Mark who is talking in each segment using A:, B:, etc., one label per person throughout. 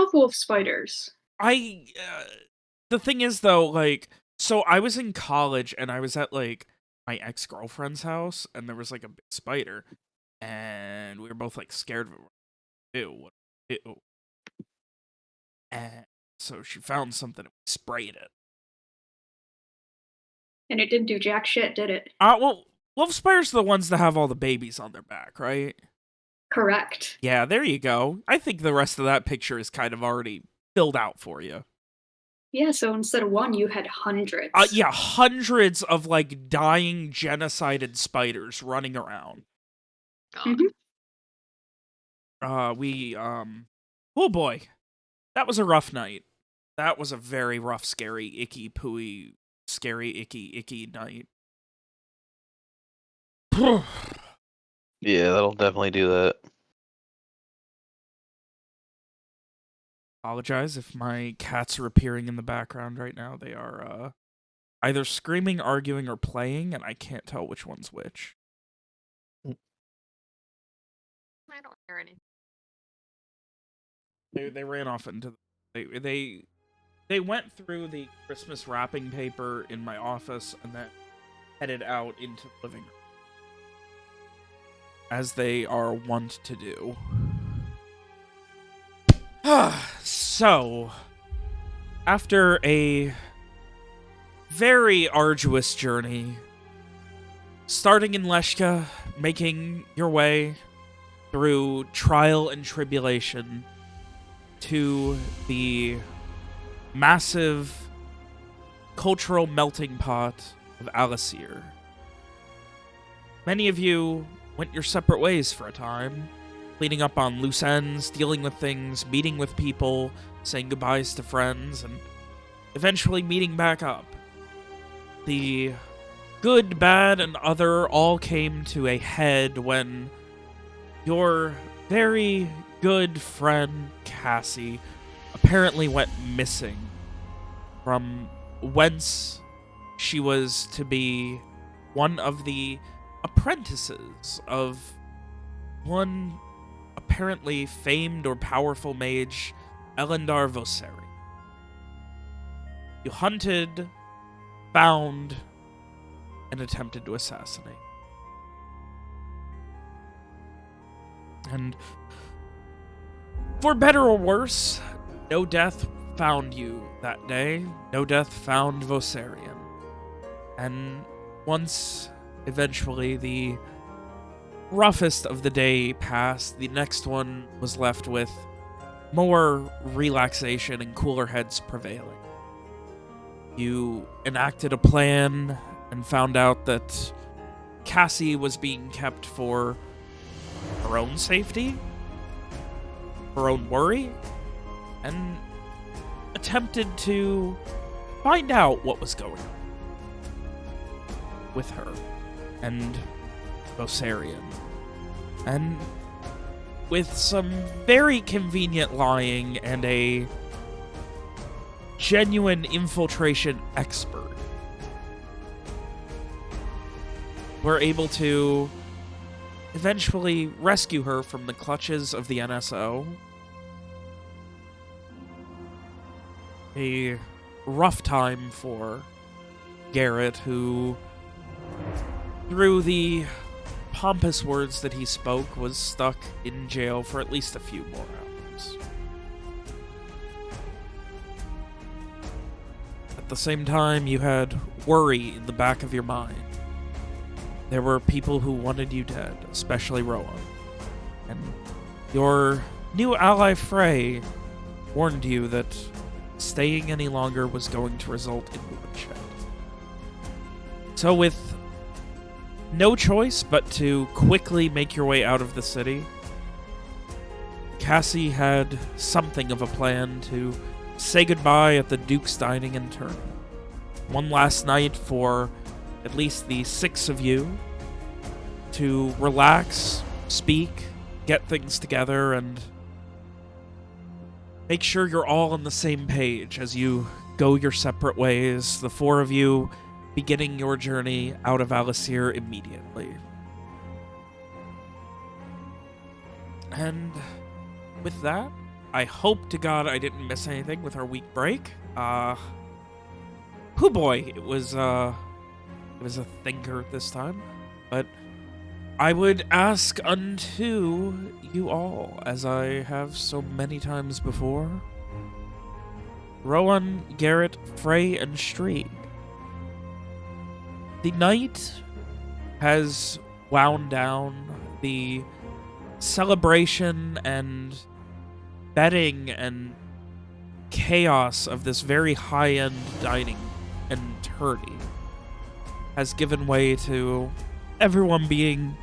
A: love wolf spiders.
B: The thing is though, like, so I was in college and I was at like my ex-girlfriend's house and there was like a big spider and we were both like scared of it. Ew, ew. And so she found something and we sprayed it.
A: And it didn't do jack shit, did it?
B: Well, wolf spiders are the ones that have all the babies on their back, right?
A: Correct.
B: Yeah, there you go. I think the rest of that picture is kind of already filled out for you.
A: Yeah, so instead of one, you had hundreds.
B: Yeah, hundreds of like dying genocided spiders running around.
A: God.
B: Oh boy, that was a rough night. That was a very rough, scary, icky, pooey, scary, icky night.
C: Yeah, that'll definitely do that.
B: Apologize if my cats are appearing in the background right now. They are either screaming, arguing, or playing, and I can't tell which one's which.
D: I don't hear anything.
B: They ran off into they went through the Christmas wrapping paper in my office and then headed out into the living room, as they are wont to do. So, after a very arduous journey, starting in Leshka, making your way through trial and tribulation to the massive cultural melting pot of Alasir. Many of you went your separate ways for a time, cleaning up on loose ends, dealing with things, meeting with people, saying goodbyes to friends, and eventually meeting back up. The good, bad, and other all came to a head when your very good friend, Cassie, apparently went missing from whence she was to be one of the apprentices of one apparently famed or powerful mage, Elendar Voseri. You hunted, found, and attempted to assassinate. And for better or worse, no death found you that day. No death found Voserian. And once, eventually, the roughest of the day passed, the next one was left with more relaxation and cooler heads prevailing. You enacted a plan and found out that Cassie was being kept for her own safety, her own worry, and attempted to find out what was going on with her and Voserian. And with some very convenient lying and a genuine infiltration expert, we're able to eventually rescue her from the clutches of the NSO. A rough time for Garrett, who, through the pompous words that he spoke, was stuck in jail for at least a few more hours. At the same time, you had worry in the back of your mind. There were people who wanted you dead, especially Rowan. And your new ally, Frey, warned you that staying any longer was going to result in bloodshed. So with no choice but to quickly make your way out of the city, Cassie had something of a plan to say goodbye at the Duke's Dining and Turn. One last night for at least the 6 of you to relax, speak, get things together, and make sure you're all on the same page as you go your separate ways, the 4 of you beginning your journey out of Alasir immediately. And with that, I hope to God I didn't miss anything with our week break. Hoo boy, it was a thinker this time. But I would ask unto you all, as I have so many times before. Rowan, Garrett, Frey, and Strieg. The night has wound down. The celebration and betting and chaos of this very high-end dining and tourney has given way to everyone being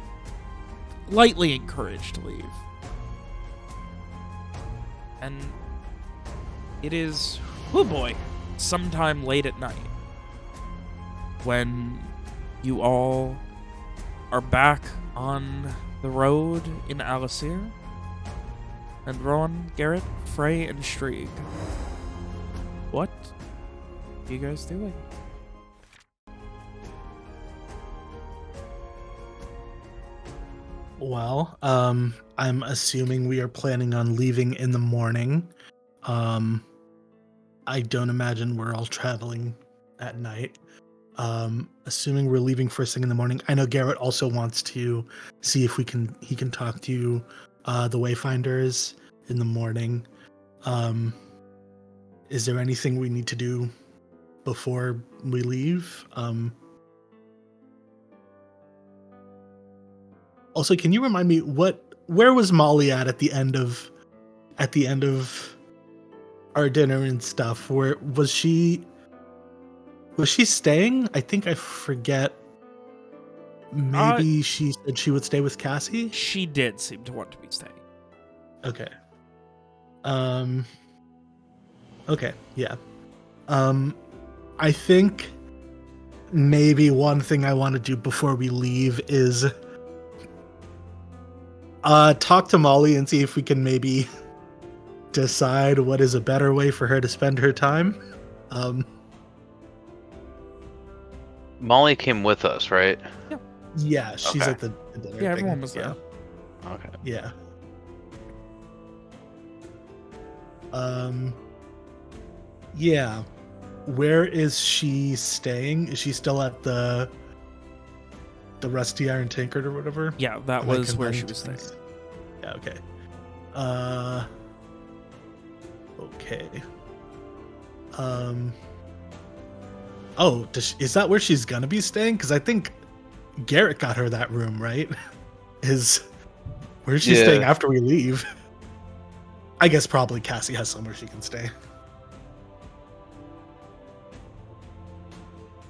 B: lightly encouraged to leave. And it is, oh boy, sometime late at night when you all are back on the road in Alasir. And Rowan, Garrett, Frey, and Strieg. What are you guys doing?
C: Well, I'm assuming we are planning on leaving in the morning. I don't imagine we're all traveling at night. Assuming we're leaving first thing in the morning. I know Garrett also wants to see if he can talk to the Wayfinders in the morning. Is there anything we need to do before we leave? Also, can you remind me where was Molly at the end of our dinner and stuff? Where was she staying? I think I forget. Maybe she said she would stay with Cassie?
B: She did seem to want to be staying.
C: Okay. Okay, yeah. I think maybe one thing I want to do before we leave is talk to Molly and see if we can maybe decide what is a better way for her to spend her time.
D: Molly came with us, right?
C: Yeah, she's
D: Okay.
C: at the dinner
B: Yeah,
C: thing.
B: everyone was there.
D: Okay.
C: Yeah. Yeah. Where is she staying? Is she still at the Rusty Iron Tankard or whatever?
B: Yeah, that
C: Am I
B: was where she
C: combining
B: was staying.
C: things? Yeah, okay. Okay. Oh, is that where she's gonna be staying? Because I think Garrett got her that room, right? Where's she staying after we leave? I guess probably Cassie has somewhere she can stay.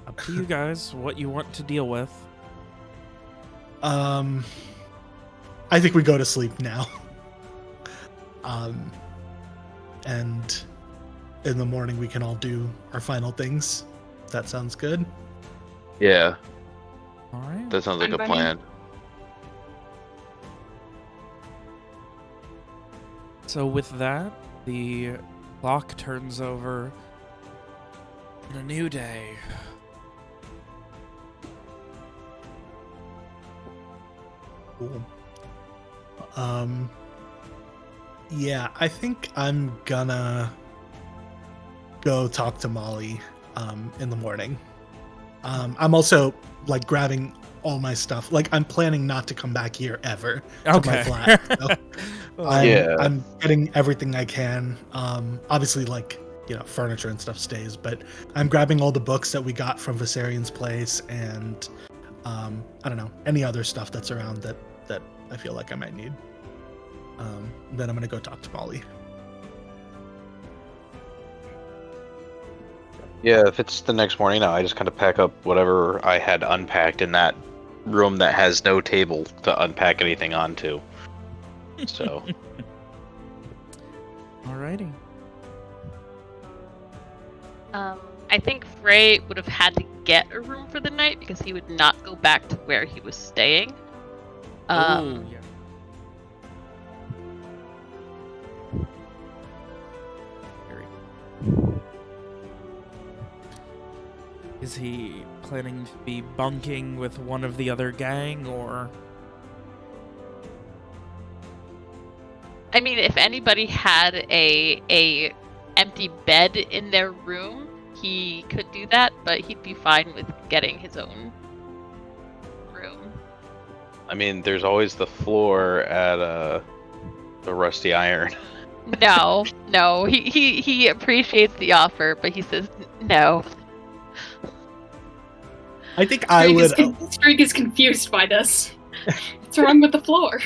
B: Up to you guys, what you want to deal with.
C: I think we go to sleep now. And in the morning we can all do our final things. That sounds good.
D: Yeah,
B: All right.
D: that sounds like a
A: Fine by me.
D: plan.
B: So with that, the clock turns over and a new day.
C: Cool. Yeah, I think I'm gonna go talk to Molly in the morning. I'm also like grabbing all my stuff. Like I'm planning not to come back here ever to my
B: Okay.
C: flat. So
D: Yeah.
C: I'm getting everything I can. Obviously, like, you know, furniture and stuff stays, but I'm grabbing all the books that we got from Viserian's place and I don't know, any other stuff that's around that I feel like I might need. Then I'm gonna go talk to Molly.
D: Yeah, if it's the next morning, I just kind of pack up whatever I had unpacked in that room that has no table to unpack anything onto. So,
B: Alrighty.
E: I think Frey would have had to get a room for the night because he would not go back to where he was staying.
B: Oh, yeah. Very good. Is he planning to be bunking with one of the other gang, or?
E: I mean, if anybody had a empty bed in their room, he could do that, but he'd be fine with getting his own room.
D: I mean, there's always the floor at the Rusty Iron.
E: No, he appreciates the offer, but he says no.
C: I think I would.
A: Streak is confused by this. What's wrong with the floor?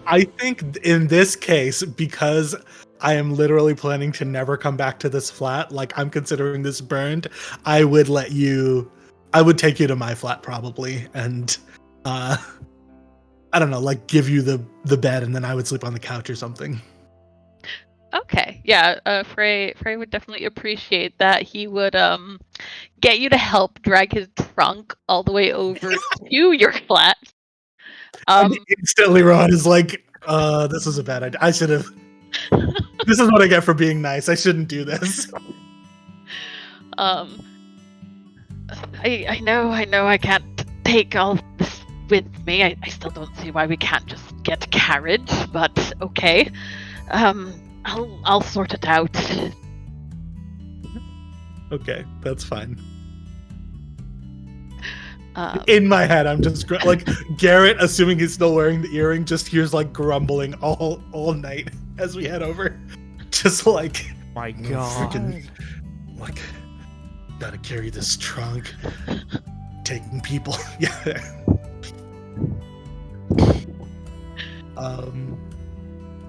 C: I think in this case, because I am literally planning to never come back to this flat, like I'm considering this burned, I would take you to my flat probably, and I don't know, like give you the bed, and then I would sleep on the couch or something.
E: Okay, yeah, Frey would definitely appreciate that. He would get you to help drag his trunk all the way over to your flat.
C: And instantly, Ron is like, "This is a bad idea. I should have. This is what I get for being nice. I shouldn't do this."
E: I know I can't take all this with me. I still don't see why we can't just get a carriage, but okay. I'll sort it out.
C: Okay, that's fine.
E: In
C: my head, I'm just like Garrett, assuming he's still wearing the earring, just hears like grumbling all night as we head over. Just like,
B: my God,
C: freaking, like, gotta carry this trunk, taking people. Yeah.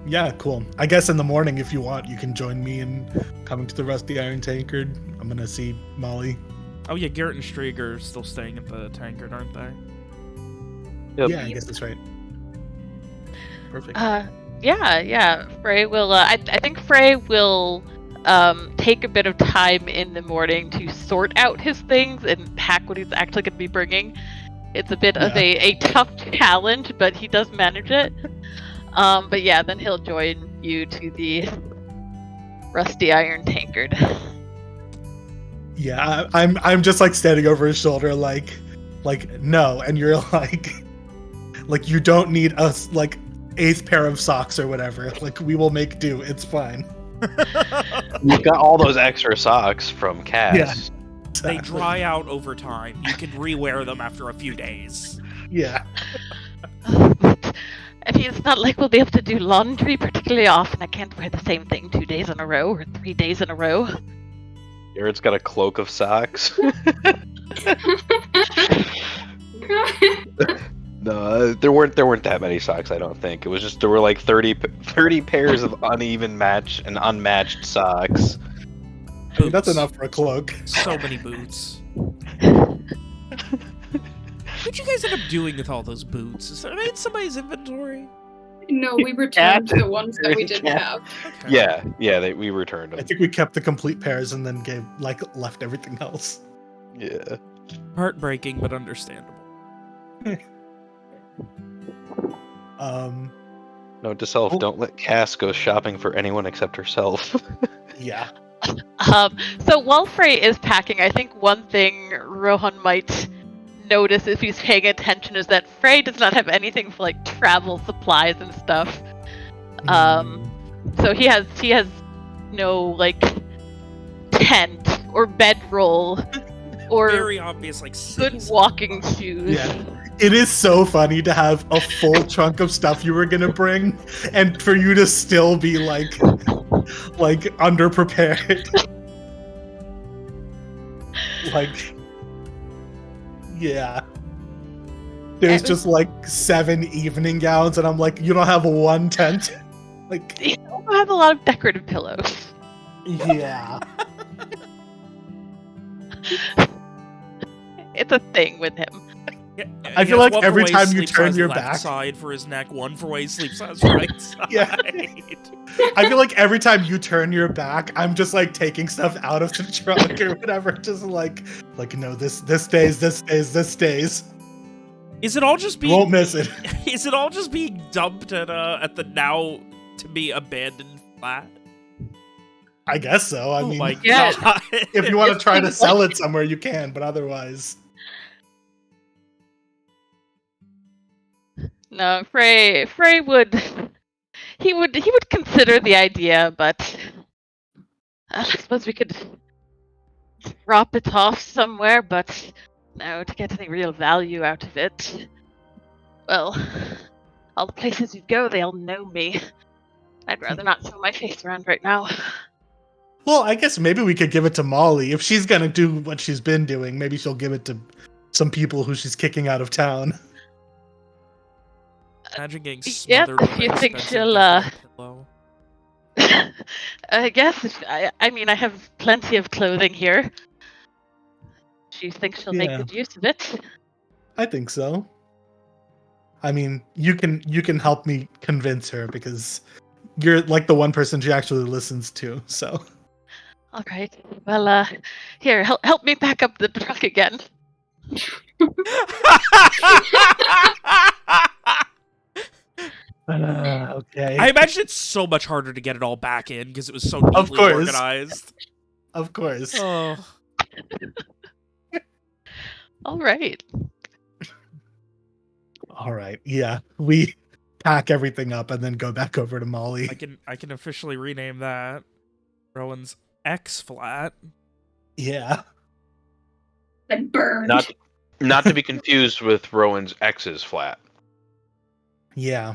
C: Yeah, cool. I guess in the morning, if you want, you can join me in coming to the Rusty Iron Tankard. I'm gonna see Molly.
B: Oh yeah, Garrett and Strieger are still staying at the Tankard, aren't they?
D: Yep.
C: Yeah, I guess that's right. Perfect.
E: Yeah. Frey will. I think Frey will take a bit of time in the morning to sort out his things and pack what he's actually going to be bringing. It's a bit of a tough challenge, but he does manage it. But yeah, then he'll join you to the Rusty Iron Tankard.
C: Yeah, I'm just like standing over his shoulder, like no, and you're like you don't need us like 8th pair of socks or whatever. Like we will make do. It's fine.
D: You've got all those extra socks from Cass.
C: Yeah.
B: They dry out over time. You can rewear them after a few days.
C: Yeah.
E: I mean, it's not like we'll be able to do laundry particularly often. I can't wear the same thing 2 days in a row or 3 days in a row.
D: Garrett's got a cloak of socks. No, there weren't that many socks. I don't think it was just there were like 30 pairs of unmatched socks.
C: I mean, that's enough for a cloak.
B: So many boots. What'd you guys end up doing with all those boots? Are they in somebody's inventory?
A: No, we returned the ones that we didn't have.
D: Okay. Yeah, we returned them.
C: I think we kept the complete pairs and then left everything else.
D: Yeah.
B: Heartbreaking, but understandable.
D: Note to self: don't let Cass go shopping for anyone except herself.
C: Yeah.
E: So while Frey is packing, I think one thing Rohan might notice if he's paying attention is that Frey does not have anything for like travel supplies and stuff. So he has no like tent or bedroll or
B: very obvious like
E: good walking shoes.
C: Yeah. It is so funny to have a full trunk of stuff you were gonna bring, and for you to still be like underprepared. Like, yeah. There's just like 7 evening gowns, and I'm like, you don't have one tent? Like,
E: He also has a lot of decorative pillows.
C: yeah.
E: It's a thing with him.
B: Yeah,
C: I
B: he
C: feel
B: has
C: like
B: one for
C: every
B: when he
C: time you
B: sleeps on
C: turn
B: his
C: your
B: left
C: back-
B: side for his neck, one for when he sleeps on his right side.
C: Yeah. I feel like every time you turn your back, I'm just like taking stuff out of the trunk or whatever, just like no, this stays.
B: Is it all just
C: You won't
B: being?
C: miss it.
B: Is it all just being dumped at the now to be abandoned flat?
C: I guess so. I
B: Oh
C: mean,
B: my
E: yeah.
B: God.
C: if you want to try to sell it somewhere, you can, but otherwise,
E: No, Frey would he would consider the idea, but I suppose we could drop it off somewhere, but no, to get any real value out of it. Well, all the places you go, they all know me. I'd rather not show my face around right now.
C: Well, I guess maybe we could give it to Molly. If she's gonna do what she's been doing, maybe she'll give it to some people who she's kicking out of town.
B: Imagine getting
E: Yeah,
B: smothered
E: if
B: with
E: you
B: an
E: think
B: expensive
E: she'll,
B: gift pillow.
E: I guess I mean I have plenty of clothing here. Do you think she'll make
C: Yeah.
E: good use of it?
C: I think so. I mean, you can help me convince her because you're like the one person she actually listens to. So
E: All right. Well, here, help me pack up the truck again.
C: okay.
B: I imagine it's so much harder to get it all back in because it was so neatly
C: course.
B: organized.
C: Of course.
B: Oh,
E: All right.
C: All right. Yeah, we pack everything up and then go back over to Molly.
B: I can officially rename that Rowan's X flat.
C: Yeah.
A: Then burned.
D: Not to be confused with Rowan's ex's flat.
C: Yeah.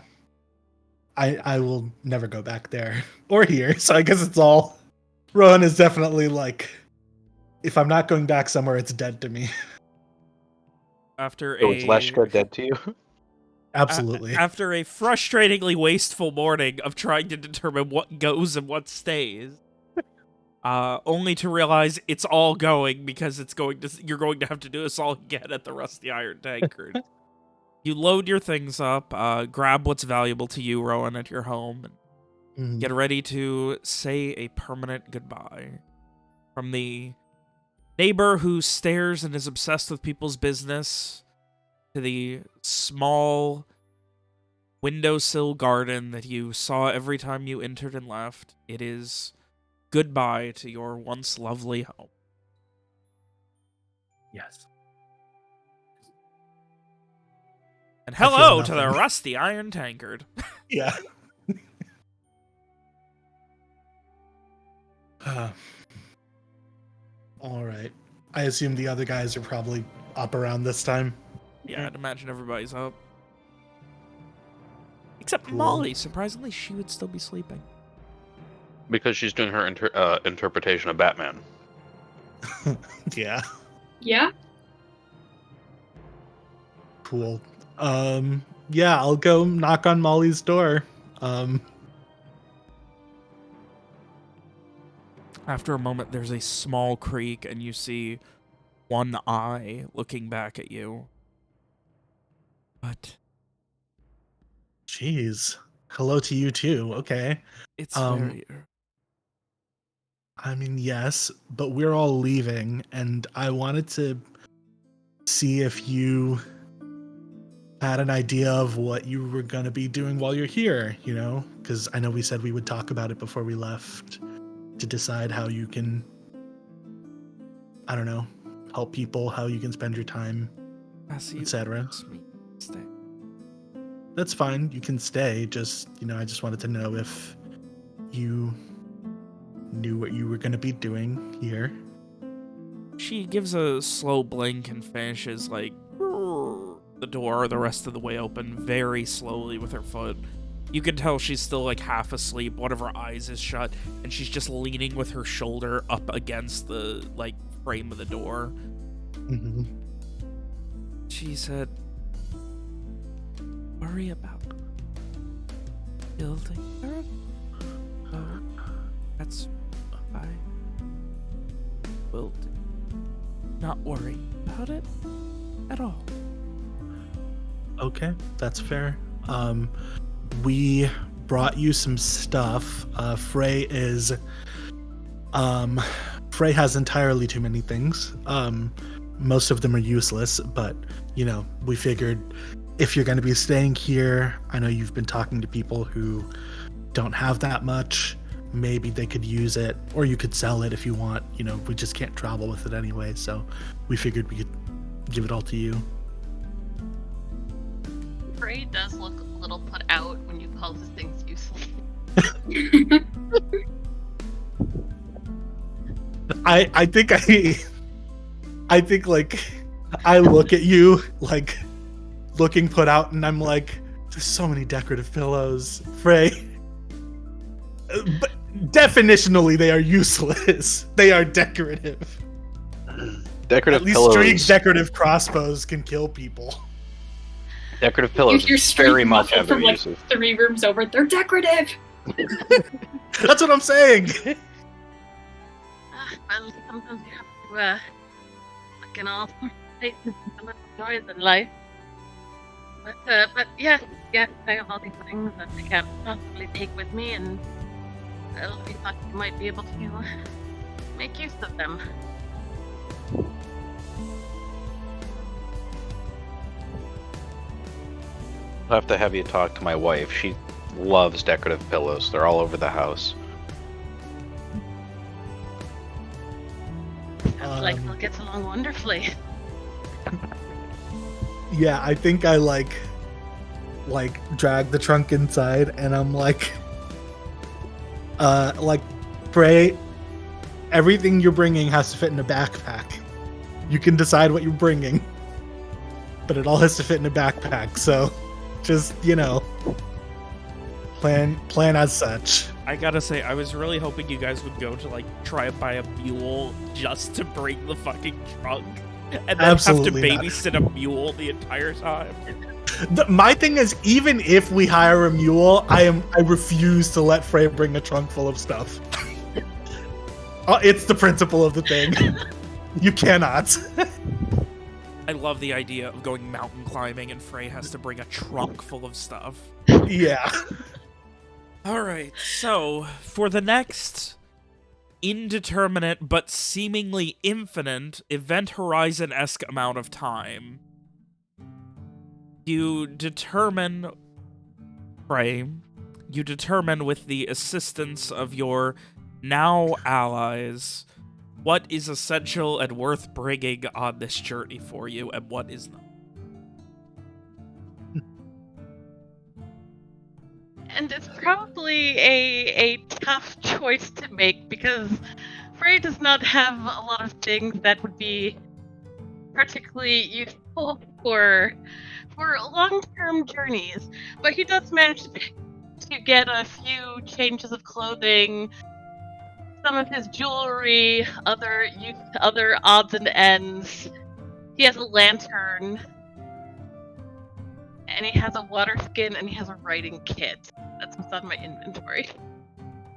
C: I will never go back there or here. So I guess it's all. Rowan is definitely like, if I'm not going back somewhere, it's dead to me.
B: After
D: So is Leshka dead to you?
C: Absolutely.
B: After a frustratingly wasteful morning of trying to determine what goes and what stays, only to realize it's all going because you're going to have to do this all again at the Rusty Iron Tankard. You load your things up, grab what's valuable to you, Rowan, at your home, and
C: Mhm.
B: get ready to say a permanent goodbye. From the neighbor who stares and is obsessed with people's business, to the small windowsill garden that you saw every time you entered and left, it is goodbye to your once lovely home.
C: Yes.
B: And
C: I feel
B: hello to the
C: nothing.
B: Rusty Iron Tankard.
C: Yeah. All right. I assume the other guys are probably up around this time.
B: Yeah, I'd imagine everybody's up. Except
C: Cool.
B: Molly. Surprisingly, she would still be sleeping.
D: Because she's doing her interpretation of Batman.
C: Yeah.
A: Yeah?
C: Cool. Yeah, I'll go knock on Molly's door.
B: After a moment, there's a small creak, and you see one eye looking back at you. But
C: Jeez. Hello to you too. Okay.
B: it's
C: very- I mean, yes, but we're all leaving, and I wanted to see if you had an idea of what you were going to be doing while you're here, you know? Because I know we said we would talk about it before we left to decide how you can, I don't know, help people, how you can spend your time, etc.
B: Stay.
C: That's fine. You can stay. Just, I just wanted to know if you knew what you were going to be doing here.
B: She gives a slow blink and finishes, like, the door the rest of the way open very slowly with her foot. You can tell she's still, like, half asleep. One of her eyes is shut, and she's just leaning with her shoulder up against the, like, frame of the door.
C: Mm-hmm.
B: She said, worry about building her. Oh, that's what I will do. Not worry about it at all.
C: Okay, that's fair. We brought you some stuff. Frey has entirely too many things. Most of them are useless, but we figured if you're going to be staying here, I know you've been talking to people who don't have that much. Maybe they could use it, or you could sell it if you want. We just can't travel with it anyway, so we figured we could give it all to you.
E: Frey does look a little put out when you call his things useless.
C: I think like I look at you like looking put out, and I'm like, there's so many decorative pillows, Frey. But definitionally, they are useless. They are decorative.
D: Decorative
C: At least
D: pillows.
C: Streak's decorative crossbows can kill people.
D: Decorative pillows.
A: Your street
D: very much
A: muffled
D: have their
A: from like
D: uses.
A: 3 rooms over. They're decorative.
C: That's what I'm saying.
E: Well, sometimes you have to look in all places and little joys in life. But yes, I have all these things that I can't possibly take with me, and we thought you might be able to make use of them.
D: I'll have to have you talk to my wife. She loves decorative pillows. They're all over the house.
E: Sounds like we'll get along wonderfully.
C: Yeah, I think I like drag the trunk inside, and I'm like Frey, everything you're bringing has to fit in a backpack. You can decide what you're bringing, but it all has to fit in a backpack. So, just plan as such.
B: I gotta say, I was really hoping you guys would go to like try and buy a mule just to bring the fucking trunk, and then
C: Absolutely
B: have to
C: not.
B: babysit a mule the entire time.
C: My thing is, even if we hire a mule, I refuse to let Frey bring a trunk full of stuff. It's the principle of the thing. You cannot.
B: I love the idea of going mountain climbing and Frey has to bring a trunk full of stuff.
C: Yeah.
B: Alright, so for the next indeterminate but seemingly infinite Event Horizon-esque amount of time, you determine with the assistance of your now allies what is essential and worth bringing on this journey for you and what is not.
E: And it's probably a tough choice to make because Frey does not have a lot of things that would be particularly useful for long-term journeys. But he does manage to get a few changes of clothing, some of his jewelry, other odds and ends. He has a lantern. And he has a water skin, and he has a writing kit. That's what's on my inventory.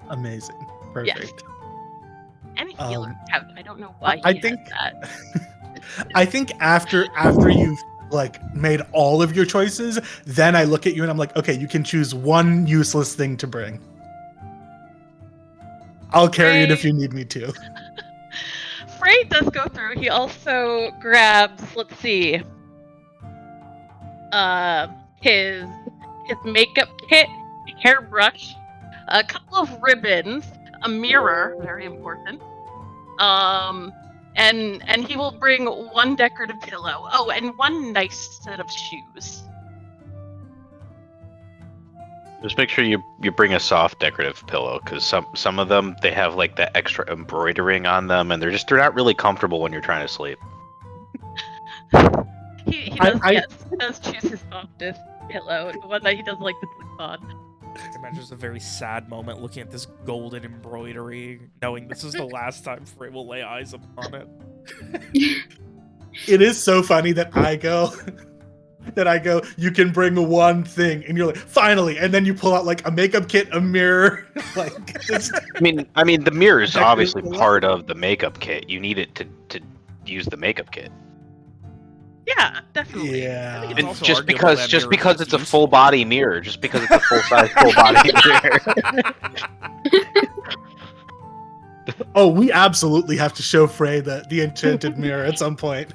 C: Amazing. Perfect.
E: And a healer pouch. I don't know why
C: I
E: he
C: think
E: has that.
C: I think after you've like made all of your choices, then I look at you and I'm like, okay, you can choose one useless thing to bring. I'll carry it if you need me to.
E: Frey does go through. He also grabs, let's see, his makeup kit, hairbrush, a couple of ribbons, a mirror, very important. And he will bring one decorative pillow. Oh, and one nice set of shoes.
D: Just make sure you bring a soft decorative pillow, because some of them, they have like that extra embroidering on them, and they're not really comfortable when you're trying to sleep.
E: He does choose his softest pillow, the one that he doesn't like to sleep on.
B: I imagine it's a very sad moment looking at this golden embroidery, knowing this is the last time Frey will lay eyes upon it.
C: It is so funny that I go, you can bring one thing, and you're like, finally, and then you pull out like a makeup kit, a mirror, like. Just...
D: I mean, the mirror is obviously part of the makeup kit. You need it to use the makeup kit.
E: Yeah, definitely.
C: Yeah.
B: I think
D: And
B: also
D: just
B: arguable
D: because it's a full body mirror, just because it's a full size full body mirror.
C: Oh, we absolutely have to show Frey the enchanted mirror at some point.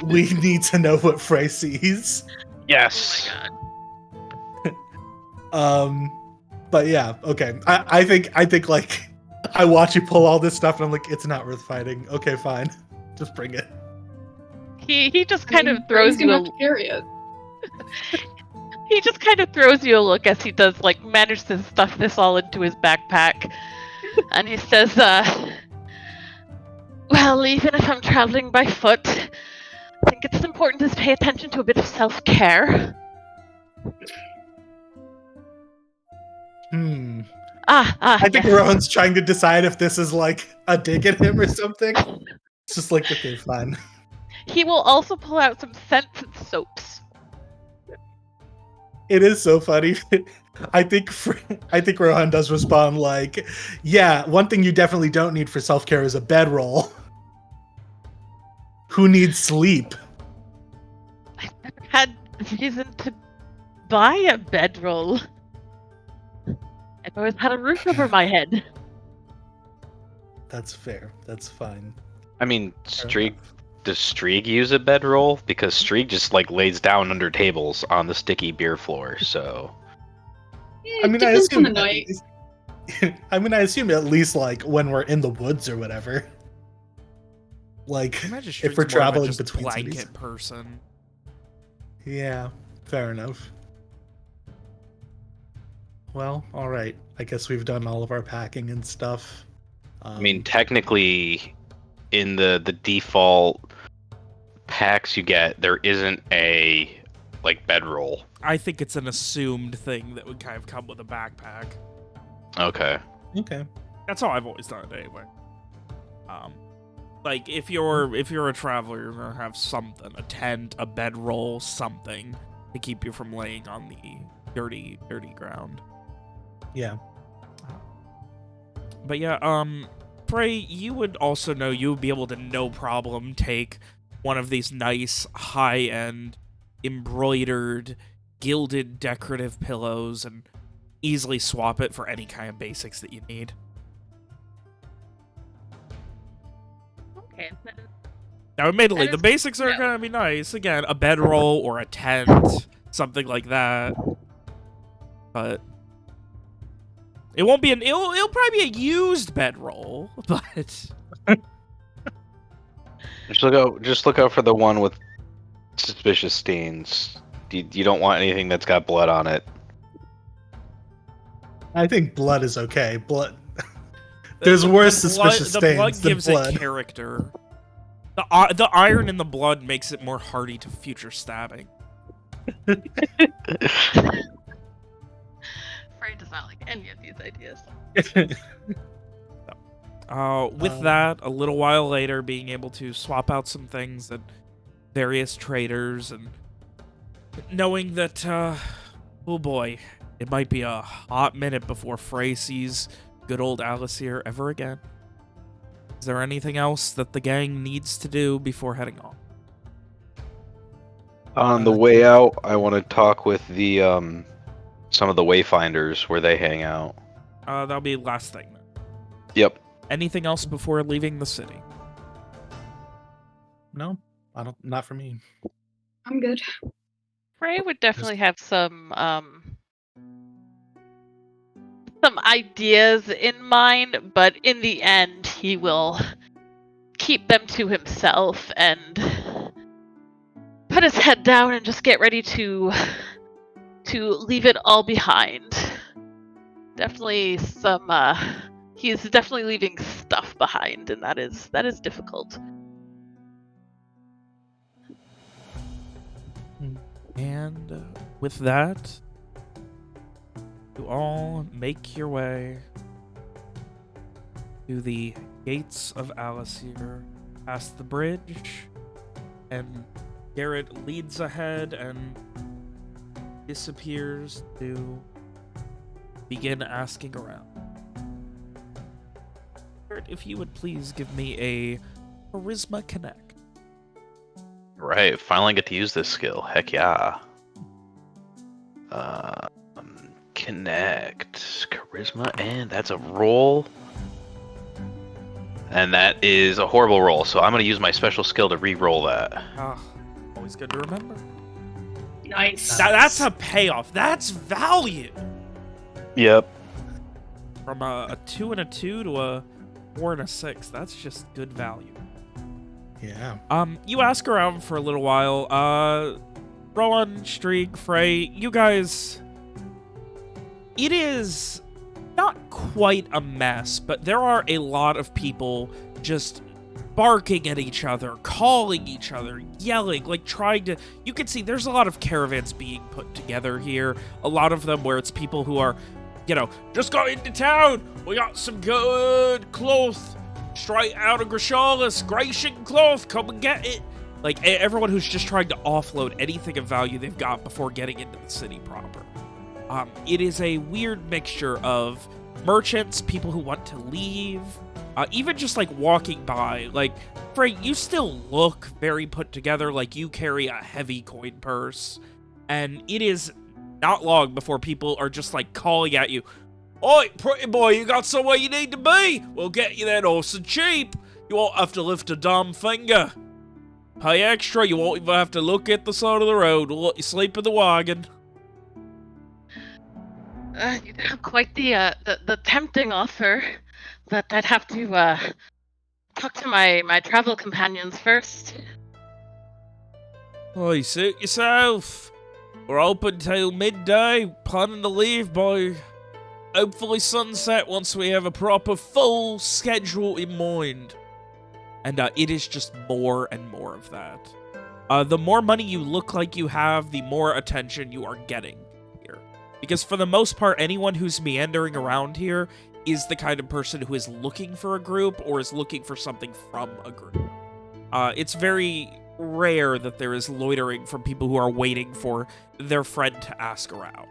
C: We need to know what Frey sees.
D: Yes.
E: Oh my god.
C: But yeah, okay. I think like I watch you pull all this stuff and I'm like, it's not worth fighting. Okay, fine. Just bring it.
E: He just kind of throws
A: gonna
E: you
A: have to carry it.
E: He just kind of throws you a look as he does, like, manage to stuff this all into his backpack. And he says, well, even if I'm traveling by foot, I think it's important to pay attention to a bit of self-care.
C: I think
E: Yes.
C: Rowan's trying to decide if this is like a dig at him or something. It's just like, okay, fine.
E: He will also pull out some scents and soaps.
C: It is so funny. I think Rohan does respond like, yeah, one thing you definitely don't need for self-care is a bedroll. Who needs sleep?
E: I've never had reason to buy a bedroll. I've always had a roof over my head.
C: That's fair. That's fine.
D: I mean, does Streak use a bedroll? Because Streak just like lays down under tables on the sticky beer floor. So
A: I mean, I assume on the night.
C: I assume at least like when we're in the woods or whatever. Like if we're traveling between
B: blanket
C: cities.
B: person.
C: Yeah, fair enough. Well, all right. I guess we've done all of our packing and stuff.
D: I mean, technically, in the default packs you get, there isn't a like bedroll.
B: I think it's an assumed thing that would kind of come with a backpack.
D: Okay.
C: Okay.
B: That's how I've always done it anyway. Like if you're a traveler, you're gonna have something, a tent, a bedroll, something to keep you from laying on the dirty ground.
C: Yeah.
B: But yeah, Frey, you would also know you would be able to no problem take one of these nice high-end embroidered gilded decorative pillows and easily swap it for any kind of basics that you need.
E: Okay.
B: Now, admittedly,
E: That
B: the
E: is-
B: basics are
E: no.
B: gonna be nice. Again, a bedroll or a tent, something like that. But it won't be it'll probably be a used bedroll, but
D: Just look out for the one with suspicious stains. You don't want anything that's got blood on it.
C: I think blood is okay. Blood. There's worse suspicious
B: the
C: stains
B: blood
C: than
B: gives
C: blood.
B: it character. The iron in the blood makes it more hardy to future stabbing.
E: Frey does not like any of these ideas.
B: With that, a little while later, being able to swap out some things at various traders, and knowing that, oh boy, it might be a hot minute before Frey sees good old Alasir ever again. Is there anything else that the gang needs to do before heading on?
D: On the way out, I want to talk with the some of the wayfinders where they hang out.
B: That'll be the last thing then.
D: Yep.
B: Anything else before leaving the city?
C: No, I don't. Not for me.
A: I'm good.
E: Frey would definitely have some ideas in mind, but in the end, he will keep them to himself and put his head down and just get ready to leave it all behind. Definitely he's definitely leaving stuff behind, and that is difficult.
B: And with that, you all make your way to the gates of Alasir, past the bridge, and Garrett leads ahead and disappears to begin asking around. Garrett, if you would please give me a Charisma Connect.
D: Right. Finally get to use this skill. Heck yeah. Connect. Charisma, and that's a roll. And that is a horrible roll, so I'm going to use my special skill to re-roll that.
B: Ah, always good to remember.
A: Nice.
B: That's a payoff. That's value.
D: Yep.
B: From a 2 and a 2 to a 4 and a 6. That's just good value.
C: Yeah.
B: You ask around for a little while. Rowan, Streak, Frey, you guys... It is not quite a mess, but there are a lot of people just barking at each other, calling each other, yelling, like trying to... You can see there's a lot of caravans being put together here. A lot of them where it's people who are, you know, just got into town. We got some good cloth straight out of Grishalis. Gratian cloth, come and get it. Like, everyone who's just trying to offload anything of value they've got before getting into the city proper. It is a weird mixture of merchants, people who want to leave, even just, like, walking by. Like, Frey, you still look very put together, like you carry a heavy coin purse, and it is not long before people are just, like, calling at you. Oi, pretty boy, you got somewhere you need to be? We'll get you there nice and cheap. You won't have to lift a damn finger. Pay extra, you won't even have to look at the side of the road. We'll let you sleep in the wagon.
E: You have quite the tempting offer, but I'd have to talk to my travel companions first.
B: Oh, you suit yourself. We're open till midday, planning to leave by hopefully sunset once we have a proper full schedule in mind. And it is just more and more of that. The more money you look like you have, the more attention you are getting here. Because for the most part, anyone who's meandering around here is the kind of person who is looking for a group or is looking for something from a group. It's very rare that there is loitering from people who are waiting for their friend to ask around.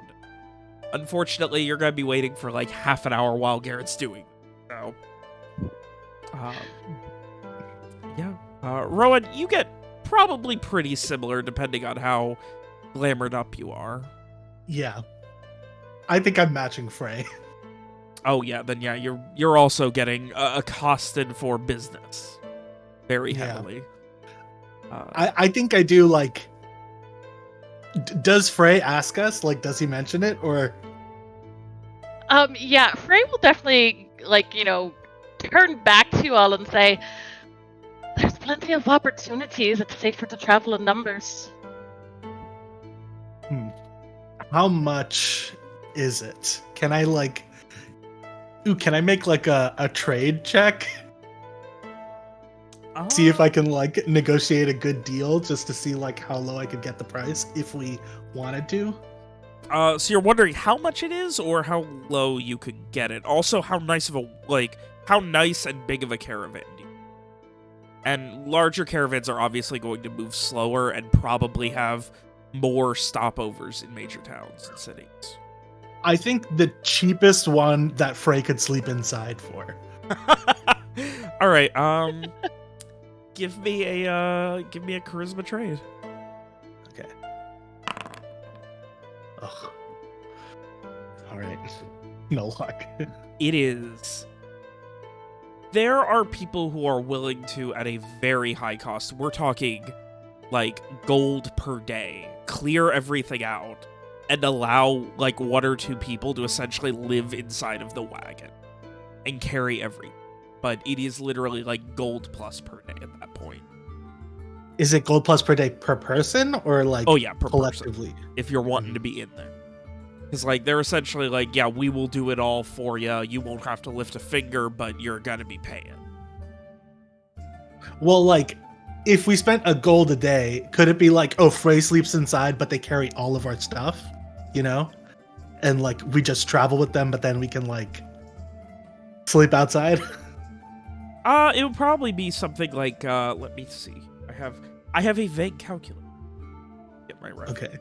B: Unfortunately, you're going to be waiting for like half an hour while Garrett's doing it. So, yeah. Rowan, you get probably pretty similar depending on how glamored up you are.
C: Yeah. I think I'm matching Frey.
B: Oh yeah, then yeah, you're also getting accosted for business very heavily.
C: I think I do, like... does Frey ask us? Like, does he mention it, or...
E: Yeah, Frey will definitely, like, you know, turn back to you all and say, there's plenty of opportunities. It's safer to travel in numbers.
C: How much is it? Can I, like... Ooh, can I make, like, a trade check? See if I can, like, negotiate a good deal just to see, like, how low I could get the price if we wanted to.
B: So you're wondering how much it is or how low you could get it? Also, how nice of a, like, how nice and big of a caravan do you? And larger caravans are obviously going to move slower and probably have more stopovers in major towns and cities.
C: I think the cheapest one that Frey could sleep inside for.
B: All right, give me a charisma trade.
C: Okay. Ugh. All right. No luck.
B: It is. There are people who are willing to, at a very high cost, we're talking like gold per day, clear everything out and allow like one or two people to essentially live inside of the wagon and carry everything. But it is literally like gold plus per day at that point.
C: Is it gold plus per day per person or like
B: oh yeah, per
C: collectively?
B: person, if you're wanting to be in there. Because like they're essentially like, yeah, we will do it all for you. You won't have to lift a finger, but you're gonna be paying.
C: Well, like if we spent a gold a day, could it be like, oh, Frey sleeps inside, but they carry all of our stuff, you know? And like we just travel with them, but then we can like sleep outside?
B: It would probably be something like, let me see. I have a vague calculator. Get my right.
C: Okay.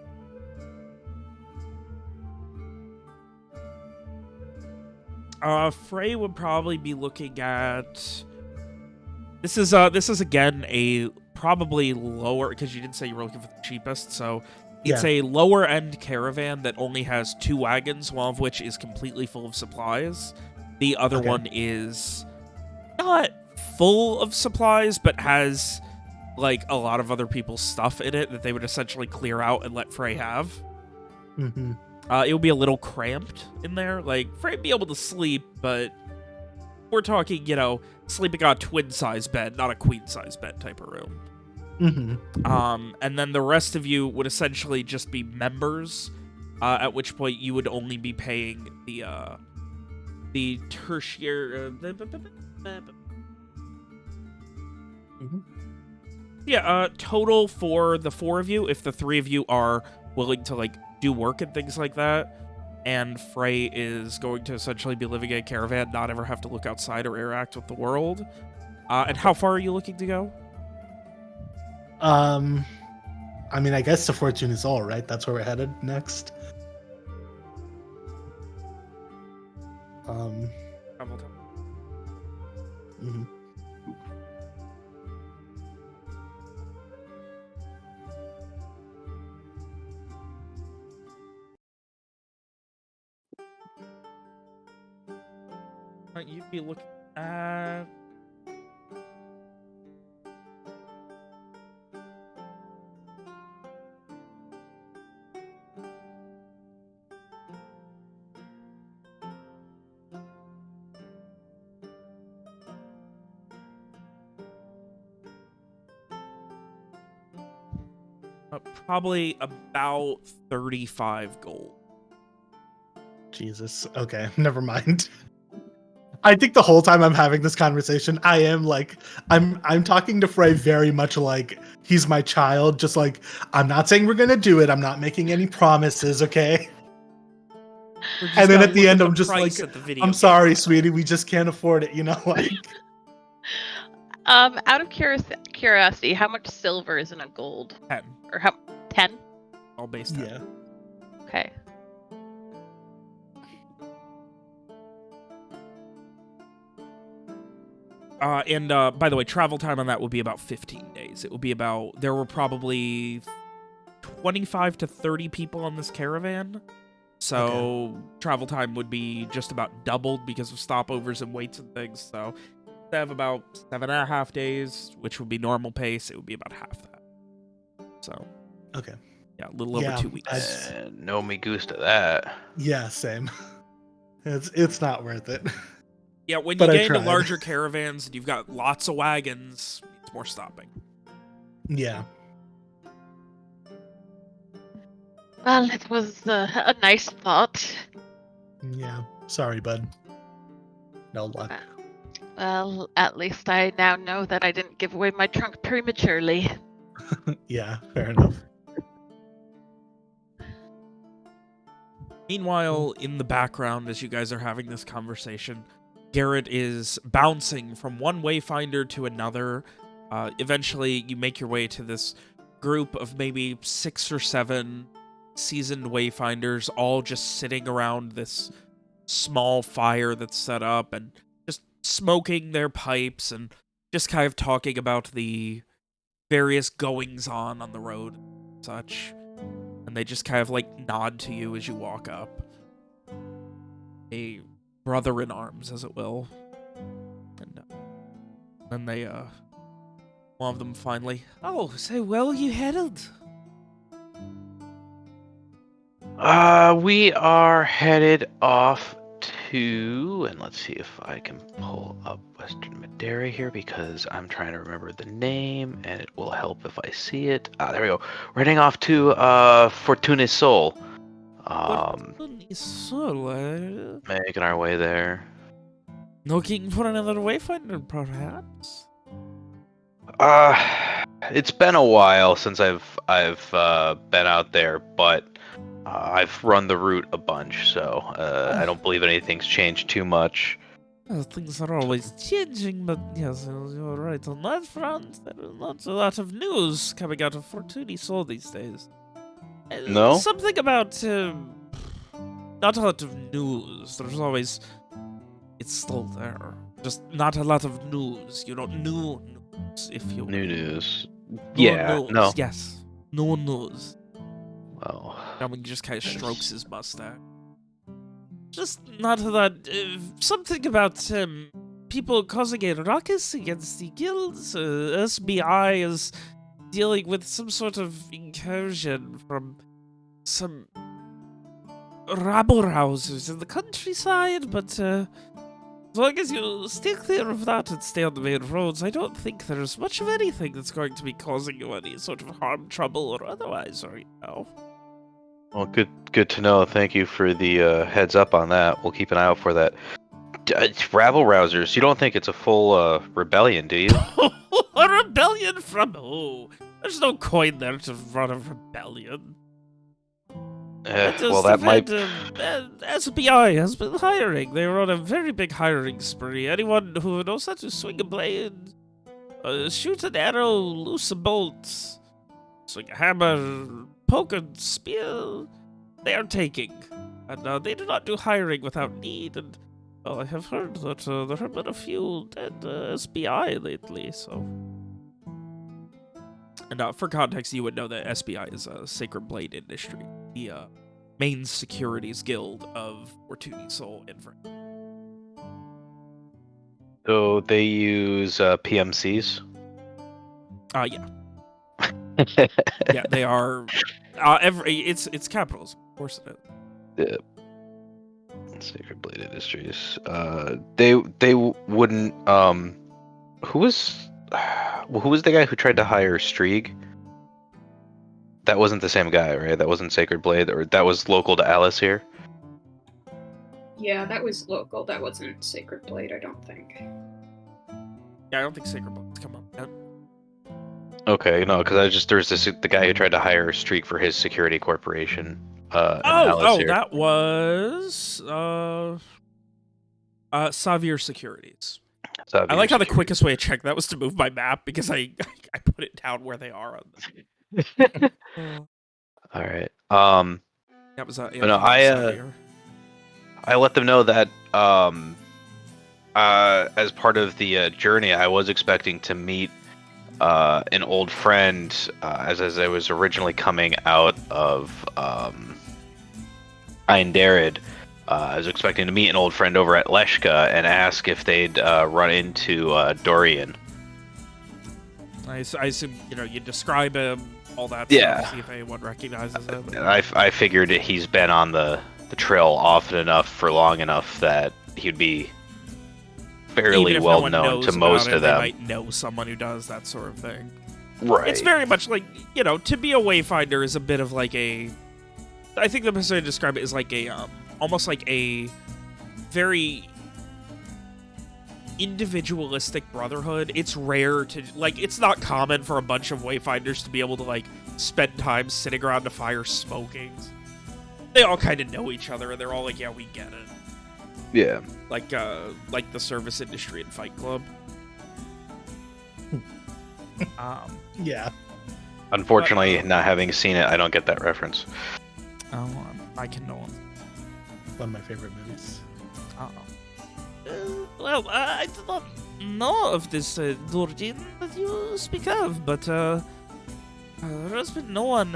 B: Frey would probably be looking at. This is again a probably lower, because you didn't say you were looking for the cheapest, so it's a lower end caravan that only has 2 wagons, one of which is completely full of supplies. The other one is not full of supplies, but has like a lot of other people's stuff in it that they would essentially clear out and let Frey have.
C: Mm-hmm.
B: It would be a little cramped in there. Like, Frey would be able to sleep, but we're talking, you know, sleeping on a twin-size bed, not a queen-size bed type of room. And then the rest of you would essentially just be members, at which point you would only be paying the tertiary. Total for the 4 of you, if the 3 of you are willing to like do work and things like that, and Frey is going to essentially be living in a caravan, not ever have to look outside or interact with the world. And how far are you looking to go?
C: I mean, I guess to Fortun Isol, right? That's where we're headed next.
B: Travel time.
C: Mhm.
B: You'd be looking at... probably about 35 gold.
C: Jesus. Okay, never mind. I think the whole time I'm having this conversation, I am like, I'm talking to Frey very much like he's my child. Just like, I'm not saying we're gonna do it. I'm not making any promises. Okay. And then at the end, I'm just like, I'm sorry, sweetie, we just can't afford it. You know, like.
E: Out of curiosity, how much silver is in a gold?
B: 10.
E: Or 10?
B: All base 10.
C: Yeah.
E: Okay.
B: And by the way, travel time on that would be about 15 days. It would be about... There were probably 25 to 30 people on this caravan. So travel time would be just about doubled because of stopovers and waits and things. So they have about 7.5 days, which would be normal pace. It would be about half that. So...
C: Okay.
B: Yeah, a little over 2 weeks.
D: No me gusta that.
C: Yeah, same. It's not worth it.
B: Yeah, when you get into larger caravans and you've got lots of wagons, it's more stopping.
C: Yeah.
E: Well, it was a nice thought.
C: Yeah. Sorry, bud. No luck.
E: Well, at least I now know that I didn't give away my trunk prematurely.
C: Yeah, fair enough.
B: Meanwhile, in the background, as you guys are having this conversation, Garrett is bouncing from one wayfinder to another. Eventually, you make your way to this group of maybe 6 or 7 seasoned wayfinders, all just sitting around this small fire that's set up and just smoking their pipes and just kind of talking about the various goings-on on the road and such. And they just kind of, like, nod to you as you walk up. A brother in arms, as it will. And then they, one of them finally, "Oh, so well you headed?"
D: We are headed off to, and let's see if I can pull up Western Madeira here because I'm trying to remember the name and it will help if I see it. There we go. We're heading off to Fortun Isol.
B: Fortun Isol,
D: Making our way there.
B: looking for another wayfinder, perhaps?
D: It's been a while since I've been out there, but I've run the route a bunch, so I don't believe anything's changed too much.
B: Well, things are always changing, but yes, you're right on that front. There is not a lot of news coming out of Fortun Isol these days.
D: No?
B: Something about, not a lot of news. There's always... It's still there. Just not a lot of news. You know, new news, if you will.
D: New news.
B: No
D: Yeah,
B: news.
D: no.
B: Yes. No news.
D: Well,
B: I mean, he just kind of strokes his mustache. Just not that... something about, people causing a ruckus against the guilds. SBI is dealing with some sort of incursion from some rabble-rousers in the countryside, but, As long as you stay clear of that and stay on the main roads, I don't think there's much of anything that's going to be causing you any sort of harm, trouble, or otherwise right now.
D: Well, good to know. Thank you for the heads up on that. We'll keep an eye out for that. Rabble rousers. You don't think it's a full rebellion, do you?
B: A rebellion from who? There's no coin there to run a rebellion.
D: Well, that might.
B: SBI has been hiring. They were on a very big hiring spree. Anyone who knows how to swing a blade, shoot an arrow, loose a bolt, swing a hammer, poke a spear, they are taking. And they do not do hiring without need. And well, I have heard that there have been a few dead SBI lately, so. And for context, you would know that SBI is a Sacred Blade Industry, the main securities guild of Fortun Isol in France.
D: So they use PMCs?
B: Yeah. Yeah, they are. It's capitals, of course it is.
D: Yeah. Sacred Blade Industries. They wouldn't. Who was the guy who tried to hire Strieg? That wasn't the same guy, right? That wasn't Sacred Blade, or that was local to Alice here?
A: Yeah, that was local. That wasn't Sacred Blade, I don't think.
B: Yeah, I don't think Sacred Blade's come up yet.
D: Okay, no, because there's the guy who tried to hire Strieg for his security corporation. Here.
B: That was Xavier Securities.
D: Xavier
B: I like how the
D: Securities.
B: quickest way to check that was to move my map because I put it down where they are on the.
D: All right.
B: That was
D: But no, I let them know that as part of the journey, I was expecting to meet an old friend as I was originally coming out of Eindarid. I was expecting to meet an old friend over at Leshka and ask if they'd run into Dorian.
B: I assume you describe him, all that
D: Yeah.
B: stuff, see if anyone recognizes him.
D: I figured he's been on the trail often enough for long enough that he'd be fairly
B: Even if
D: well
B: no one
D: known
B: knows
D: to
B: about
D: most
B: it,
D: of them.
B: They might know someone who does that sort of thing.
D: Right.
B: It's very much like, to be a wayfinder is a bit of like a... I think the best way to describe it is like a, almost like a very individualistic brotherhood. It's rare to, it's not common for a bunch of wayfinders to be able to, spend time sitting around a fire smoking. They all kind of know each other, and they're all like, yeah, we get it.
D: Yeah.
B: Like the service industry and Fight Club.
C: Yeah.
D: Unfortunately, not having seen it, I don't get that reference.
B: I can know.
C: One of my favorite movies.
B: Well, I do not know of this Dorian that you speak of, but there has been no one.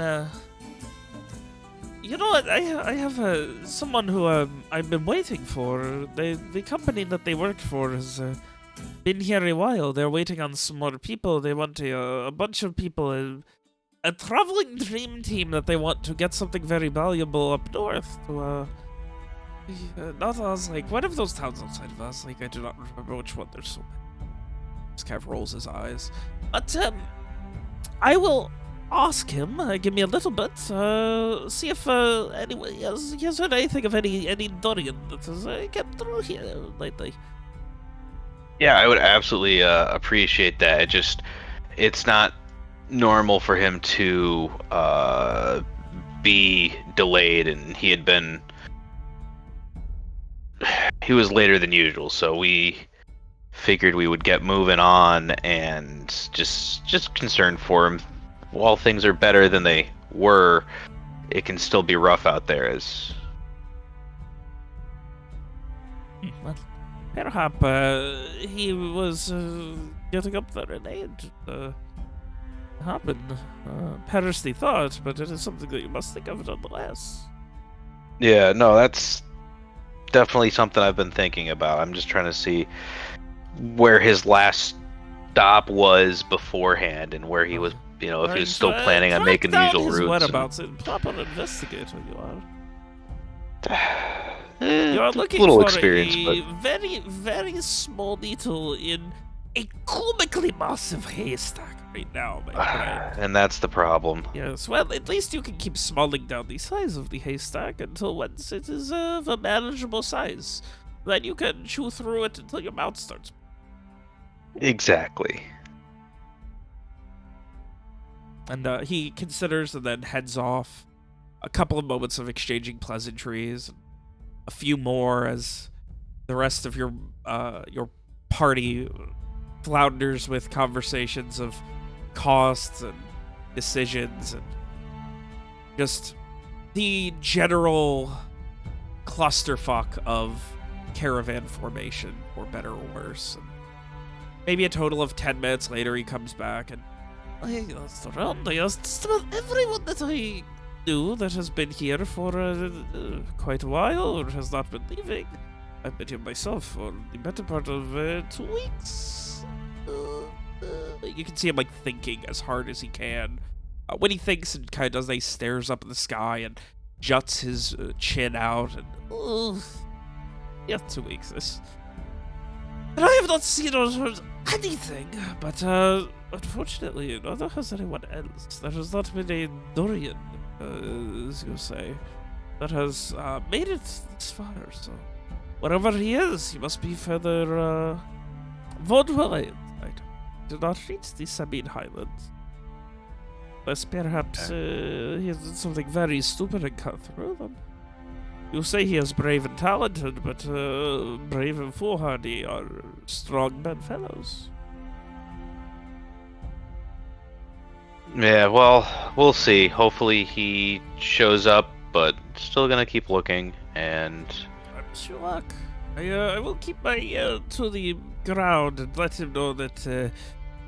B: You know what? I have someone who I've been waiting for. The company that they work for has been here a while. They're waiting on some more people. They want a bunch of people. A traveling dream team that they want to get something very valuable up north to, not Oslake, one of those towns outside of Oslake, I do not remember which one, there's so many. Just kind of rolls his eyes. But, I will ask him, give me a little bit, see if, anyway, he has heard anything of any Dorian that has kept through here lately.
D: Yeah, I would absolutely appreciate that. It's not normal for him to be delayed, and he was later than usual, so we figured we would get moving on, and just concerned for him. While things are better than they were, it can still be rough out there.
B: Well, perhaps he was getting up there in age. Happened. Perish the thought, but it is something that you must think of nonetheless.
D: Yeah, no, that's definitely something I've been thinking about. I'm just trying to see where his last stop was beforehand and where he was, if he was still planning on making the usual routes.
B: Whereabouts and proper investigate where you are. You're
D: a
B: looking
D: little
B: for
D: experience,
B: a
D: but
B: very, very small needle in a comically massive haystack right now, my friend.
D: and that's the problem.
B: Yes, well, at least you can keep smalling down the size of the haystack until once it is of a manageable size. Then you can chew through it until your mouth starts.
D: Exactly.
B: And he considers and then heads off. A couple of moments of exchanging pleasantries, a few more as the rest of your party flounders with conversations of costs and decisions and just the general clusterfuck of caravan formation, for better or worse. And maybe a total of 10 minutes later, he comes back and I asked around. I asked just about everyone that I knew that has been here for quite a while or has not been leaving. I've been here myself for the better part of 2 weeks. You can see him like thinking as hard as he can. When he thinks and kind of does, he stares up at the sky and juts his chin out and yeah, 2 weeks. And I have not seen or heard anything, but unfortunately, neither has anyone else. There has not been a Dorian, as you say, that has made it this far, so wherever he is, he must be further Vodway. I did not reach the Sabine Highlands. But perhaps he has done something very stupid and cut through them. You say he is brave and talented, but brave and foolhardy are strong bedfellows.
D: Yeah, well, we'll see. Hopefully he shows up, but still gonna keep looking, and...
B: I wish you luck. I will keep my ear to the ground and let him know that,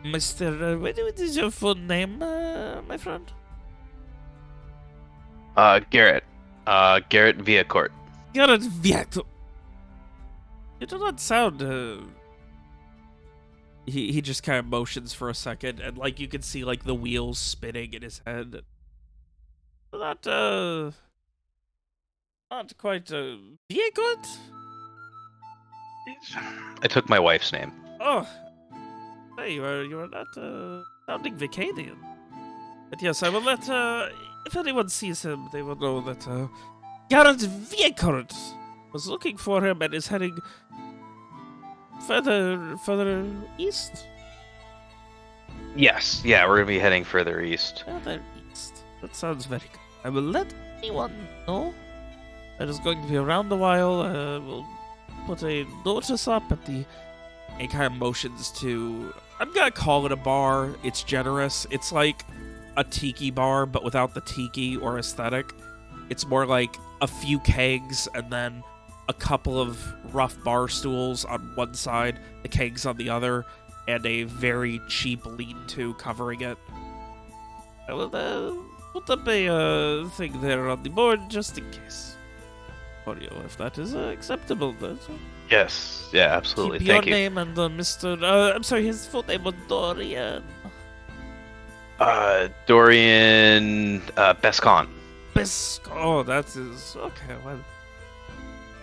B: Mr. What is your full name, my friend?
D: Garrett. Garrett Viacourt.
B: Garrett Viato. You do not sound, He just kind of motions for a second, and, like, you can see, like, the wheels spinning in his head. Not quite, Viacourt?
D: I took my wife's name.
B: Oh. Hey, you are not, sounding Vicadian. But yes, I will let, if anyone sees him, they will know that, Garrett Viacourt was looking for him and is heading further east?
D: Yes, yeah, we're gonna be heading further east.
B: Further east. That sounds very good. I will let anyone know that is going to be around a while. We'll put a notice up at the... It kind of motions to... I'm gonna call it a bar. It's generous. It's like a tiki bar, but without the tiki or aesthetic. It's more like a few kegs and then a couple of rough bar stools on one side, the kegs on the other, and a very cheap lean-to covering it. I will put up a thing there on the board just in case for you, if that is acceptable.
D: Yes, yeah, absolutely.
B: Keep
D: Thank
B: your
D: you.
B: name and Mr. I'm sorry, his full name was Dorian.
D: Dorian Bescon.
B: Oh, that is okay. Well,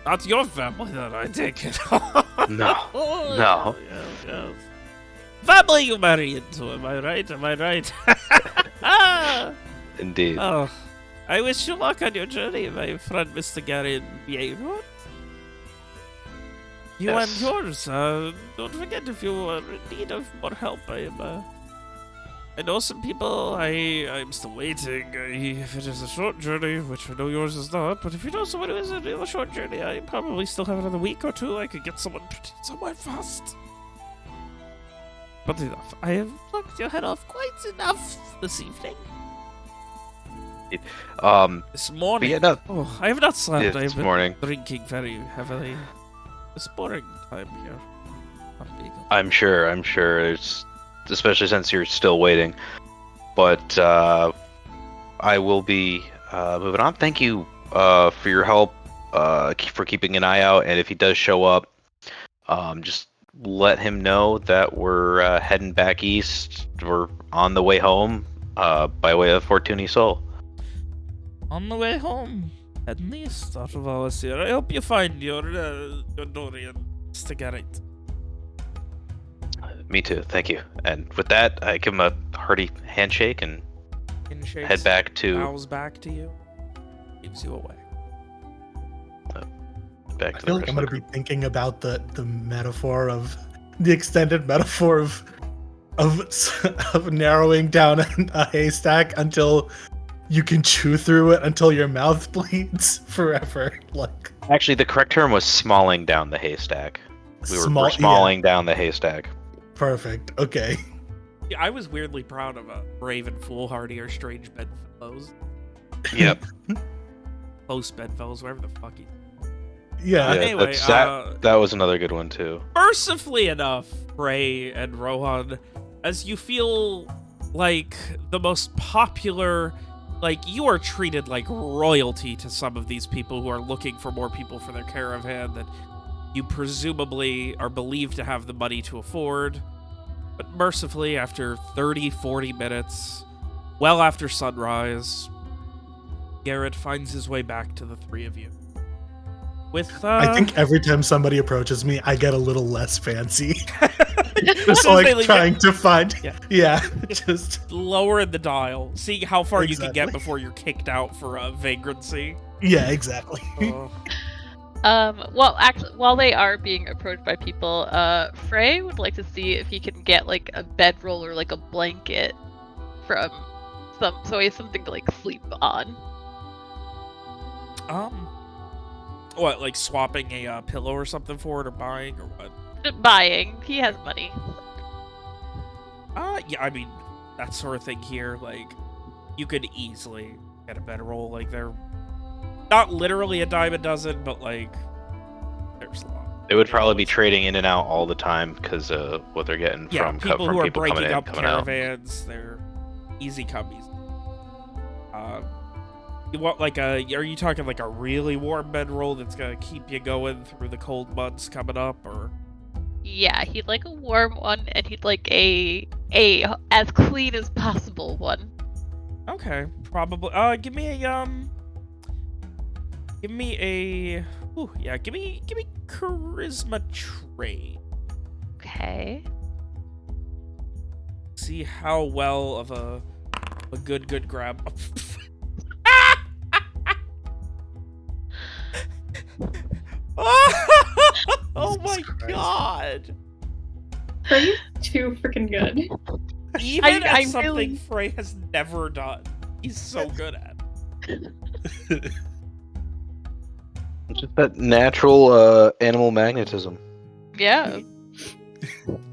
B: not your family, then I take it.
D: No,
B: Oh,
D: no.
B: yes. Family you marry into, am I right? Am I right?
D: Indeed.
B: Oh, I wish you luck on your journey, my friend, Mr. Gary Viacourt. You
D: Yes.
B: and yours. Don't forget if you are in need of more help. I know some people. I'm still waiting. If it is a short journey, which I know yours is not, but if you know someone who is in a short journey, I probably still have another week or two. I could get someone somewhere fast. But enough. I have knocked your head off quite enough this evening. This morning.
D: Yeah, no,
B: Oh, I have not slept.
D: yeah,
B: I have
D: this
B: been
D: morning.
B: drinking very heavily. It's boring time here. On Beagle.
D: I'm sure. It's especially since you're still waiting. But I will be moving on. Thank you for your help, for keeping an eye out. And if he does show up, just let him know that we're heading back east. We're on the way home by way of Fortun Isol.
B: On the way home. At least out of all us here, I hope you find your Dorian to get it.
D: Me too, thank you. And with that, I give him a hearty handshake and head back to...
B: bows back to you, gives you away.
D: Back
C: I
D: to
C: feel
D: the
C: like I'm
D: rest
C: gonna
D: of
C: be thinking about the metaphor of the extended metaphor of narrowing down a haystack until you can chew through it until your mouth bleeds forever. Like
D: Actually, the correct term was smalling down the haystack. We're
C: yeah,
D: smalling down the haystack.
C: perfect. Okay.
B: Yeah, I was weirdly proud of Brave and Foolhardy or Strange Bedfellows.
D: Yep.
B: Close Bedfellows, whatever the fuck he...
C: Yeah.
B: Anyway,
D: that was another good one too.
B: Mercifully enough, Bray and Rohan, as you feel like the most popular, like you are treated like royalty to some of these people who are looking for more people for their caravan that you presumably are believed to have the money to afford. But mercifully, after 30, 40 minutes, well after sunrise, Garrett finds his way back to the three of you. With,
C: I think every time somebody approaches me, I get a little less fancy. Just
B: As soon as they
C: like
B: leave
C: trying to find.
B: Yeah.
C: Just
B: lower in the dial, see how far you can get
C: Exactly.
B: before you're kicked out for vagrancy.
C: yeah, exactly.
E: Well, actually, while they are being approached by people, Frey would like to see if he can get like a bedroll or like a blanket from so he has something to like sleep on.
B: What, like swapping a pillow or something for it, or buying, or what?
E: Buying. He has money.
B: Yeah, I mean, that sort of thing here, like, you could easily get a bedroll, like, they're not literally a dime a dozen, but, like, there's a lot.
D: They would probably be trading in and out all the time because what they're getting
B: Yeah,
D: from
B: people
D: from
B: who are
D: people coming
B: breaking
D: in,
B: up
D: coming out.
B: caravans, they're easy come, easy. You want, like, are you talking, like, a really warm bedroll that's gonna keep you going through the cold months coming up, or...?
E: Yeah, he'd like a warm one, and he'd like a as clean as possible one.
B: Okay, probably. Give me charisma trade.
E: Okay.
B: See how well of a good grab. Oh my god!
A: Frey's too freaking good.
B: Even
E: I
B: at something
E: really-
B: Frey has never done, he's so good at.
D: Just that natural animal magnetism.
E: Yeah.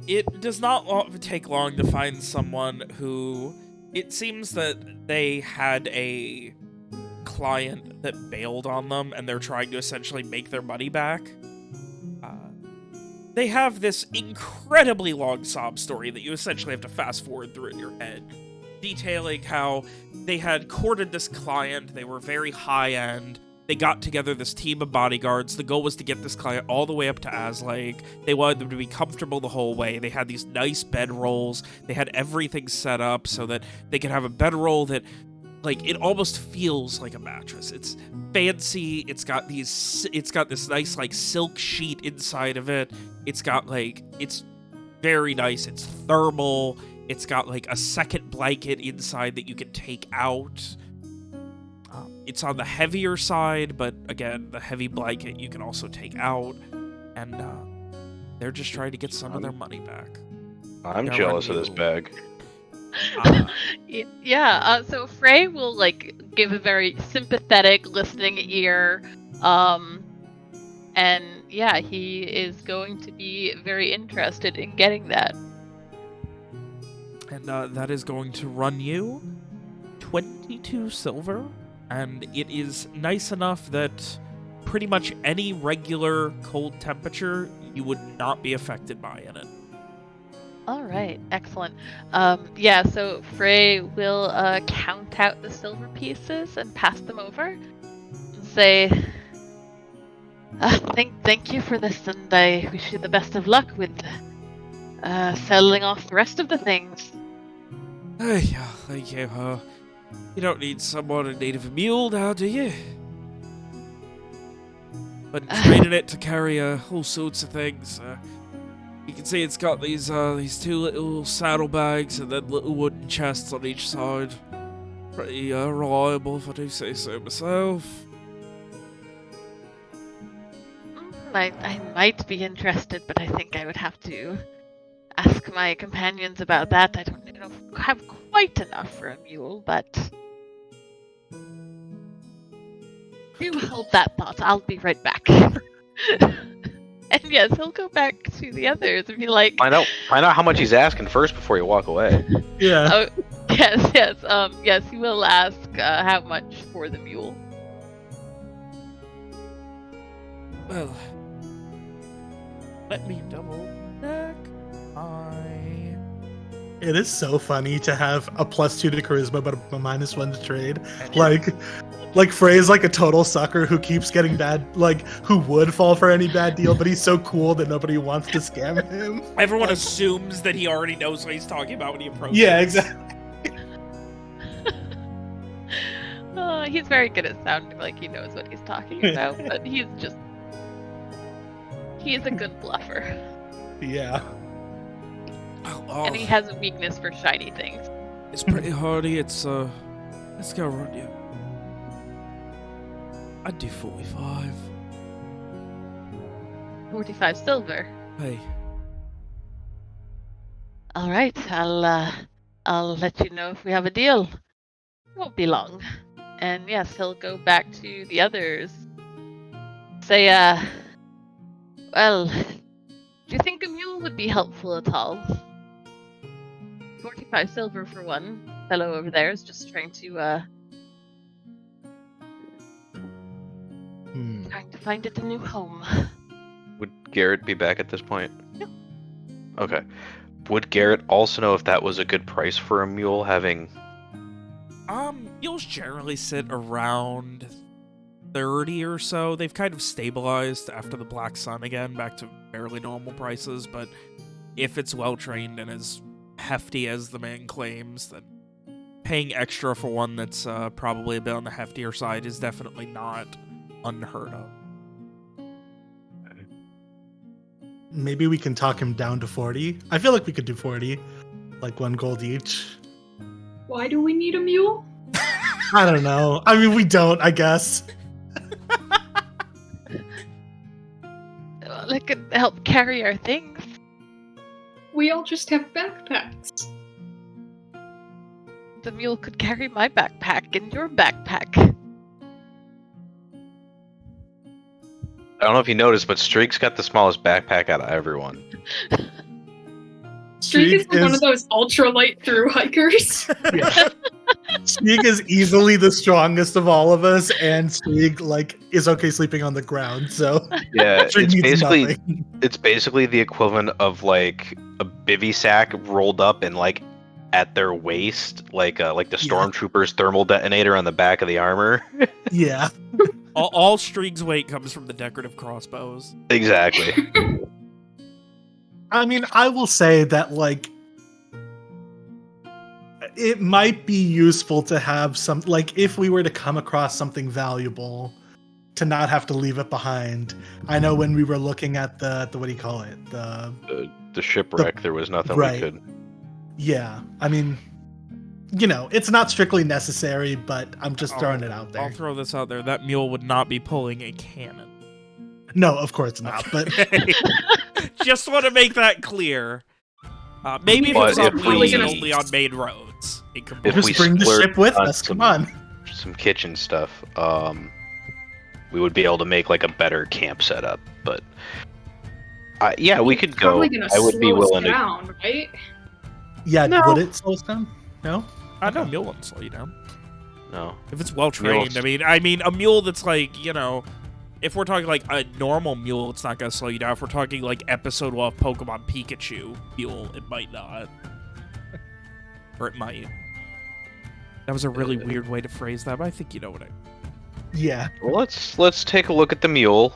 B: It does not take long to find someone who... It seems that they had a client that bailed on them, and they're trying to essentially make their money back. They have this incredibly long sob story that you essentially have to fast forward through in your head, detailing how they had courted this client, they were very high-end, they got together this team of bodyguards. The goal was to get this client all the way up to Aslake. They wanted them to be comfortable the whole way. They had these nice bedrolls. They had everything set up so that they could have a bedroll that, like, it almost feels like a mattress. It's fancy. It's got this nice, like, silk sheet inside of it. It's got, like, it's very nice. It's thermal. It's got, like, a second blanket inside that you can take out. It's on the heavier side, but again, the heavy blanket you can also take out, and they're just trying to get some of their money back.
D: I'm
B: They're
D: jealous of
B: on
D: this
B: you.
D: bag.
E: Yeah. So Frey will like give a very sympathetic listening ear, and yeah, he is going to be very interested in getting that.
B: And that is going to run you 22 silver, and it is nice enough that pretty much any regular cold temperature you would not be affected by in it.
E: All right, excellent. Yeah, so Frey will count out the silver pieces and pass them over, and say, "Thank you for this, and I wish you the best of luck with selling off the rest of the things."
B: Yeah, thank you. You don't need someone in need of a mule now, do you? Been training it to carry all sorts of things. You can see it's got these two little saddlebags and then little wooden chests on each side. Pretty reliable, if I do say so myself.
E: I might be interested, but I think I would have to ask my companions about that. I don't know if I have quite enough for a mule, but do hold that thought. I'll be right back. And yes, he'll go back to the others and be like,
D: Find out how much he's asking first before you walk away.
C: Yeah.
E: "Oh, yes, he will ask how much for the mule."
B: Well, let me double check.
C: It is so funny to have a +2 to charisma but a -1 to trade.
B: And
C: Like Frey's like a total sucker who keeps getting who would fall for any bad deal, but he's so cool that nobody wants to scam him.
B: everyone assumes that he already knows what he's talking about when he approaches.
C: Yeah, exactly.
E: He's very good at sounding like he knows what he's talking about, but he's a good bluffer.
C: Yeah.
B: Oh,
E: And he has a weakness for shiny things.
B: it's pretty hardy. Let's go run you. I'd do 45.
E: 45 silver.
B: Hey,
E: All right, I'll let you know if we have a deal. Won't be long. And yes, he'll go back to the others. Say, well, do you think a mule would be helpful at all? 45 silver for one. Fellow over there is just trying to find it a new home.
D: Would Garrett be back at this point?
E: No.
D: Okay. Would Garrett also know if that was a good price for a mule, having...
B: mules generally sit around 30 or so. They've kind of stabilized after the Black Sun again, back to fairly normal prices, but if it's well trained and as hefty as the man claims, then paying extra for one that's probably a bit on the heftier side is definitely not unheard of.
C: Maybe we can talk him down to 40. I feel like we could do 40, like 1 gold each.
A: Why do we need a mule?
C: I don't know. I mean, we don't, I guess.
E: Well, it could help carry our things.
A: We all just have backpacks.
E: The mule could carry my backpack and your backpack.
D: I don't know if you noticed, but Streak's got the smallest backpack out of everyone.
A: Streak is one of those ultralight through hikers.
C: Yeah. Streak is easily the strongest of all of us, and Streak is okay sleeping on the ground. So
D: Yeah,
C: Streak
D: it's
C: needs
D: basically
C: nothing.
D: it's basically the equivalent of like a bivy sack rolled up and like at their waist, like the stormtrooper's thermal detonator on the back of the armor.
C: Yeah.
B: All Streak's weight comes from the decorative crossbows.
D: Exactly.
C: I mean, I will say that it might be useful to have some, if we were to come across something valuable, to not have to leave it behind. I know when we were looking at the what do you call it?
D: The shipwreck, there was nothing
C: right.
D: we could.
C: Yeah, I mean, it's not strictly necessary, but I'm just throwing it out there.
B: I'll throw this out there. That mule would not be pulling a cannon.
C: No, of course not. But
B: just want to make that clear. Maybe if
D: But
B: it's on
D: if
B: wheels
D: we-
B: and only on main roads, it could
D: If
C: just
D: we
C: bring the
D: splurge
C: ship with
D: on
C: us. Come on.
D: some kitchen stuff, we would be able to make like a better camp setup. But yeah, we could go.
A: Probably gonna
D: I would be
A: slow us
D: willing to.
A: down, right?
C: Yeah,
D: No.
C: would it slow us down? No.
B: I know mule won't slow you down.
D: No.
B: If it's well trained,
D: Mules-
B: I mean, a mule that's if we're talking like a normal mule, it's not gonna slow you down. If we're talking like episode 1 of Pokemon Pikachu mule, it might not, or it might. That was a really weird way to phrase that, but I think you know what I.
C: Yeah.
D: Well, let's take a look at the mule.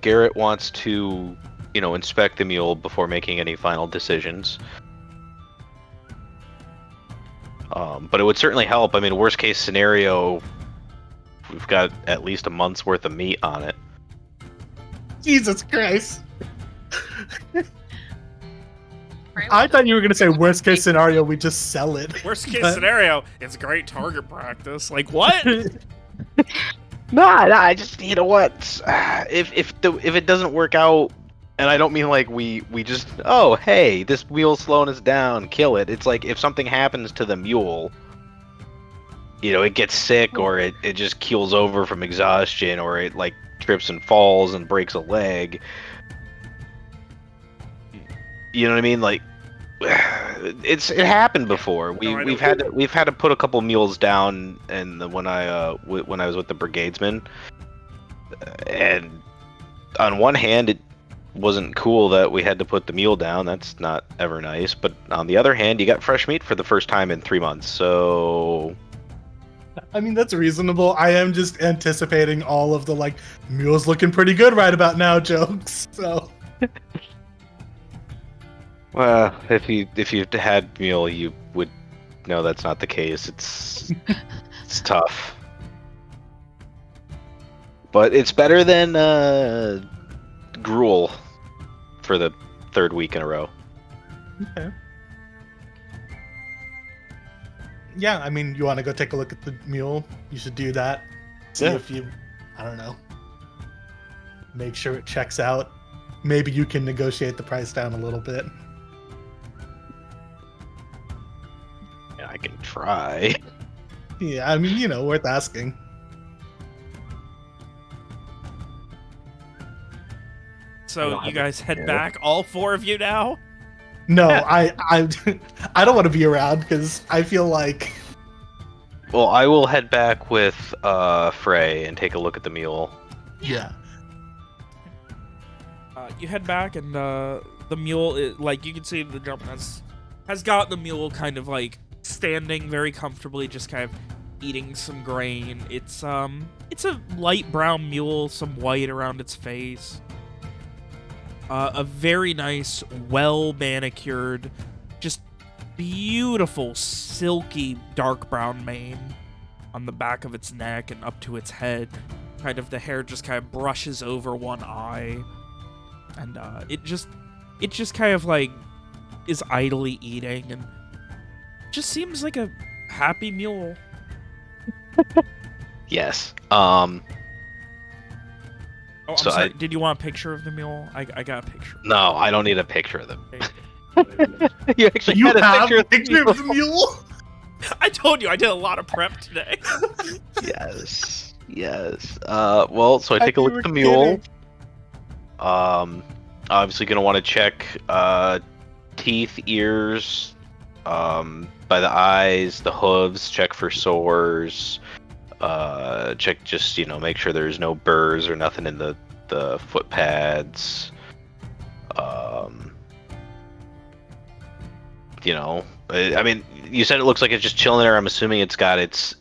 D: Garrett wants to, inspect the mule before making any final decisions. But it would certainly help. I mean, worst case scenario, we've got at least a month's worth of meat on it.
C: Jesus Christ.
E: Frey
C: I
E: will
C: thought you were going to say worst case scenario, we just sell it.
B: Worst case
C: But-
B: scenario, it's great target practice. Like, what?
D: Nah, I just you know what? If it doesn't work out, and I don't mean like we just hey, this mule's slowing us down, kill it. It's like if something happens to the mule, it gets sick or it just keels over from exhaustion or it like trips and falls and breaks a leg. You know what I mean? Like it happened before. We've had to put a couple mules down, and when I was with the brigadesmen, and on one hand it wasn't cool that we had to put the mule down. That's not ever nice. But on the other hand, you got fresh meat for the first time in 3 months. So
C: I mean, that's reasonable. I am just anticipating all of the like mule's looking pretty good right about now jokes. So
D: well, if you've had mule, you would know that's not the case. It's tough, but it's better than gruel for the 3rd week in a row.
C: okay. Yeah, I mean, you want to go take a look at the mule? You should do that. See
D: Yeah.
C: if you, I don't know, make sure it checks out. Maybe you can negotiate the price down a little bit.
D: Yeah, I can try.
C: Yeah, I mean, worth asking.
B: So you guys head back, all 4 of you now?
C: No, I I don't want to be around because I feel like
D: Well, I will head back with Frey and take a look at the mule.
C: yeah.
B: You head back, and the mule, like, you can see the gentleman has got the mule kind of, like, standing very comfortably, just kind of eating some grain. It's a light brown mule, some white around its face. A very nice, well-manicured, just beautiful, silky, dark brown mane on the back of its neck and up to its head. Kind of the hair just kind of brushes over one eye. And it just kind of like is idly eating and just seems like a happy mule.
D: Yes.
B: Oh, I'm
D: So
B: sorry. Did you want a picture of the mule? I got a picture.
D: No, I don't need a picture of them.
B: Okay.
D: You actually
C: You
D: had a
C: have
D: picture
C: a picture of the mule?
B: I told you I did a lot of prep today.
D: Yes. Well, so I take a
C: thought
D: look
C: you
D: at the
C: were
D: mule.
C: kidding.
D: Obviously gonna want to check teeth, ears, by the eyes, the hooves, check for sores, check just, make sure there's no burrs or nothing in the foot pads. I mean, you said it looks like it's just chilling there. I'm assuming it's got its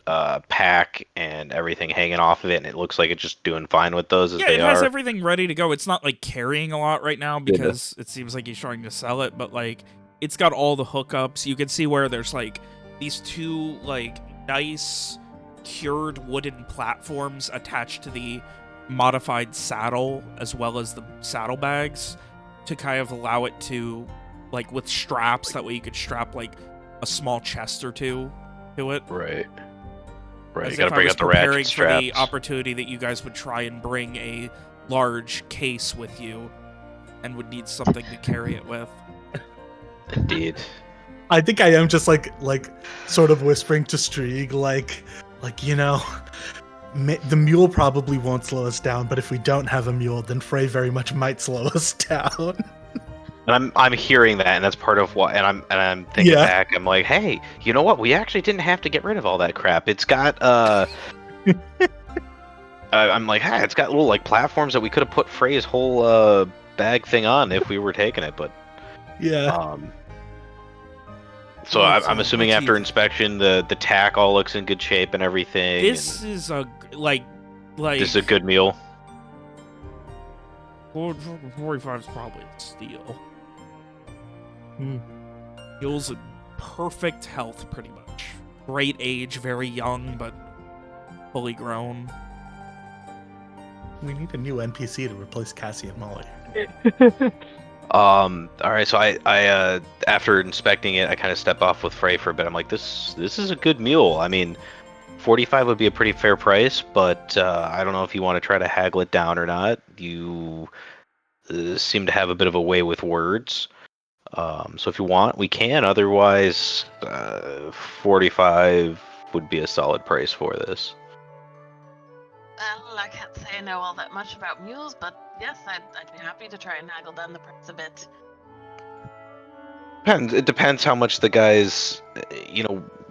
D: pack and everything hanging off of it, and it looks like it's just doing fine with those as
B: Yeah,
D: they
B: it has
D: are.
B: everything ready to go. It's not like carrying a lot right now because it seems like he's trying to sell it, but like it's got all the hookups. You can see where there's like these 2 like nice cured wooden platforms attached to the modified saddle as well as the saddlebags to kind of allow it to like with straps, that way you could strap like a small chest or 2 to it.
D: Right. You
B: As
D: gotta
B: if I
D: bring
B: was
D: out the
B: preparing
D: ratchet
B: for the
D: straps.
B: opportunity that you guys would try and bring a large case with you and would need something to carry it with.
D: Indeed.
C: I think I am just like sort of whispering to Strieg the mule probably won't slow us down, but if we don't have a mule, then Frey very much might slow us down.
D: And I'm hearing that, and that's part of what. And I'm thinking
C: Yeah.
D: back. I'm like, hey, you know what? We actually didn't have to get rid of all that crap. It's got I'm like, hey, it's got little like platforms that we could have put Frey's whole bag thing on if we were taking it, but
C: Yeah.
D: So
B: Well,
D: I'm assuming
B: let's
D: after
B: see.
D: the tack all looks in good shape and everything.
B: This
D: and
B: is a like
D: this is a good meal.
B: 45 is probably a steal.
C: Hmm.
B: Mule's in perfect health, pretty much. Great age, very young, but fully grown.
C: We need a new NPC to replace Cassie and Molly.
D: All right, so I after inspecting it, I kind of step off with Frey for a bit. I'm like, this is a good mule. I mean, 45 would be a pretty fair price, but I don't know if you want to try to haggle it down or not. You seem to have a bit of a way with words. So if you want, we can. Otherwise, 45 would be a solid price for this.
E: Well, I can't say I know all that much about mules, but yes, I'd be happy to try and haggle down the price a bit.
D: It depends how much the guy's,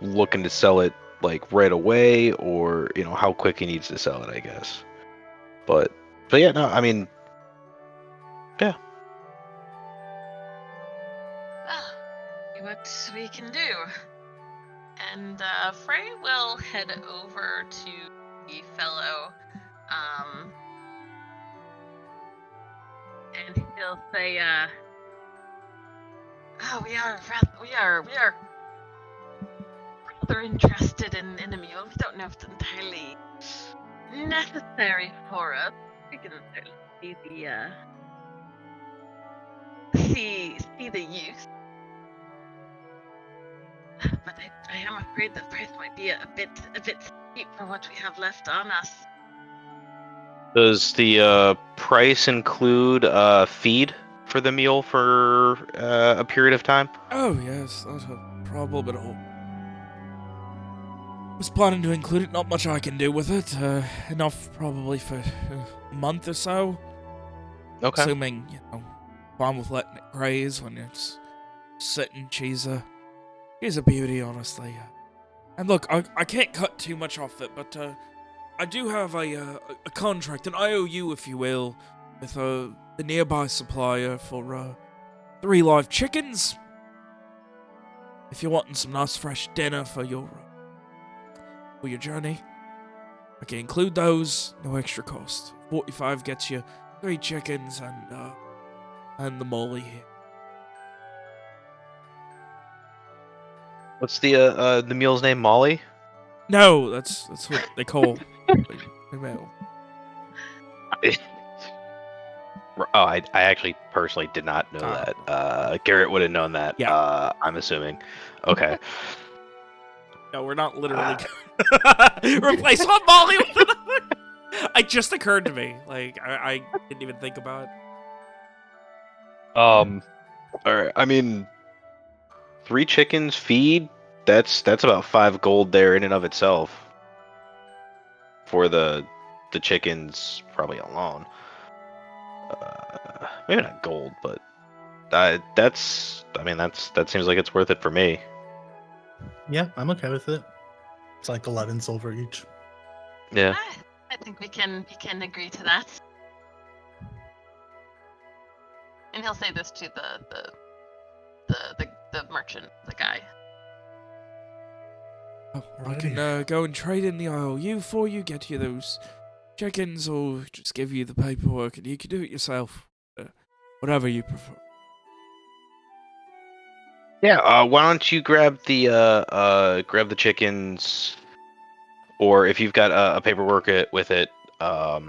D: looking to sell it like right away, or how quick he needs to sell it, I guess. But yeah, no, I mean, yeah.
E: Well, see what we can do. And Frey will head over to the fellow, and he'll say, "Oh, we are rather interested in a mule. We don't know if it's entirely necessary for us. We can certainly see the use, but I am afraid the price might be a bit steep for what we have left on us."
D: Does the price include feed for the mule for a period of time?
B: Oh, yes, not a problem at all. Was planning to include it, not much I can do with it. Enough probably for a month or so.
D: Okay.
B: Assuming, fine with letting it graze when it's sitting. She's a beauty, honestly. And look, I can't cut too much off it, but I do have a contract, an IOU, if you will, with the nearby supplier for 3 live chickens. If you're wanting some nice fresh dinner for your journey, I can include those, no extra cost. 45 gets you 3 chickens and the molly here.
D: What's the mule's name? Molly?
B: No, that's what they call the male.
D: Oh, I actually personally did not know that. Garrett would have known that.
B: Yeah.
D: I'm assuming. Okay.
B: No, we're not literally replace one Molly with another. It just occurred to me. Like I didn't even think about it.
D: All right. I mean, 3 chickens feed. That's about 5 gold there in and of itself. For the chickens, probably alone. Maybe not gold, but that seems like it's worth it for me.
C: Yeah, I'm okay with it. It's like 11 silver each.
D: Yeah.
E: I think we can agree to that. And he'll say this to the merchant, the guy.
B: I can go and trade in the IOU for you, get you those chickens, or just give you the paperwork, and you can do it yourself. Whatever you prefer.
D: Yeah. Why don't you grab the chickens, or if you've got a paperwork with it, I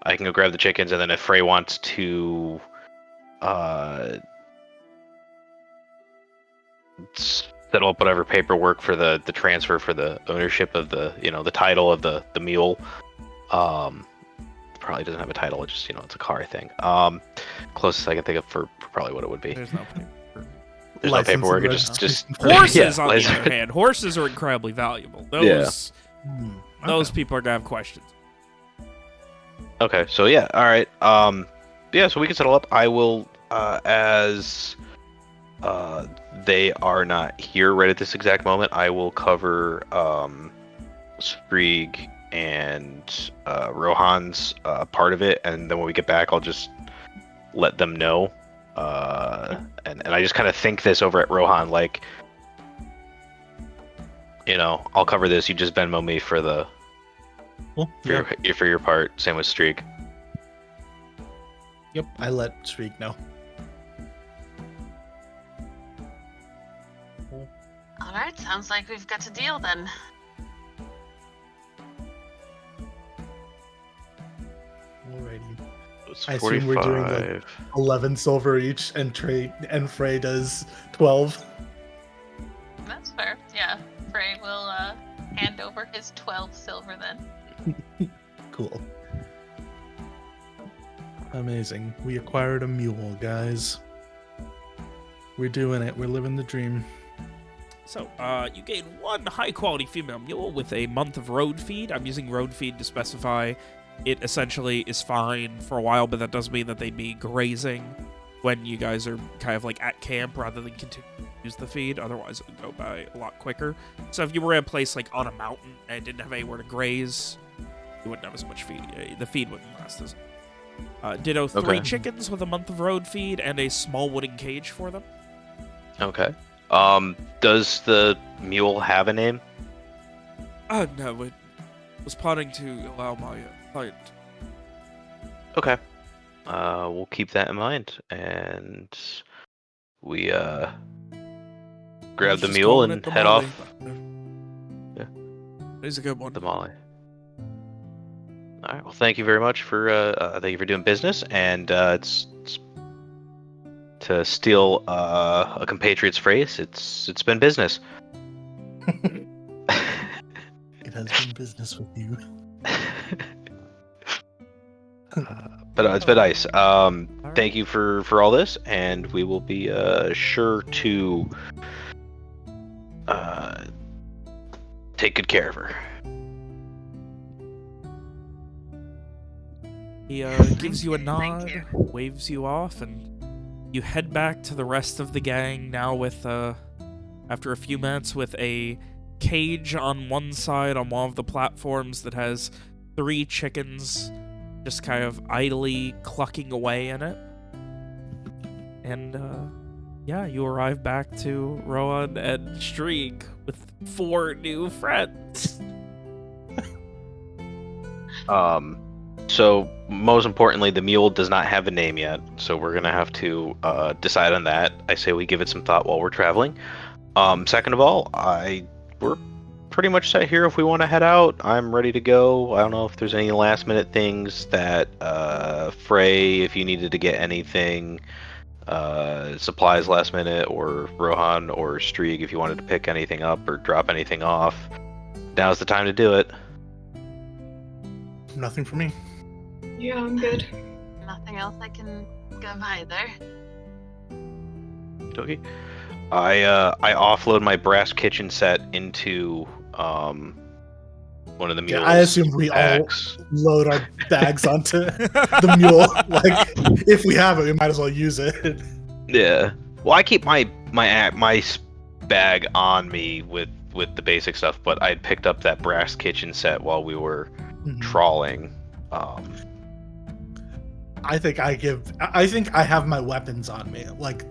D: can go grab the chickens, and then if Frey wants to settle up whatever paperwork for the transfer for the ownership of the the title of the mule. Probably doesn't have a title. It's just it's a car thing. Closest I can think of for probably what it would be.
B: There's no paperwork.
D: There's no paperwork. It just
B: Horses,
D: yeah,
B: on the other hand, horses are incredibly valuable. Those people are gonna have questions.
D: Okay, so yeah, all right. Yeah, so we can settle up. I will, as they are not here right at this exact moment, I will cover Sprieg and Rohan's part of it, and then when we get back, I'll just let them know. And I just kind of think this over at Rohan, like, I'll cover this. You just Venmo me for the for your part. Same with Streak.
C: Yep, I let Streak know.
E: All right, sounds like we've got a deal then.
C: Alrighty.
D: It's
C: I assume we're doing, like,
D: 45.
C: 11 silver each, and Frey does 12.
E: That's fair. Yeah, Frey will hand over his 12 silver then.
C: Cool. Amazing. We acquired a mule, guys. We're doing it. We're living the dream.
B: So, you gain 1 high-quality female mule with a month of road feed. I'm using road feed to specify it essentially is fine for a while, but that does mean that they'd be grazing when you guys are kind of like at camp rather than continue to use the feed. Otherwise, it would go by a lot quicker. So if you were in a place like on a mountain and didn't have anywhere to graze, you wouldn't have as much feed. The feed wouldn't last as ditto 3 chickens with a month of road feed and a small wooden cage for them.
D: Okay. Does the mule have a name?
B: No, it was plotting to allow my client.
D: Okay. We'll keep that in mind, and we grab the mule and head off. Yeah,
B: it's a good one.
D: The Molly. All right. Well, thank you very much for thank you for doing business, and it's to steal a compatriot's phrase. It's been business.
C: It has been business with you.
D: But it's been nice. Thank you for all this, and we will be sure to take good care of her.
B: He gives you a nod,
E: you.
B: waves you off, and you head back to the rest of the gang now with, after a few minutes, with a cage on one side on one of the platforms that has 3 chickens just kind of idly clucking away in it. And, yeah, you arrive back to Rowan and Streak with 4 new friends.
D: So most importantly, the mule does not have a name yet, so we're gonna have to decide on that. I say we give it some thought while we're traveling. Second of all, we're pretty much set here. If we want to head out, I'm ready to go. I don't know if there's any last minute things that Frey, if you needed to get anything, supplies last minute, or Rohan or Streak, if you wanted to pick anything up or drop anything off, now's the time to do it.
C: Nothing for me.
A: Yeah, I'm good.
E: Nothing else I can give either.
D: Okay. I offload my brass kitchen set into one of the mules.
C: Yeah, I assume we
D: bags.
C: all load our bags onto the mule. Like, if we have it, we might as well use it.
D: Yeah. Well, I keep my bag on me with the basic stuff, but I picked up that brass kitchen set while we were trawling.
C: I think I have my weapons on me, like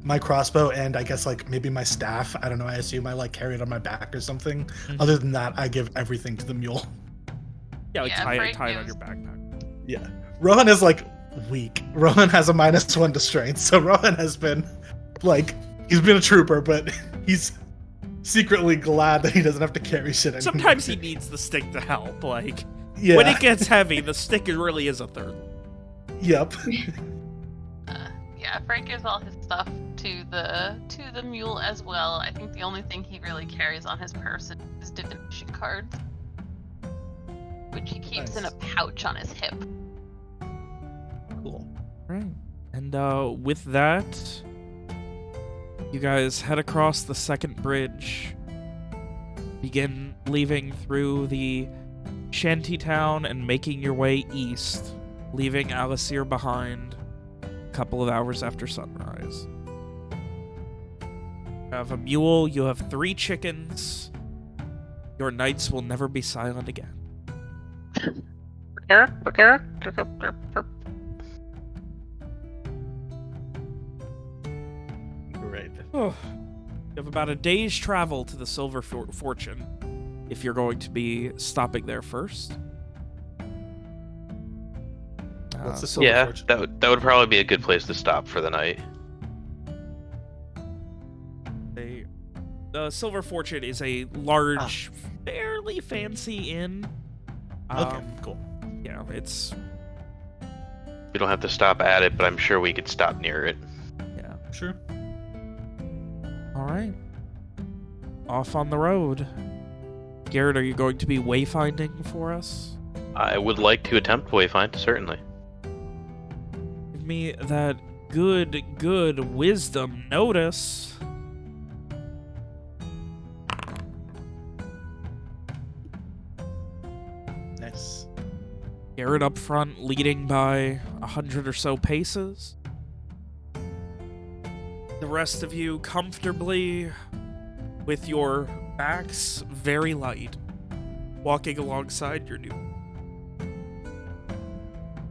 C: my crossbow, and I guess like maybe my staff. I don't know. I assume I like carry it on my back or something.
B: Mm-hmm.
C: Other than that, I give everything to the mule.
B: Yeah, like
E: Yeah,
B: tie
E: Frank
B: it on
E: knows.
B: your backpack.
C: Yeah, Rohan is like weak. Rohan has a -1 to strength, so Rohan has been like he's been a trooper, but he's secretly glad that he doesn't have to carry shit anymore.
B: Sometimes he needs the stick to help. Like
C: Yeah.
B: when it gets heavy, the stick really is a third.
C: Yep.
E: Yeah, Frank gives all his stuff to the mule as well. I think the only thing he really carries on his person is divination cards, which he keeps in a pouch on his hip.
C: Cool.
B: Right. And with that, you guys head across the second bridge, begin leaving through the shantytown and making your way east, leaving Alasir behind a couple of hours after sunrise. You have a mule, you have 3 chickens. Your nights will never be silent again.
C: Great.
B: Oh, you have about a day's travel to the Silver Fortune, if you're going to be stopping there first.
C: What's the Silver
D: Yeah,
C: Fortune?
D: that would probably be a good place to stop for the night.
B: The Silver Fortune is a large, fairly fancy inn.
C: Okay, cool.
B: Yeah, it's
D: We don't have to stop at it, but I'm sure we could stop near it.
B: Yeah.
C: Sure.
B: All right. Off on the road. Garrett, are you going to be wayfinding for us?
D: I would like to attempt wayfind, certainly.
B: Give me that good wisdom notice.
C: Nice.
B: Garrett up front, leading by 100 or so paces. The rest of you comfortably, with your backs very light, walking alongside your new...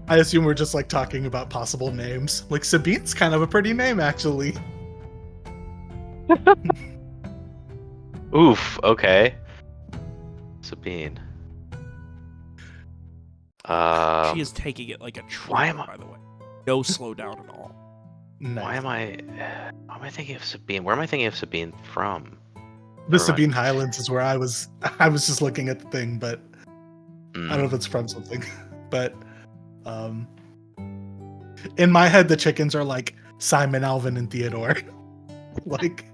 C: I assume we're just like talking about possible names. Like Sabine's kind of a pretty name, actually.
D: Oof, okay. Sabine.
B: She is taking it like a
D: why
B: trooper,
D: am I-
B: by the way. No slow down at all.
C: Nice.
D: Why am I thinking of Sabine? Where am I thinking of Sabine from?
C: The
D: Never mind.
C: Sabine Highlands is where I was. I was just looking at the thing, but I don't know if it's from something. But in my head, the chickens are like Simon, Alvin, and Theodore. Like,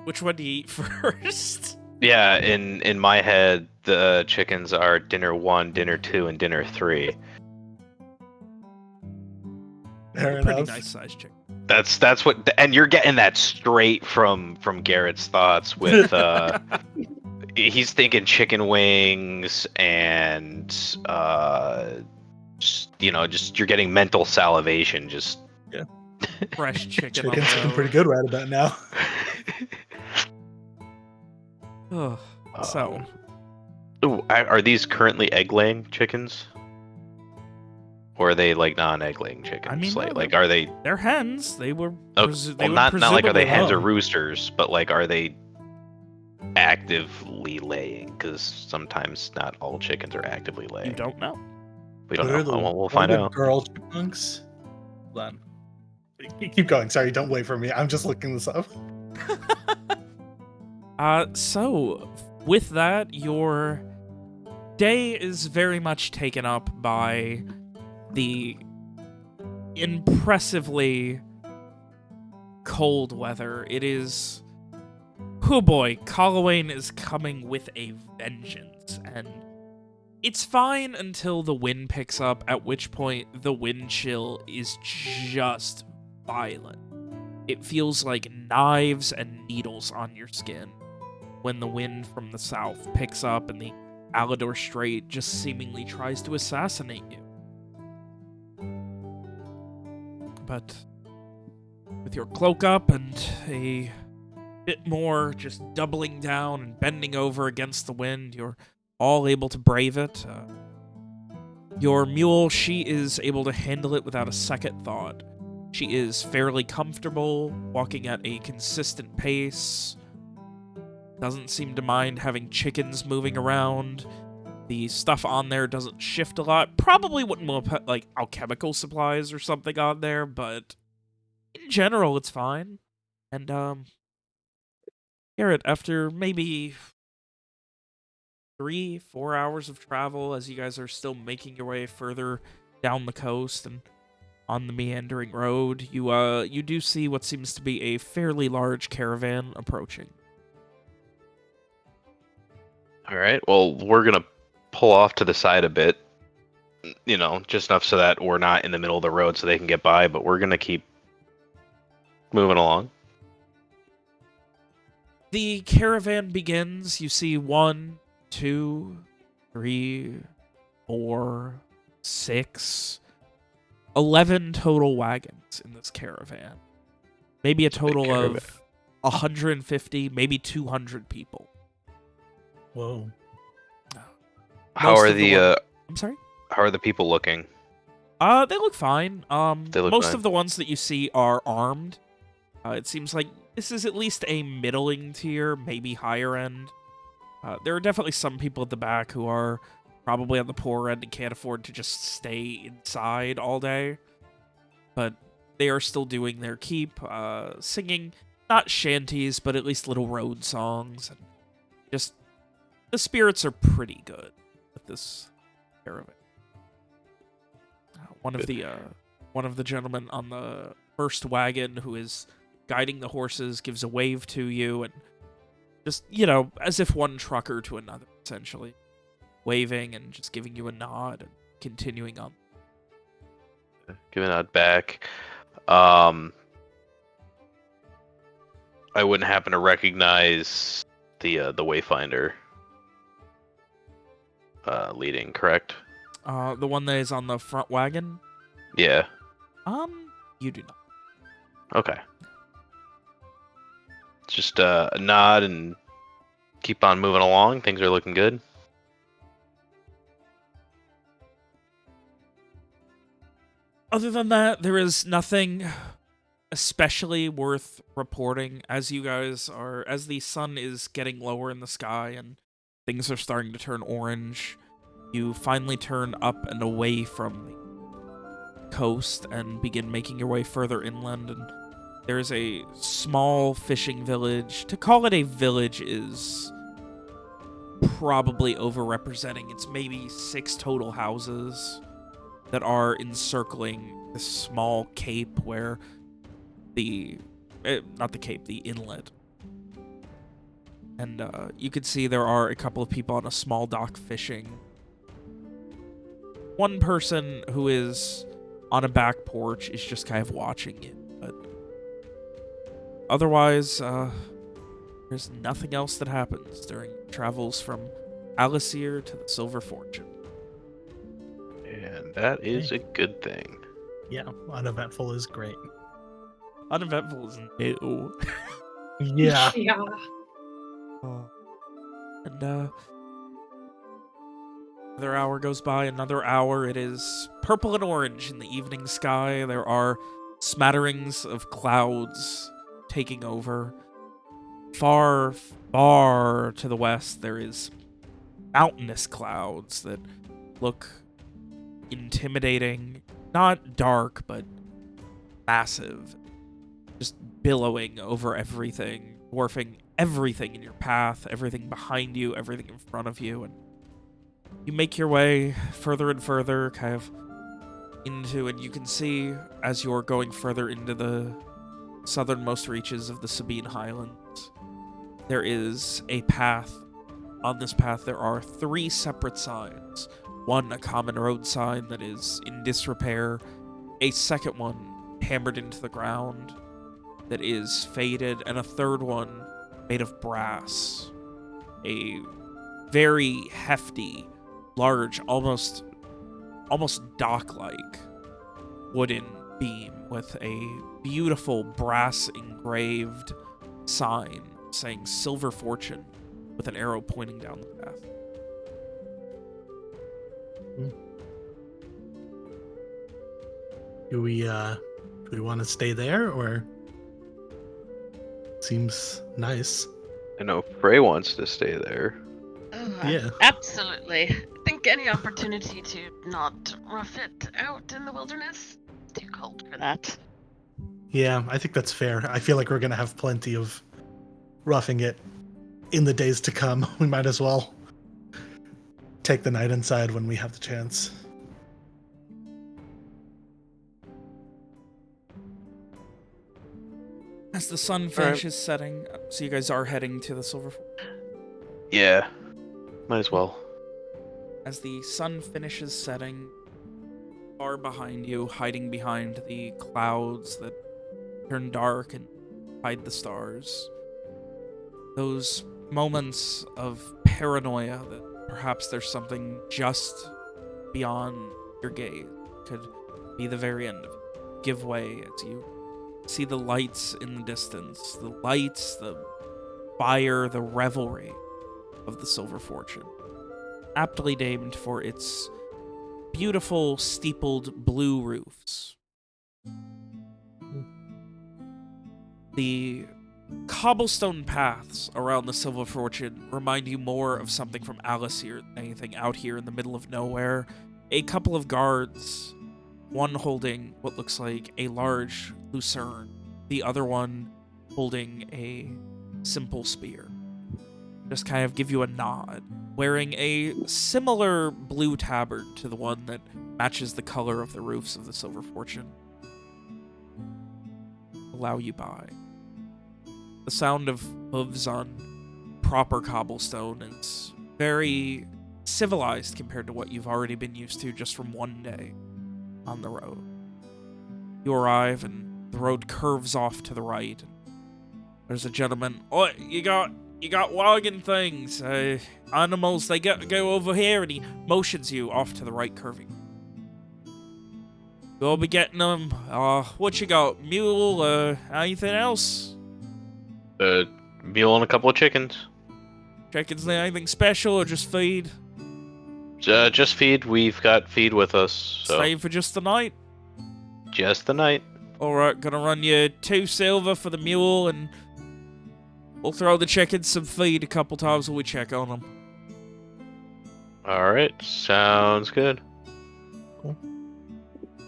B: Which one do you eat first?
D: Yeah, in my head, the chickens are dinner 1, dinner 2, and dinner 3.
C: fair
B: Pretty
C: enough.
B: nice sized chicken.
D: That's what, and you're getting that straight from Garrett's thoughts with he's thinking chicken wings and just, just you're getting mental salivation. Just
B: Fresh chicken on
C: Chicken's
B: the
C: looking
B: road.
C: pretty good right about now.
B: Ugh. So,
D: Ooh, are these currently egg-laying chickens? Or are they like non-egg-laying chickens?
B: I mean, no,
D: like are they?
B: they're hens. They were.
D: Oh,
B: they would
D: not like are they
B: presumably
D: hens or
C: Oh.
D: roosters, but like are they actively laying? Because sometimes not all chickens are actively laying.
B: You don't know.
D: We don't
C: What are
D: know.
C: the-
D: We'll
C: what are
D: find
C: the
D: out.
C: Girl chipmunks. Hold on. Keep going. Sorry, don't wait for me. I'm just looking this up.
B: So with that, your day is very much taken up by the impressively cold weather. It is... Oh boy, Halloween is coming with a vengeance, and it's fine until the wind picks up, at which point the wind chill is just violent. It feels like knives and needles on your skin when the wind from the south picks up and the Alador Strait just seemingly tries to assassinate you. But with your cloak up and a bit more just doubling down and bending over against the wind, you're all able to brave it. Your mule, she is able to handle it without a second thought. She is fairly comfortable, walking at a consistent pace. Doesn't seem to mind having chickens moving around. The stuff on there doesn't shift a lot. Probably wouldn't want to put, like, alchemical supplies or something on there, but in general, it's fine. And, Garrett, after maybe 3-4 hours of travel, as you guys are still making your way further down the coast and on the meandering road, you do see what seems to be a fairly large caravan approaching.
D: All right. Well, we're gonna pull off to the side a bit. Just enough so that we're not in the middle of the road, so they can get by. But we're gonna keep moving along.
B: The caravan begins. You see 1, 2, 3, 4, 6, 11 total wagons in this caravan. Maybe a total
D: caravan.
B: of 150, maybe 200 people.
C: Whoa.
D: How
B: Most
D: are
B: of the
D: the
B: I'm sorry?
D: how are the people looking?
B: They look fine.
D: They look
B: Most
D: fine.
B: of the ones that you see are armed. It seems like this is at least a middling tier, maybe higher end. There are definitely some people at the back who are probably on the poor end and can't afford to just stay inside all day. But they are still doing their keep, singing, not shanties, but at least little road songs. And just, the spirits are pretty good with this caravan. One of the one of the gentlemen on the first wagon who is guiding the horses gives a wave to you, and just, as if one trucker to another, essentially. Waving and just giving you a nod and continuing on.
D: Give a nod back. I wouldn't happen to recognize the Wayfinder leading, correct?
B: The one that is on the front wagon?
D: Yeah.
B: You do not.
D: Okay. Just a nod and keep on moving along. Things are looking good.
B: Other than that, there is nothing especially worth reporting as the sun is getting lower in the sky and things are starting to turn orange. You finally turn up and away from the coast and begin making your way further inland, and there's a small fishing village. To call it a village is probably overrepresenting. It's maybe 6 total houses that are encircling this small cape where the inlet. And you can see there are a couple of people on a small dock fishing. One person who is on a back porch is just kind of watching it, but otherwise, there's nothing else that happens during travels from Alisir to the Silver Fortune.
D: And that is a good thing.
C: Yeah, uneventful is great.
B: Uneventful is new.
C: Yeah.
A: Yeah.
B: And another hour goes by, another hour. It is purple and orange in the evening sky. There are smatterings of clouds taking over. Far, far to the west, there is mountainous clouds that look intimidating. Not dark, but massive. Just billowing over everything, dwarfing everything in your path, everything behind you, everything in front of you, and you make your way further and further, kind of into, and you can see as you're going further into the southernmost reaches of the Sabine Highlands, there is a path. On this path, there are 3 separate signs. One, a common road sign that is in disrepair. A second one, hammered into the ground, that is faded. And a third one, made of brass. A very hefty, large, almost dock-like wooden beam with a beautiful brass-engraved sign saying Silver Fortune with an arrow pointing down the path.
C: Do we want to stay there, or seems nice?
D: I know Frey wants to stay there.
F: Oh,
C: Yeah.
F: absolutely. I think any opportunity to not rough it out in the wilderness is too cold for that.
C: Yeah, I think that's fair. I feel like we're gonna have plenty of roughing it in the days to come. We might as well take the night inside when we have the chance.
B: As the sun finishes setting, so you guys are heading to the Silver Fortune.
D: Yeah, might as well.
B: As the sun finishes setting, far behind you, hiding behind the clouds that turn dark and hide the stars, those moments of paranoia that perhaps there's something just beyond your gaze could be the very end of it, give way as you see the lights in the distance, the lights, the fire, the revelry of the Silver Fortune, aptly named for its beautiful steepled blue roofs. The cobblestone paths around the Silver Fortune remind you more of something from Alisir than anything out here in the middle of nowhere. A couple of guards, one holding what looks like a large lucerne, the other one holding a simple spear. just kind of give you a nod, wearing a similar blue tabard to the one that matches the color of the roofs of the Silver Fortune. Allow you by. The sound of hooves on proper cobblestone is very civilized compared to what you've already been used to just from one day on the road. You arrive and the road curves off to the right. There's a gentleman. Oh, you got wagon things. Animals, they go over here, and he motions you off to the right curving. You'll be getting them. What you got? Mule, anything else?
D: Meal and a couple of chickens.
B: Chickens, anything special or just feed?
D: Just feed. We've got feed with us. So.
B: Stay for just the night?
D: Just the night.
B: Alright, gonna run you 2 silver for the mule, and we'll throw the chickens some feed a couple times when we check on them.
D: Alright, sounds good.
C: Cool.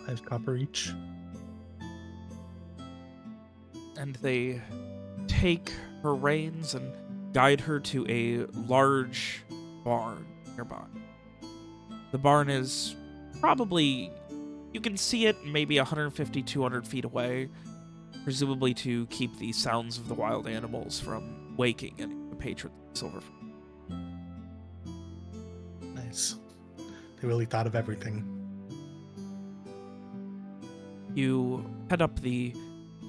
C: 5 copper each.
B: And they take her reins and guide her to a large barn nearby. The barn is probably, you can see it maybe 150, 200 feet away, presumably to keep the sounds of the wild animals from waking any of the patrons of Silver.
C: Nice. They really thought of everything.
B: You head up the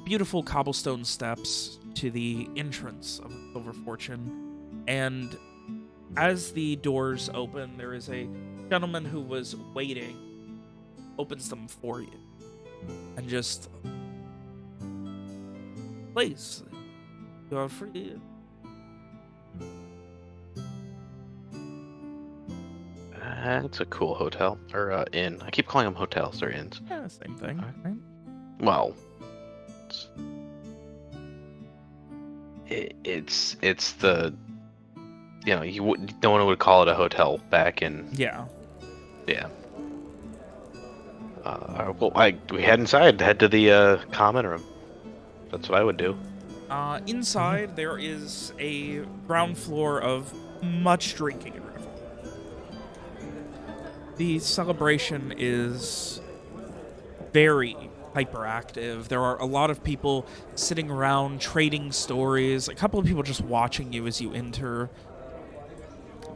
B: beautiful cobblestone steps to the entrance of the Silver Fortune, and as the doors open, there is a gentleman who was waiting, opens them for you, and just, please, you are free.
D: That's a cool hotel. Or, inn. I keep calling them hotels. They're inns.
B: Yeah, same thing, right?
D: Well, it's the, you know, no one would call it a hotel back in.
B: Yeah.
D: Yeah. We head inside. Head to the common room. That's what I would do.
B: Inside, there is a ground floor of much drinking and revelry. The celebration is very hyperactive. There are a lot of people sitting around trading stories, a couple of people just watching you as you enter.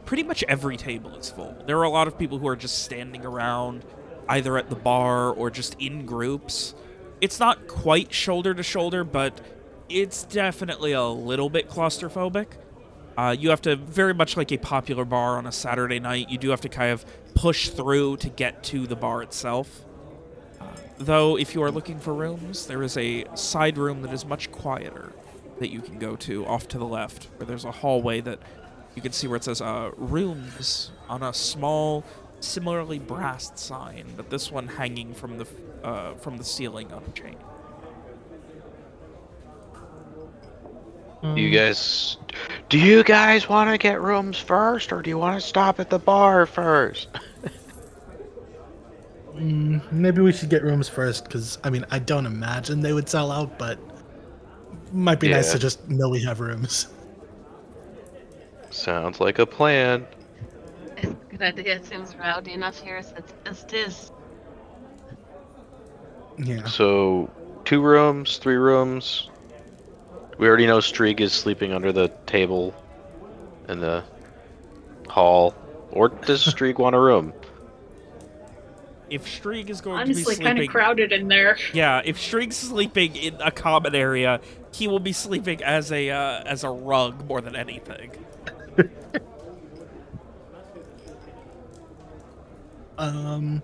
B: Pretty much every table is full. There are a lot of people who are just standing around, either at the bar or just in groups. It's not quite shoulder to shoulder, but it's definitely a little bit claustrophobic. You have to, very much like a popular bar on a Saturday night, you do have to kind of push through to get to the bar itself. Though, if you are looking for rooms, there is a side room that is much quieter that you can go to off to the left, where there's a hallway that you can see where it says rooms on a small, similarly brassed sign, but this one hanging from the ceiling on a chain.
D: Do you guys want to get rooms first, or do you want to stop at the bar first?
C: Maybe we should get rooms first, because, I mean, I don't imagine they would sell out, but might be nice to just know we have rooms.
D: Sounds like a plan.
F: Good idea. It seems rowdy enough here as it is.
C: Yeah.
D: So, 2 rooms, 3 rooms. We already know Strieg is sleeping under the table in the hall. Or does Strieg want a room?
B: If Strieg is going
A: Honestly,
B: to be sleeping...
A: kind of crowded in there.
B: Yeah, if Strieg's sleeping in a common area, he will be sleeping as a rug more than anything.
C: I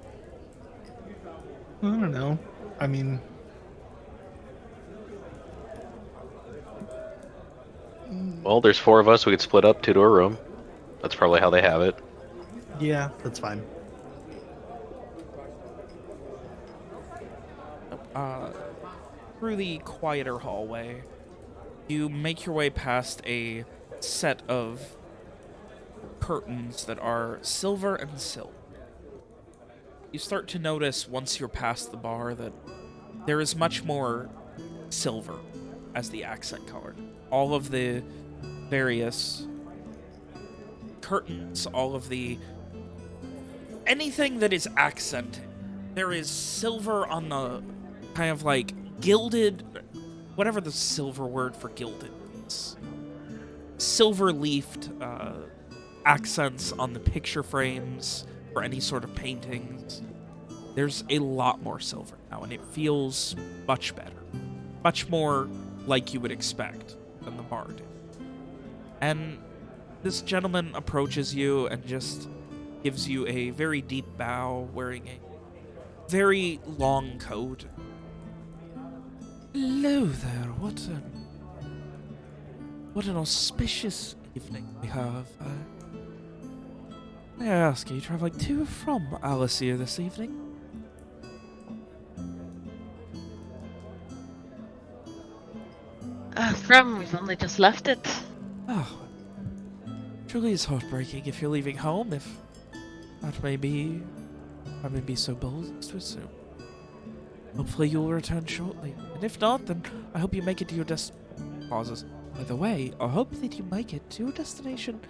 C: don't know. I mean...
D: Well, there's 4 of us. We could split up 2 to a room. That's probably how they have it.
C: Yeah, that's fine.
B: Through the quieter hallway, you make your way past a set of curtains that are silver and silk. You start to notice once you're past the bar that there is much more silver as the accent color. All of the various curtains, all of the... anything that is accented. There is silver on the kind of like gilded... whatever the silver word for gilded is. Silver-leafed accents on the picture frames for any sort of paintings. There's a lot more silver now, and it feels much better. Much more like you would expect than the bar did. And this gentleman approaches you and just gives you a very deep bow, wearing a very long coat. Hello there, what an auspicious evening we have. May I ask, are you traveling to or from Alicia this evening?
E: We've only just left it.
B: Oh, truly is heartbreaking if you're leaving home, if that may be, I may be so bold as to assume. Hopefully you'll return shortly, and if not, then I hope you make it to your pauses. By the way, I hope that you make it to your destination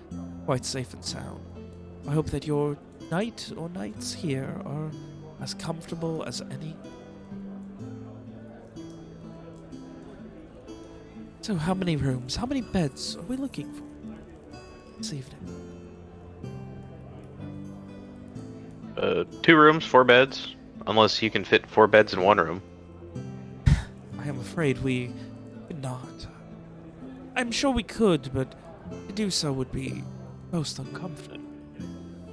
B: quite safe and sound. I hope that your night or nights here are as comfortable as any. So how many rooms, how many beds are we looking for this evening?
D: 2 rooms, 4 beds. Unless you can fit 4 beds in 1 room.
B: I am afraid we could not. I'm sure we could, but to do so would be most uncomfortable.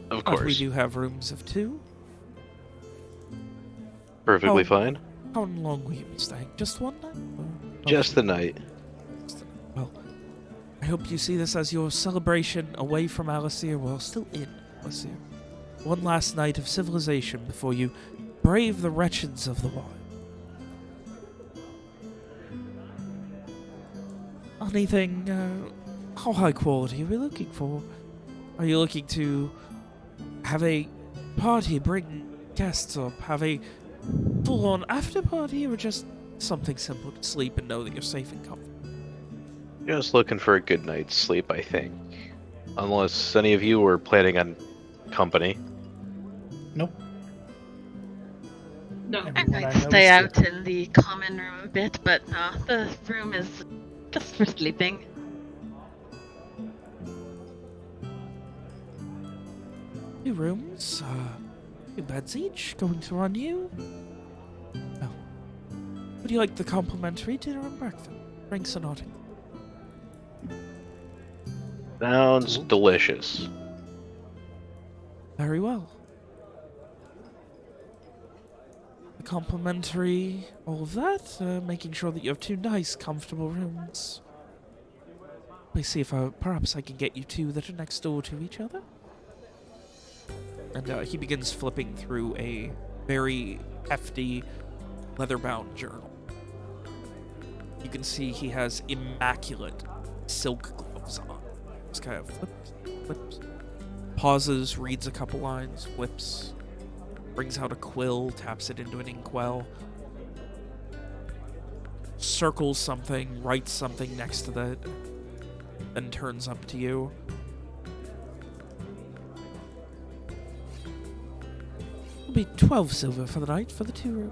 D: Of
B: But we
D: course.
B: do have rooms of 2.
D: Perfectly
B: Oh.
D: fine.
B: How long will you be staying? Just one night? Or
D: Just the night.
B: Well, I hope you see this as your celebration away from Alicia while still in Alicia. One last night of civilization before you brave the wretches of the wild. Anything, how high quality are we looking for? Are you looking to have a party, bring guests up, have a full-on after party, or just something simple to sleep and know that you're safe and comfortable?
D: Just looking for a good night's sleep, I think. Unless any of you were planning on company.
C: Nope.
A: No.
F: I
C: Everyone I
F: might
C: know
F: stay
C: is
F: out
C: good.
F: in the common room a bit, but no, the room is just for sleeping.
B: Two rooms, 2 beds each, going to run you. Oh. Would you like the complimentary dinner and breakfast? Drinks or nothing?
D: Sounds delicious.
B: Very well. The complimentary, all of that, making sure that you have 2 nice, comfortable rooms. Let me see if perhaps I can get you 2 that are next door to each other. And he begins flipping through a very hefty, leather-bound journal. You can see he has immaculate silk gloves on. Just kind of flips, pauses, reads a couple lines, flips, brings out a quill, taps it into an inkwell, circles something, writes something next to that, then turns up to you. It'll be 12 silver for the night for the 2 room.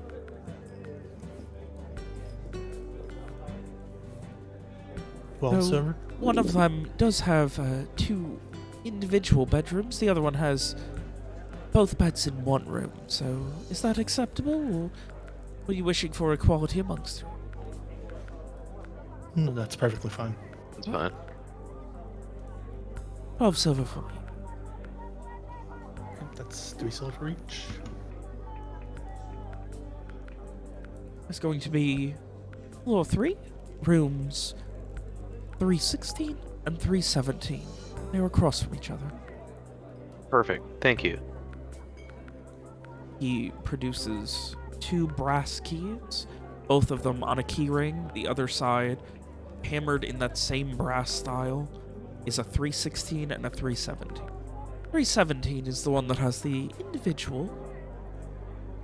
C: Well,
B: No.
C: silver.
B: One of them does have 2 individual bedrooms. The other one has both beds in 1 room. So, is that acceptable, or were you wishing for equality amongst you?
C: No, that's perfectly fine.
D: That's fine.
B: 12 silver for me.
C: That's 3 silver each.
B: It's going to be floor 3, rooms 316 and 317. They're across from each other.
D: Perfect. Thank you.
B: He produces 2 brass keys, both of them on a key ring. The other side, hammered in that same brass style, is a 316 and a 317. 317 is the one that has the individual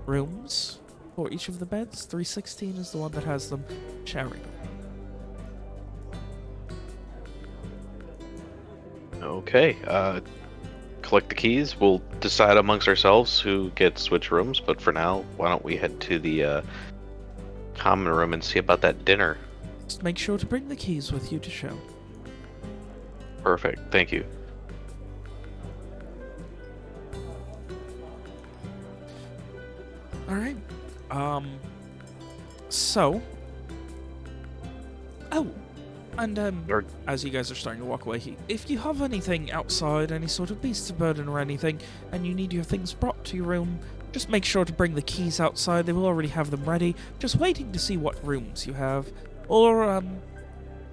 B: rooms for each of the beds. 316 is the one that has them sharing.
D: Okay. Collect the keys. We'll decide amongst ourselves who gets which rooms. But for now, why don't we head to the common room and see about that dinner?
B: Just make sure to bring the keys with you to show.
D: Perfect. Thank you.
B: All right. So. Oh, and as you guys are starting to walk away, if you have anything outside, any sort of beasts of burden or anything, and you need your things brought to your room, just make sure to bring the keys outside. They will already have them ready, just waiting to see what rooms you have. Or,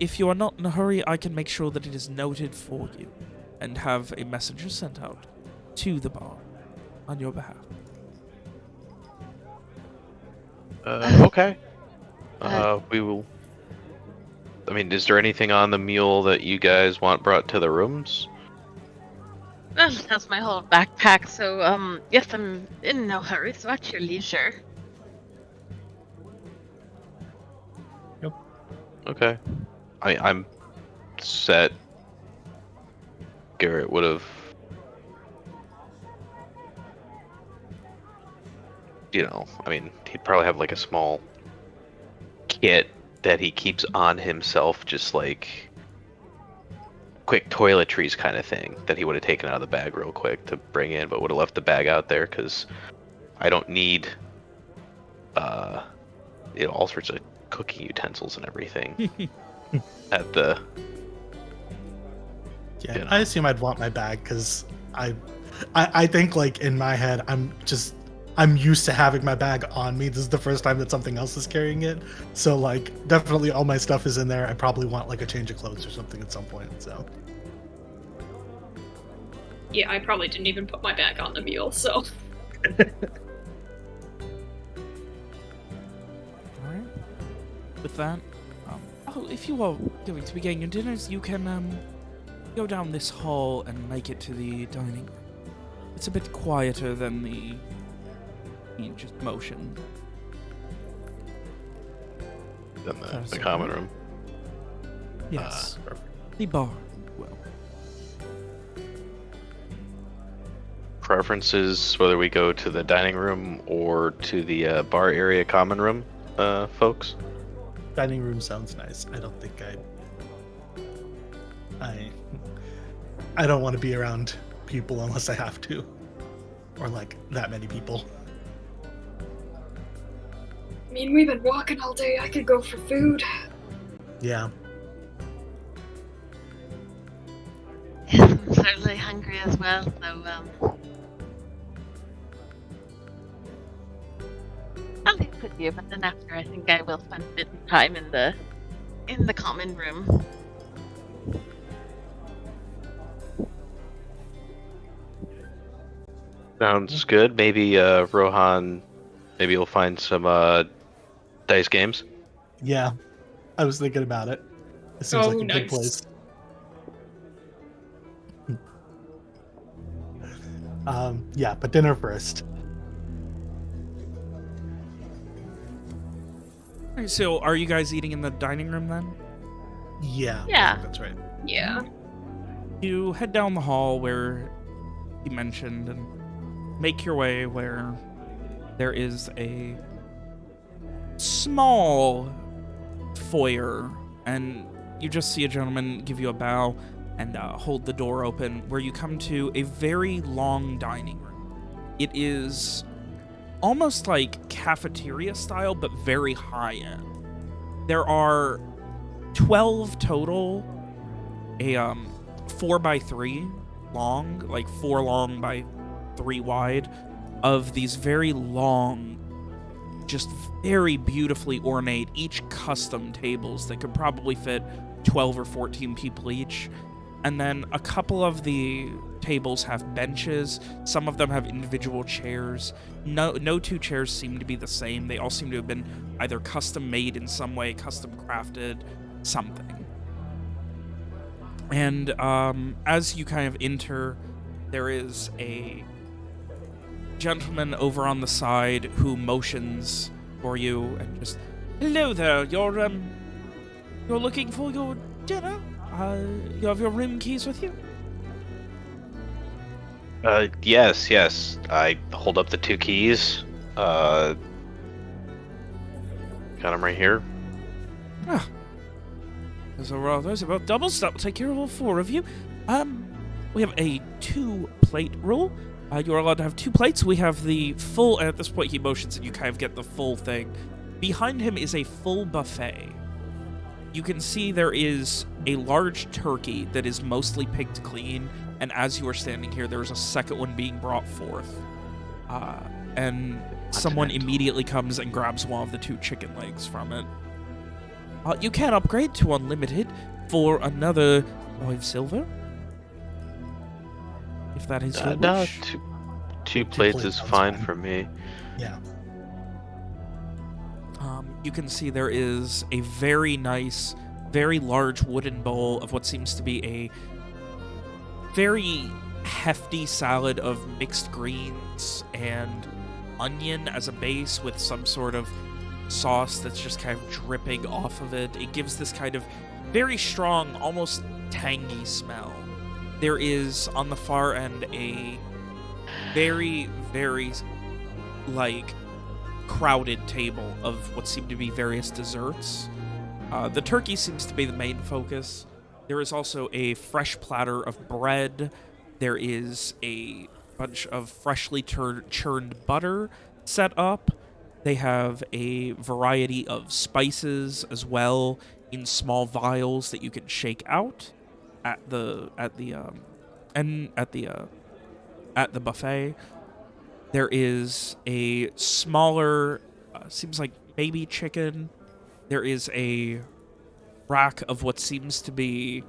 B: if you are not in a hurry, I can make sure that it is noted for you, and have a messenger sent out to the bar on your behalf.
D: Okay. We will. I mean, is there anything on the mule that you guys want brought to the rooms?
F: Well, that's my whole backpack, so, yes, I'm in no hurry, so at your leisure.
D: Okay. I'm set. Garrett would have, I mean, he'd probably have like a small kit that he keeps on himself, just like quick toiletries kind of thing that he would have taken out of the bag real quick to bring in, but would have left the bag out there because I don't need all sorts of cooking utensils and everything at the
C: Yeah, I assume I'd want my bag because I think like in my head I'm used to having my bag on me. This is the first time that something else is carrying it, so like definitely all my stuff is in there. I probably want like a change of clothes or something at some point. So
A: Yeah, I probably didn't even put my bag on the mule, so.
B: All right. With that, if you are going to be getting your dinners, you can go down this hall and make it to the dining room. It's a bit quieter than the just motion.
D: in the common room.
B: Yes. The bar. Well.
D: Preferences whether we go to the dining room or to the bar area common room, folks?
C: dining room sounds nice. I don't think I don't want to be around people unless I have to, or like that many people.
A: I mean, we've been walking all day. I could go for food.
C: Yeah.
F: Yes, I'm certainly hungry as well, so, I'll leave with you, but then after I think I will spend a bit of time in the common room.
D: Sounds good. Maybe Rohan, maybe you'll find some dice games.
C: Yeah. I was thinking about it. It seems like a
A: nice.
C: good place. Yeah, but dinner first.
B: Alright, so are you guys eating in the dining room then?
C: Yeah.
F: Yeah.
C: That's right.
A: Yeah.
B: You head down the hall where he mentioned and make your way where there is a small foyer, and you just see a gentleman give you a bow and hold the door open, where you come to a very long dining room. It is almost like cafeteria style, but very high end. There are 12 total, a 4x3 long, like 4 long by 3 wide, of these very long, just very beautifully ornate, each custom tables that could probably fit 12 or 14 people each. And then a couple of the tables have benches. Some of them have individual chairs. No two chairs seem to be the same. They all seem to have been either custom made in some way, custom crafted, something. And as you kind of enter, there is a gentleman over on the side who motions for you and just, hello there, you're looking for your dinner? You have your room keys with you?
D: Yes. I hold up the 2 keys. Got them right here.
B: Ah. There's about doubles. That will take care of all 4 of you. We have a 2-plate rule. You're allowed to have 2 plates. We have the full, and at this point he motions and you kind of get the full thing. Behind him is a full buffet. You can see there is a large turkey that is mostly picked clean, and as you are standing here, there's a second one being brought forth. And someone immediately comes and grabs one of the 2 chicken legs from it. You can upgrade to unlimited for another 5 silver. If that is your
D: No,
B: wish.
D: 2 plates
C: plates
D: is
C: sounds
D: fine
C: fine.
D: for me.
C: Yeah.
B: You can see there is a very nice, very large wooden bowl of what seems to be a very hefty salad of mixed greens and onion as a base with some sort of sauce that's just kind of dripping off of it. It gives this kind of very strong, almost tangy smell. There is, on the far end, a very, very, crowded table of what seem to be various desserts. The turkey seems to be the main focus. There is also a fresh platter of bread. There is a bunch of freshly churned butter set up. They have a variety of spices as well in small vials that you can shake out at the buffet. There is a smaller, seems like baby chicken. There is a rack of what seems to be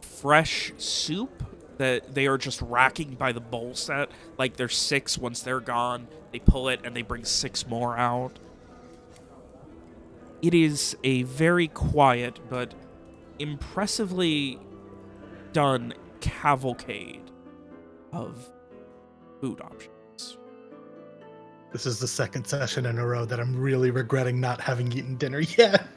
B: fresh soup that they are just racking by the bowl set. Like there's 6. Once they're gone, they pull it and they bring 6 more out. It is a very quiet but impressively done cavalcade of food options.
C: This is the second session in a row that I'm really regretting not having eaten dinner yet.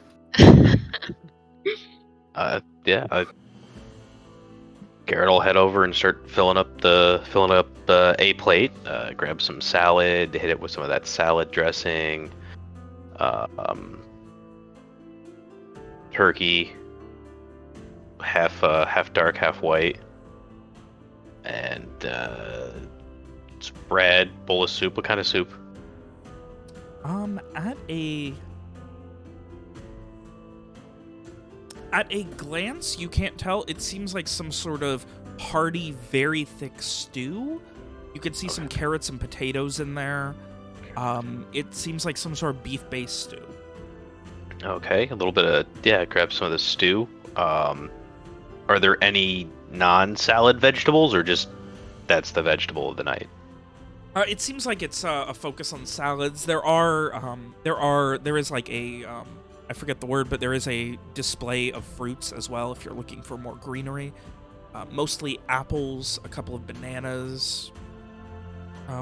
D: Garrett will head over and start filling up a plate. Grab some salad, hit it with some of that salad dressing. Turkey, half dark, half white, and bread, bowl of soup. What kind of soup?
B: At a glance, you can't tell. It seems like some sort of hearty, very thick stew. You can see some carrots and potatoes in there. It seems like some sort of beef-based stew.
D: Okay, a little bit of grab some of the stew. Are there any non-salad vegetables, or just that's the vegetable of the night?
B: It seems like it's a focus on salads. There is like a I forget the word, but there is a display of fruits as well if you're looking for more greenery. Mostly apples, a couple of bananas,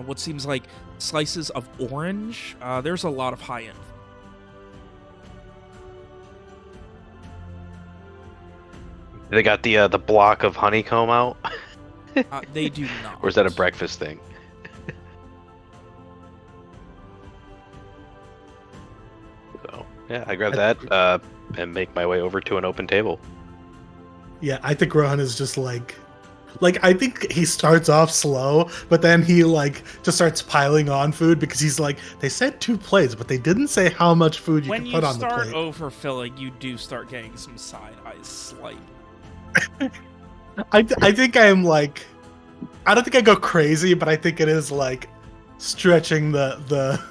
B: what seems like slices of orange. There's a lot of high-end.
D: They got the block of honeycomb out?
B: They do not.
D: Or is that a breakfast thing? So, yeah, I grab that and make my way over to an open table.
C: Yeah, I think Rohan is just like I think he starts off slow, but then he just starts piling on food because he's like, they said 2 plates, but they didn't say how much food you can put on the plate.
B: When you start overfilling, you do start getting some side eyes slightly.
C: I think I'm I don't think I go crazy, but I think it is stretching the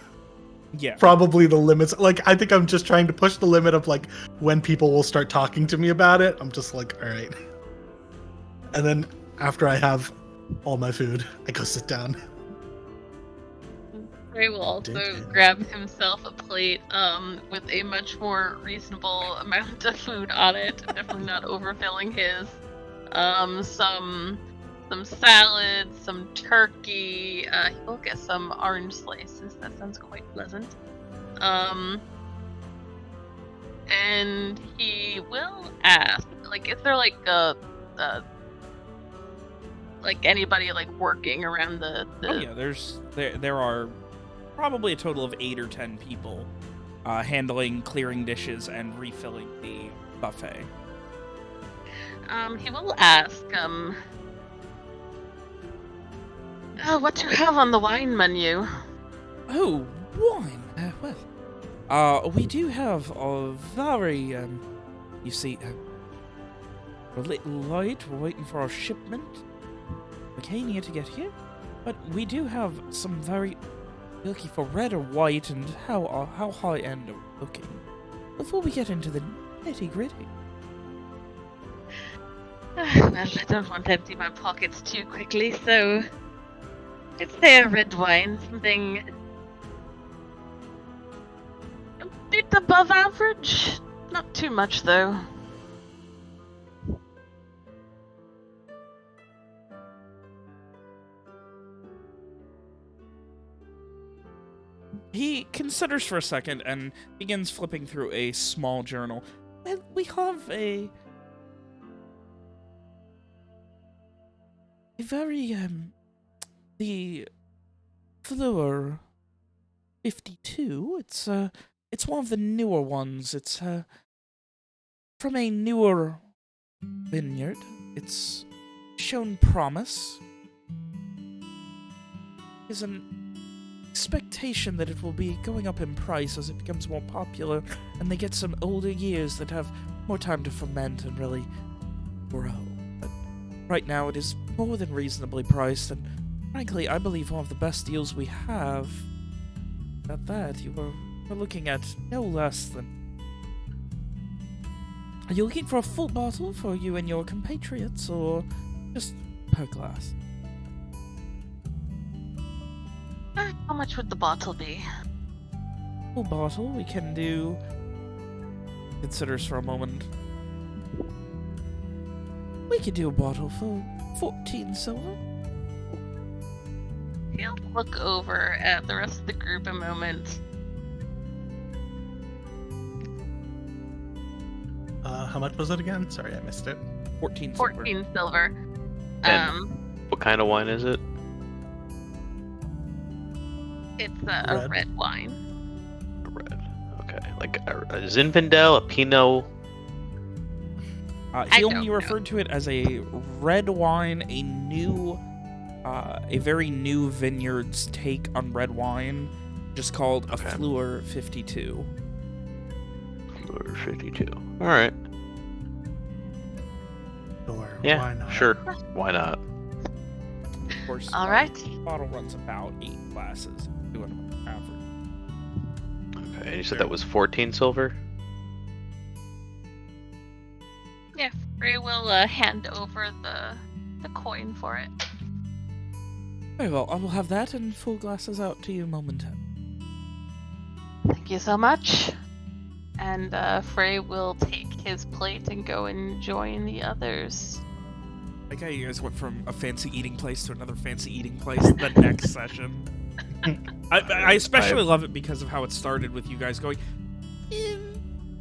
C: probably the limits. I think I'm just trying to push the limit of when people will start talking to me about it. I'm just all right. And then after I have all my food, I go sit down.
F: Ray will also grab himself a plate with a much more reasonable amount of food on it, definitely not overfilling his. Some salad, some turkey. He will get some orange slices. That sounds quite pleasant. And he will ask, is there like anybody like working around the.
B: Oh yeah, there are probably a total of 8 or 10 people handling, clearing dishes, and refilling the buffet.
F: He will ask, what do you have on the wine menu?
B: Oh, wine. We do have a very, you see, a little late. We're waiting for our shipment. We came here to get here, but we do have some very looking for red or white, and how high end are we looking? Before we get into the nitty gritty.
F: Well, I don't want to empty my pockets too quickly, so let's say a red wine, something a bit above average. Not too much, though.
B: He considers for a second and begins flipping through a small journal. Well, we have a very, the Fleur 52, it's one of the newer ones. It's, from a newer vineyard. It's shown promise. There's an expectation that it will be going up in price as it becomes more popular and they get some older years that have more time to ferment and really grow. But right now it is more than reasonably priced, and frankly I believe one of the best deals we have. At that, we're looking at no less than... Are you looking for a full bottle for you and your compatriots, or just per glass?
F: How much would the bottle be?
B: Full bottle, we can do... Considers for a moment. We could do a bottle for 14 silver.
F: He'll look over at the rest of the group a moment.
C: How much was it again? Sorry, I missed it.
B: 14 silver.
F: 14 silver.
D: And what kind of wine is it?
F: It's a
C: Red.
F: red wine.
D: Red. Okay. Like a Zinfandel, a Pinot.
B: He
F: don't
B: only
F: know.
B: referred to it as a red wine, a very new vineyard's take on red wine, just called a
D: Okay.
B: Fleur 52.
D: Or 52. All right.
C: Sure.
D: Yeah.
C: Why not?
D: Sure. Why not?
B: Of course,
F: All right.
B: the bottle runs about 8 glasses, doing an average.
D: Okay. And you said that was 14 silver.
F: Yeah, Frey will hand over the coin for it.
B: Very well, I will have that and full glasses out to you momentarily.
F: Thank you so much. And Frey will take his plate and go and join the others.
B: Like how you guys went from a fancy eating place to another fancy eating place the next session. I especially love it because of how it started with you guys going,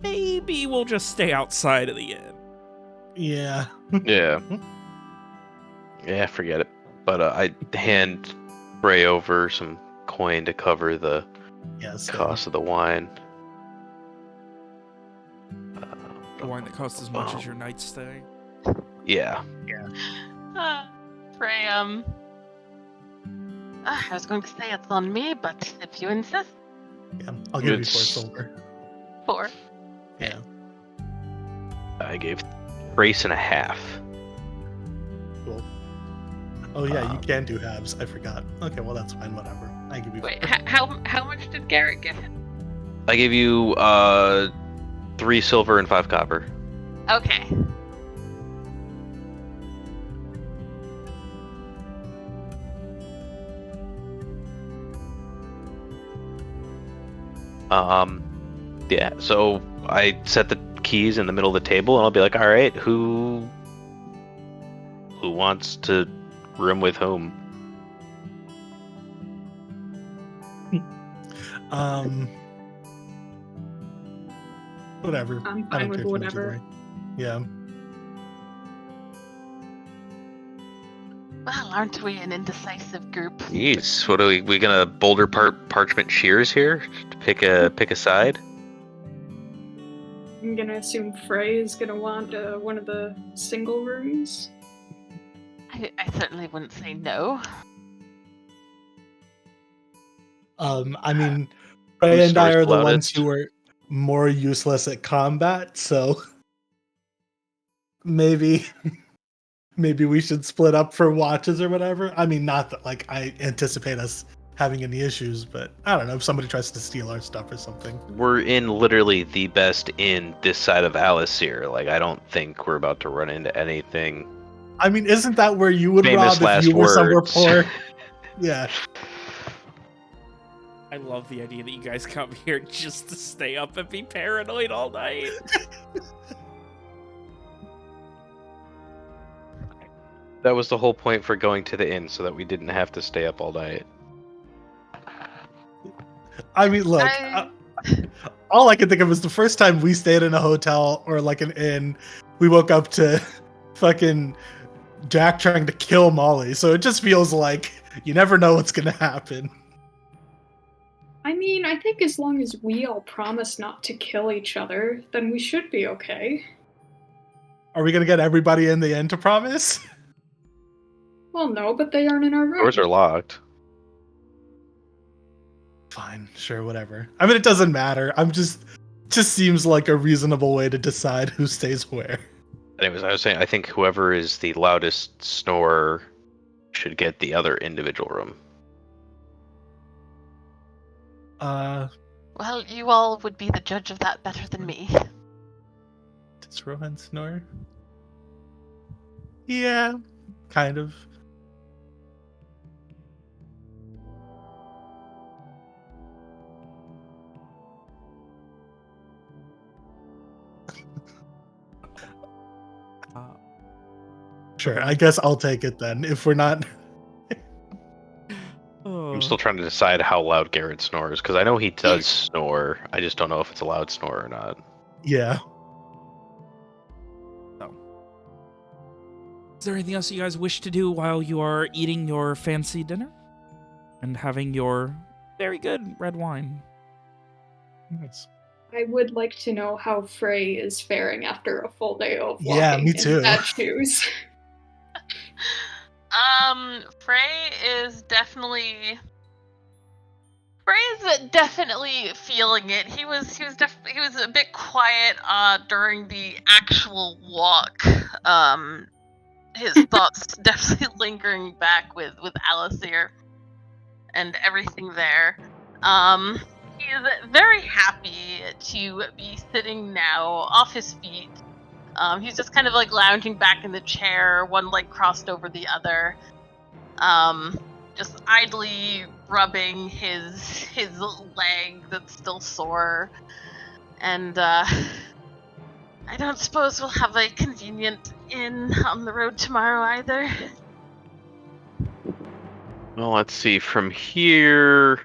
B: maybe we'll just stay outside of the inn.
C: Yeah.
D: Yeah. Yeah. Forget it. But I hand Bray over some coin to cover the
C: Yes.
D: cost of the wine.
B: The wine that costs as much as your night's stay.
D: Yeah.
F: Frey, I was going to say it's on me, but if you insist,
C: Yeah. I'll give you 4
D: It's-
C: silver.
F: 4.
C: Yeah.
D: I gave brace and a half.
C: Cool. Oh yeah, you can do halves. I forgot. Okay, well that's fine. Whatever. I give you.
F: Wait,
C: 4.
F: how much did Garrett give him?
D: I gave you 3 silver and 5 copper.
F: Okay.
D: Yeah. So I set the keys in the middle of the table, and I'll be like, "All right, who wants to room with whom?"
C: Whatever.
A: I'm
C: I
A: fine
C: don't
A: with
C: care too much
A: whatever.
C: either way. Yeah.
F: Well, aren't we an indecisive group?
D: Jeez, what are we gonna boulder parchment shears here to pick a side?
A: I'm gonna assume Frey is gonna want one of the single rooms.
F: I certainly wouldn't say no.
C: I mean, Frey
D: Who
C: and I
D: snores
C: are
D: the
C: the ones
D: loudest?
C: who are more useless at combat, so maybe we should split up for watches or whatever. I mean, not that like I anticipate us having any issues, but I don't know if somebody tries to steal our stuff or something.
D: We're in literally the best inn this side of Alice here. Like, I don't think we're about to run into anything.
C: I mean, isn't that where you would
D: Famous
C: rob if you
D: last
C: were somewhere
D: words.
C: poor? Yeah.
B: I love the idea that you guys come here just to stay up and be paranoid all night.
D: That was the whole point for going to the inn, so that we didn't have to stay up all night.
C: I mean, look, all I can think of is the first time we stayed in a hotel or like an inn, we woke up to fucking Jack trying to kill Molly. So it just feels like you never know what's going to happen.
A: I mean, I think as long as we all promise not to kill each other, then we should be okay.
C: Are we going to get everybody in the end to promise?
A: Well, no, but they aren't in our room.
D: Doors are locked.
C: Fine, sure, whatever. I mean, it doesn't matter. Just seems like a reasonable way to decide who stays where.
D: Anyways, I was saying, I think whoever is the loudest snorer should get the other individual room.
F: Well, you all would be the judge of that better than me.
C: Does Rohan snore? Yeah, kind of. Sure, I guess I'll take it then. If we're not...
D: I'm still trying to decide how loud Garrett snores, because I know he does snore. I just don't know if it's a loud snore or not.
C: Yeah.
B: Is there anything else you guys wish to do while you are eating your fancy dinner? And having your very good red wine?
C: Nice.
A: I would like to know how Frey is faring after a full day of walking
C: Yeah, me too.
A: in bad shoes.
F: Frey is definitely feeling it. He was a bit quiet during the actual walk. His thoughts definitely lingering back with Alasir and everything there. He is very happy to be sitting now off his feet. He's just kind of like lounging back in the chair, one leg crossed over the other. Just idly rubbing his leg that's still sore. And I don't suppose we'll have a convenient inn on the road tomorrow either.
D: Well, let's see. From here,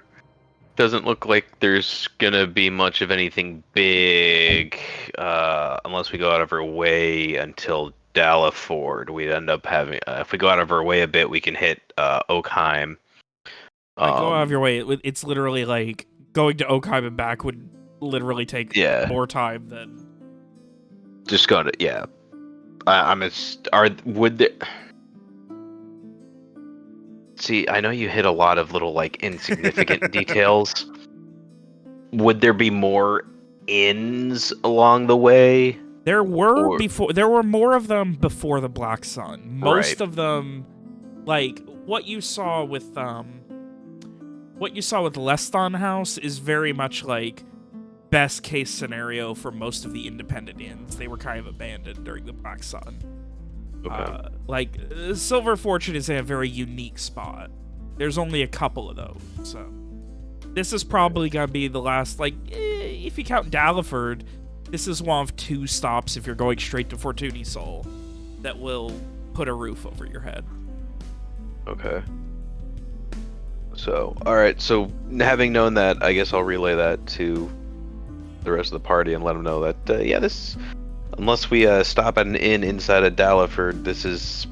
D: doesn't look like there's gonna be much of anything big, unless we go out of our way until Dalaford. We'd end up having, if we go out of our way a bit, we can hit Oakheim.
B: Go out of your way. It's literally like going to Oakheim and back would literally take more time than.
D: Just go to would there? See, I know you hit a lot of little like insignificant details. Would there be more inns along the way?
B: There were before. There were more of them before the Black Sun. Most of them, like what you saw with Lesthon House, is very much like best case scenario for most of the independent inns. They were kind of abandoned during the Black Sun.
D: Okay.
B: Silver Fortune is a very unique spot. There's only a couple of those, so this is probably gonna be the last. Like, if you count Dalaford, this is one of 2 stops if you're going straight to Fortun Isol that will put a roof over your head.
D: Okay. So, all right. So, having known that, I guess I'll relay that to the rest of the party and let them know that this, unless we stop at an inn inside of Dalaford, this is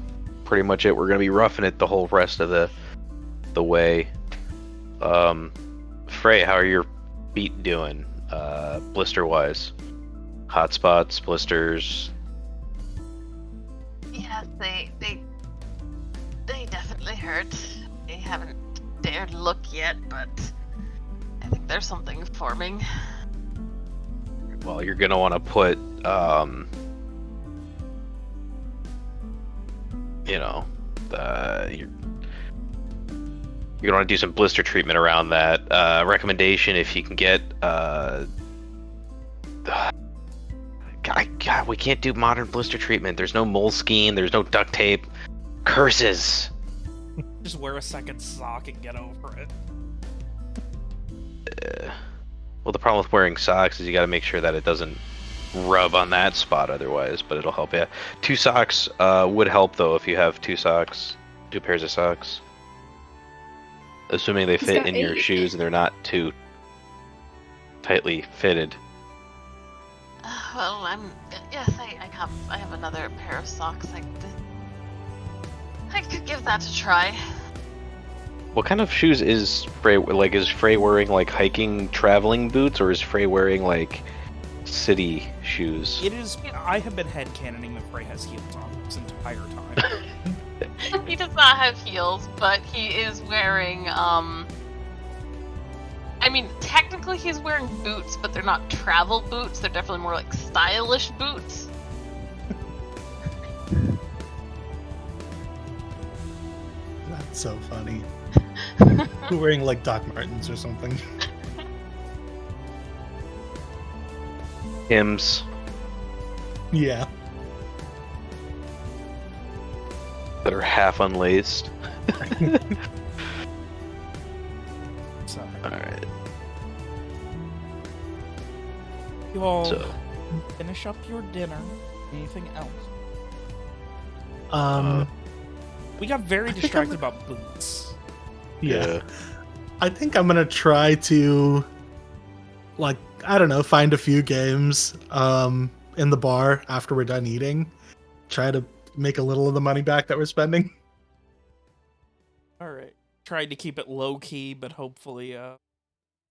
D: pretty much it. We're gonna be roughing it the whole rest of the way. Frey, how are your feet doing? Blister wise, hot spots, blisters.
F: Yes, they definitely hurt. They haven't dared look yet, but I think there's something forming.
D: Well, you're gonna want to put, you know, you're gonna want to do some blister treatment around that. Recommendation: if you can get, God, we can't do modern blister treatment. There's no Moleskine. There's no duct tape. Curses.
B: Just wear a second sock and get over it.
D: Well, the problem with wearing socks is you got to make sure that it doesn't rub on that spot otherwise, but it'll help. Yeah, 2 socks would help though if you have 2 socks, 2 pairs of socks. Assuming they fit in your shoes and they're not too tightly fitted.
F: Well, I have another pair of socks. I could give that a try.
D: What kind of shoes is Frey? Like, is Frey wearing like hiking, traveling boots, or is Frey wearing like city shoes?
B: It is. I have been headcanoning that Frey has heels on this entire time.
F: He does not have heels, but he is wearing, I mean, technically he's wearing boots, but they're not travel boots. They're definitely more like stylish boots.
C: That's so funny. You're wearing like Doc Martens or something.
D: Hims.
C: Yeah.
D: That are half unlaced.
B: So,
D: Alright.
B: you all
D: So,
B: finish up your dinner. Anything else? We got very distracted about boots.
C: Yeah. I think I'm gonna try to, like, I don't know, find a few games in the bar after we're done eating. Try to make a little of the money back that we're spending.
B: All right. Tried to keep it low key, but hopefully,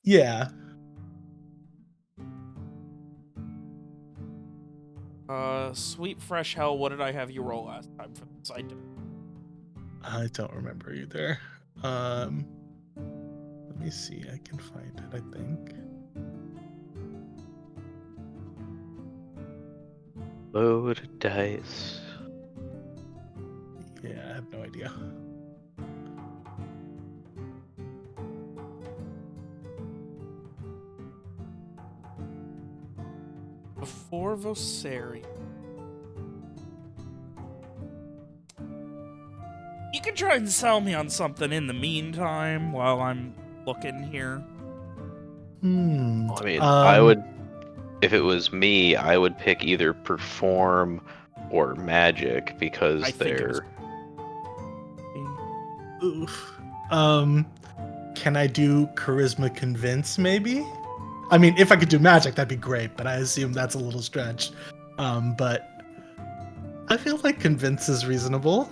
C: Yeah.
B: Sweet Fresh Hell, what did I have you roll last time for this?
C: I don't remember either. Let me see. I can find it, I think.
D: load dice.
C: Yeah, I have no idea.
B: Before Vosari. You can try and sell me on something in the meantime while I'm looking here.
D: I mean, I would, if it was me, I would pick either Perform or Magic because
B: I think it was-
C: they're. Oof. Can I do Charisma Convince, maybe? I mean, if I could do Magic, that'd be great, but I assume that's a little stretch. But I feel like Convince is reasonable.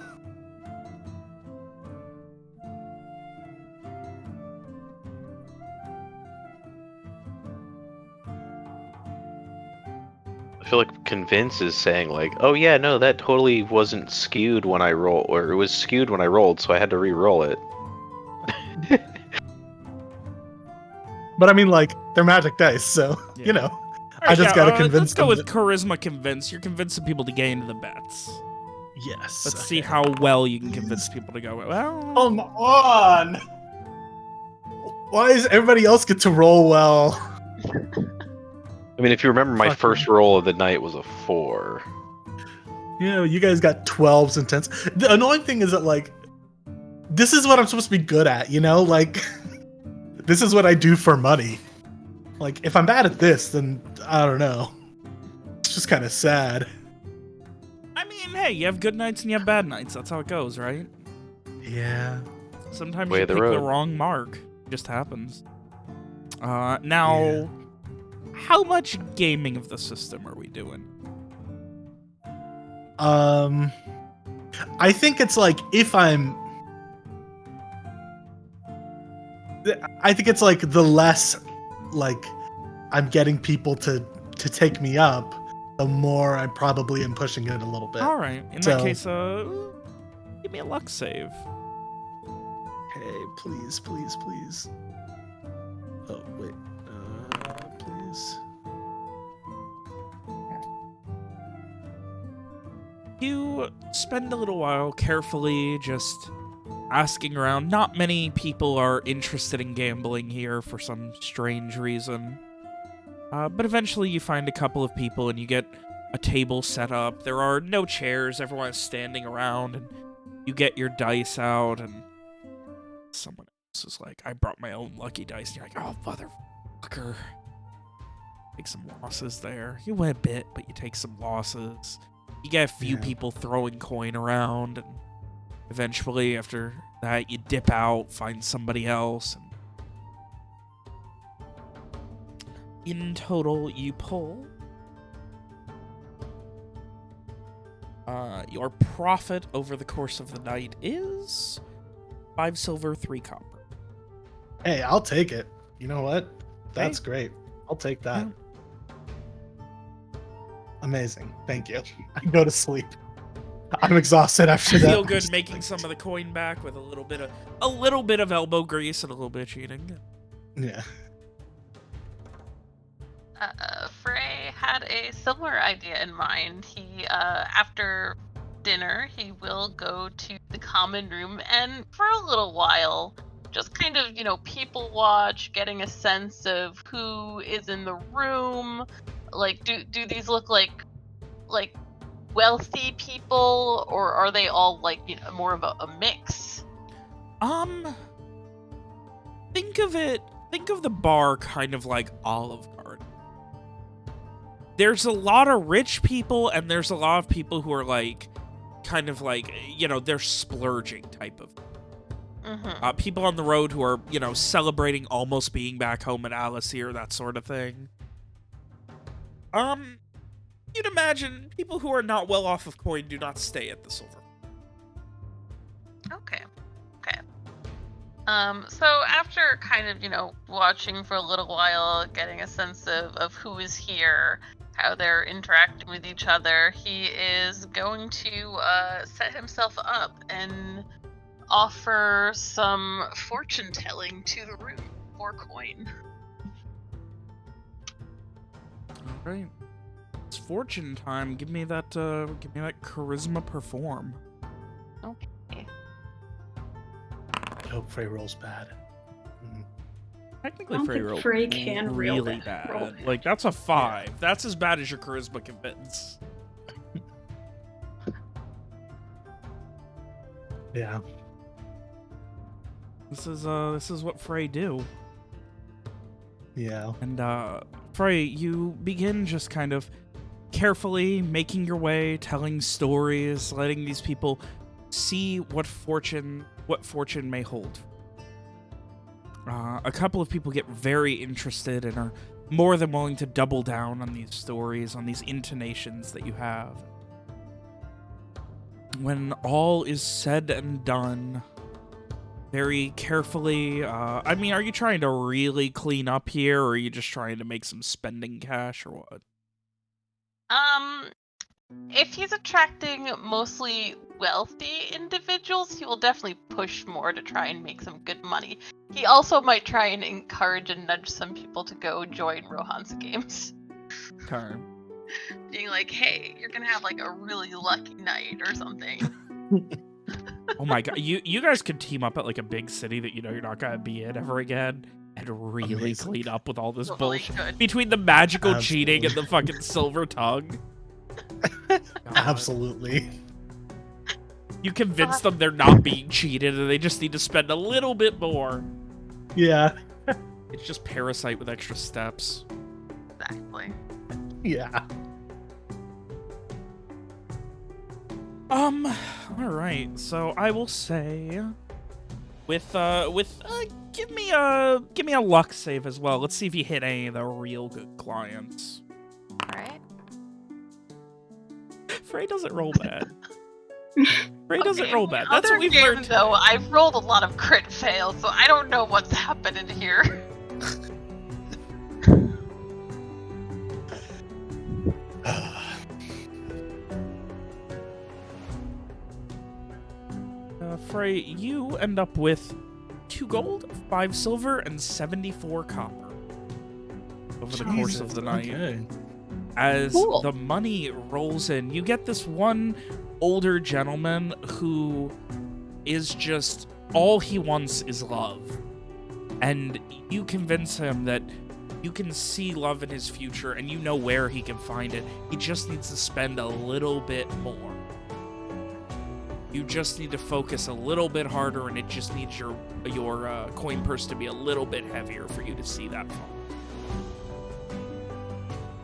D: I feel like Convince is saying like, oh yeah, no, that totally wasn't skewed when I rolled, or it was skewed when I rolled, so I had to re-roll it.
C: But I mean, like, they're Magic dice, so,
B: Yeah.
C: you know.
B: Alright,
C: I just gotta convince
B: Let's go
C: them
B: with
C: that-
B: Charisma Convince. You're convincing people to get into the bets.
C: Yes.
B: Let's
C: okay.
B: see how well you can convince people to go. Well,
C: Come on! Why does everybody else get to roll well?
D: I mean, if you remember, my
C: Fuck
D: first roll of the night was a 4.
C: You know, you guys got 12s and 10s. The annoying thing is that, like, this is what I'm supposed to be good at, you know? Like, this is what I do for money. Like, if I'm bad at this, then I don't know. It's just kind of sad.
B: I mean, hey, you have good nights and you have bad nights. That's how it goes, right?
C: Yeah.
B: Sometimes
D: Way
B: you
D: of the
B: pick the
D: road.
B: wrong mark. It just happens. Now, how much gaming of the system are we doing?
C: I think it's like I think it's like the less like I'm getting people to take me up, the more I probably am pushing it a little bit.
B: All right. In that case, give me a luck save.
C: Hey, please, please, please. Oh wait, please.
B: You spend a little while carefully just asking around. Not many people are interested in gambling here for some strange reason. But eventually you find a couple of people and you get a table set up. There are no chairs, everyone is standing around, and you get your dice out, and someone else is like, I brought my own lucky dice. And you're like, oh, motherfucker. Take some losses there. You win a bit, but you take some losses. You get a few people throwing coin around, and eventually after that you dip out, find somebody else, and in total, you pull your profit over the course of the night is 5 silver, 3 copper.
C: Hey, I'll take it. You know what? That's great. I'll take that. Amazing. Thank you. I can go to sleep. I'm exhausted after that.
B: Feel good making some of the coin back with a little bit of elbow grease and a little bit of cheating.
C: Yeah.
F: Frey had a similar idea in mind. He, after dinner, he will go to the common room and for a little while, just kind of, people watch, getting a sense of who is in the room. Like, do these look like wealthy people, or are they all like, more of a mix?
B: Think of the bar kind of like Olive Garden. There's a lot of rich people, and there's a lot of people who are like, kind of like, they're splurging type of.
F: Mm-hmm.
B: People on the road who are, celebrating almost being back home at Alice here, that sort of thing. You'd imagine people who are not well off of coin do not stay at the Silver.
F: Okay. So after kind of, watching for a little while, getting a sense of who is here, how they're interacting with each other, he is going to set himself up and offer some fortune telling to the room for coin.
B: All right. It's fortune time. Give me that charisma perform.
F: Okay.
C: I hope Frey rolls bad.
B: Technically,
A: I don't
B: Frey
A: think
B: rolled
A: Frey can roll
B: really
A: that.
B: bad. Like, that's a 5. That's as bad as your charisma convince.
C: Yeah.
B: This is what Frey do.
C: Yeah.
B: And Frey, you begin just kind of carefully making your way, telling stories, letting these people see what fortune may hold. A couple of people get very interested and are more than willing to double down on these stories, on these intonations that you have. When all is said and done, very carefully, are you trying to really clean up here, or are you just trying to make some spending cash, or what?
F: If he's attracting mostly wealthy individuals, he will definitely push more to try and make some good money. He also might try and encourage and nudge some people to go join Rohan's games.
B: Okay.
F: Being like, hey, you're gonna have like a really lucky night or something.
B: Oh my god, you guys could team up at like a big city that you're not gonna be in ever again, and really
C: Amazing.
B: clean up with all this
F: Really
B: bullshit
F: good.
B: between the magical
C: Absolutely.
B: cheating and the fucking silver tongue.
C: Absolutely.
B: You convince them they're not being cheated and they just need to spend a little bit more.
C: Yeah.
B: It's just Parasite with extra steps.
F: Exactly.
C: Yeah.
B: Alright, so I will say give me a luck save as well. Let's see if you hit any of the real good clients.
F: Alright.
B: Frey doesn't roll bad. Frey doesn't
F: Okay,
B: roll
F: in
B: bad.
F: the
B: That's what
F: other
B: we've
F: game,
B: learned.
F: though, I've rolled a lot of crit fails, so I don't know what's happening here.
B: Frey, you end up with 2 gold, 5 silver, and 74 copper over the course of the night.
C: Okay.
B: As
E: Cool.
B: the money rolls in, you get this one older gentleman who is just, all he wants is love. And you convince him that you can see love in his future and you know where he can find it. He just needs to spend a little bit more. You just need to focus a little bit harder, and it just needs your coin purse to be a little bit heavier for you to see that far.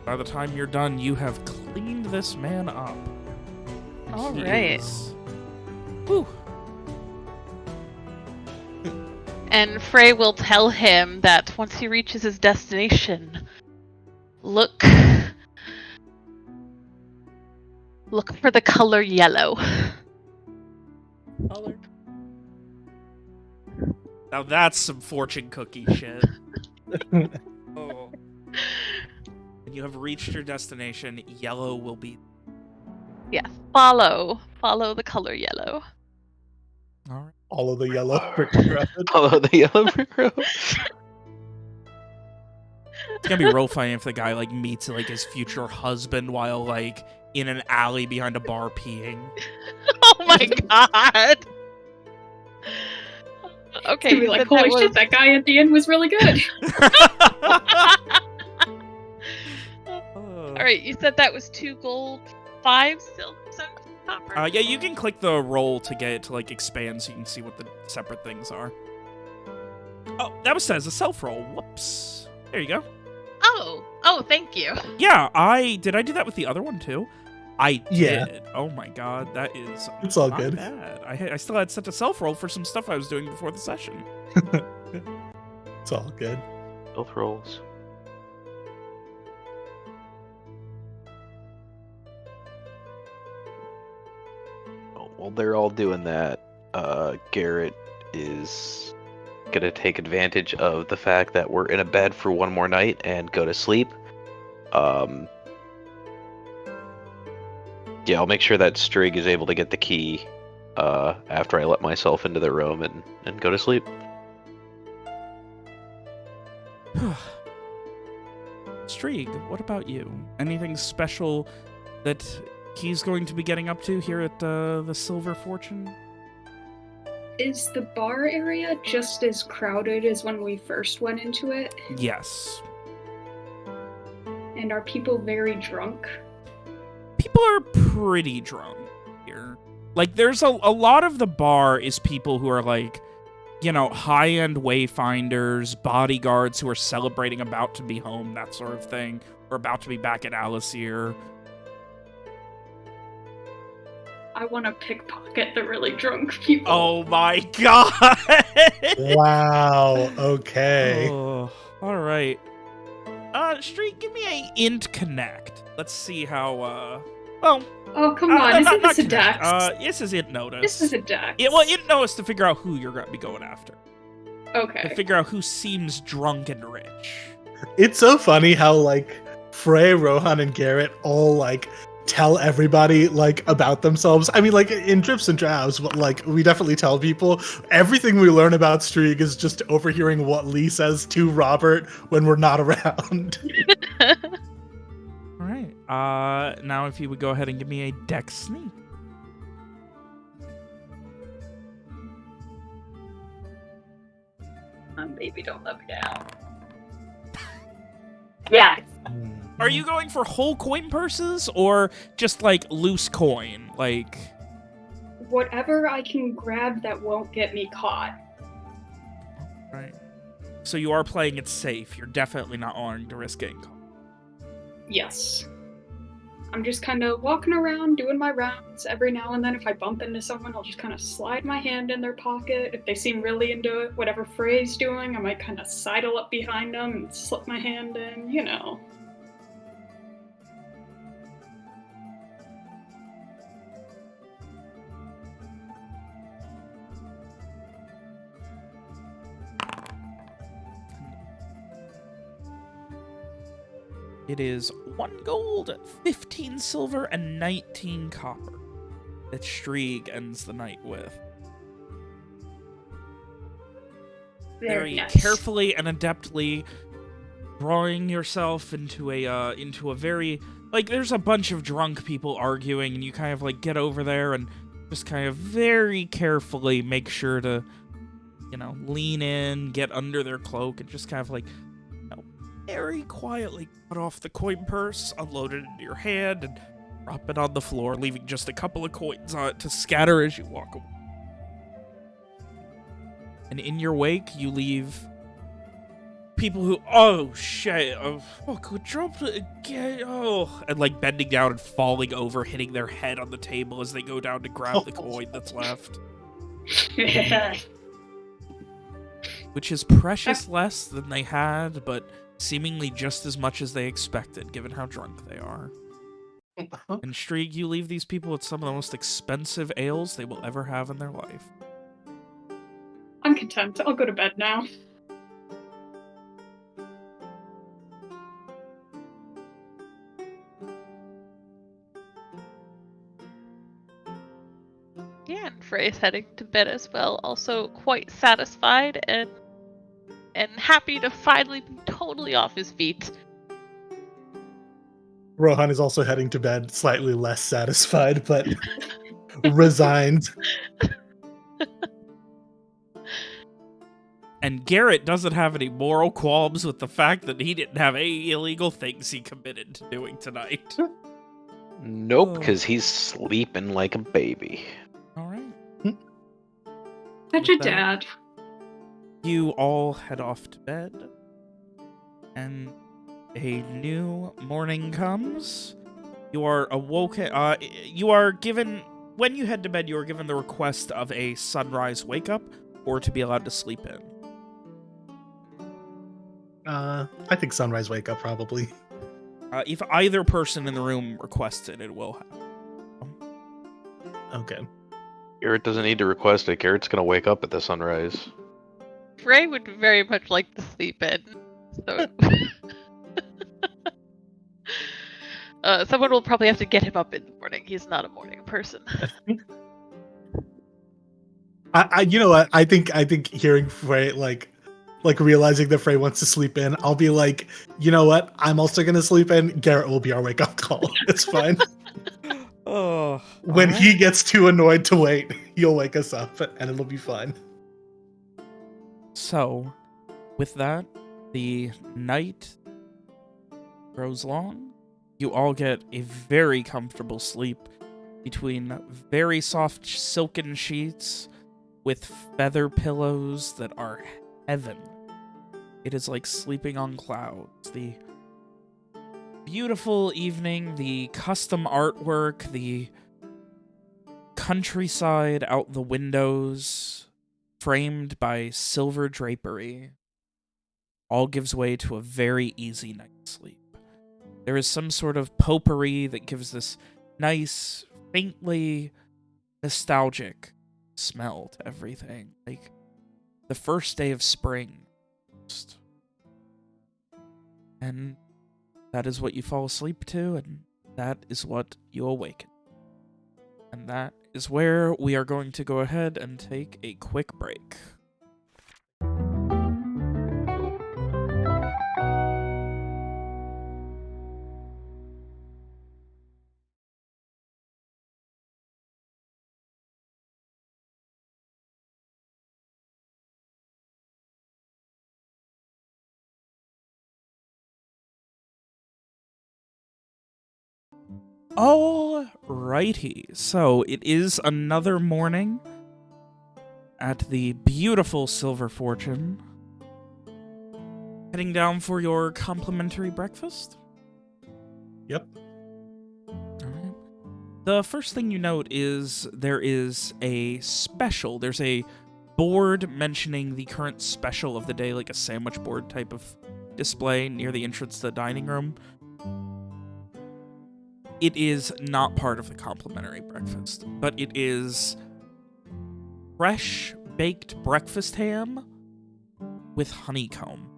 B: By the time you're done, you have cleaned this man up. And
E: All
B: he
E: right.
B: is- Whew.
E: And Frey will tell him that once he reaches his destination, look for the color yellow.
B: Color. Now that's some fortune cookie shit. Oh. When you have reached your destination, yellow will be.
E: Yes, follow the color yellow.
B: All right.
C: All of the yellow brick road.
D: Follow the yellow brick road.
B: It's gonna be real funny if the guy like meets like his future husband while like in an alley behind a bar peeing.
E: Oh my god. Okay,
A: He'd be
E: you
A: like,
E: said
A: holy
E: that
A: shit, that guy at the end was really good.
E: All right, you said that was 2 gold, 5 silver, 7 copper.
B: Yeah, you can click the roll to get it to like expand so you can see what the separate things are. Oh, that was says a self roll. Whoops. There you go.
F: Oh, thank you.
B: Yeah, did I do that with the other one too? I did.
C: Yeah.
B: Oh my god, that is
C: It's all
B: not
C: good.
B: bad. I still had set a self roll for some stuff I was doing before the session.
C: It's all good.
D: Both rolls. Oh, while they're all doing that, Garrett is gonna take advantage of the fact that we're in a bed for one more night and go to sleep. Yeah, I'll make sure that Strig is able to get the key after I let myself into the room and go to sleep.
B: Streeg, what about you? Anything special that he's going to be getting up to here at the Silver Fortune?
A: Is the bar area just as crowded as when we first went into it?
B: Yes.
A: And are people very drunk?
B: People are pretty drunk here. Like, there's a lot of the bar is people who are like, you know, high-end wayfinders, bodyguards who are celebrating about to be home, that sort of thing, or about to be back at Alasir.
A: I want to pickpocket the really drunk people.
B: Oh my god!
C: Wow. Okay.
B: Oh, all right. Street, give me a int connect. Let's see how. Well.
A: Oh, come on, isn't
B: not
A: this a
B: connect.
A: dex?
B: This is int notice.
A: This is a dex.
B: Yeah, well, int notice to figure out who you're gonna be going after. To
A: Okay.
B: figure out who seems drunk and rich.
C: It's so funny how like Frey, Rohan, and Garrett all like tell everybody like about themselves. I mean, like in drips and drabs, but like we definitely tell people everything we learn about Streeg is just overhearing what Lee says to Robert when we're not around.
B: All right. Now if you would go ahead and give me a dex sneak.
A: Baby, don't let me down. Yeah.
B: Are you going for whole coin purses or just like loose coin? Like,
A: Whatever I can grab that won't get me caught.
B: right. So you are playing it safe. You're definitely not wanting to risk getting caught.
A: Yes. I'm just kind of walking around, doing my rounds. Every now and then, if I bump into someone, I'll just kind of slide my hand in their pocket. If they seem really into it, whatever Frey's doing, I might kind of sidle up behind them and slip my hand in, you know.
B: It is 1 gold, 15 silver, and 19 copper that Strieg ends the night with. Very
A: nice.
B: carefully and adeptly drawing yourself into a very, like, there's a bunch of drunk people arguing, and you kind of, like, get over there and just kind of very carefully make sure to, you know, lean in, get under their cloak, and just kind of, like, you know, very quietly cut off the coin purse, unload it into your hand, and drop it on the floor, leaving just a couple of coins on it to scatter as you walk away. And in your wake, you leave people who, oh shit, oh fuck, who dropped it again, oh, and like bending down and falling over, hitting their head on the table as they go down to grab the coin that's left. Which is precious less than they had, but seemingly just as much as they expected, given how drunk they are. And Strieg, you leave these people with some of the most expensive ales they will ever have in their life.
A: I'm content. I'll go to bed now.
E: Yeah, and Frey's heading to bed as well, also quite satisfied and happy to finally be totally off his feet.
C: Rohan is also heading to bed, slightly less satisfied, but resigned.
B: And Garrett doesn't have any moral qualms with the fact that he didn't have any illegal things he committed to doing tonight.
D: Nope, because he's sleeping like a baby.
B: All right.
A: Such a dad.
B: You all head off to bed, and a new morning comes. You are awoken. You are given, when you head to bed, you are given the request of a sunrise wake up, or to be allowed to sleep in.
C: I think sunrise wake up probably.
B: If either person in the room requests it, it will happen.
C: Okay.
D: Garrett doesn't need to request it. Garrett's gonna wake up at the sunrise.
E: Frey would very much like to sleep in, so someone will probably have to get him up in the morning. He's not a morning person.
C: You know what? I think hearing Frey like realizing that Frey wants to sleep in, I'll be like, you know what? I'm also gonna sleep in. Garrett will be our wake up call. It's fine.
B: Oh,
C: when he gets too annoyed to wait, he'll wake us up, and it'll be fine.
B: So, with that, the night grows long. You all get a very comfortable sleep between very soft silken sheets with feather pillows that are heaven. It is like sleeping on clouds. The beautiful evening, the custom artwork, the countryside out the windows, framed by silver drapery, all gives way to a very easy night's sleep. There is some sort of potpourri that gives this nice, faintly nostalgic smell to everything. Like the first day of spring. And that is what you fall asleep to, and that is what you awaken. And that is where we are going to go ahead and take a quick break. Alrighty, so it is another morning at the beautiful Silver Fortune. Heading down for your complimentary breakfast?
C: Yep.
B: Alright. The first thing you note is there is a special. There's a board mentioning the current special of the day, like a sandwich board type of display near the entrance to the dining room. It is not part of the complimentary breakfast, but it is fresh baked breakfast ham with honeycomb.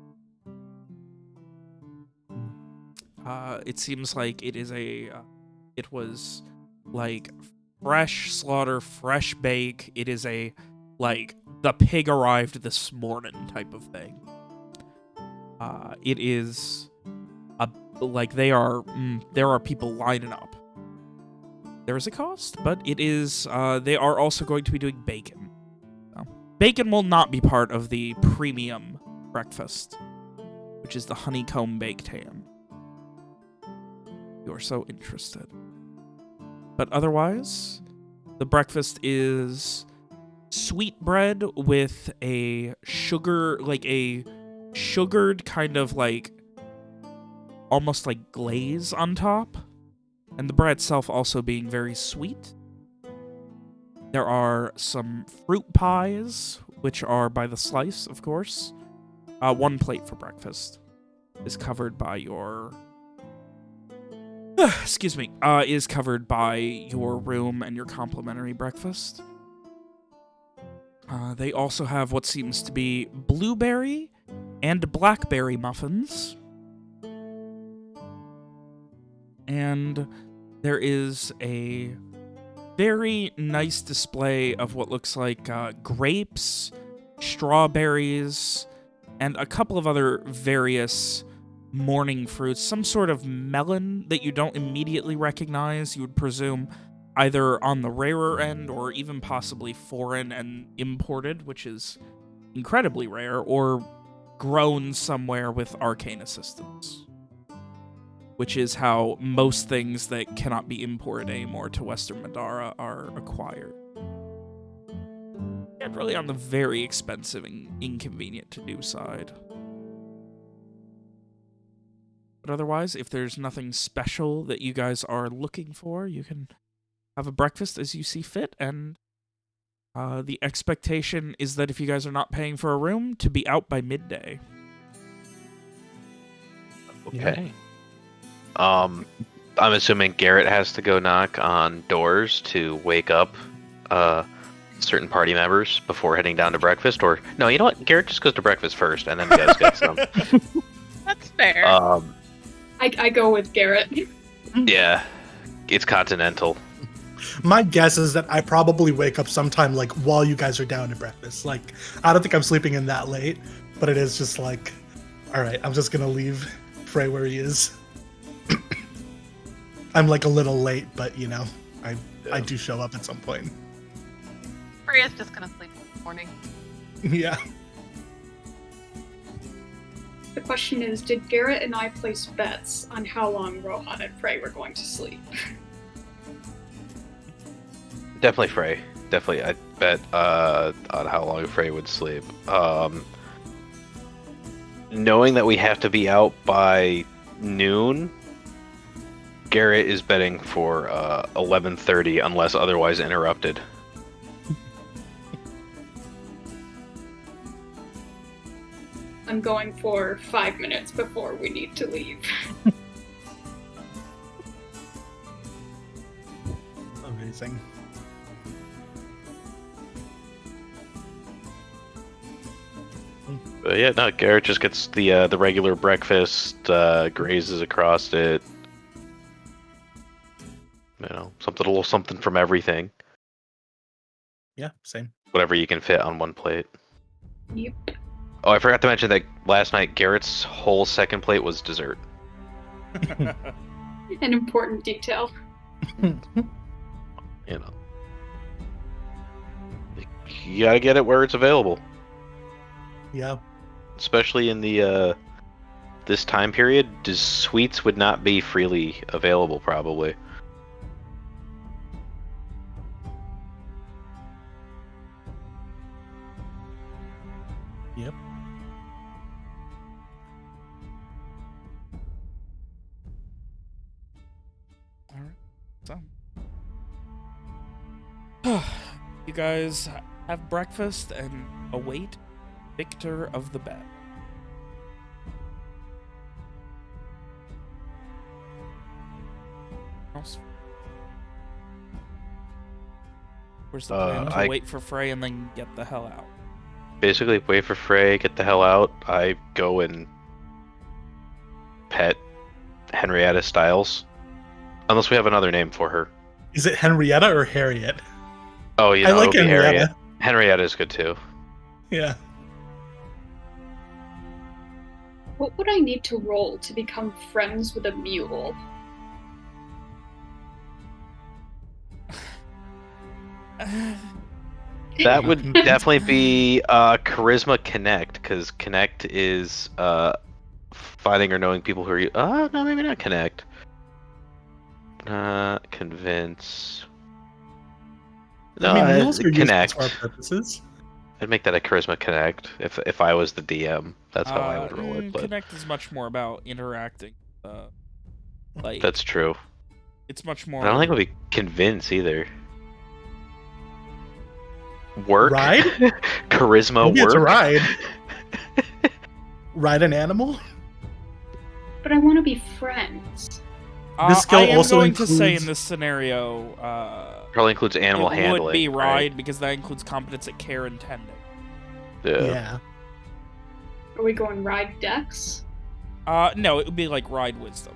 B: It seems like it is it was like fresh slaughter, fresh bake. It is like the pig arrived this morning type of thing. It is like there are people lining up. There is a cost, but it is they are also going to be doing bacon. So, bacon will not be part of the premium breakfast, which is the honeycomb baked ham. You're so interested. But otherwise, the breakfast is sweet bread with a sugared kind of like almost like glaze on top, and the bread itself also being very sweet. There are some fruit pies, which are by the slice, of course. 1 plate for breakfast is covered by your is covered by your room and your complimentary breakfast. They also have what seems to be blueberry and blackberry muffins. And there is a very nice display of what looks like grapes, strawberries, and a couple of other various morning fruits. Some sort of melon that you don't immediately recognize. You would presume either on the rarer end or even possibly foreign and imported, which is incredibly rare, or grown somewhere with arcane assistance, which is how most things that cannot be imported anymore to Western Madara are acquired. And really on the very expensive and inconvenient to do side. But otherwise, if there's nothing special that you guys are looking for, you can have a breakfast as you see fit, and the expectation is that if you guys are not paying for a room, to be out by midday.
D: Okay. I'm assuming Garrett has to go knock on doors to wake up certain party members before heading down to breakfast, or no, you know what? Garrett just goes to breakfast first, and then you guys get some.
F: That's fair.
A: I go with Garrett.
D: Yeah, it's continental.
C: My guess is that I probably wake up sometime like while you guys are down to breakfast. Like, I don't think I'm sleeping in that late, but it is just like, all right, I'm just gonna leave Frey where he is. I'm like a little late, but you know, I do show up at some point.
F: Freya's just gonna sleep in the morning.
C: Yeah.
A: The question is, did Garrett and I place bets on how long Rohan and Frey were going to sleep?
D: Definitely Frey. Definitely, I bet on how long Frey would sleep. Knowing that we have to be out by noon, Garrett is betting for 11:30 unless otherwise interrupted.
A: I'm going for 5 minutes before we need to leave.
C: Amazing.
D: Yeah, no, Garrett just gets the regular breakfast, grazes across it. You know, a little something from everything.
C: Yeah, same.
D: Whatever you can fit on one plate.
A: Yep.
D: Oh, I forgot to mention that last night Garrett's whole second plate was dessert.
A: An important detail.
D: You know, you gotta get it where it's available.
C: Yeah.
D: Especially in the this time period, sweets would not be freely available probably.
C: Yep.
B: All right. So, you guys have breakfast and await victor of the bet. Where's the plan? To wait for Frey and then get the hell out.
D: Basically, wait for Frey, get the hell out. I go and pet Henrietta Styles. Unless we have another name for her.
C: Is it Henrietta or Harriet?
D: Oh, you
C: I
D: know,
C: like
D: it would be
C: Henrietta.
D: Harriet. Henrietta is good too.
C: Yeah.
A: What would I need to roll to become friends with a mule?
D: That would definitely be Charisma Connect, because Connect is finding or knowing people who are... no, maybe not Connect. Convince... No,
C: I mean, mules are
D: Connect.
C: useful for our purposes.
D: I'd make that a Charisma Connect if I was the DM. That's how I would roll it. But
B: Connect is much more about interacting. Like
D: that's true.
B: it's much more.
D: I don't think it would be Convince either. Work?
C: Ride?
D: Charisma
C: Maybe
D: work?
C: it's a ride. Ride an animal?
A: But I want to be friends.
C: This skill
B: I am
C: also
B: going to say
C: includes-
B: in this scenario,
D: Probably includes animal
B: it
D: handling.
B: would be
D: right?
B: ride because that includes competence at care and tending.
C: Yeah.
A: Are we going ride dex?
B: No, it would be like ride wisdom.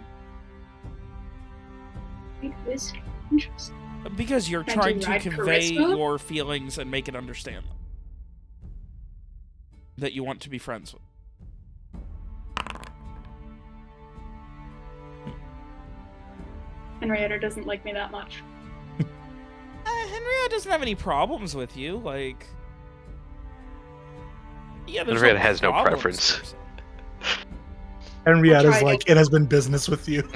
A: Ride wisdom. Interesting.
B: Because you're
A: Can I
B: trying
A: do
B: to
A: ride
B: convey
A: charisma?
B: your feelings and make it understand them. That you want to be friends with.
A: Henrietta doesn't like me that much.
B: Henrietta doesn't have any problems with you, like... Yeah, there's
D: Henrietta has no
B: problems
D: preference.
B: per se.
C: Henrietta's
A: try
C: like,
A: again.
C: it has been business with you.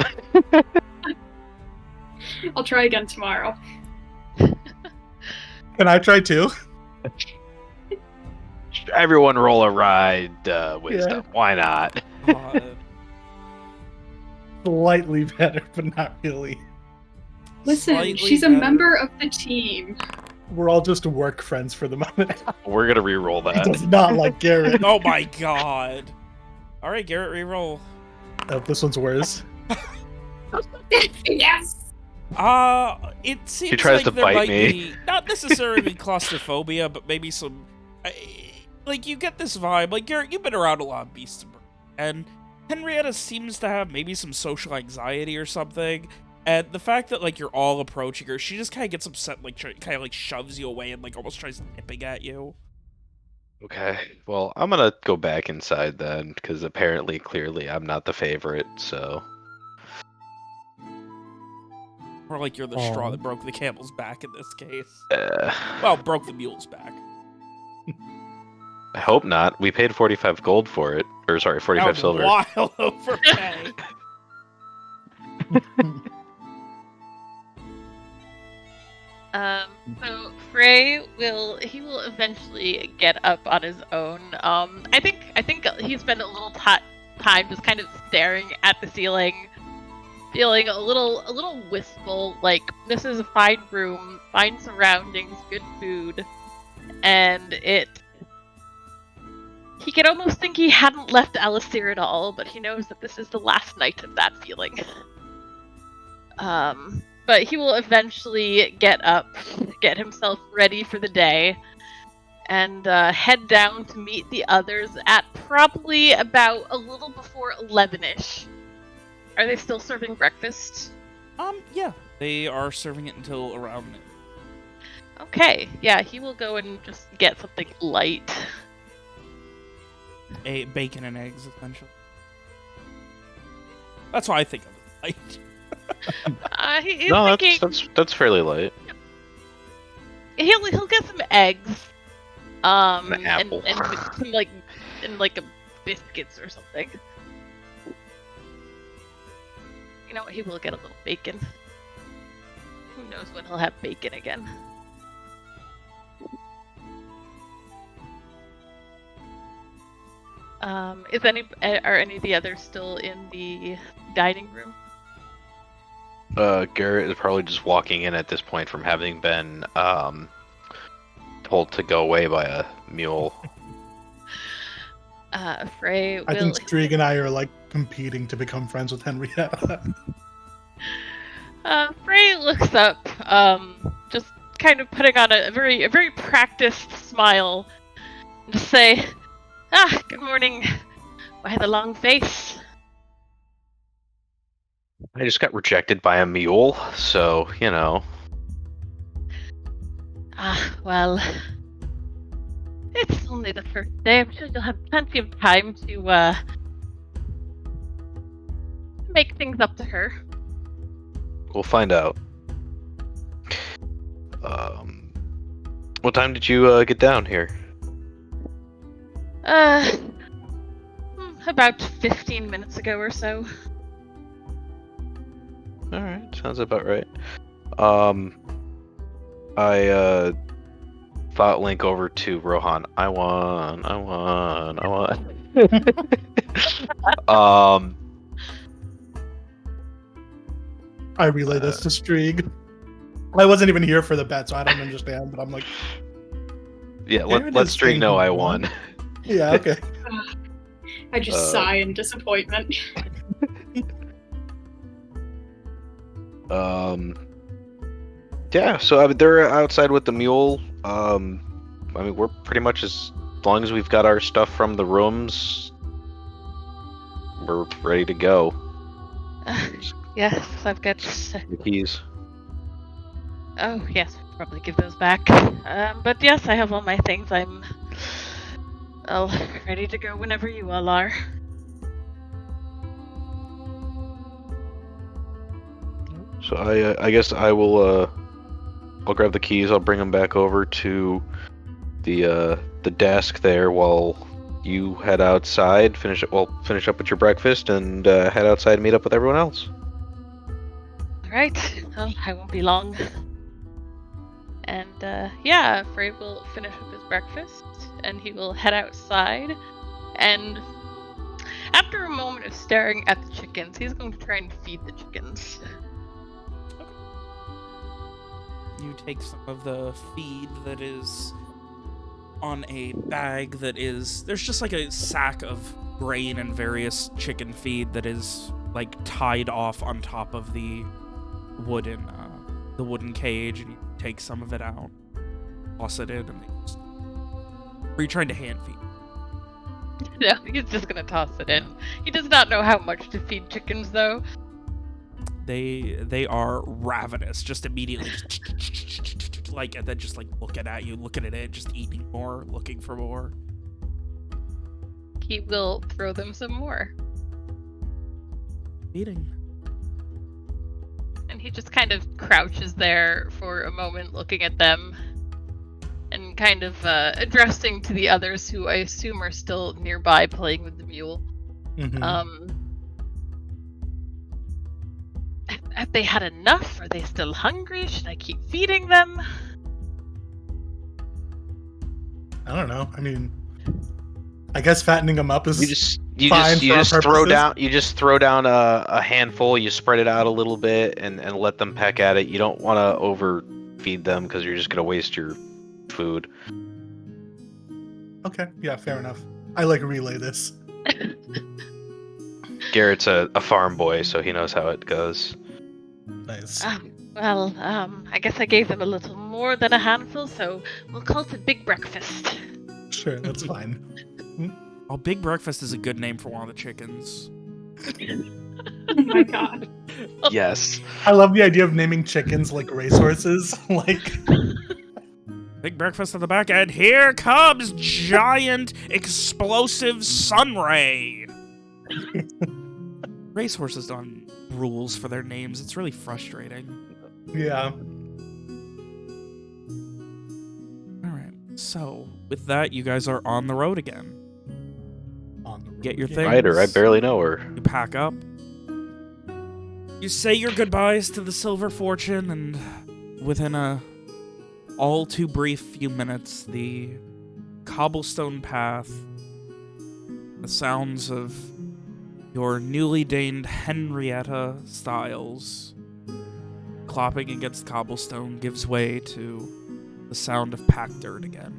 A: I'll try again tomorrow.
C: Can I try too?
D: Everyone roll a ride wisdom. Why not?
C: Slightly better, but not really.
A: Listen,
B: Slightly
A: she's a
B: better.
A: member of the team.
C: We're all just work friends for the moment.
D: We're gonna re-roll
C: He
D: that.
C: does not like Garrett.
B: Oh my god. Alright, Garrett, reroll.
C: Oh, this one's worse.
A: Yes!
B: It seems
D: tries
B: like
D: to
B: there
D: bite
B: might
D: me.
B: be, not necessarily claustrophobia, but maybe some, like, you get this vibe, like, Garrett, you've been around a lot of beasts of burden, and Henrietta seems to have maybe some social anxiety or something, and the fact that, like, you're all approaching her, she just kind of gets upset, like, kind of, like, shoves you away and, like, almost tries nipping at you.
D: Okay, well, I'm gonna go back inside then, because apparently, clearly, I'm not the favorite, so...
B: Or, like, you're the straw that broke the camel's back in this case.
D: Uh,
B: Well, broke the mule's back.
D: I hope not. We paid 45 gold for it. Or, sorry, 45 silver.
B: Wild overpay.
F: So Frey will eventually get up on his own. I think he spent a little time just kind of staring at the ceiling, feeling a little wistful. Like, this is a fine room, fine surroundings, good food, and he can almost think he hadn't left Alistair at all, but he knows that this is the last night of that feeling. But he will eventually get up, get himself ready for the day, and head down to meet the others at probably about a little before 11-ish. Are they still serving breakfast?
B: Yeah. They are serving it until around noon.
F: Okay, yeah, he will go and just get something light.
B: Bacon and eggs, essentially. That's why I think of it. Like,
F: He's
D: No,
F: thinking
D: that's fairly light.
F: he'll get some eggs,
D: An apple.
F: and some a biscuits or something. You know what? He will get a little bacon. Who knows when he'll have bacon again? Are any of the others still in the dining room?
D: Garrett is probably just walking in at this point from having been told to go away by a mule.
F: Frey will...
C: I think Strieg and I are like competing to become friends with Henrietta.
F: Frey looks up, just kind of putting on a very practiced smile, and just say, "Ah, good morning. Why the long face?"
D: I just got rejected by a mule, so, you know.
F: Well, it's only the first day. I'm sure you'll have plenty of time to make things up to her.
D: We'll find out. What time did you get down here?
F: About 15 minutes ago or so.
D: Alright, sounds about right. I thought link over to Rohan. I won.
C: I relay this to Strieg. I wasn't even here for the bet, so I don't understand. But I'm like,
D: yeah,
C: Aaron
D: let
C: is
D: Streak
C: saying
D: know
C: he
D: I
C: won.
D: won.
C: yeah, okay.
A: I just sigh in disappointment.
D: Yeah, so I mean, they're outside with the mule. I mean, we're pretty much as long as we've got our stuff from the rooms, we're ready to go.
F: Yes, I've got.
D: The keys.
F: Oh, yes, probably give those back. But yes, I have all my things. I'm all ready to go whenever you all are.
D: So I guess I will. I'll grab the keys. I'll bring them back over to the desk there while you head outside. Finish up with your breakfast and head outside and meet up with everyone else.
F: Alright, well, I won't be long. And yeah, Frey will finish up his breakfast and he will head outside. And after a moment of staring at the chickens, he's going to try and feed the chickens.
B: You take some of the feed that is on a bag that is... There's just like a sack of grain and various chicken feed that is like tied off on top of the wooden cage, and you take some of it out, toss it in, and they just... Or are you trying to hand feed?
F: No, he's just gonna toss it in. He does not know how much to feed chickens, though.
B: They are ravenous, just immediately like, and then just like looking at it, just eating more, looking for more.
F: He will throw them some more.
B: Eating.
F: And he just kind of crouches there for a moment looking at them and kind of addressing to the others who I assume are still nearby playing with the mule.
C: Mm-hmm.
F: Have they had enough? Are they still hungry? Should I keep feeding them?
C: I don't know. I mean, I guess fattening them up is
D: you
C: fine
D: just
C: for our
D: throw down a handful. You spread it out a little bit and let them peck at it. You don't want to overfeed them because you're just gonna waste your food.
C: Okay, yeah, fair enough. I like relay this.
D: Garrett's a farm boy, so he knows how it goes.
C: Nice.
F: Well, I guess I gave them a little more than a handful, so we'll call it a big breakfast.
C: Sure, that's fine.
B: Oh, Big Breakfast is a good name for one of the chickens.
A: Oh my god.
D: Yes.
C: I love the idea of naming chickens like racehorses. Like,
B: Big Breakfast at the back, and here comes giant explosive sunray. Racehorses don't have rules for their names. It's really frustrating.
C: yeah.
B: All right. So with that, you guys are on the road again.
C: On the road
B: Get your
C: again.
B: things.
D: Ryder, I barely know her.
B: You pack up. You say your goodbyes to the Silver Fortune, and within a all too brief few minutes, the cobblestone path, the sounds of your newly deigned Henrietta Styles clopping against cobblestone gives way to the sound of packed dirt again.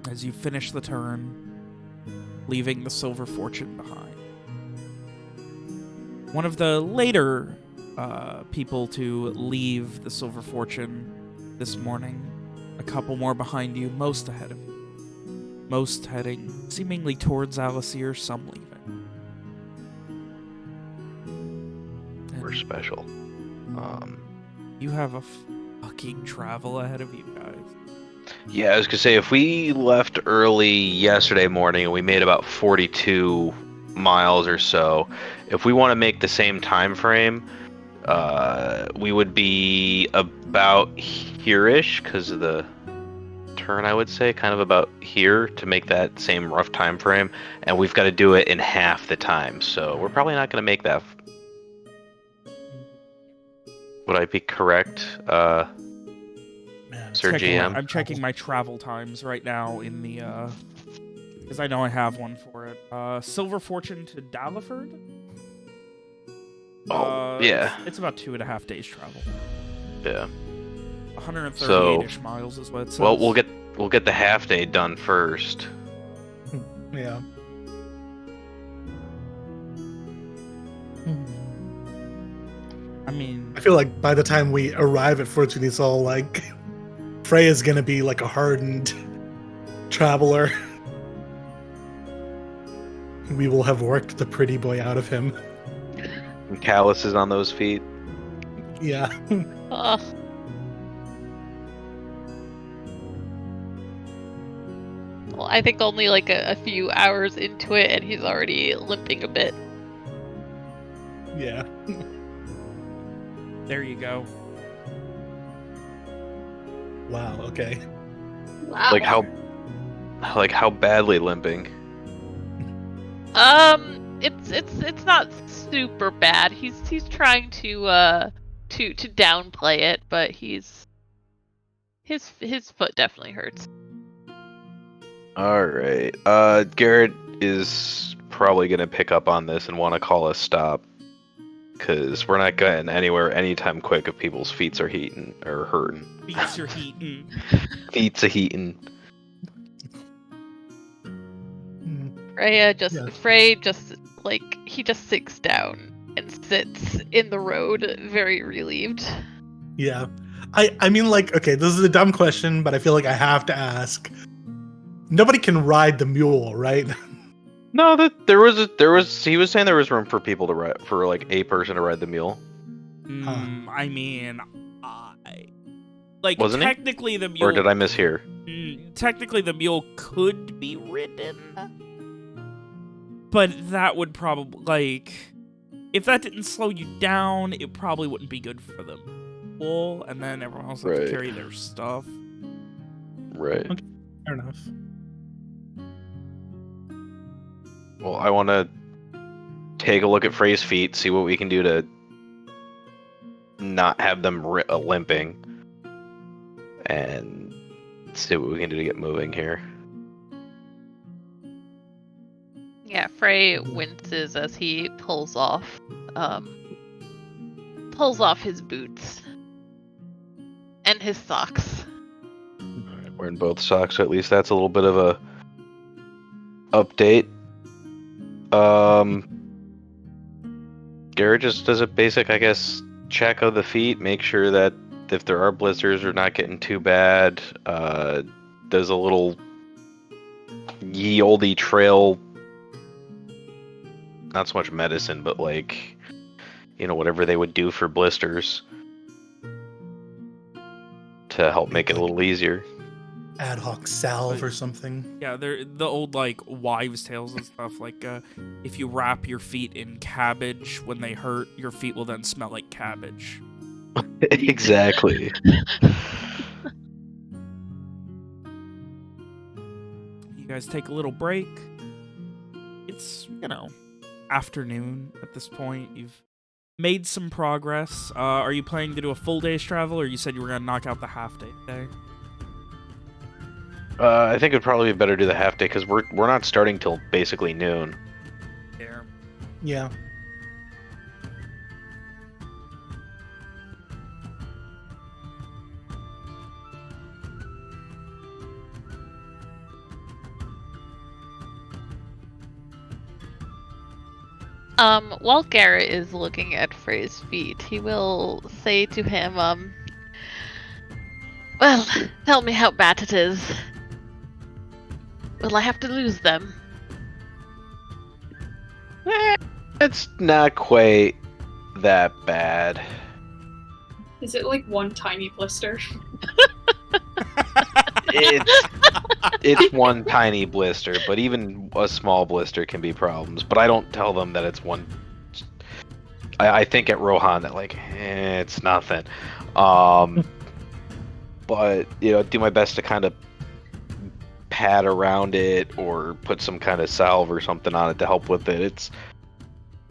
B: As you finish the turn, leaving the Silver Fortune behind. One of the later people to leave the Silver Fortune this morning, a couple more behind you, most ahead of you. Most heading seemingly towards Alasir, some leaving.
D: super special.
B: You have a fucking travel ahead of you guys.
D: Yeah, I was gonna say, if we left early yesterday morning and we made about 42 miles or so, if we want to make the same time frame, we would be about here-ish because of the turn, I would say, kind of about here to make that same rough time frame, and we've got to do it in half the time, so we're probably not going to make that. Would I be correct,
C: Man,
D: Sir
B: Checking
D: GM?
B: I'm checking my travel times right now in the because I know I have one for it. Silver Fortune to Daliford.
D: Yeah.
B: It's about 2.5 days travel.
D: Yeah.
B: 138-ish miles is what it says.
D: Well, we'll get the half day done first.
C: Yeah.
B: I mean,
C: I feel like by the time we arrive at Fortun Isol, like Frey is gonna be like a hardened traveler. We will have worked the pretty boy out of him.
D: And calluses on those feet.
C: Yeah.
E: Ugh. Well, I think only like a few hours into it, and he's already limping a bit.
C: Yeah.
B: there you go.
C: Wow. Okay.
A: Wow.
D: Like how badly limping?
E: It's not super bad. He's trying to downplay it, but his foot definitely hurts.
D: All right. Garrett is probably gonna pick up on this and want to call a stop, because we're not getting anywhere anytime quick if people's feet are heating or hurting.
B: Beats your heat.
D: Feet's a heating.
E: Frey just like he just sinks down and sits in the road, very relieved.
C: Yeah. I mean, like, okay, this is a dumb question, but I feel like I have to ask. Nobody can ride the mule, right?
D: No, he was saying there was room for people to ride, for like a person to ride the mule.
B: I mean, like
D: Wasn't
B: technically the mule.
D: Or did I mishear?
B: Technically, the mule could be ridden, but that would probably like if that didn't slow you down, it probably wouldn't be good for the mule, and then everyone else has to carry their stuff.
D: Right.
C: Okay, fair enough.
D: Well, I want to take a look at Frey's feet, see what we can do to not have them limping, and see what we can do to get moving here.
E: Yeah, Frey winces as he pulls off his boots and his socks.
D: Alright, wearing both socks, so at least that's a little bit of a update. Garrett just does a basic, I guess, check of the feet, make sure that if there are blisters are not getting too bad. Does a little ye olde trail, not so much medicine, but like, whatever they would do for blisters to help make it a little easier.
C: Ad hoc salve or something.
B: Yeah, they're the old like wives' tales and stuff. Like, if you wrap your feet in cabbage when they hurt, your feet will then smell like cabbage.
D: Exactly.
B: You guys take a little break. It's afternoon at this point. You've made some progress. Are you planning to do a full day's travel, or you said you were gonna knock out the half day today?
D: I think it'd probably be better to do the half day because we're not starting till basically noon.
B: There.
C: Yeah.
E: While Garrett is looking at Frey's feet, he will say to him, well, tell me how bad it is. Will I have to lose them?
D: It's not quite that bad.
A: Is it like one tiny blister?
D: It's one tiny blister, but even a small blister can be problems. But I don't tell them that it's one. I think at Rohan that like it's nothing. But do my best to kind of pat around it or put some kind of salve or something on it to help with it.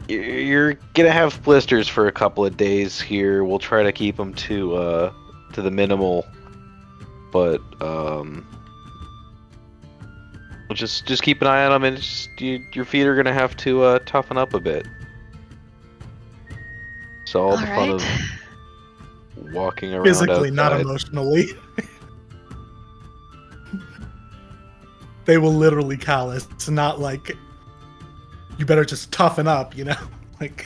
D: You're gonna have blisters for a couple of days here. We'll try to keep them to the minimal, but we'll just keep an eye on them, and your feet are gonna have to toughen up a bit. So all the fun of walking around
C: Physically,
D: outside.
C: not emotionally. They will literally callous. It's not like you better just toughen up, like.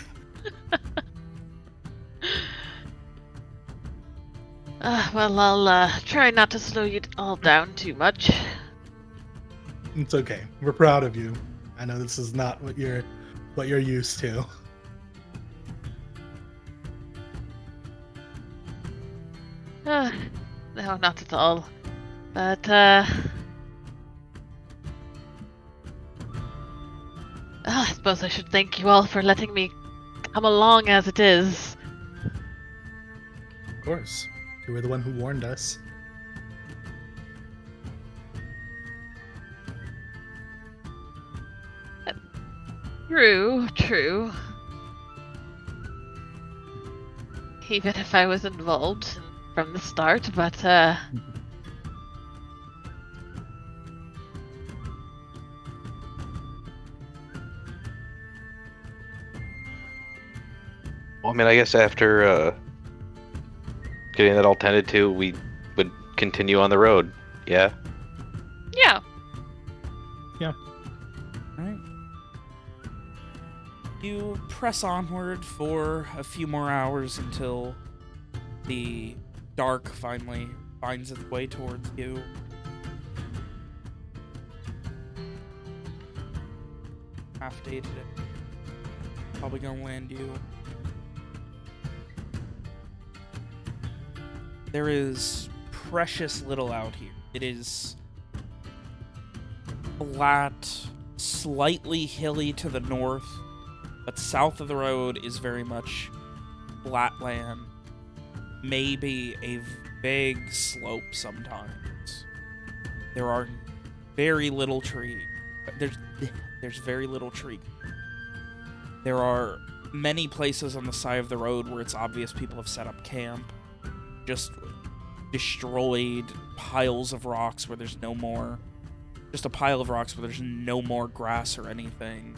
E: Well, I'll try not to slow you all down too much.
C: It's okay. We're proud of you. I know this is not what you're used to.
E: No, not at all. But, I suppose I should thank you all for letting me come along as it is.
C: Of course. You were the one who warned us.
E: True. Even if I was involved from the start, but,
D: Well, I mean, I guess after getting that all tended to, we would continue on the road. Yeah.
E: yeah.
B: Alright. You press onward for a few more hours until the dark finally finds its way towards you. Half-dated it. Probably gonna land you. There is precious little out here. It is flat, slightly hilly to the north, but south of the road is very much flat land. Maybe a vague slope sometimes. There are very little tree. There's very little tree. There are many places on the side of the road where it's obvious people have set up camp. Just destroyed piles of rocks where there's no more. Just a pile of rocks where there's no more grass or anything.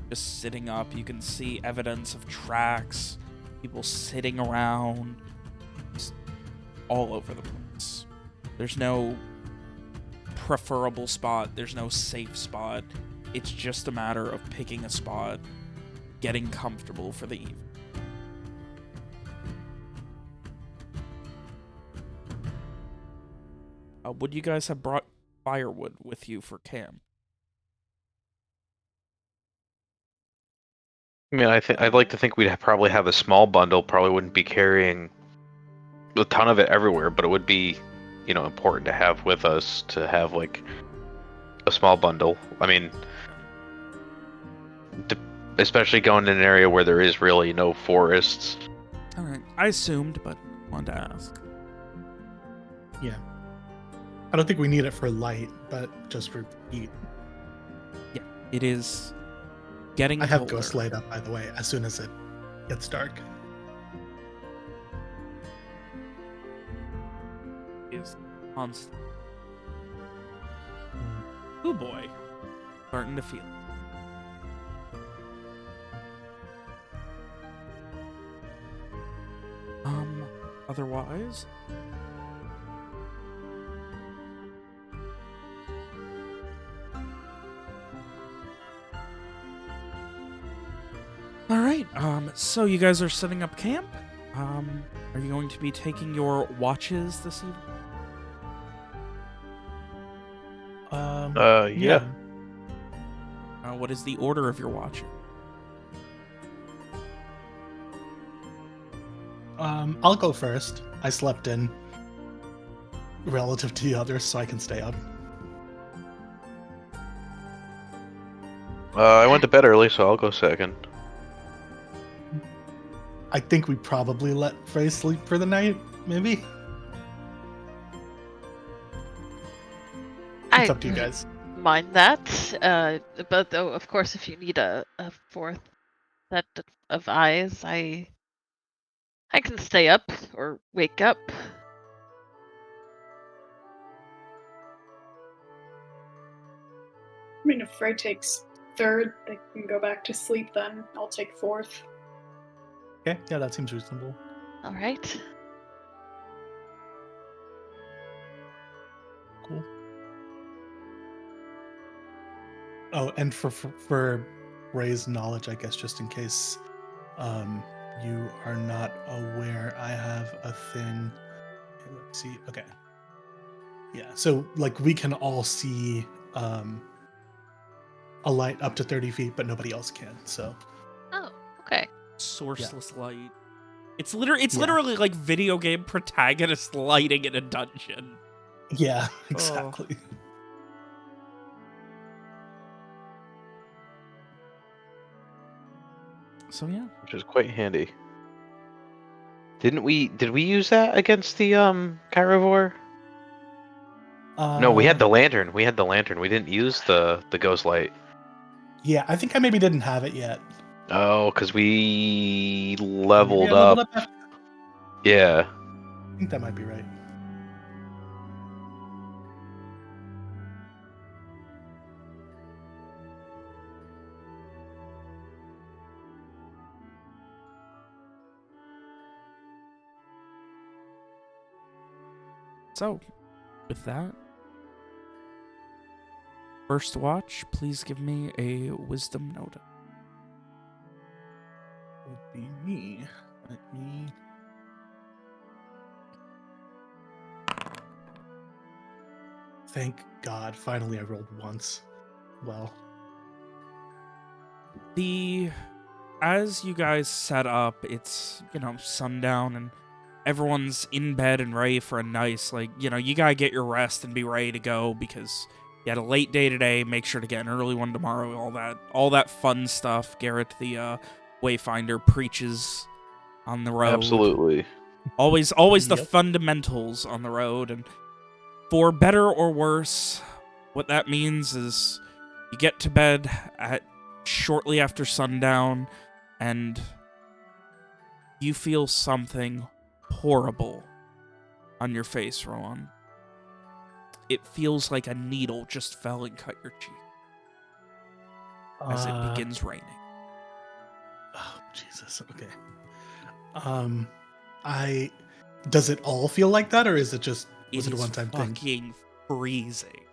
B: Just sitting up. You can see evidence of tracks, people sitting around, just all over the place. There's no preferable spot. There's no safe spot. It's just a matter of picking a spot, getting comfortable for the evening. Would you guys have brought firewood with you for camp?
D: I mean, I'd like to think we'd probably have a small bundle. Probably wouldn't be carrying a ton of it everywhere, but it would be, important to have with us to have like a small bundle. I mean, especially going in an area where there is really no forests.
B: All right, I assumed, but wanted to ask.
C: Yeah. I don't think we need it for light, but just for heat.
B: Yeah, it is getting
C: I have
B: colder.
C: Ghost light up, by the way, as soon as it gets dark.
B: Is constant. Oh boy, starting to feel it. Otherwise, all right. So you guys are setting up camp. Are you going to be taking your watches this evening?
D: Yeah.
B: What is the order of your watches?
C: I'll go first. I slept in relative to the others, so I can stay up.
D: I went to bed early, so I'll go second.
C: I think we probably let Frey sleep for the night, maybe? It's up to you guys.
E: Mind that. But though, of course, if you need a fourth set of eyes, I can stay up or wake up.
A: I mean, if Frey takes third, they can go back to sleep then. I'll take fourth.
C: Okay, yeah, that seems reasonable.
E: All right.
C: Cool. Oh, and for Ray's knowledge, I guess, just in case you are not aware, I have a thing. Okay, let's see. Okay. Yeah, so like we can all see a light up to 30 feet, but nobody else can. So
E: Oh, okay.
B: Sourceless light. It's literally like video game protagonist lighting in a dungeon.
C: yeah, exactly.
B: So yeah.
D: Which is quite handy. Did we use that against the Kyrovore? No, we had the lantern. We didn't use the ghost light.
C: Yeah, I think I maybe didn't have it yet.
D: Oh, because we
C: Maybe
D: leveled
C: I leveled
D: up.
C: up.
D: Yeah.
C: I think that might be right.
B: So, with that, first watch, please give me a wisdom note.
C: Would be me. Let me. Thank God, finally I rolled once. Well,
B: As you guys set up, it's, sundown and everyone's in bed and ready for a nice, you gotta get your rest and be ready to go because you had a late day today. Make sure to get an early one tomorrow. All that fun stuff. Garrett, the Wayfinder, preaches on the road.
D: Absolutely.
B: Always the
C: Yep.
B: fundamentals on the road. And for better or worse, what that means is you get to bed at shortly after sundown, and you feel something horrible on your face, Rowan. It feels like a needle just fell and cut your cheek as it begins raining.
C: Oh, Jesus. Okay. Does it all feel like that, or is it just was it a one-time thing?
B: Fucking freezing.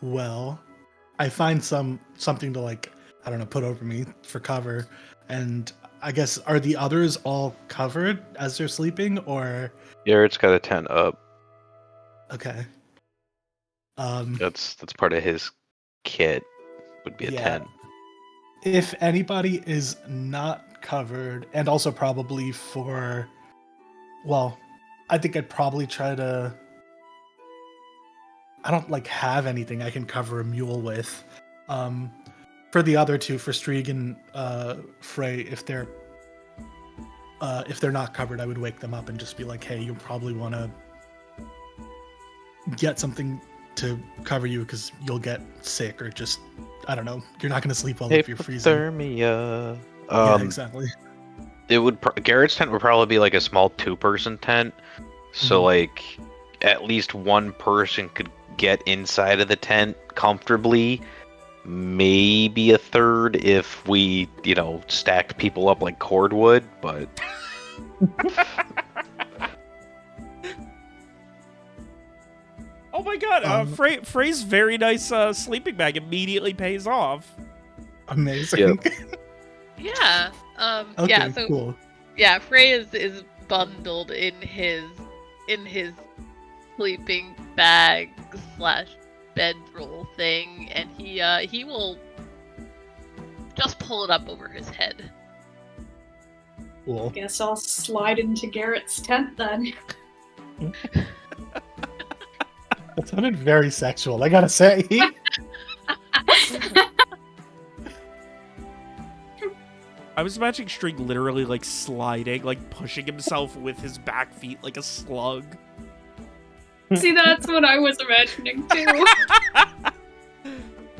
C: Well, I find something to I don't know, put over me for cover, and I guess are the others all covered as they're sleeping, or
D: Garrett's got a tent up.
C: okay?
D: That's part of his kit. Would be a tent.
C: If anybody is not covered, and also probably I think I'd probably try to. I don't have anything I can cover a mule with. For the other two, for Strieg and Frey, if they're not covered, I would wake them up and just be like, "Hey, you probably want to get something to cover you because you'll get sick, or just I don't know. You're not going to sleep well if you're freezing."
D: Hypothermia.
C: Yeah, exactly.
D: It would Garrett's tent would probably be like a small 2-person tent, so at least one person could get inside of the tent comfortably. Maybe a third if we, stacked people up like cordwood, but
B: Oh my god, Frey's very nice sleeping bag immediately pays off.
C: Amazing.
E: Yeah.
C: Okay,
E: yeah. So
C: cool.
E: yeah, Frey is bundled in his sleeping bag / bedroll thing, and he will
F: just pull it up over his head.
C: Cool.
A: Guess I'll slide into Garrett's tent then.
C: That sounded very sexual, I gotta say.
B: I was imagining String literally like sliding, like pushing himself with his back feet like a slug.
A: See, that's what I was imagining too.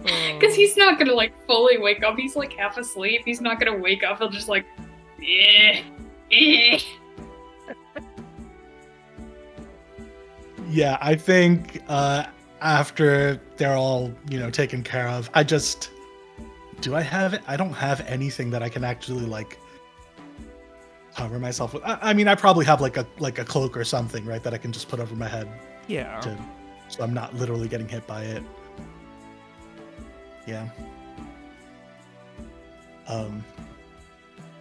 A: Because he's not gonna like fully wake up. He's like half asleep. He's not gonna wake up. He'll just like, eh.
C: Yeah, I think after they're all, taken care of, I have it? I don't have anything that I can actually like cover myself with. I mean, I probably have like a cloak or something, right, that I can just put over my head.
B: Yeah.
C: So I'm not literally getting hit by it. Yeah.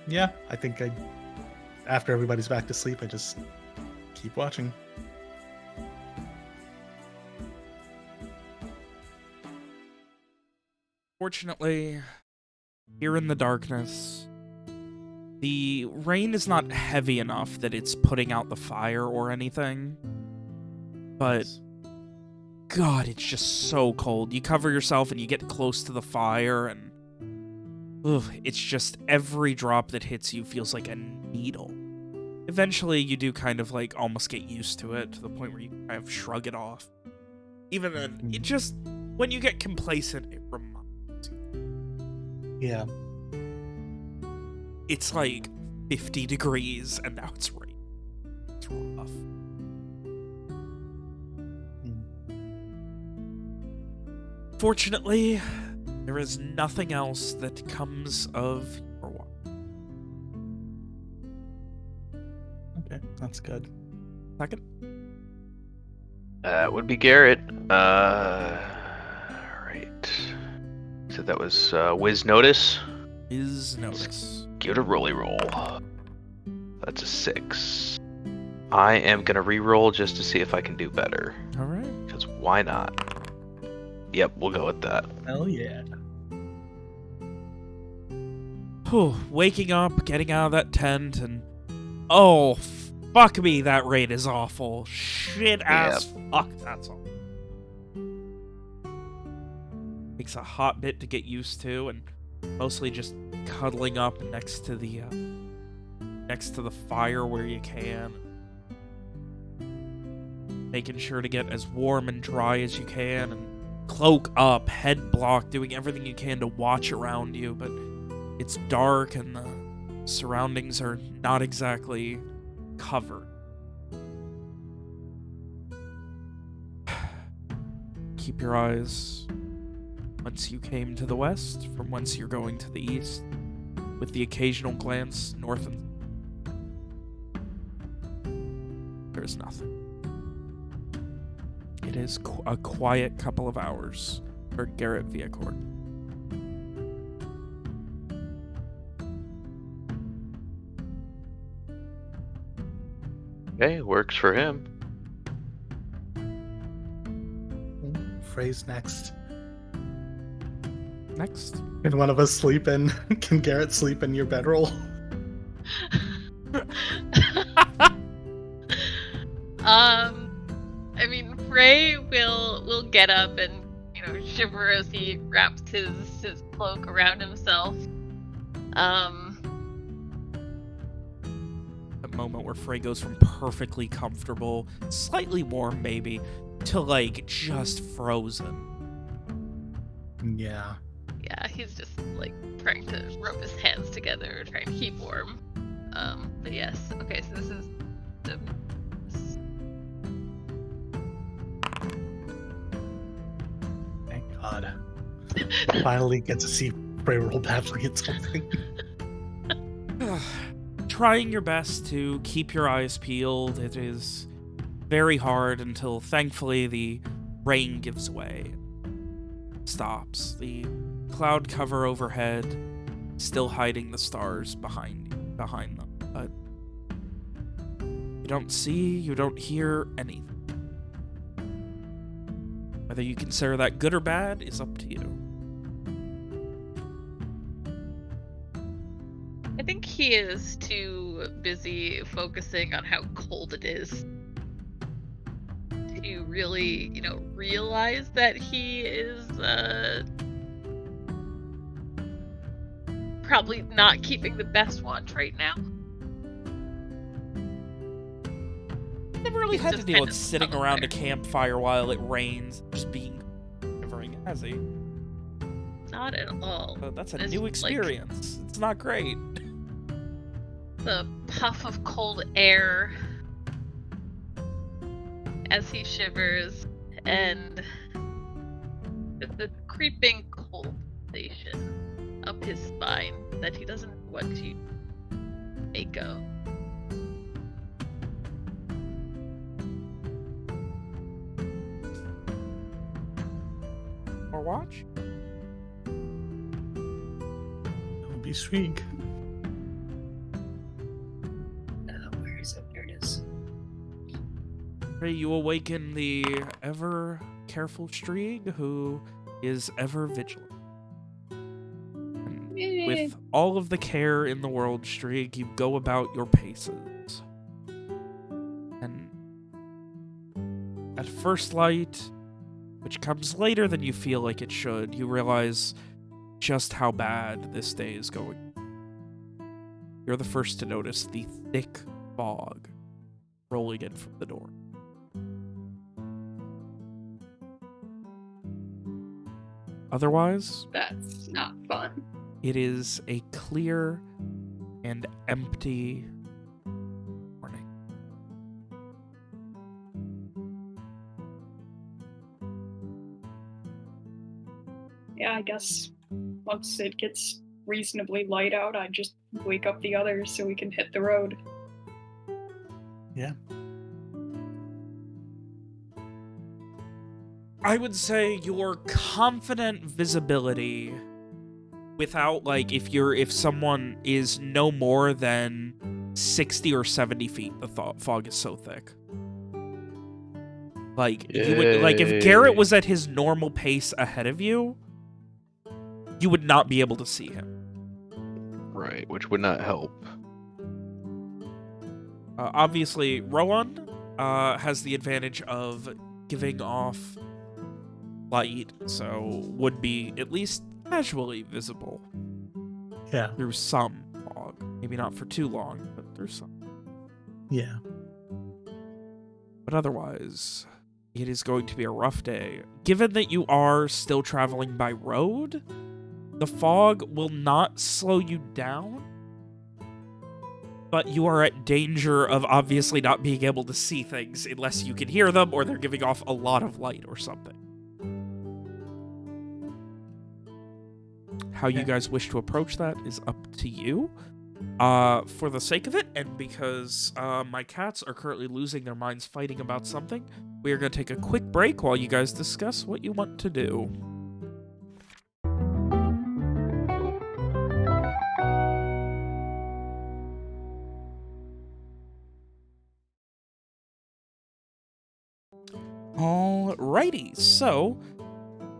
C: Yeah, I think after everybody's back to sleep, I just keep watching.
B: Fortunately, here in the darkness, the rain is not heavy enough that it's putting out the fire or anything. But, God, it's just so cold. You cover yourself and you get close to the fire and it's just every drop that hits you feels like a needle. Eventually, you do kind of like almost get used to it to the point where you kind of shrug it off. Even then, it just, when you get complacent, it reminds you.
C: Yeah.
B: It's like 50 degrees and now it's raining. It's rough. Fortunately, there is nothing else that comes of your walk.
C: Okay, that's good.
B: Second?
D: That would be Garrett. Right. So that was Wiz Notice.
B: Is notice.
D: Give it a rolly roll. That's a 6. I am gonna re-roll just to see if I can do better.
B: Alright.
D: Because why not? Yep, we'll go with that.
C: Hell yeah.
B: Waking up, getting out of that tent, and oh, fuck me, that rain is awful. Shit ass fuck, that's all. Takes a hot bit to get used to, and mostly just cuddling up next to the fire where you can. Making sure to get as warm and dry as you can, and cloak up, head blocked, doing everything you can to watch around you, but it's dark and the surroundings are not exactly covered. Keep your eyes whence you came to the west, from whence you're going to the east, with the occasional glance north and there's nothing. It is a quiet couple of hours for Garrett Viacord.
D: Okay, works for him.
C: Phrase next.
B: Next.
C: Can one of us sleep in? Can Garrett sleep in your bedroll?
F: I mean, Frey will get up and shiver as he wraps his cloak around himself.
B: That moment where Frey goes from perfectly comfortable, slightly warm maybe, to like just frozen.
C: Yeah.
F: Yeah, he's just like trying to rub his hands together, trying to keep warm. But yes, okay, so this is the.
C: Thank God. Finally get to see Frey roll badly at something.
B: Trying your best to keep your eyes peeled. It is very hard until thankfully the rain gives way. Stops. The cloud cover overhead still hiding the stars behind them. But you don't see, you don't hear anything. Whether you consider that good or bad is up to you.
F: he is too busy focusing on how cold it is to really, realize that he is probably not keeping the best watch right now.
B: Never really
F: He's
B: had to
F: just
B: deal
F: kind
B: with
F: of
B: sitting
F: huddled
B: around
F: there.
B: a campfire while it rains, just being shivering, has he?
F: Not at all.
B: That's a
F: It's
B: new
F: like
B: experience. It's not great.
F: the puff of cold air as he shivers, and the creeping cold sensation up his spine that he doesn't know what to make of.
B: Or watch?
C: That would be sweet.
A: Where is it? There it is.
B: Pray you awaken the ever careful Strieg, who is ever vigilant. And with all of the care in the world, Strieg, you go about your paces. And at first light, which comes later than you feel like it should, you realize just how bad this day is going. You're the first to notice the thick fog rolling in from the door. Otherwise,
A: That's not fun.
B: it is a clear and empty morning.
A: Yeah, I guess once it gets reasonably light out, I just wake up the others so we can hit the road.
C: Yeah.
B: I would say your confident visibility without, like, if someone is no more than 60 or 70 feet, the fog is so thick. Like, you would, like, if Garrett was at his normal pace ahead of you, you would not be able to see him.
D: Right, which would not help.
B: Obviously, Rowan has the advantage of giving off light, so would be at least casually visible.
C: Yeah.
B: Through some fog. Maybe not for too long, but through some.
C: Yeah.
B: But otherwise, it is going to be a rough day. Given that you are still traveling by road, the fog will not slow you down, but you are at danger of obviously not being able to see things unless you can hear them or they're giving off a lot of light or something. How you guys wish to approach that is up to you. For the sake of it, and because my cats are currently losing their minds fighting about something, we are going to take a quick break while you guys discuss what you want to do. Alrighty, so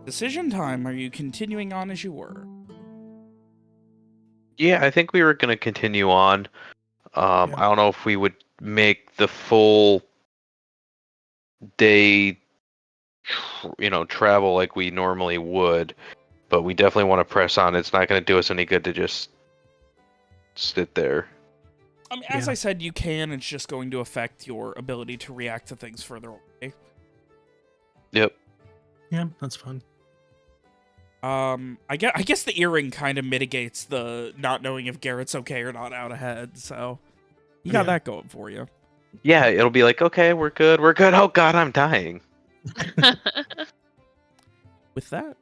B: decision time. Are you continuing on as you were?
D: Yeah, I think we were going to continue on. I don't know if we would make the full day, travel like we normally would, but we definitely want to press on. It's not going to do us any good to just sit there.
B: I mean, as I said, you can. It's just going to affect your ability to react to things further away.
D: Yep.
C: Yeah, that's fun.
B: I guess the earring kind of mitigates the not knowing if Garrett's okay or not out ahead, so you got that going for you.
D: Yeah, it'll be like, okay, we're good. Oh god, I'm dying.
B: With that,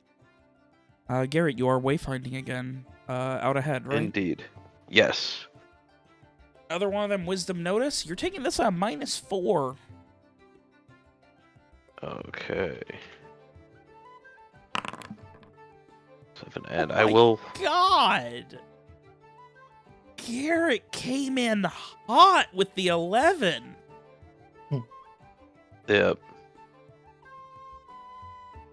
B: Garrett, you are wayfinding again, out ahead, right?
D: Indeed. Yes.
B: Another one of them wisdom notice. You're taking this on -4.
D: Okay. 7, and
B: Oh
D: I will.
B: God, Garrett came in hot with the 11.
D: Yep.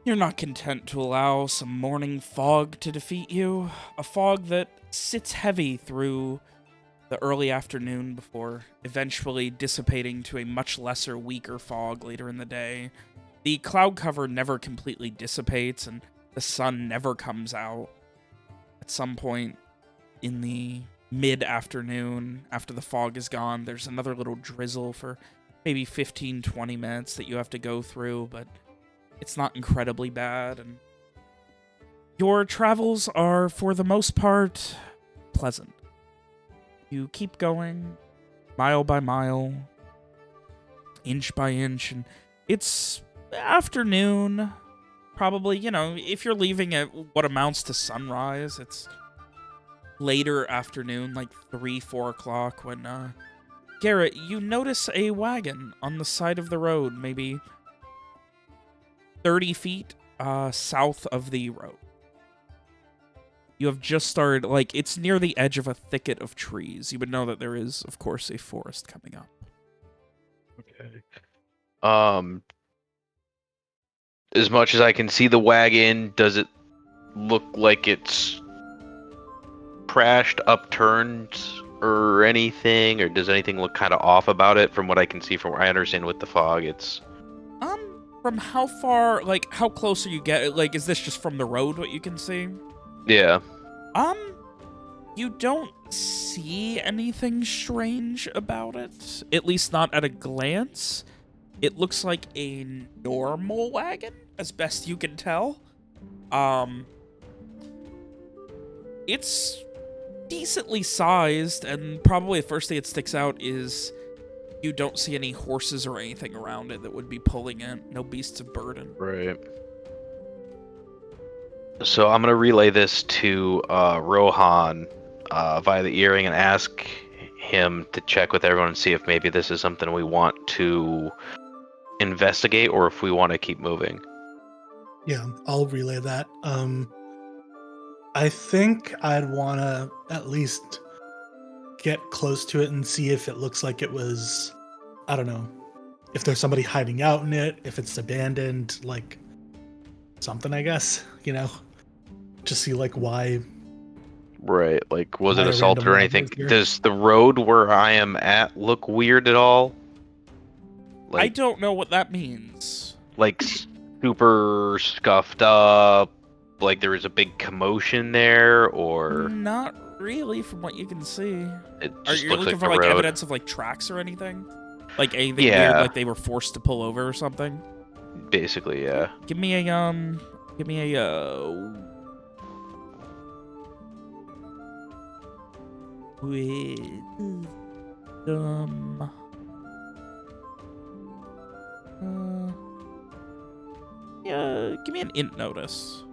B: You're not content to allow some morning fog to defeat you. A fog that sits heavy through the early afternoon before eventually dissipating to a much lesser, weaker fog later in the day. The cloud cover never completely dissipates, and the sun never comes out. At some point in the mid-afternoon, after the fog is gone, there's another little drizzle for maybe 15-20 minutes that you have to go through, but it's not incredibly bad, and your travels are, for the most part, pleasant. You keep going, mile by mile, inch by inch, and it's afternoon, probably, if you're leaving at what amounts to sunrise, it's later afternoon, like 3, 4 o'clock, when, Garrett, you notice a wagon on the side of the road, maybe 30 feet south of the road. You have just started, it's near the edge of a thicket of trees. You would know that there is, of course, a forest coming up.
D: Okay. As much as I can see the wagon, does it look like it's crashed, upturned, or anything? Or does anything look kind of off about it from what I can see from where I understand with the fog? It's...
B: From how far, how close are you getting? Is this just from the road what you can see?
D: Yeah.
B: You don't see anything strange about it. At least not at a glance. It looks like a normal wagon, as best you can tell. It's decently sized, and probably the first thing that sticks out is you don't see any horses or anything around it that would be pulling it. No beasts of burden.
D: Right. So I'm going to relay this to Rohan via the earring and ask him to check with everyone and see if maybe this is something we want to investigate or if we want to keep moving.
C: Yeah, I'll relay that. I think I'd want to at least get close to it and see if it looks like it was, I don't know, if there's somebody hiding out in it, if it's abandoned, something, I guess, just see why.
D: Right, was it
C: Why a
D: assaulted or
C: random
D: anything?
C: wagon is here?
D: Does the road where I am at look weird at all?
B: I don't know what that means.
D: Super scuffed up, there was a big commotion there, or...
B: Not really, from what you can see.
D: It
B: Are
D: just
B: you
D: looks
B: looking
D: like
B: for
D: the road.
B: evidence of tracks or anything? Anything
D: Yeah.
B: weird, they were forced to pull over or something?
D: Basically, yeah.
B: Give me a wisdom. Yeah, give me an int notice.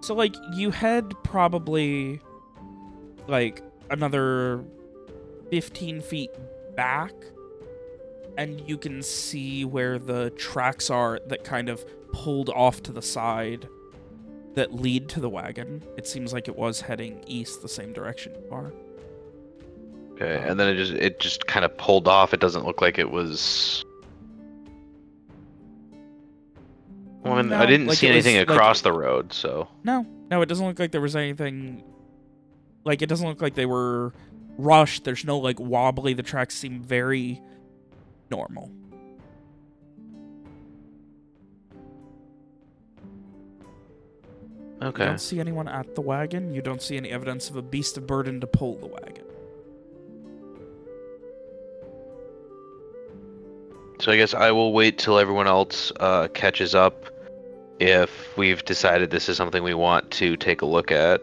B: So you head probably another 15 feet back, and you can see where the tracks are that kind of pulled off to the side that lead to the wagon. It seems like it was heading east the same direction you are.
D: Okay, and then it just kind of pulled off. It doesn't look like it was... Well, I
B: No,
D: didn't see anything across
B: the
D: the road, so...
B: No, it doesn't look like there was anything... it doesn't look like they were rushed. There's no, wobbly. The tracks seem very normal.
D: Okay.
B: You don't see anyone at the wagon. You don't see any evidence of a beast of burden to pull the wagon.
D: So I guess I will wait till everyone else catches up if we've decided this is something we want to take a look at.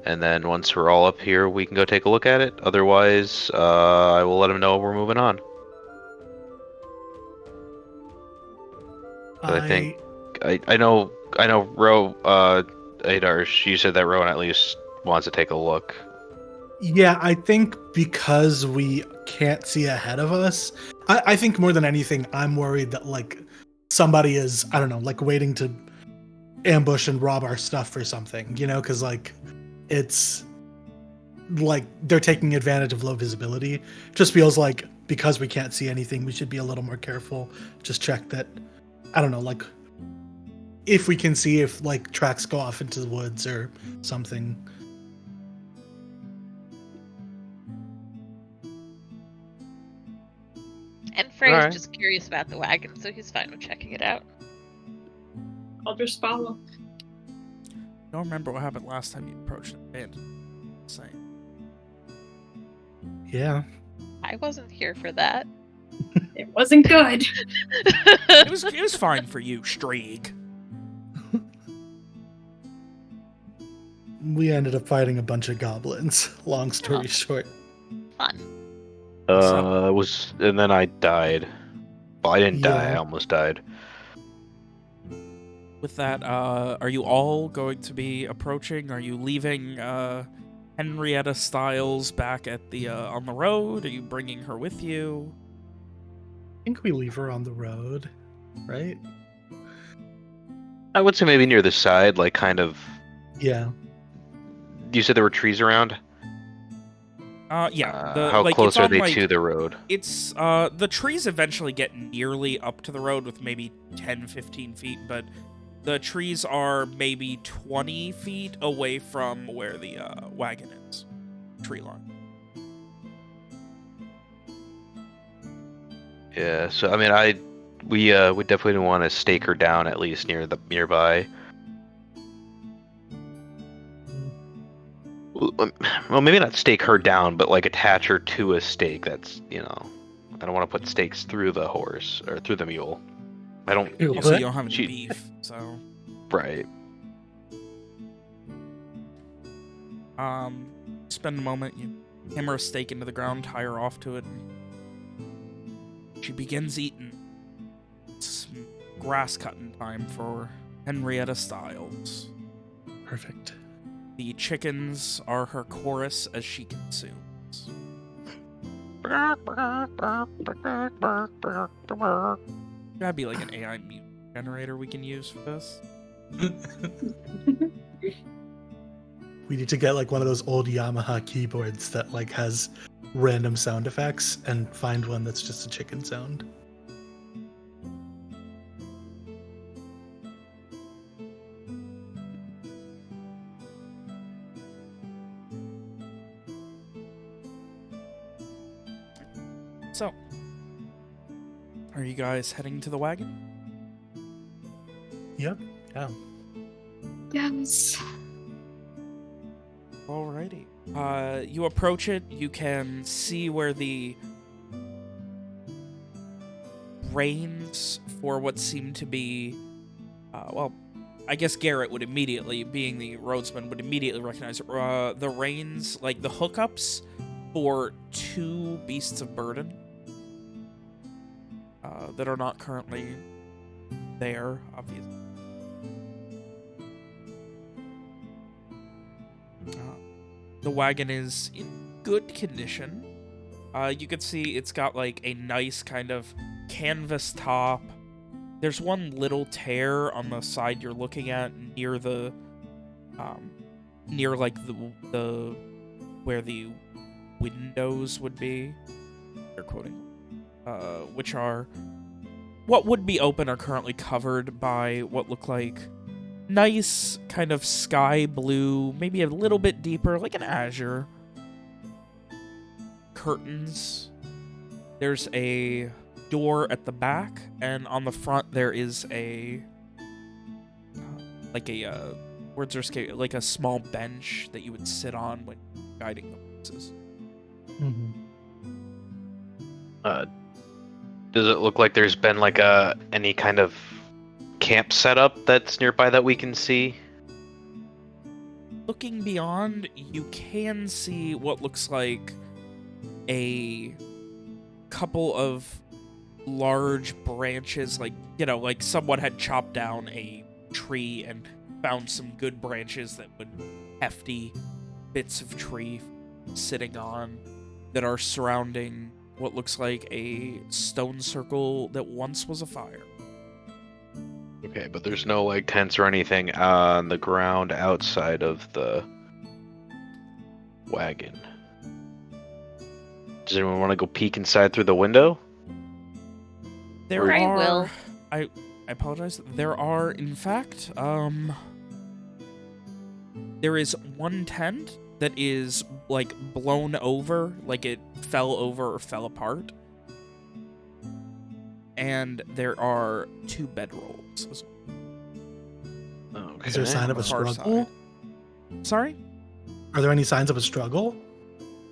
D: And then once we're all up here, we can go take a look at it. Otherwise, I will let them know we're moving on. But I know, Adarsh, you said that Rowan at least wants to take a look.
C: Yeah, I think because we can't see ahead of us, I think more than anything, I'm worried that somebody is, I don't know, waiting to ambush and rob our stuff or something, because it's they're taking advantage of low visibility. Just feels like because we can't see anything, we should be a little more careful. Just check that, I don't know, if we can see if like tracks go off into the woods or something.
E: And Frey's
D: Alright.
E: just curious about the wagon, so he's fine with checking it out.
A: I'll just follow.
B: Don't remember what happened last time you approached an abandoned. Same.
C: Yeah.
E: I wasn't here for that.
A: It wasn't good.
B: It was fine for you, Streeg.
C: We ended up fighting a bunch of goblins. Long story
E: Oh.
C: short.
E: Fun.
D: And then I died. Well, I didn't die. I
C: Yeah.
D: almost died.
B: With that, are you all going to be approaching? Are you leaving Henrietta Styles back at the on the road? Are you bringing her with you?
C: I think we leave her on the road, right?
D: I would say maybe near the side, like kind of.
C: Yeah.
D: You said there were trees around?
B: Yeah.
D: How
B: like,
D: close
B: it's
D: are
B: on,
D: they
B: like,
D: to the road?
B: It's the trees eventually get nearly up to the road with maybe 10-15 feet, but the trees are maybe 20 feet away from where the wagon is. Tree line.
D: Yeah, so I mean, we definitely want to stake her down at least nearby. Well, maybe not stake her down, but like attach her to a stake. That's, I don't want to put stakes through the horse or through the mule. I don't.
C: Ew.
B: Also,
C: What?
B: you don't have any
D: She-
B: beef, so
D: Right.
B: spend a moment, you hammer a stake into the ground, tie her off to it, and she begins eating. It's grass cutting time for Henrietta Styles.
C: Perfect.
B: The chickens are her chorus as she consumes. That'd be like an AI music generator we can use for this.
C: We need to get like one of those old Yamaha keyboards that like has random sound effects and find one that's just a chicken sound.
B: So, are you guys heading to the wagon?
C: Yep. Yeah.
A: Yes.
B: Alrighty. You approach it, you can see where the reins for what seemed to be, well, I guess Garrett would immediately, being the roadsman, would immediately recognize the reins, like the hookups for 2 beasts of burden that are not currently there, obviously. The wagon is in good condition. You can see it's got like a nice kind of canvas top. There's one little tear on the side you're looking at near the, near like the where the windows would be. They're quoting, which are what would be open are currently covered by what look like nice kind of sky blue, maybe a little bit deeper, like an azure curtains. There's a door at the back, and on the front there is a like a words are escaping, like a small bench that you would sit on when guiding the horses.
C: Mm-hmm.
D: Does it look like there's been like any kind of camp setup that's nearby that we can see?
B: Looking beyond, you can see what looks like a couple of large branches, like, like someone had chopped down a tree and found some good branches that would hefty bits of tree sitting on that are surrounding what looks like a stone circle that once was a fire.
D: Okay, but there's no like tents or anything on the ground outside of the wagon. Does anyone want to go peek inside through the window?
B: There
E: I
B: are.
E: will.
B: I apologize. There are, in fact, there is one tent that is, like, blown over, like it fell over or fell apart. And there are 2 bedrolls.
D: Okay.
C: Is there a sign of a
B: Far
C: struggle?
B: side. Sorry?
C: Are there any signs of a struggle?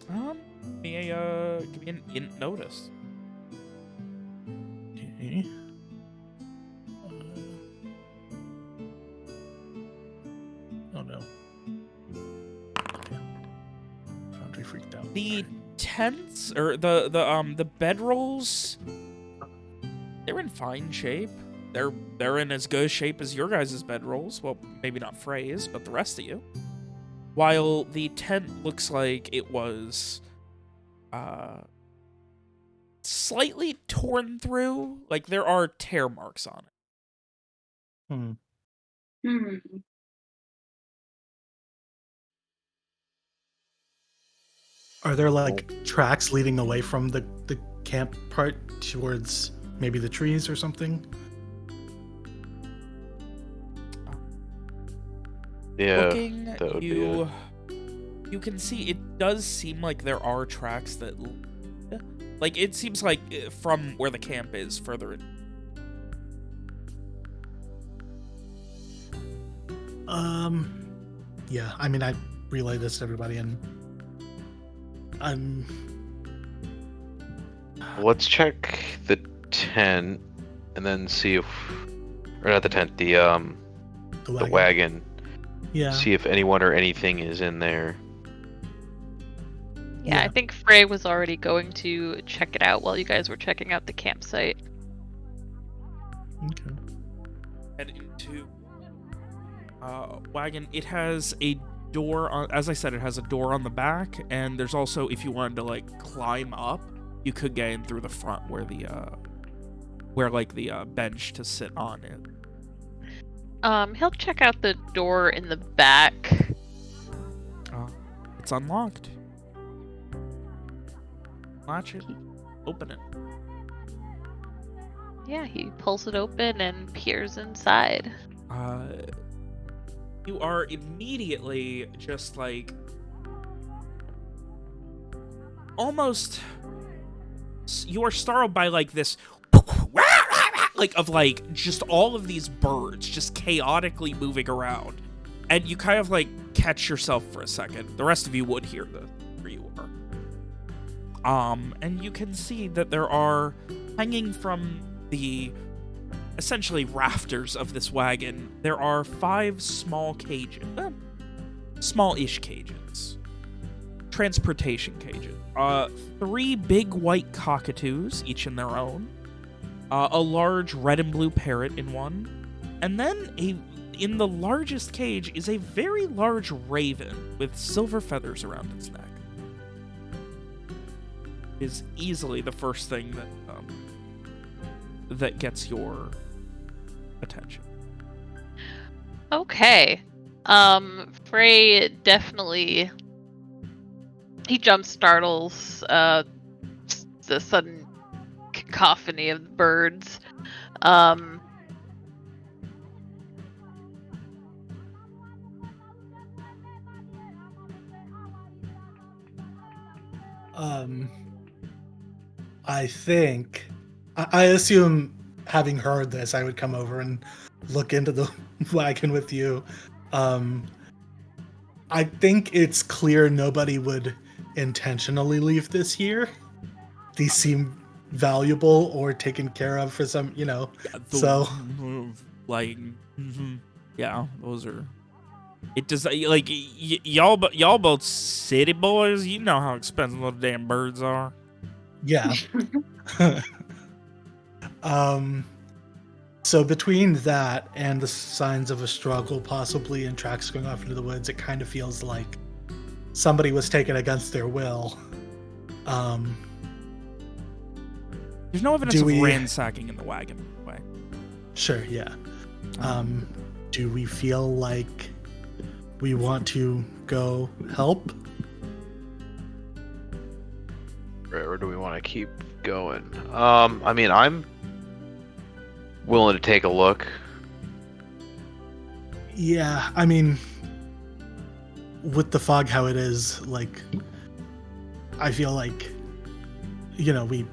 B: Give me an int notice.
C: Okay. Oh no. Okay. Foundry freaked out.
B: The tents or the bedrolls, they're in fine shape. They're in as good shape as your guys' bedrolls. Well, maybe not Frey's, but the rest of you. While the tent looks like it was slightly torn through, like there are tear marks on it.
A: Hmm.
C: Are there like tracks leading away from the camp part towards maybe the trees or something?
D: Yeah,
B: Looking,
D: that would be
B: you can see it does seem like there are tracks that lead. Like it seems like from where the camp is further in.
C: Yeah, I mean, I relay this to everybody, and
D: Let's check the tent and then see if, or not the tent, the wagon.
C: Yeah.
D: See if anyone or anything is in there.
E: Yeah, I think Frey was already going to check it out while you guys were checking out the campsite.
C: Okay.
B: Head into wagon. It has a door on, as I said, it has a door on the back, and there's also, if you wanted to like climb up, you could get in through the front where the bench to sit on it.
E: He'll check out the door in the back.
B: It's unlocked. Latch it. Open it.
E: Yeah, he pulls it open and peers inside.
B: You are immediately just like almost. You are startled by like this, like of like just all of these birds just chaotically moving around, and you kind of like catch yourself for a second. The rest of you would hear this where you are. And you can see that there are hanging from the essentially rafters of this wagon, there are 5 small cages. Small-ish cages. Transportation cages. 3 big white cockatoos, each in their own. A large red and blue parrot in one. And then in the largest cage is a very large raven with silver feathers around its neck. Is easily the first thing that gets your attention.
E: Okay. Frey definitely he jump startles the sudden cacophony of the birds.
C: I think I assume, having heard this, I would come over and look into the wagon with you. I think it's clear nobody would intentionally leave this here. These seem valuable or taken care of for some, so
B: like, yeah, those are. It does like y'all both city boys. You know how expensive those damn birds are.
C: yeah. So between that and the signs of a struggle, possibly, and tracks going off into the woods, it kind of feels like somebody was taken against their will.
B: There's no evidence of ransacking in the wagon, by the way.
C: Sure, yeah. Do we feel like we want to go help?
D: Or do we want to keep going? I mean, I'm willing to take a look.
C: Yeah, I mean, with the fog how it is, like, I feel like, we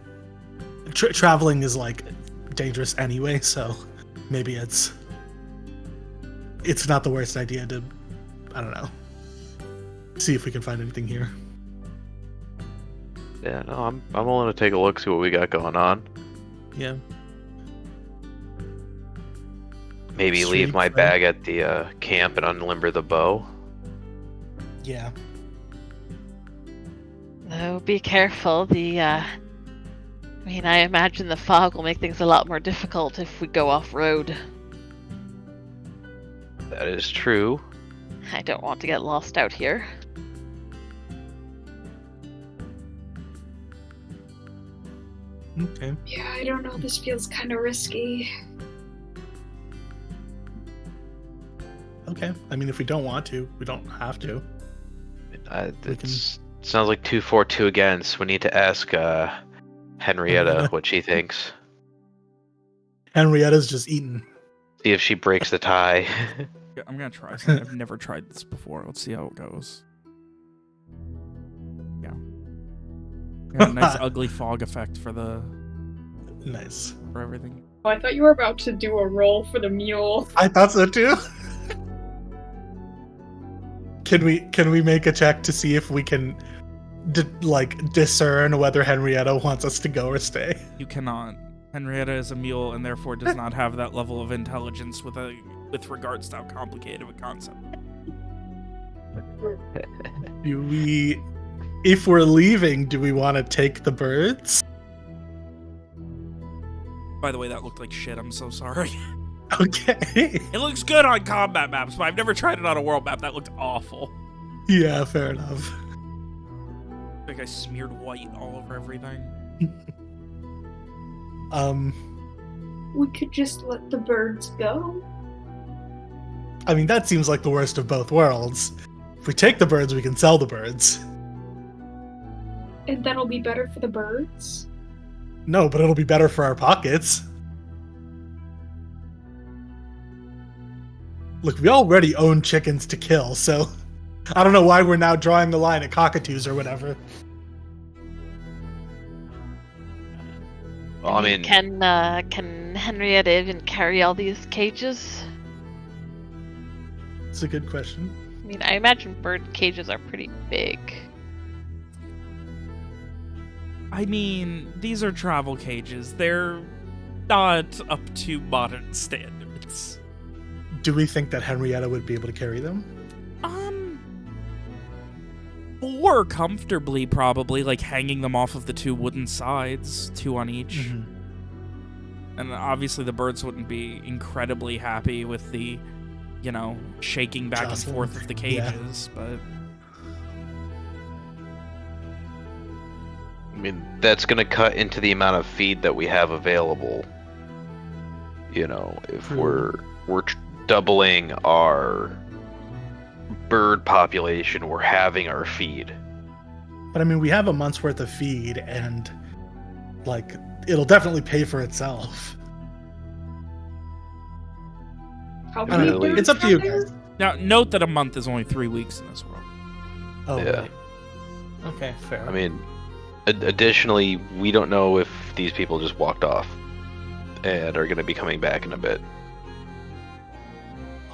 C: traveling is like dangerous anyway, so maybe it's not the worst idea to, I don't know, see if we can find anything here.
D: Yeah, no, I'm willing to take a look, see what we got going on.
C: Yeah.
D: Maybe leave my bag at the camp and unlimber the bow.
C: Yeah.
E: Though, be careful. I imagine the fog will make things a lot more difficult if we go off-road.
D: That is true.
E: I don't want to get lost out here.
C: Okay.
A: Yeah, I don't know. This feels kind of risky.
C: Okay. I mean, if we don't want to, we don't have to.
D: Sounds like 2-4-2 against. We need to ask Henrietta what she thinks.
C: Henrietta's just eating.
D: See if she breaks the tie.
B: Yeah, I'm gonna try something. I've never tried this before. Let's see how it goes. Yeah. Got a nice ugly fog effect for
C: Nice.
B: for everything.
A: Oh, I thought you were about to do a roll for the mule.
C: I thought so too. Can we make a check to see if we can discern whether Henrietta wants us to go or stay?
B: You cannot. Henrietta is a mule and therefore does not have that level of intelligence with regards to how complicated of a concept.
C: If we're leaving, do we want to take the birds?
B: By the way, that looked like shit. I'm so sorry.
C: Okay.
B: It looks good on combat maps, but I've never tried it on a world map. That looked awful.
C: Yeah, fair enough.
B: Like I smeared white all over everything.
A: We could just let the birds go.
C: I mean, that seems like the worst of both worlds. If we take the birds, we can sell the birds.
A: And that'll be better for the birds.
C: No, but it'll be better for our pockets. Look, we already own chickens to kill, so I don't know why we're now drawing the line at cockatoos or whatever.
D: Well, I mean,
E: Can Henrietta even carry all these cages?
C: It's a good question.
E: I mean, I imagine bird cages are pretty big.
B: I mean, these are travel cages. They're not up to modern standards.
C: Do we think that Henrietta would be able to carry them?
B: Or comfortably, probably, like hanging them off of the two wooden sides, 2 on each.
C: Mm-hmm.
B: And obviously the birds wouldn't be incredibly happy with the, shaking back
C: Jostling.
B: and forth of the cages, but...
D: I mean, that's going to cut into the amount of feed that we have available. If we're doubling our bird population, we're having our feed.
C: But I mean, we have a month's worth of feed, and it'll definitely pay for itself.
A: How
C: I don't
A: many
C: know.
A: birds
C: It's up to
A: are
C: you
A: there?
C: guys.
B: Now, note that a month is only 3 weeks in this world.
C: Oh,
D: Yeah.
C: right. Okay, fair.
D: I mean, additionally, we don't know if these people just walked off and are going to be coming back in a bit.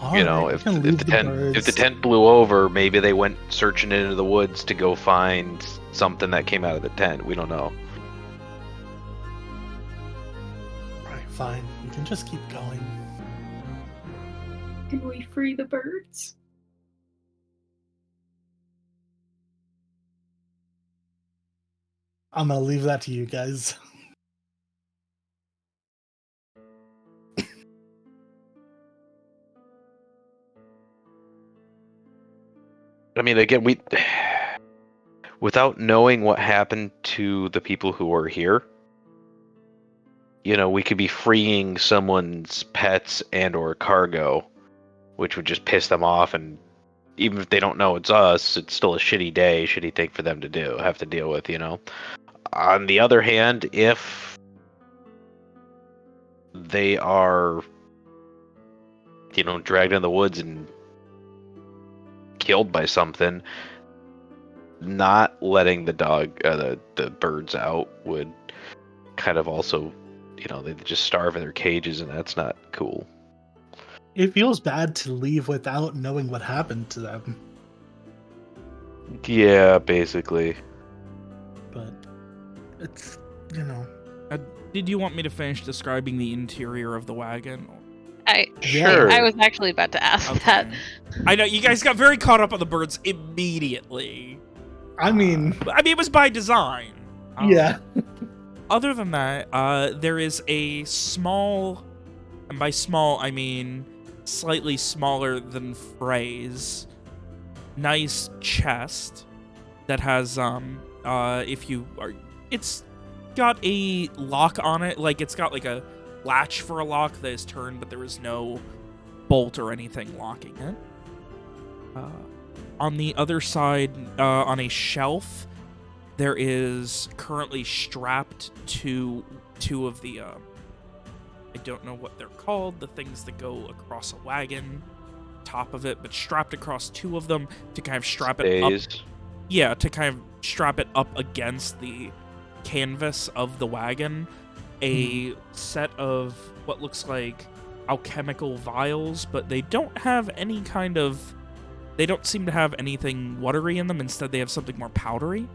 D: If the tent blew over, maybe they went searching into the woods to go find something that came out of the tent. We don't know.
C: Right, fine. We can just keep going.
A: Can we free the birds?
C: I'm gonna leave that to you guys.
D: I mean, again, without knowing what happened to the people who were here, we could be freeing someone's pets and or cargo, which would just piss them off, and even if they don't know it's us, it's still a shitty thing for them to have to deal with, On the other hand, if they are, dragged in the woods and killed by something, not letting the birds out would kind of also, they just starve in their cages, and that's not cool.
C: It feels bad to leave without knowing what happened to them,
D: Yeah, basically.
C: but it's,
B: Did you want me to finish describing the interior of the wagon?
D: Sure.
E: I was actually about to ask that.
B: I know you guys got very caught up on the birds immediately.
C: I mean,
B: it was by design.
C: yeah.
B: Other than that, there is a small, and by small I mean slightly smaller than Frey's, nice chest that has it's got a lock on it, like it's got like a latch for a lock that is turned, but there is no bolt or anything locking it. On the other side, on a shelf, there is currently strapped to two of the I don't know what they're called, the things that go across a wagon, top of it, but strapped across two of them to kind of strap it up. Yeah, to kind of strap it up against the canvas of the wagon. A set of what looks like alchemical vials, but they don't have any kind of... They don't seem to have anything watery in them. Instead, they have something more powdery.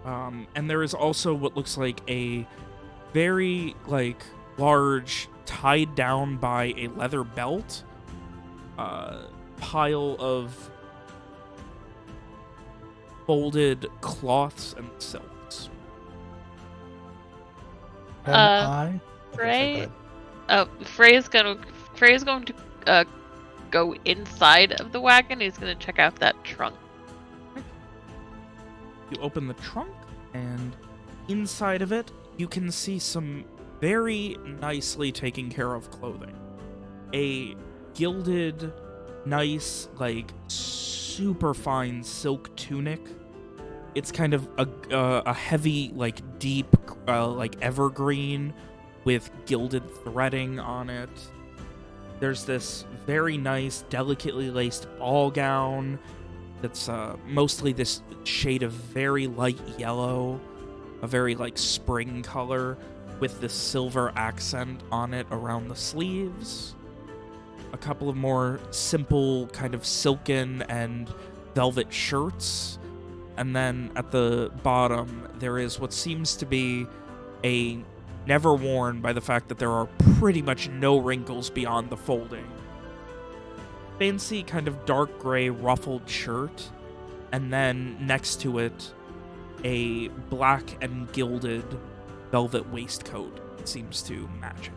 B: And there is also what looks like a very, large, tied down by a leather belt, pile of folded cloths and silks.
E: Frey is going to go inside of the wagon. He's going to check out that trunk.
B: You open the trunk, and inside of it, you can see some very nicely taken care of clothing. A gilded, nice, super fine silk tunic. It's kind of a heavy, deep, evergreen with gilded threading on it. There's this very nice, delicately laced ball gown that's mostly this shade of very light yellow, a very, spring color, with this silver accent on it around the sleeves. A couple of more simple, kind of silken and velvet shirts. And then at the bottom, there is what seems to be a never worn by the fact that there are pretty much no wrinkles beyond the folding. Fancy kind of dark gray ruffled shirt, and then next to it, a black and gilded velvet waistcoat seems to match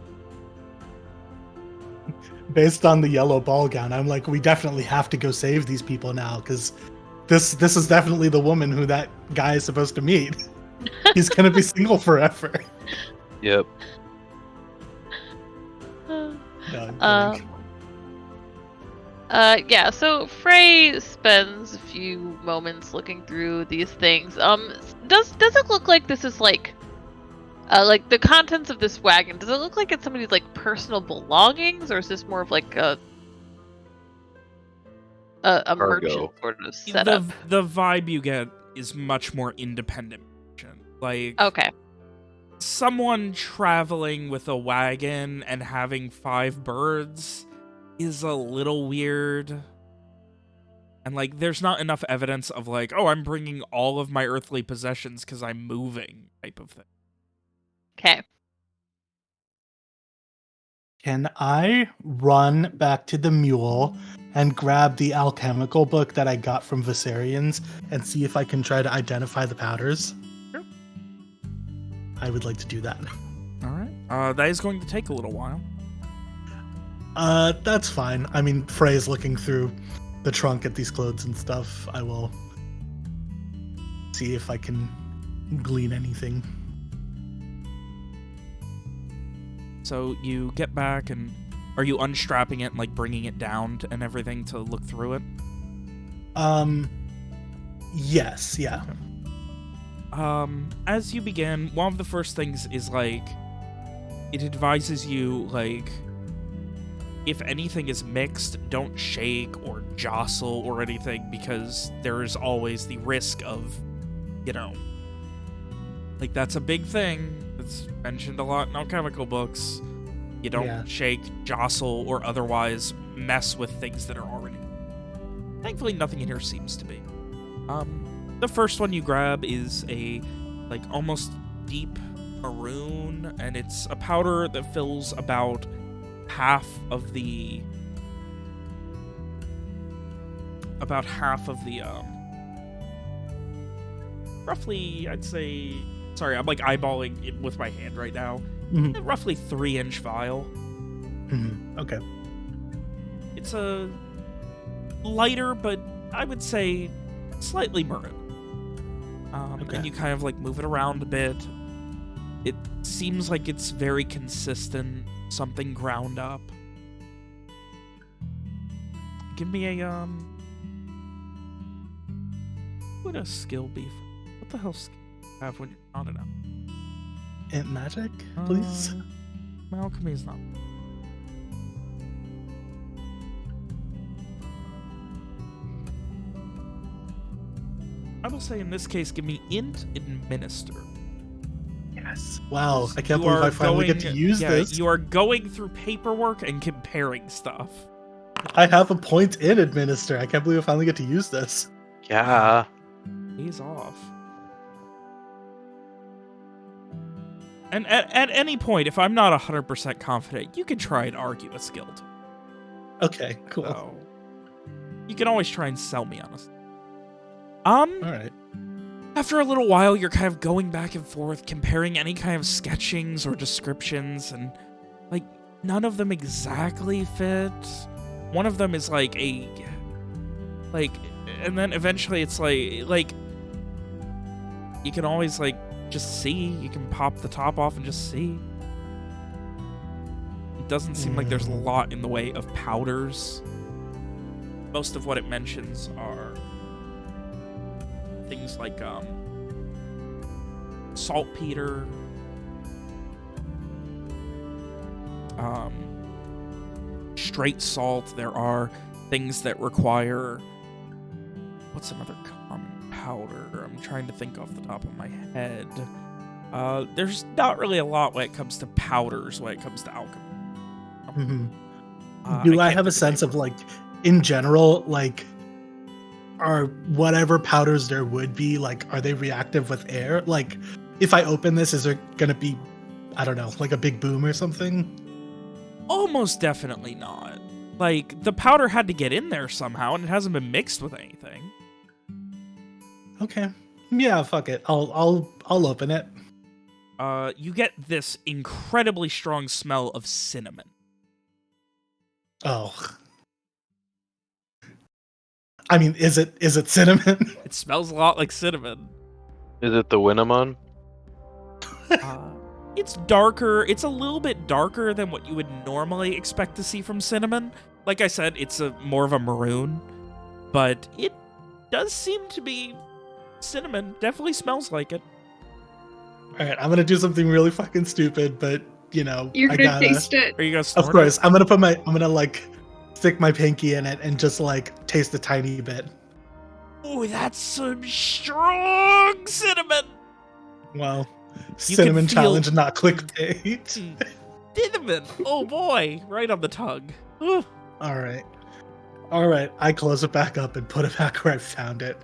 B: it.
C: Based on the yellow ball gown, I'm like, we definitely have to go save these people now, because this is definitely the woman who that guy is supposed to meet. He's gonna be single forever.
D: Yep.
C: No, I'm kidding.
E: Yeah, so Frey spends a few moments looking through these things. Does it look like this is the contents of this wagon? Does it look like it's somebody's personal belongings, or is this more of a merchant sort of setup?
B: The vibe you get is much more independent merchant.
E: Okay.
B: Someone traveling with a wagon and having 5 birds is a little weird. And, there's not enough evidence of, oh, I'm bringing all of my earthly possessions because I'm moving type of thing.
E: Okay.
C: Can I run back to the mule and grab the alchemical book that I got from Viserians and see if I can try to identify the powders?
B: Sure.
C: I would like to do that.
B: All right. That is going to take a little while.
C: That's fine. I mean, Frey's looking through the trunk at these clothes and stuff. I will see if I can glean anything.
B: So you get back, and are you unstrapping it and bringing it down and everything to look through it?
C: Yes, yeah.
B: As you begin, one of the first things is it advises you, like, if anything is mixed, don't shake or jostle or anything, because there is always the risk of, you know, like, that's a big thing. It's mentioned a lot in alchemical books. You don't shake, jostle, or otherwise mess with things that are already. Thankfully, nothing in here seems to be. The first one you grab is a, like, almost deep maroon, and it's a powder that fills about half of the roughly, I'd say, sorry, I'm like eyeballing it with my hand right now. Roughly 3-inch vial.
C: Okay.
B: It's a lighter, but I would say slightly maroon. And you kind of like move it around a bit. It seems like it's very consistent, something ground up. Give me a what would a skill be? What the hell skill do you have when you're not enough?
C: Int magic, please.
B: Alchemy is not. I will say in this case, give me int administer.
C: Yes. Wow, I can't believe I finally get to use this.
B: You are going through paperwork and comparing stuff.
C: I have a point in administer. I can't believe I finally get to use this.
D: Yeah.
B: He's off. And at any point, if I'm not 100% confident, you can try and argue a skill.
C: Okay, cool.
B: So, you can always try and sell me on this.
C: Alright.
B: After a little while, you're kind of going back and forth, comparing any kind of sketchings or descriptions, and, like, none of them exactly fit. One of them is, like, and then eventually it's, like, you can always, like, just see. You can pop the top off and just see. It doesn't seem like there's a lot in the way of powders. Most of what it mentions are things like saltpeter, straight salt. There are things that require, what's another common powder? I'm trying to think off the top of my head. There's not really a lot when it comes to powders, when it comes to alchemy.
C: Do I have a sense of, like, in general, like, are whatever powders there would be, like, are they reactive with air? Like, if I open this, is there gonna be, I don't know, like a big boom or something?
B: Almost definitely not. Like, the powder had to get in there somehow, and it hasn't been mixed with anything.
C: Okay. Yeah, fuck it. I'll open it.
B: You get this incredibly strong smell of cinnamon.
C: Oh. I mean, is it cinnamon?
B: It smells a lot like cinnamon.
D: Is it the Winnemon?
B: It's darker. It's a little bit darker than what you would normally expect to see from cinnamon. Like I said, it's more of a maroon, but it does seem to be cinnamon. Definitely smells like it.
C: All right, I'm gonna do something really fucking stupid, but you know,
A: You're gonna taste it.
B: Are you gonna snort
C: of course,
B: it?
C: I'm gonna like stick my pinky in it and just like taste a tiny bit.
B: Ooh, that's some strong cinnamon.
C: Well,
B: You
C: cinnamon
B: can feel-
C: challenge, not clickbait.
B: Cinnamon. Oh boy, right on the tongue. Ooh.
C: All right. I close it back up and put it back where I found it.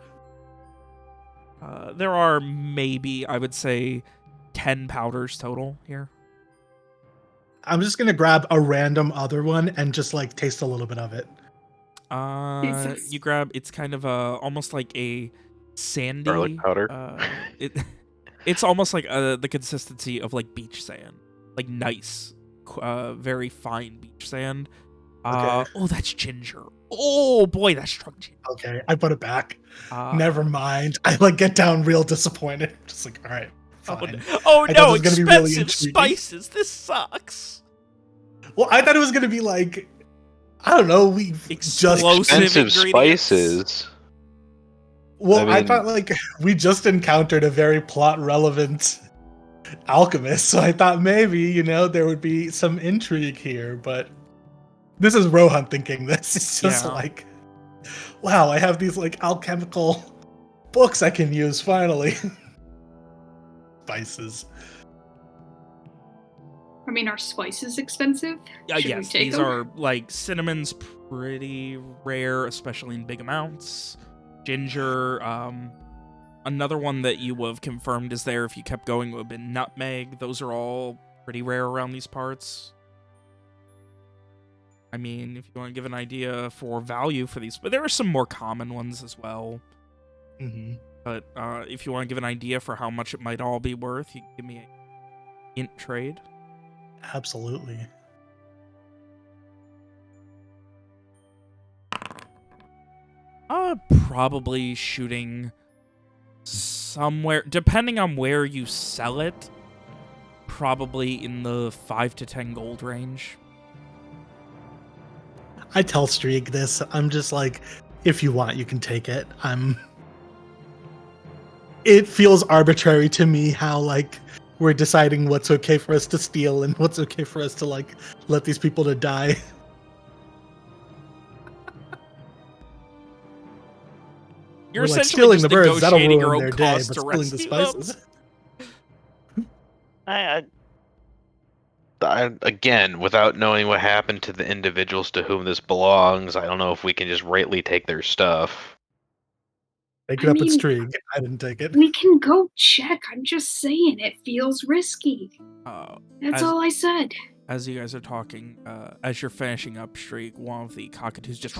B: There are maybe, I would say, 10 powders total here.
C: I'm just gonna grab a random other one and just like taste a little bit of it.
A: Jesus.
B: You grab, it's kind of almost like a sandy
D: Garlic powder.
B: It's almost like the consistency of like beach sand, like nice, very fine beach sand.
C: Okay.
B: Oh, that's ginger. Oh boy, that's strong ginger.
C: Okay, I put it back.
B: Uh,
C: Never mind. I like get down real disappointed. Just like, all right,
B: Oh,
C: fine.
B: oh
C: I
B: no,
C: thought it was gonna be really
B: expensive
C: intriguing.
B: spices. This sucks.
C: Well, I thought it was gonna be like, I don't know. We just
B: Explosive
D: Expensive
B: ingredients.
D: spices.
C: well,
D: I
C: I
D: mean-
C: thought like we just encountered a very plot relevant alchemist, so I thought maybe, there would be some intrigue here, but this is Rohan thinking this. It's just
B: Yeah.
C: like, wow, I have these like alchemical books I can use finally. Spices.
A: I mean, are spices expensive? Should we
B: Yes,
A: take
B: these
A: them?
B: are like cinnamon's pretty rare, especially in big amounts. Ginger, another one that you would have confirmed is there if you kept going would have been nutmeg. Those are all pretty rare around these parts. I mean, if you want to give an idea for value for these, but there are some more common ones as well.
C: Mm-hmm.
B: But if you want to give an idea for how much it might all be worth, you can give me an int trade.
C: Absolutely.
B: Probably shooting somewhere, depending on where you sell it, probably in the 5 to 10 gold range.
C: I tell Streak this. I'm just like, if you want, you can take it. It feels arbitrary to me how like we're deciding what's okay for us to steal and what's okay for us to like let these people to die.
B: You're
C: We're, like,
B: essentially
C: stealing
B: just
C: the birds. That'll
B: negotiating your
C: ruin
B: own
C: their day,
B: cost
C: but
B: to
C: stealing the
B: rescue them.
C: spices.
D: Again, without knowing what happened to the individuals to whom this belongs, I don't know if we can just rightly take their stuff.
C: Take it
A: I
C: up with
A: mean,
C: Streak. I didn't take it.
A: We can go check. I'm just saying, it feels risky. That's all I said.
B: As you guys are talking, as you're finishing up Shriek, one of the cockatoos just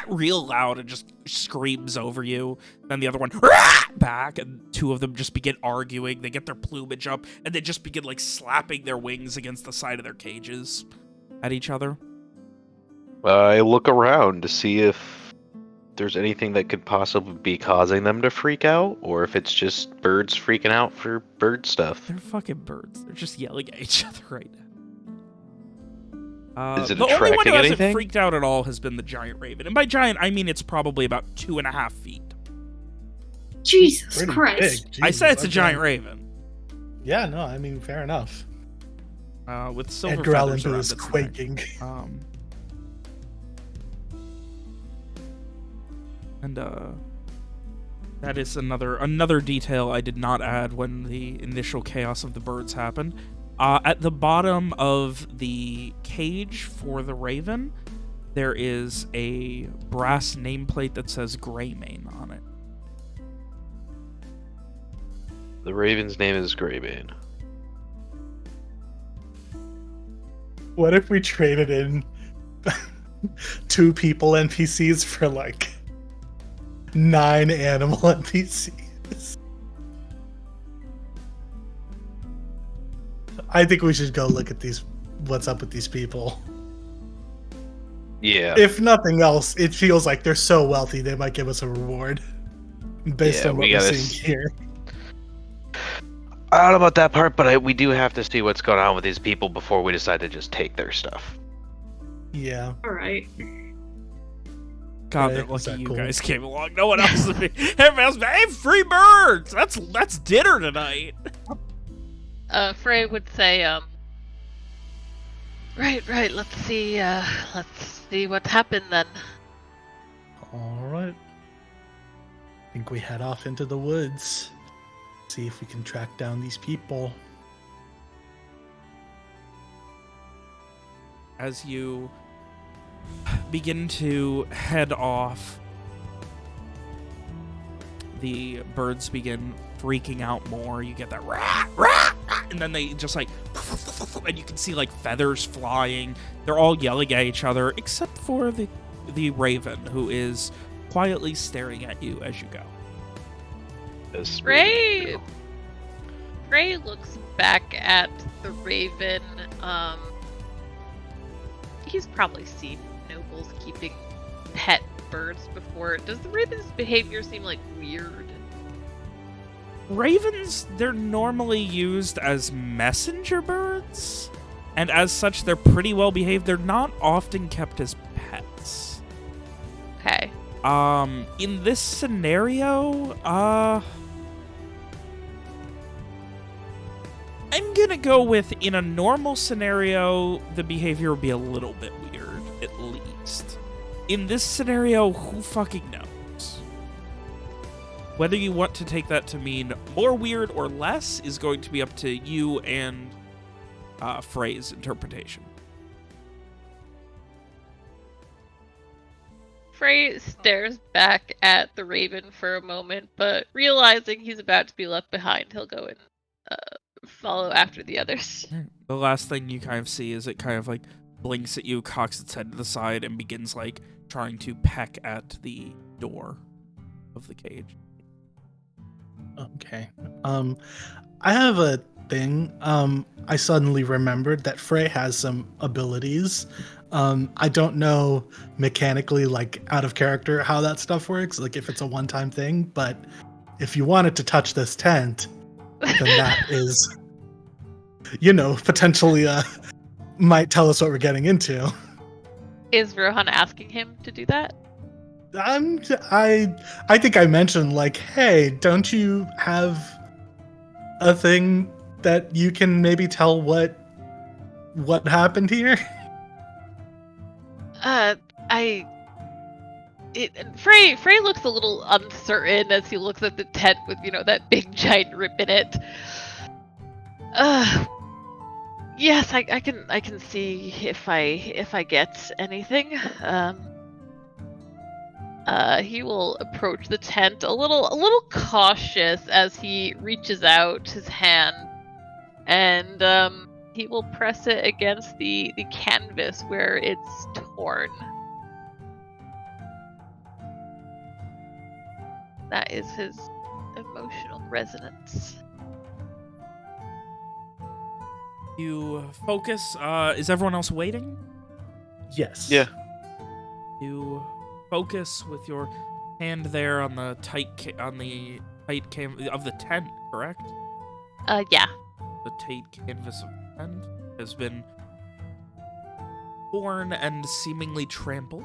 B: real loud and just screams over you. Then the other one back, and two of them just begin arguing. They get their plumage up, and they just begin like slapping their wings against the side of their cages at each other.
D: I look around to see if there's anything that could possibly be causing them to freak out, or if it's just birds freaking out for bird stuff.
B: They're fucking birds. They're just yelling at each other right now.
D: Is it
B: the only one who
D: attracting
B: hasn't
D: anything?
B: freaked out at all has been the giant raven. And by giant, I mean it's probably about 2.5 feet.
A: Jesus
C: Pretty
A: Christ.
C: big.
B: I said
C: Jesus,
B: it's a
C: okay.
B: giant raven.
C: Yeah, no, I mean, fair enough.
B: With silver
C: Edgar Allan
B: feathers
C: Poe
B: around
C: is
B: its neck.
C: quaking.
B: And that is another detail I did not add when the initial chaos of the birds happened. At the bottom of the cage for the raven, there is a brass nameplate that says Greymane on it.
D: The raven's name is Greybane.
C: What if we traded in 2 people NPCs for like 9 animal NPCs? I think we should go look at what's up with these people.
D: Yeah.
C: If nothing else, it feels like they're so wealthy they might give us a reward based on what we're seeing here.
D: I don't know about that part, but we do have to see what's going on with these people before we decide to just take their stuff.
C: Yeah.
A: Alright.
B: God,
C: Right,
B: they're
C: is
B: lucky
C: that
B: you
C: cool?
B: guys came along. No one else. Everybody else, hey, free birds! That's dinner tonight.
F: Frey would say, right, let's see what happened then.
C: Alright. I think we head off into the woods. See if we can track down these people.
B: As you begin to head off, the birds begin freaking out more. You get that rah, rah, rah, and then they just like, and you can see like feathers flying. They're all yelling at each other, except for the raven, who is quietly staring at you as you go.
F: Frey looks back at the raven. He's probably seen nobles keeping pet birds before. Does the raven's behavior seem like weird?
B: Ravens, they're normally used as messenger birds, and as such, they're pretty well behaved. They're not often kept as pets.
F: Okay.
B: In this scenario, gonna go with, in a normal scenario, the behavior would be a little bit weird, at least. In this scenario, who fucking knows? Whether you want to take that to mean more weird or less is going to be up to you and Frey's interpretation.
E: Frey stares back at the raven for a moment, but realizing he's about to be left behind, he'll go and follow after the others.
B: The last thing you kind of see is it kind of like blinks at you, cocks its head to the side, and begins like trying to peck at the door of the cage.
C: Okay. I have a thing. I suddenly remembered that Frey has some abilities. I don't know mechanically, like out of character, how that stuff works, like if it's a one-time thing, but if you wanted to touch this tent, then that is, potentially might tell us what we're getting into.
E: Is Rohan asking him to do that?
C: I think I mentioned, like, hey, don't you have a thing that you can maybe tell what happened here?
E: Frey looks a little uncertain as he looks at the tent with, that big giant rip in it. Yes, I can see if I get anything. He will approach the tent a little cautious as he reaches out his hand, and he will press it against the canvas where it's torn. That is his emotional resonance.
B: You focus. Is everyone else waiting?
C: Yes.
D: Yeah.
B: You focus with your hand there on the tight canvas of the tent, correct?
E: Yeah.
B: The tight canvas of the tent has been torn and seemingly trampled.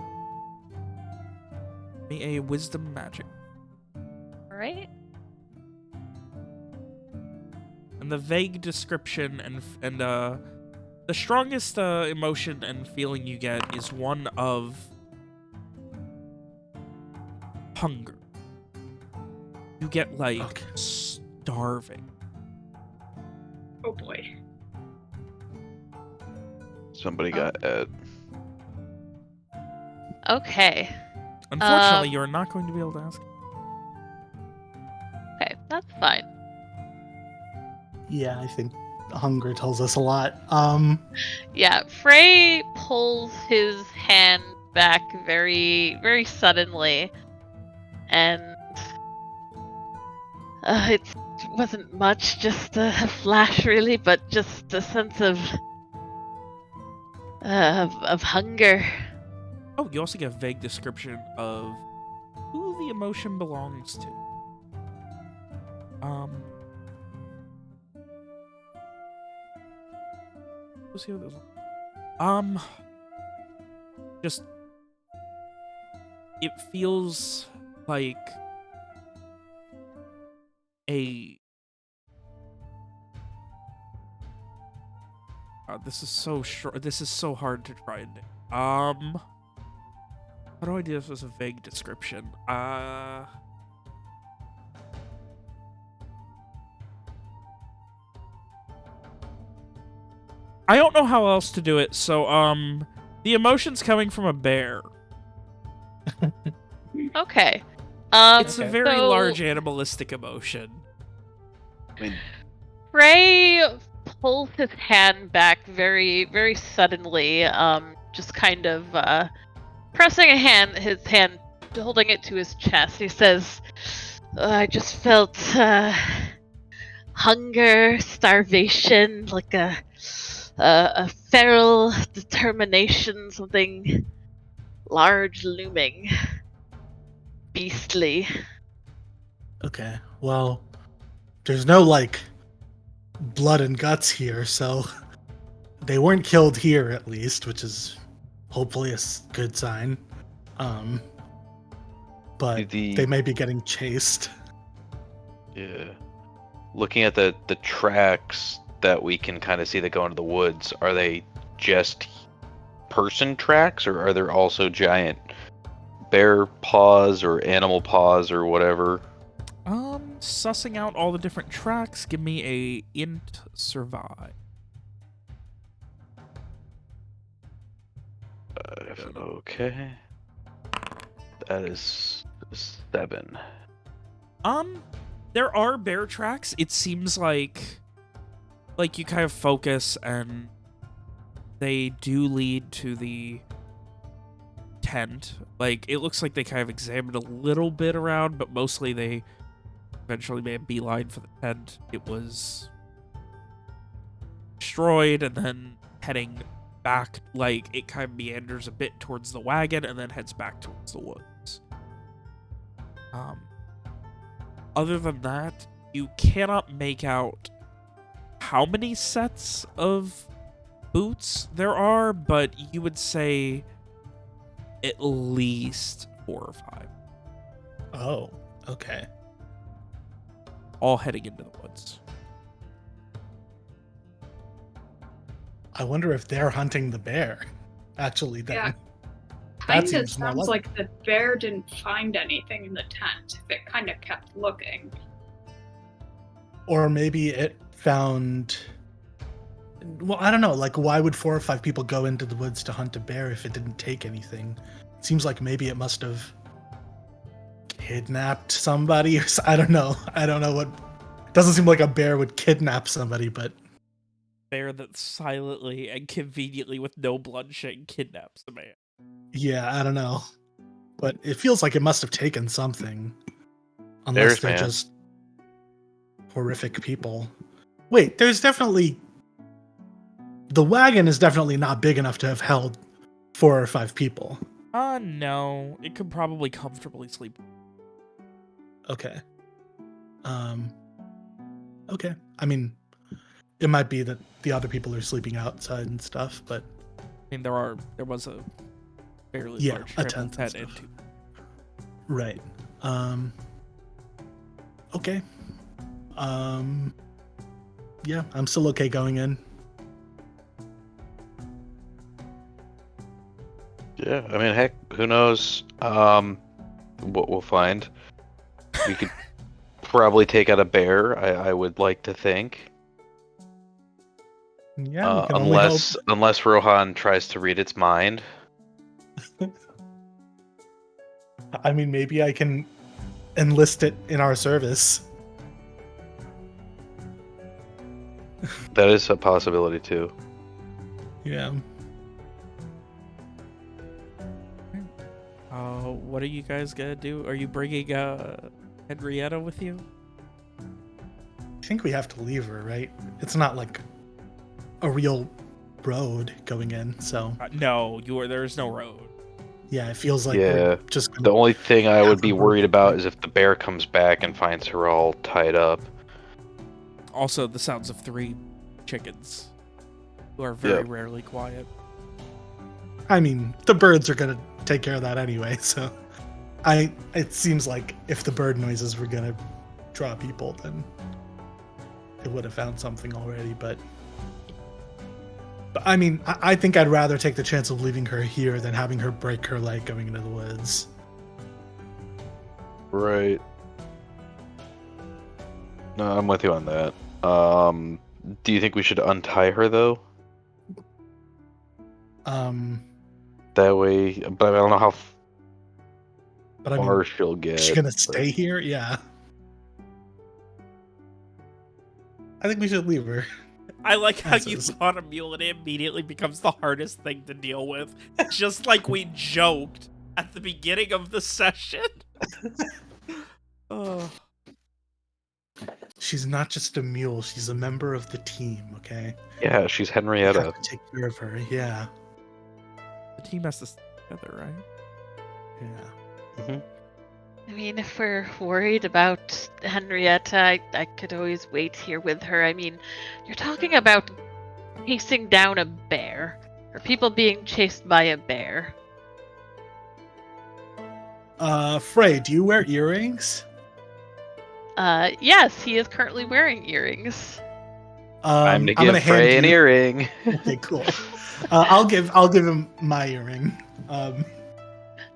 B: Make me a wisdom magic.
E: All right.
B: And the vague description and the strongest emotion and feeling you get is one of hunger. You get like starving.
A: Oh boy.
D: Somebody got Ed.
E: Okay.
B: Unfortunately, you're not going to be able to ask.
E: Okay, that's fine.
C: Yeah, I think hunger tells us a lot.
E: Yeah, Frey pulls his hand back very, very suddenly, and it wasn't much, just a flash, really, but just a sense of hunger.
B: Oh, you also get a vague description of who the emotion belongs to. Let's see what this one. Just it feels like a. This is so short. This is so hard to try and do. How do I do this as a vague description? I don't know how else to do it, so, the emotion's coming from a bear.
E: Okay.
B: It's a very large animalistic emotion.
D: I mean,
E: Frey pulls his hand back very, very suddenly, just kind of pressing his hand, holding it to his chest. He says, I just felt hunger, starvation, like a feral determination, something large looming, beastly.
C: Okay, well, there's no, like, blood and guts here, so they weren't killed here, at least, which is hopefully a good sign. But they may be getting chased.
D: Yeah. Looking at the tracks, that we can kind of see that go into the woods, are they just person tracks, or are there also giant bear paws or animal paws or whatever?
B: Sussing out all the different tracks, give me a int survive.
D: Okay. That is 7.
B: There are bear tracks. It seems like you kind of focus and they do lead to the tent. Like, it looks like they kind of examined a little bit around, but mostly they eventually made a beeline for the tent. It was destroyed and then heading back, like, it kind of meanders a bit towards the wagon and then heads back towards the woods. Other than that, you cannot make out how many sets of boots there are, but you would say at least 4 or 5.
C: Oh, okay.
B: All heading into the woods.
C: I wonder if they're hunting the bear. Actually, then.
A: Yeah.
C: That
A: Kind of
C: seems more
A: sounds
C: likely.
A: like the bear didn't find anything in the tent. If it kind of kept looking.
C: Or maybe it found. Well, I don't know. Like, why would 4 or 5 people go into the woods to hunt a bear if it didn't take anything? It seems like maybe it must have kidnapped somebody, or I don't know. I don't know what. Doesn't seem like a bear would kidnap somebody, but
B: Bear that silently and conveniently with no bloodshed kidnaps the man.
C: yeah, I don't know. But it feels like it must have taken something, unless
D: Bears,
C: they're
D: man.
C: just horrific people. Wait, there's definitely. The wagon is definitely not big enough to have held 4 or 5 people.
B: No. It could probably comfortably sleep.
C: Okay. Okay. I mean, it might be that the other people are sleeping outside and stuff, but
B: I mean, there was a fairly
C: Yeah,
B: large
C: a
B: trample
C: tent and
B: tent
C: stuff.
B: into.
C: right. Okay. Yeah, I'm still okay going in.
D: Yeah, I mean, heck, who knows what we'll find. We could probably take out a bear, I would like to think.
C: Yeah, we can only hope.
D: Unless Rohan tries to read its mind.
C: I mean, maybe I can enlist it in our service.
D: That is a possibility too.
C: Yeah.
B: What are you guys gonna do? Are you bringing Henrietta with you?
C: I think we have to leave her, right? It's not like a real road going in, so
B: No, there's no road.
C: yeah, it feels like
D: Yeah.
C: we're just
D: The
C: gonna.
D: only thing I
C: have
D: would be
C: her
D: worried
C: broken,
D: about
C: right?
D: is if the bear comes back and finds her all tied up.
B: Also, the sounds of 3 chickens, who are very
D: Yep.
B: rarely quiet.
C: I mean, the birds are gonna take care of that anyway, so it seems like if the bird noises were gonna draw people, then it would have found something already, but I mean, I think I'd rather take the chance of leaving her here than having her break her leg going into the woods.
D: Right. No, I'm with you on that. Do you think we should untie her though? That way, but I don't know how
C: But I
D: far
C: mean,
D: she'll get.
C: is she gonna
D: but-
C: stay here? Yeah. I think we should leave her.
B: I like how
C: As
B: you
C: is.
B: thought a mule and it immediately becomes the hardest thing to deal with. Just like we joked at the beginning of the session. Oh.
C: She's not just a mule, she's a member of the team, okay?
D: Yeah, she's
C: We
D: Henrietta.
C: have to take care of her, yeah.
B: The team has to stay together, right?
C: Yeah.
E: I mean, if we're worried about Henrietta, I could always wait here with her. I mean, you're talking about chasing down a bear, or people being chased by a bear.
C: Frey, do you wear earrings?
E: Yes, he is currently wearing earrings.
D: Time to
C: I'm gonna
D: give Frey
C: hand
D: an
C: you.
D: earring.
C: Okay, cool. I'll give him my earring.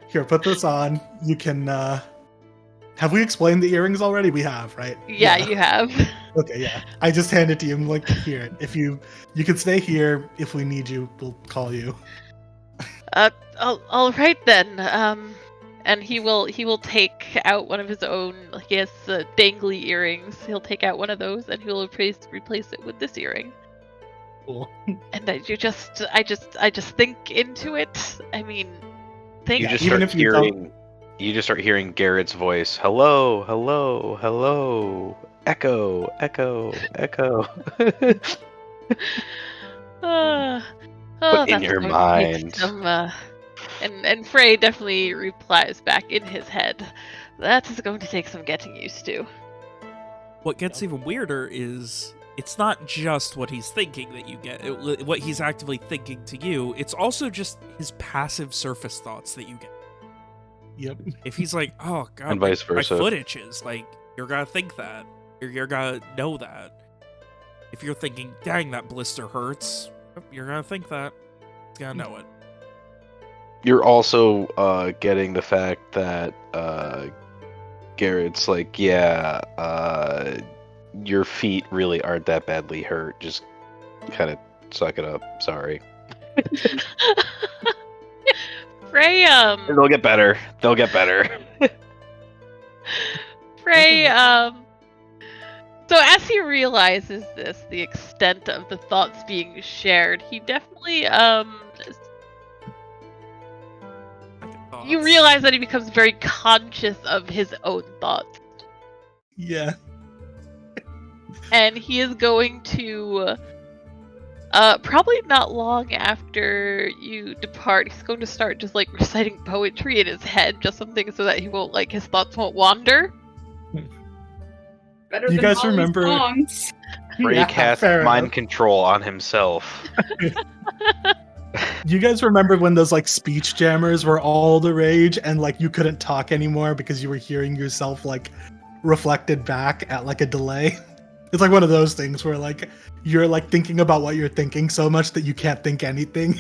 C: Here, put this on. You can. Have we explained the earrings already? We have, right?
E: Yeah, you have.
C: Okay, yeah. I just hand it to you. I'm like, here. If you can stay here. If we need you, we'll call you.
E: All right then. And he will take out one of his own. He has dangly earrings. He'll take out one of those and he'll replace it with this earring.
C: Cool.
E: And I just think into it. I mean, think.
D: You just
C: even
D: start
C: if you don't-
D: hearing. You just start hearing Garrett's voice. Hello, hello, hello. Echo, echo, echo.
E: Oh,
D: But in
E: that's
D: your
E: going to take
D: mind.
E: some. And Frey definitely replies back in his head. That is going to take some getting used to.
B: What gets even weirder is it's not just what he's thinking that you get, what he's actively thinking to you. It's also just his passive surface thoughts that you get.
C: Yep.
B: If he's like, oh god,
D: And vice
B: my
D: versa.
B: foot itches, like, you're gonna think that. You're gonna know that. If you're thinking, dang, that blister hurts, you're gonna think that. He's gonna know it.
D: You're also getting the fact that Garrett's like, yeah, your feet really aren't that badly hurt. Just kind of suck it up. Sorry.
E: Frey,
D: They'll get better. They'll get better.
E: Frey, so as he realizes this, the extent of the thoughts being shared, he definitely, you realize that he becomes very conscious of his own thoughts.
C: Yeah.
E: And he is going to, probably not long after you depart, he's going to start just, like, reciting poetry in his head, just something so that he won't, like, his thoughts won't wander.
A: Better
C: You
A: than
C: guys
A: Molly's
C: remember-
A: songs.
D: Frey
C: Yeah,
D: casts
C: fair
D: mind
C: enough.
D: control on himself.
C: You guys remember when those like speech jammers were all the rage and like you couldn't talk anymore because you were hearing yourself like reflected back at like a delay? It's like one of those things where like you're like thinking about what you're thinking so much that you can't think anything.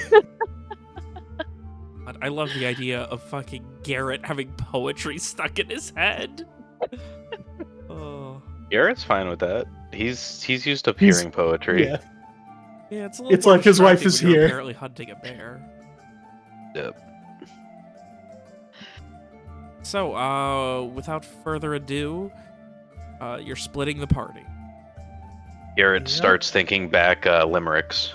B: God, I love the idea of fucking Garrett having poetry stuck in his head. Oh.
D: Garrett's fine with that. He's used to
C: He's-
D: hearing poetry.
C: Yeah.
B: Yeah, it's a little
C: It's
B: more
C: like his wife
B: distracting
C: is
B: when you're
C: here.
B: apparently hunting a bear.
D: Yep.
B: So, without further ado, you're splitting the party.
D: Garrett
C: Yeah.
D: starts thinking back limericks.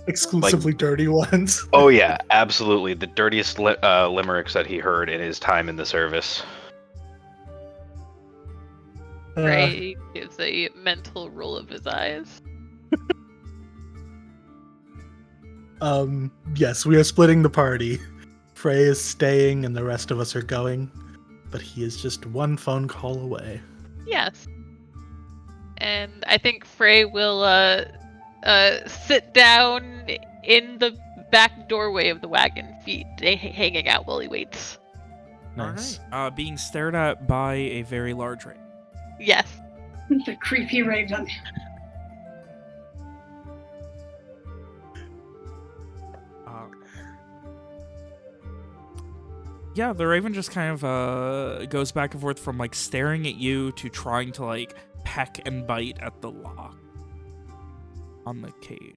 C: Exclusively dirty ones.
D: Oh yeah, absolutely. The dirtiest limericks that he heard in his time in the service.
E: Frey gives a mental roll of his eyes.
C: Yes, we are splitting the party. Frey is staying and the rest of us are going, but he is just one phone call away.
E: Yes. And I think Frey will sit down in the back doorway of the wagon, feet hanging out while he waits.
C: Nice.
B: Alright. Being stared at by a very large ring.
E: Yes.
A: The creepy raven.
B: Yeah, the raven just kind of goes back and forth from like staring at you to trying to like peck and bite at the lock on the cage.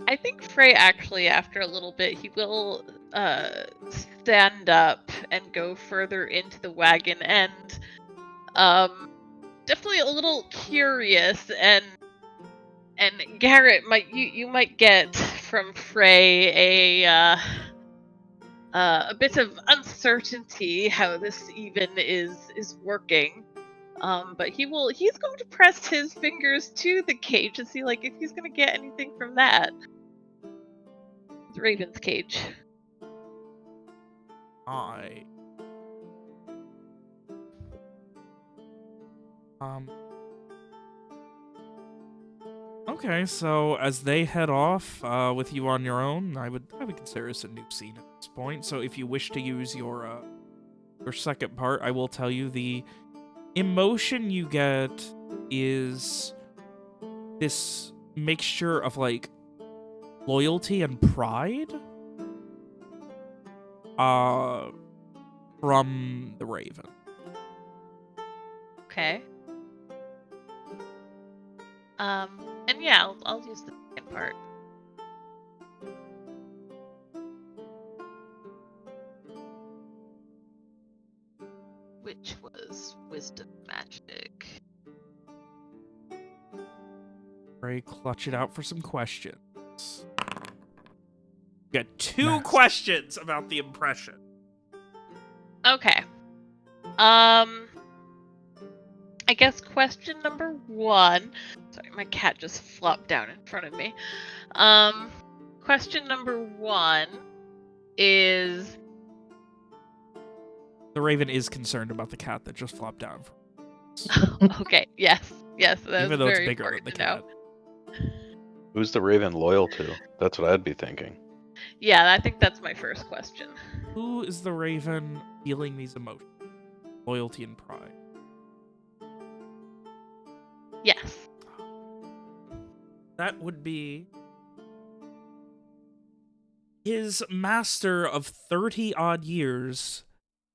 E: I think Frey actually, after a little bit, he will stand up and go further into the wagon and definitely a little curious and Garrett you might get from Frey a bit of uncertainty how this even is working. But he's going to press his fingers to the cage to see like if he's gonna get anything from that. The Raven's cage.
B: Okay, so as they head off with you on your own, I would consider this a new scene at this point. So if you wish to use your your second part, I will tell you the emotion you get is this mixture of like loyalty and pride from the Raven.
E: Okay. And yeah, I'll use the second part. Which was wisdom magic.
B: Ray, clutch it out for some questions. Got 2
C: Nice.
B: questions about the impression.
E: Okay. I guess question number 1. Sorry, my cat just flopped down in front of me. Question number 1 is
B: The Raven is concerned about the cat that just flopped down.
E: okay. Yes, that
B: Even
E: was
B: though it's
E: very
B: bigger than
E: important
B: the
E: to know.
B: cat.
D: Who's the Raven loyal to? That's what I'd be thinking.
E: Yeah, I think that's my first question.
B: Who is the Raven feeling these emotions? Loyalty and pride.
E: Yes.
B: That would be his master of 30-odd years,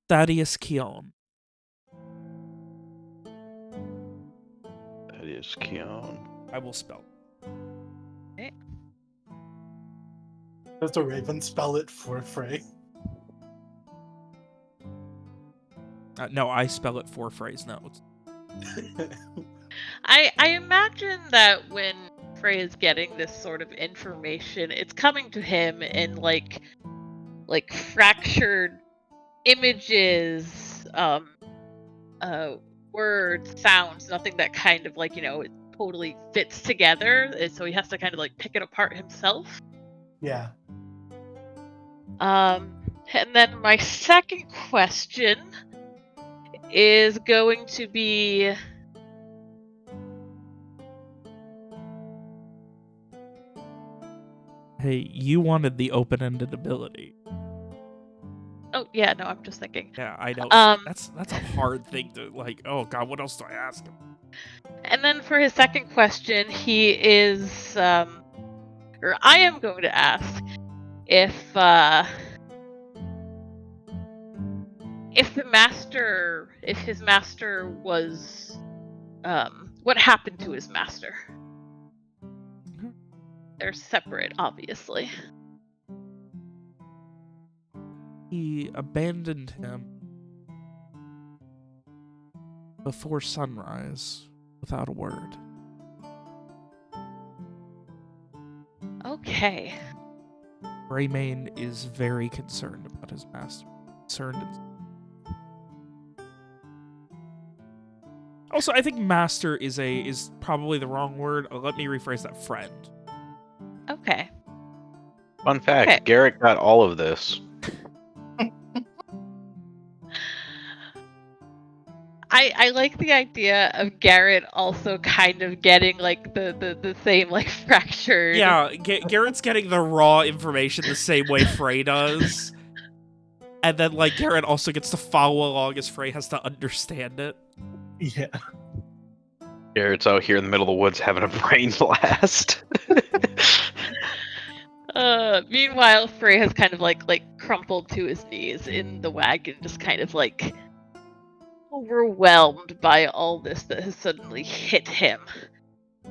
B: Thaddeus Keon.
D: That is Keon.
B: I will spell.
C: Does the Raven spell it for Frey?
B: No, I spell it for Frey's notes.
E: I imagine that when Frey is getting this sort of information, it's coming to him in like fractured images, words, sounds, nothing that kind of like, it totally fits together. And so he has to kind of like pick it apart himself.
C: Yeah.
E: And then my second question is going to be
B: Hey, you wanted the open-ended ability.
E: oh yeah, no, I'm just thinking.
B: Yeah, I know. That's a hard thing to like. Oh God, what else do I ask him?
E: And then for his second question, he is, or I am going to ask if his master was, what happened to his master? They're separate, obviously.
B: He abandoned him before sunrise without a word.
E: Okay.
B: Greymane is very concerned about his master. Also, I think master is probably the wrong word. Let me rephrase that. Friend.
E: Okay.
D: Fun fact,
E: Okay.
D: Garrett got all of this.
E: I like the idea of Garrett also kind of getting like the same like fractured.
B: Yeah, Garrett's getting the raw information the same way Frey does. And then like Garrett also gets to follow along as Frey has to understand it.
C: Yeah.
D: Garrett's out here in the middle of the woods having a brain blast.
E: Meanwhile, Frey has kind of like crumpled to his knees in the wagon, just kind of like overwhelmed by all this that has suddenly hit him.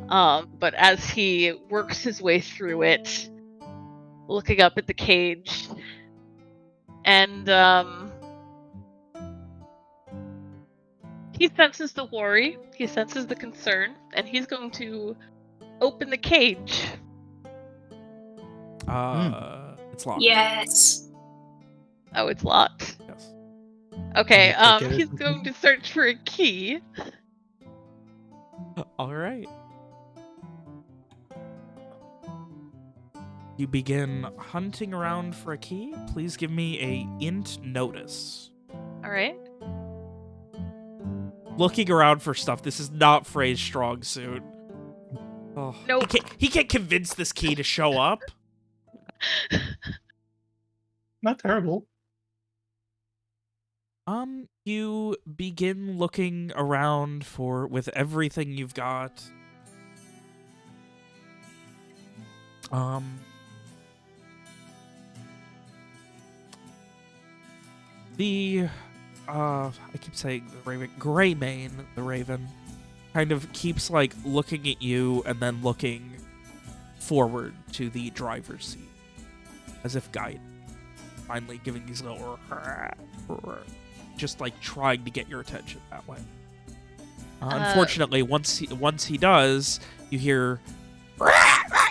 E: But as he works his way through it, looking up at the cage, and he senses the worry, he senses the concern, and he's going to open the cage.
B: It's locked.
A: Yes.
E: Oh, it's locked.
B: Yes.
E: Okay,
C: Can you pick it or
E: he's
C: something?
E: going to search for a key.
B: All right. You begin hunting around for a key. Please give me a int notice.
E: All right.
B: Looking around for stuff. This is not Frey's strong suit. Oh,
E: Nope.
B: He can't convince this key to show up.
C: Not terrible.
B: You begin looking around with everything you've got. I keep saying the Raven, Greymane, the Raven, kind of keeps, like, looking at you and then looking forward to the driver's seat, as if guided. Finally giving these little, just, like, trying to get your attention that way. Unfortunately, once he does, you hear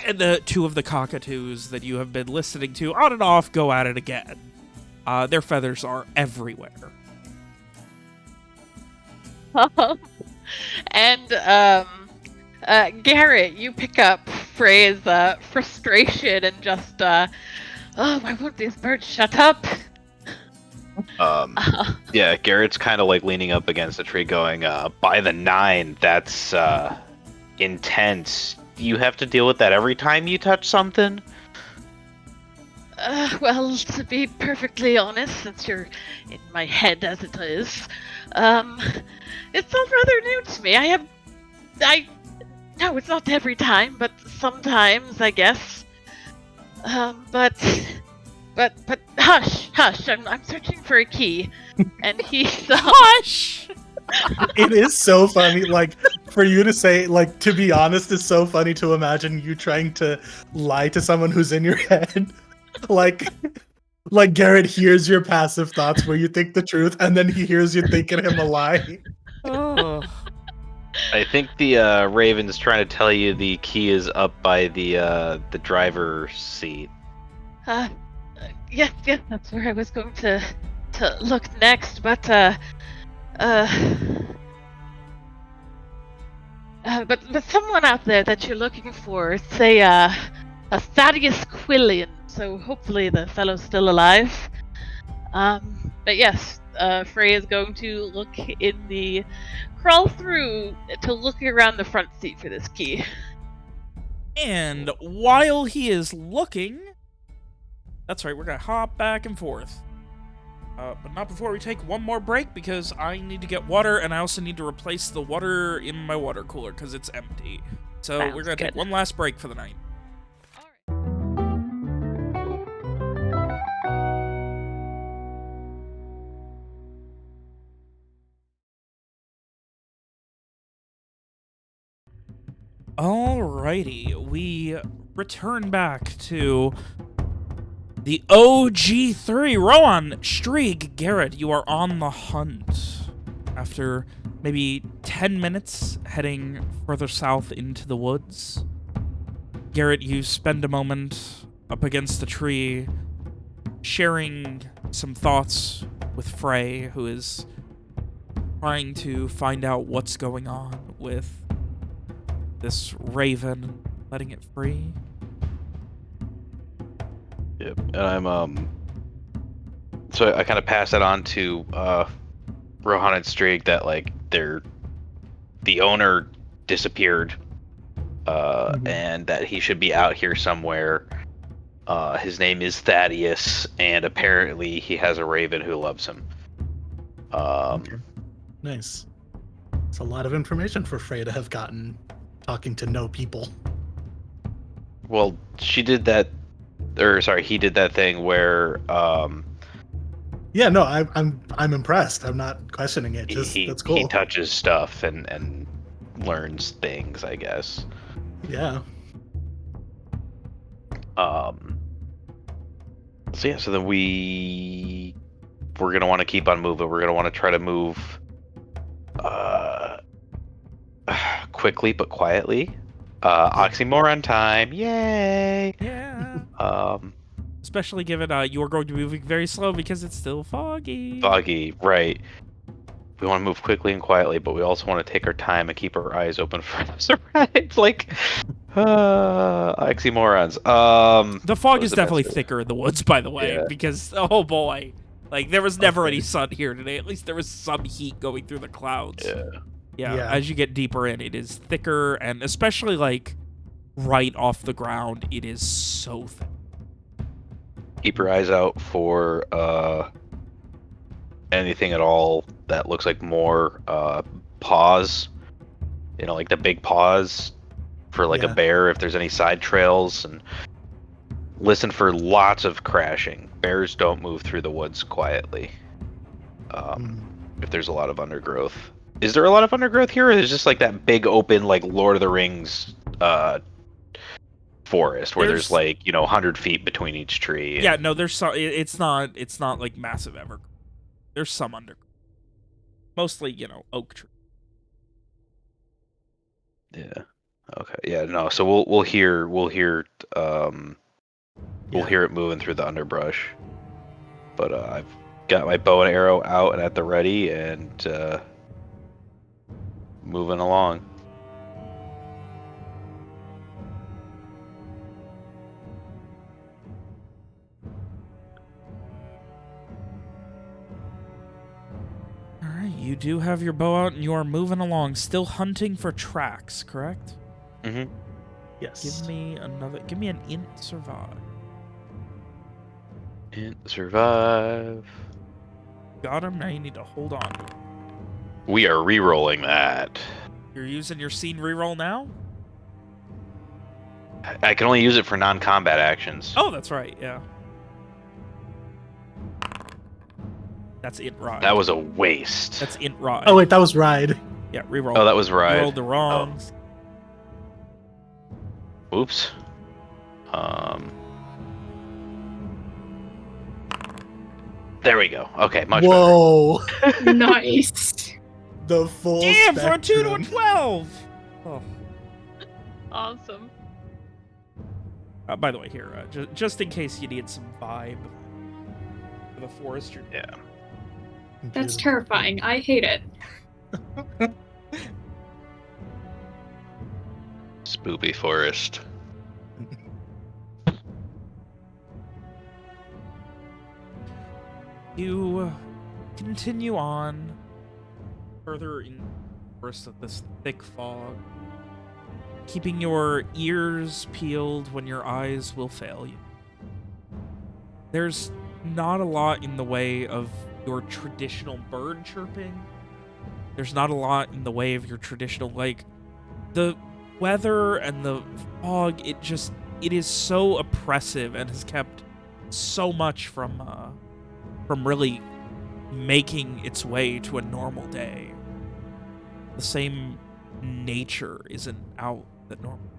B: and the two of the cockatoos that you have been listening to on and off go at it again. Their feathers are everywhere.
E: And Garrett, you pick up Frey's frustration and just, oh, why won't these birds shut up?
D: Yeah, Garrett's kind of like leaning up against the tree going, by the 9, that's intense. You have to deal with that every time you touch something?
E: Well, to be perfectly honest, since you're in my head as it is, it's all rather new to me. No, it's not every time, but sometimes, I guess. But hush, I'm searching for a key, and he's
B: Hush!
C: It is so funny, like, for you to say, like, to be honest, is so funny to imagine you trying to lie to someone who's in your head. Like Garrett hears your passive thoughts where you think the truth, and then he hears you thinking him a lie.
B: Oh.
D: I think the Raven's trying to tell you the key is up by the driver's seat.
E: Yes, that's where I was going to look next, but someone out there that you're looking for, say, a Thaddeus Quillian, so hopefully the fellow's still alive. But yes, Frey is going to crawl through to look around the front seat for this key.
B: And while he is looking, that's right, we're gonna hop back and forth. But not before we take one more break, because I need to get water, and I also need to replace the water in my water cooler, because it's empty. So we're gonna take one last break for the night. Alrighty, we return back to the OG3. Rowan, Strieg, Garrett, you are on the hunt. After maybe 10 minutes heading further south into the woods, Garrett, you spend a moment up against the tree, sharing some thoughts with Frey, who is trying to find out what's going on with this raven, letting it free.
D: Yep, and I'm so I kind of pass that on to Rohan and Strieg that like the owner disappeared, and that he should be out here somewhere. His name is Thaddeus, and apparently he has a raven who loves him.
C: Okay. Nice. It's a lot of information for Frey to have gotten talking to no people.
D: Well, she did that, or sorry, he did that thing where
C: Yeah, no, I'm impressed. I'm not questioning it. Just that's cool.
D: He touches stuff and learns things, I guess.
C: Yeah.
D: So yeah, so then we're gonna want to keep on moving. We're gonna want to try to move quickly but quietly. Oxymoron time, yay!
B: Yeah.
D: Especially
B: Especially given you are going to be moving very slow because it's still foggy.
D: Foggy, right. We want to move quickly and quietly, but we also want to take our time and keep our eyes open for the surprise. Like, oxymorons.
B: The fog is definitely thicker in the woods, by the way, because, oh boy. Like, there was never any sun here today. At least there was some heat going through the clouds. Yeah, as you get deeper in, it is thicker, and especially, like, right off the ground, it is so thick.
D: Keep your eyes out for anything at all that looks like more paws. Like the big paws for like a
C: Yeah.
D: bear, if there's any side trails, and listen for lots of crashing. Bears don't move through the woods quietly. If there's a lot of undergrowth. Is there a lot of undergrowth here, or is it just like that big open, like Lord of the Rings forest where there's like 100 feet between each tree?
B: Yeah, no, there's some. It's not like massive evergreen. There's some undergrowth. Mostly, oak tree.
D: Yeah. Okay. Yeah. No. So we'll hear it moving through the underbrush. But I've got my bow and arrow out and at the ready, and moving along.
B: All right, you do have your bow out, and you are moving along, still hunting for tracks, correct?
D: Mm-hmm.
C: Yes.
B: Give me an int survive.
D: Int survive.
B: Got him. Now you need to hold on.
D: We are re-rolling that.
B: You're using your scene reroll now?
D: I can only use it for non-combat actions.
B: Oh, that's right. Yeah. That's int ride.
D: That was a waste.
B: That's int ride.
C: Oh wait, that was ride.
B: Yeah, reroll.
D: Oh, that was ride.
B: You rolled the wrongs.
D: Oops. There we go. Okay, much better.
C: Whoa.
A: Nice.
C: The full
B: Damn, for a 2 to a
C: spectrum.
B: 12. Oh.
F: Awesome.
B: By the way, here, just in case you need some vibe for the forest,
D: Yeah.
A: That's terrifying. I hate it.
D: Spoopy forest.
B: You continue on further in the forest of this thick fog, keeping your ears peeled when your eyes will fail you. There's not a lot in the way of your traditional bird chirping. There's not a lot in the way of your traditional, the weather and the fog, it is so oppressive and has kept so much from really making its way to a normal day. The same nature isn't out that normal.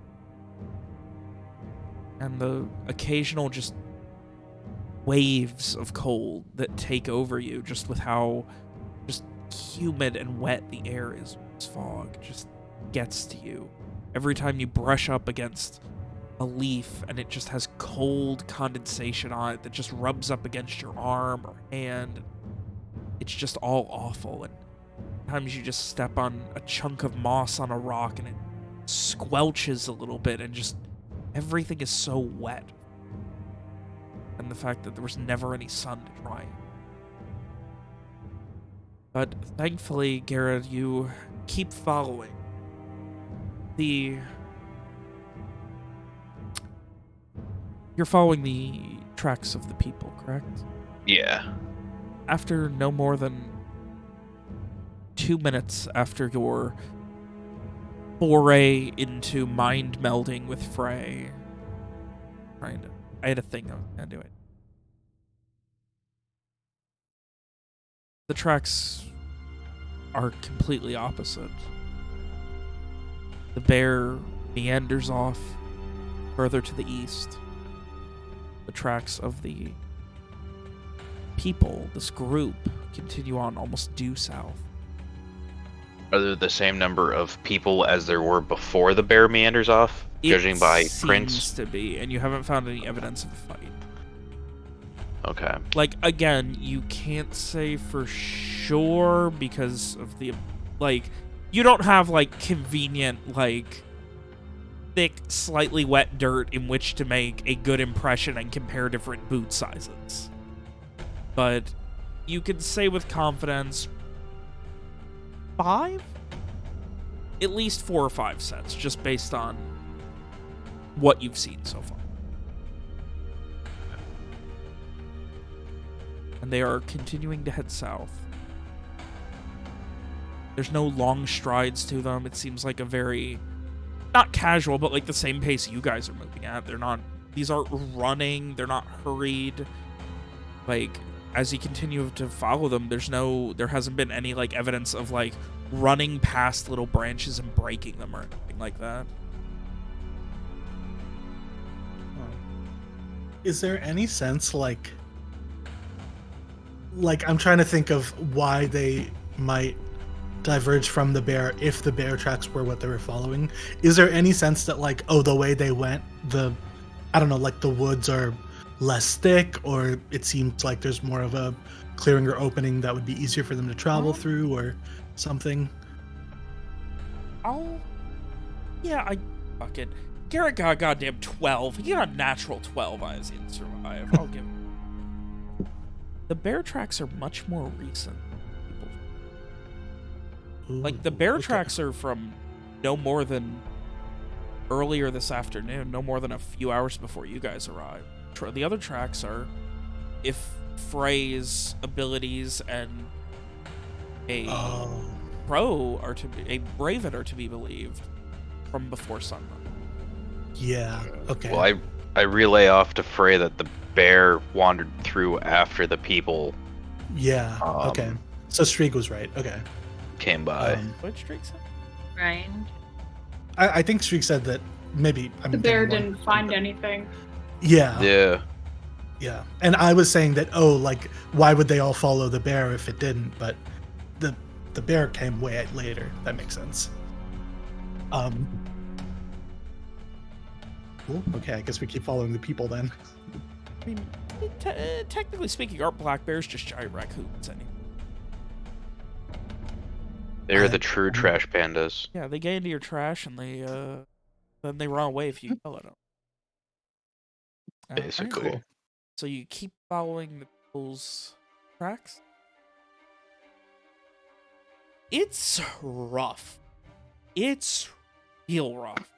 B: And the occasional just waves of cold that take over you just with how just humid and wet the air is with this fog just gets to you. Every time you brush up against a leaf and it just has cold condensation on it that just rubs up against your arm or hand, it's just all awful. And sometimes you just step on a chunk of moss on a rock and it squelches a little bit and just everything is so wet. And the fact that there was never any sun to dry it. But thankfully, Garrett, you keep following. You're following the tracks of the people, correct?
D: Yeah.
B: After no more than 2 minutes after your foray into mind melding with Frey, I had a thing I was gonna do it. The tracks are completely opposite. The bear meanders off further to the east. The tracks of the people, this group, continue on almost due south.
D: Are there the same number of people as there were before the bear meanders off, judging by prints?
B: Seems to be, and you haven't found any evidence of a fight.
D: Okay.
B: Again, you can't say for sure because of the, you don't have, convenient, thick, slightly wet dirt in which to make a good impression and compare different boot sizes. But you can say with confidence 5? At least 4 or 5 sets, just based on what you've seen so far. and they are continuing to head south. There's no long strides to them. It seems like a very, not casual, but like the same pace you guys are moving at. These aren't running, they're not hurried. Like, as you continue to follow them, there hasn't been any like evidence of like running past little branches and breaking them or anything like that.
C: Is there any sense like I'm trying to think of why they might diverge from the bear if the bear tracks were what they were following? Is there any sense that like, oh, the way they went, I don't know, like the woods are less thick, or it seems like there's more of a clearing or opening that would be easier for them to travel through or something?
B: Fuck it. Garrett got a goddamn 12. He got a natural 12 on his in survive. I'll give him. The bear tracks are much more recent. Like, the bear tracks are from no more than earlier this afternoon, no more than a few hours before you guys arrived. The other tracks are if Frey's abilities and a Braven are to be believed from before sunrise.
C: Yeah, okay.
D: Well, I relay off to Frey that the bear wandered through after the people.
C: Yeah, okay. So Streak was right, okay.
D: Came by.
B: What Streak said?
F: Right.
C: I think Streak said that maybe...
A: The bear didn't find anything.
C: Yeah.
D: Yeah.
C: Yeah. And I was saying that, like, why would they all follow the bear if it didn't? But the bear came way later. That makes sense. Cool. Okay, I guess we keep following the people then.
B: I mean, technically speaking, aren't black bears just giant raccoons anyway?
D: They're the true trash pandas.
B: Yeah, they get into your trash and then they run away if you yell at them.
D: Basically.
C: Cool.
B: So you keep following the people's tracks? It's rough. It's real rough.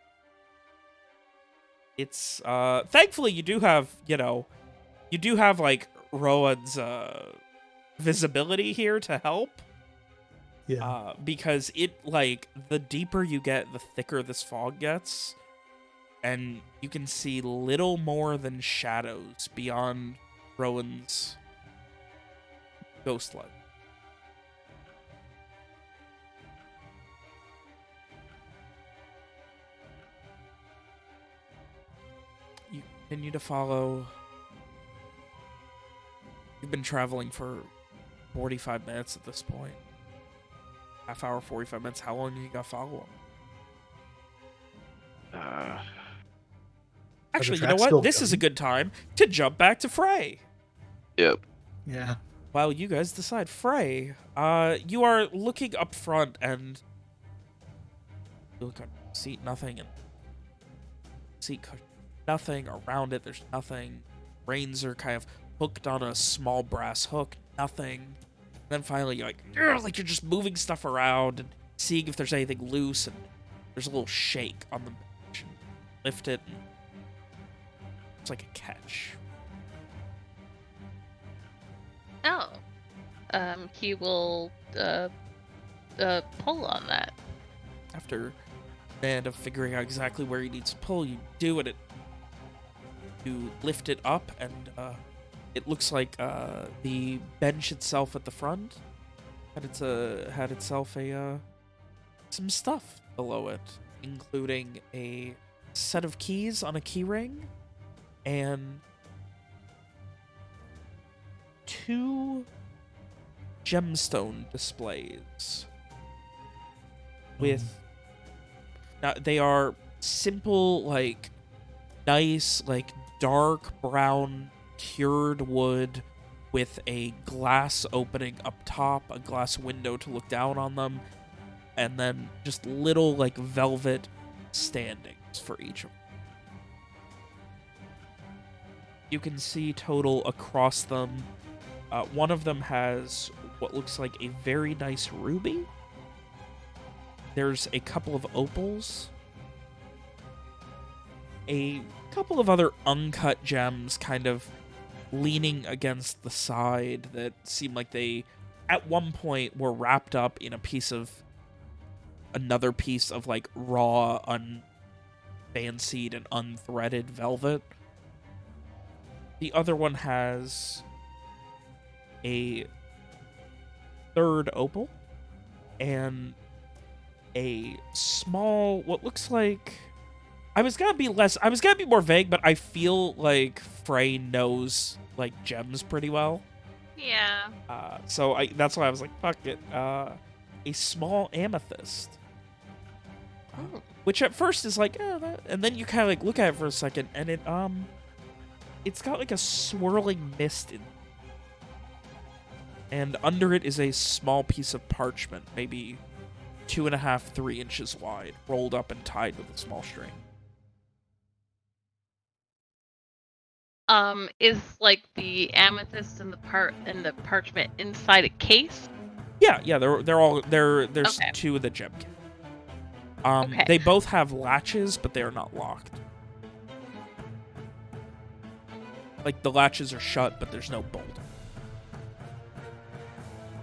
B: It's, thankfully you do have, like, Rowan's, visibility here to help.
C: Yeah.
B: Because the deeper you get, the thicker this fog gets. And you can see little more than shadows beyond Rowan's ghost light. You continue to follow. You've been traveling for 45 minutes at this point. Half hour, 45 minutes. How long do you got to follow them? Actually, you know what? This is a good time to jump back to Frey.
D: Yep.
C: Yeah.
B: While you guys decide, Frey, you are looking up front and you look on seat, nothing, and seat cushion, nothing around it. There's nothing. Reins are kind of hooked on a small brass hook, nothing. And then finally, you're like you're just moving stuff around and seeing if there's anything loose, and there's a little shake on the bench. And lift it, and it's like a catch.
F: Oh. He will pull on that.
B: After and of figuring out exactly where he needs to pull, you do it. You lift it up, and it looks like the bench itself at the front had itself some stuff below it, including a set of keys on a key ring and 2 gemstone displays with they are simple, like nice, like dark brown cured wood with a glass opening up top, a glass window to look down on them, and then just little like velvet standings for each of them. You can see total across them. One of them has what looks like a very nice ruby. There's a couple of opals. A couple of other uncut gems kind of leaning against the side that seemed like they, at one point, were wrapped up in another piece of, like, raw, unfancied, and unthreaded velvet. The other one has a third opal and a small, what looks like, I was gonna be more vague, but I feel like Frey knows, like, gems pretty well.
F: Yeah.
B: So that's why I was like, fuck it. A small amethyst. Which at first is like, and then you kind of like look at it for a second, and it's got like a swirling mist in, and under it is a small piece of parchment, maybe 2.5, 3 inches wide, rolled up and tied with a small string.
F: Is like the amethyst and the parchment inside a case?
B: Yeah, there's
F: Okay.
B: 2 of the gem kit.
F: Okay.
B: They both have latches, but they are not locked. Like, the latches are shut, but there's no bolt.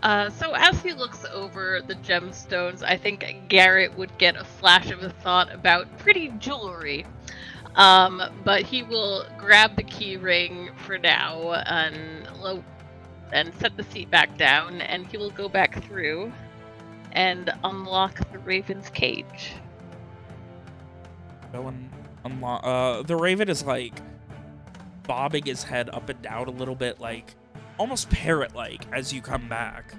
F: So as he looks over the gemstones, I think Garrett would get a flash of a thought about pretty jewelry. But he will grab the key ring for now and set the seat back down, and he will go back through and unlock the raven's cage.
B: Go and unlock. The raven is like bobbing his head up and down a little bit, like almost parrot-like, as you come back,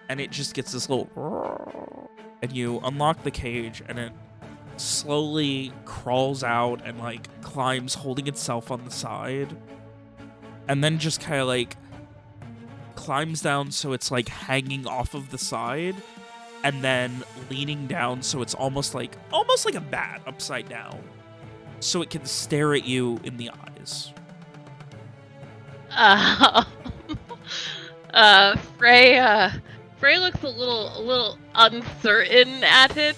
B: and it just gets this little. And you unlock the cage, and it slowly crawls out and like climbs, holding itself on the side, and then just kind of like climbs down so it's like hanging off of the side, and then leaning down so it's almost like a bat upside down, so it can stare at you in the eyes.
F: Frey looks a little uncertain at it.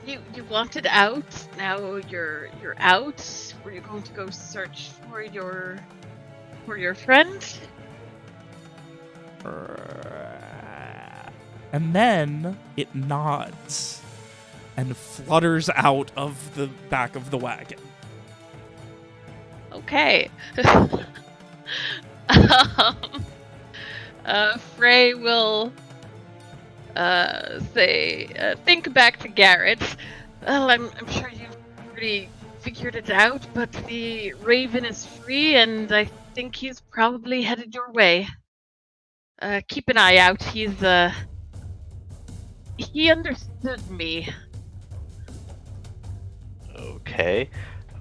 F: You wanted out. Now you're out. Were you going to go search for your friend?
B: And then it nods and flutters out of the back of the wagon.
F: Okay. Frey will think back to Garrett. Well, I'm sure you've already figured it out, but the Raven is free, and I think he's probably headed your way. Keep an eye out. He understood me.
D: Okay.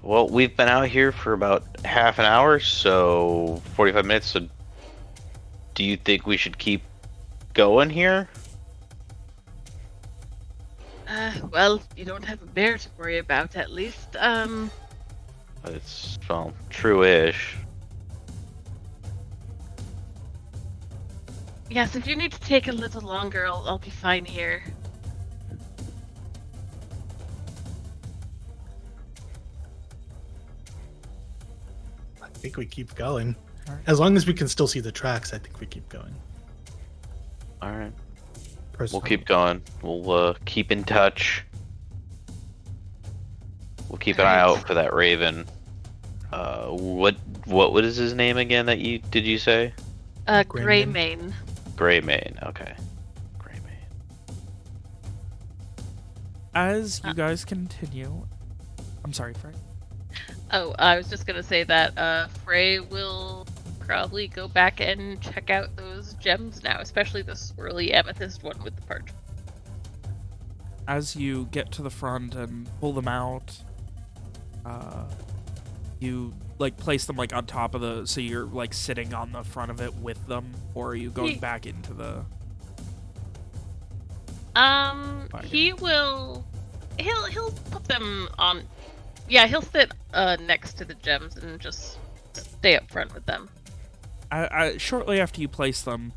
D: Well, we've been out here for about half an hour, so 45 minutes. So, do you think we should keep going here?
F: Well, you don't have a bear to worry about, at least.
D: It's, well, true-ish.
F: Yes, if you need to take a little longer, I'll be fine here.
C: I think we keep going. As long as we can still see the tracks, I think we keep going.
D: All right.
C: Personally.
D: We'll keep going. We'll keep in touch. We'll keep an eye out for that Raven. What is his name again? Did you say?
F: Greymane.
D: Greymane. Okay. Greymane.
B: As you guys continue, I'm sorry, Frank.
F: Oh, I was just gonna say that Frey will probably go back and check out those gems now, especially the swirly amethyst one with the parchment.
B: As you get to the front and pull them out, you like place them like on top of so you're like sitting on the front of it with them, or are you going back into the?
F: He'll put them on. Yeah, he'll sit next to the gems and just stay up front with them.
B: Shortly after you place them,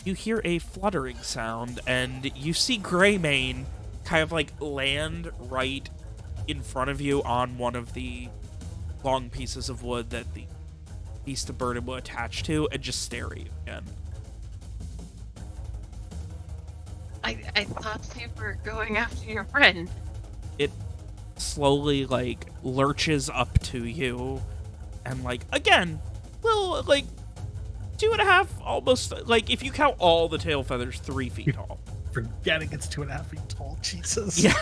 B: you hear a fluttering sound, and you see Greymane kind of like land right in front of you on one of the long pieces of wood that the beast of burden will attach to and just stare at you again.
F: I thought you were going after your friend.
B: It slowly, like, lurches up to you and, like, again, well, like, 2.5, almost, like, if you count all the tail feathers, 3 feet tall.
C: Forgetting it's 2.5 feet tall. Jesus.
B: Yeah.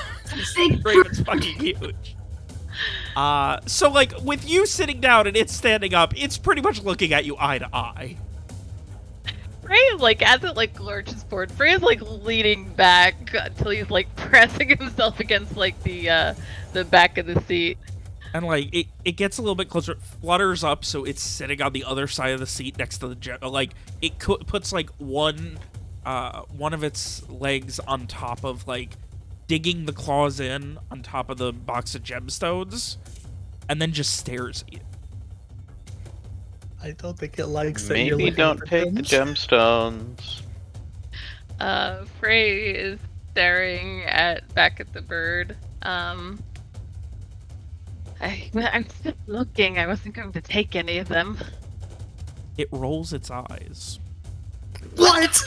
B: Raven's fucking huge. So, like, with you sitting down and it's standing up, it's pretty much looking at you eye to eye.
F: Frey, like, as it, like, lurches forward, Frey is, like, leaning back until he's, like, pressing himself against, like, the back of the seat.
B: And, like, it gets a little bit closer. It flutters up, so it's sitting on the other side of the seat next to the jet. Like, it puts, like, one of its legs on top of, like, digging the claws in on top of the box of gemstones, and then just stares at you.
C: I don't think it likes that you're
D: Maybe
C: looking
D: don't
C: for
D: take the
C: things.
D: gemstones.
F: Frey is staring back at the bird. I was just looking. I wasn't going to take any of them.
B: It rolls its eyes.
C: What?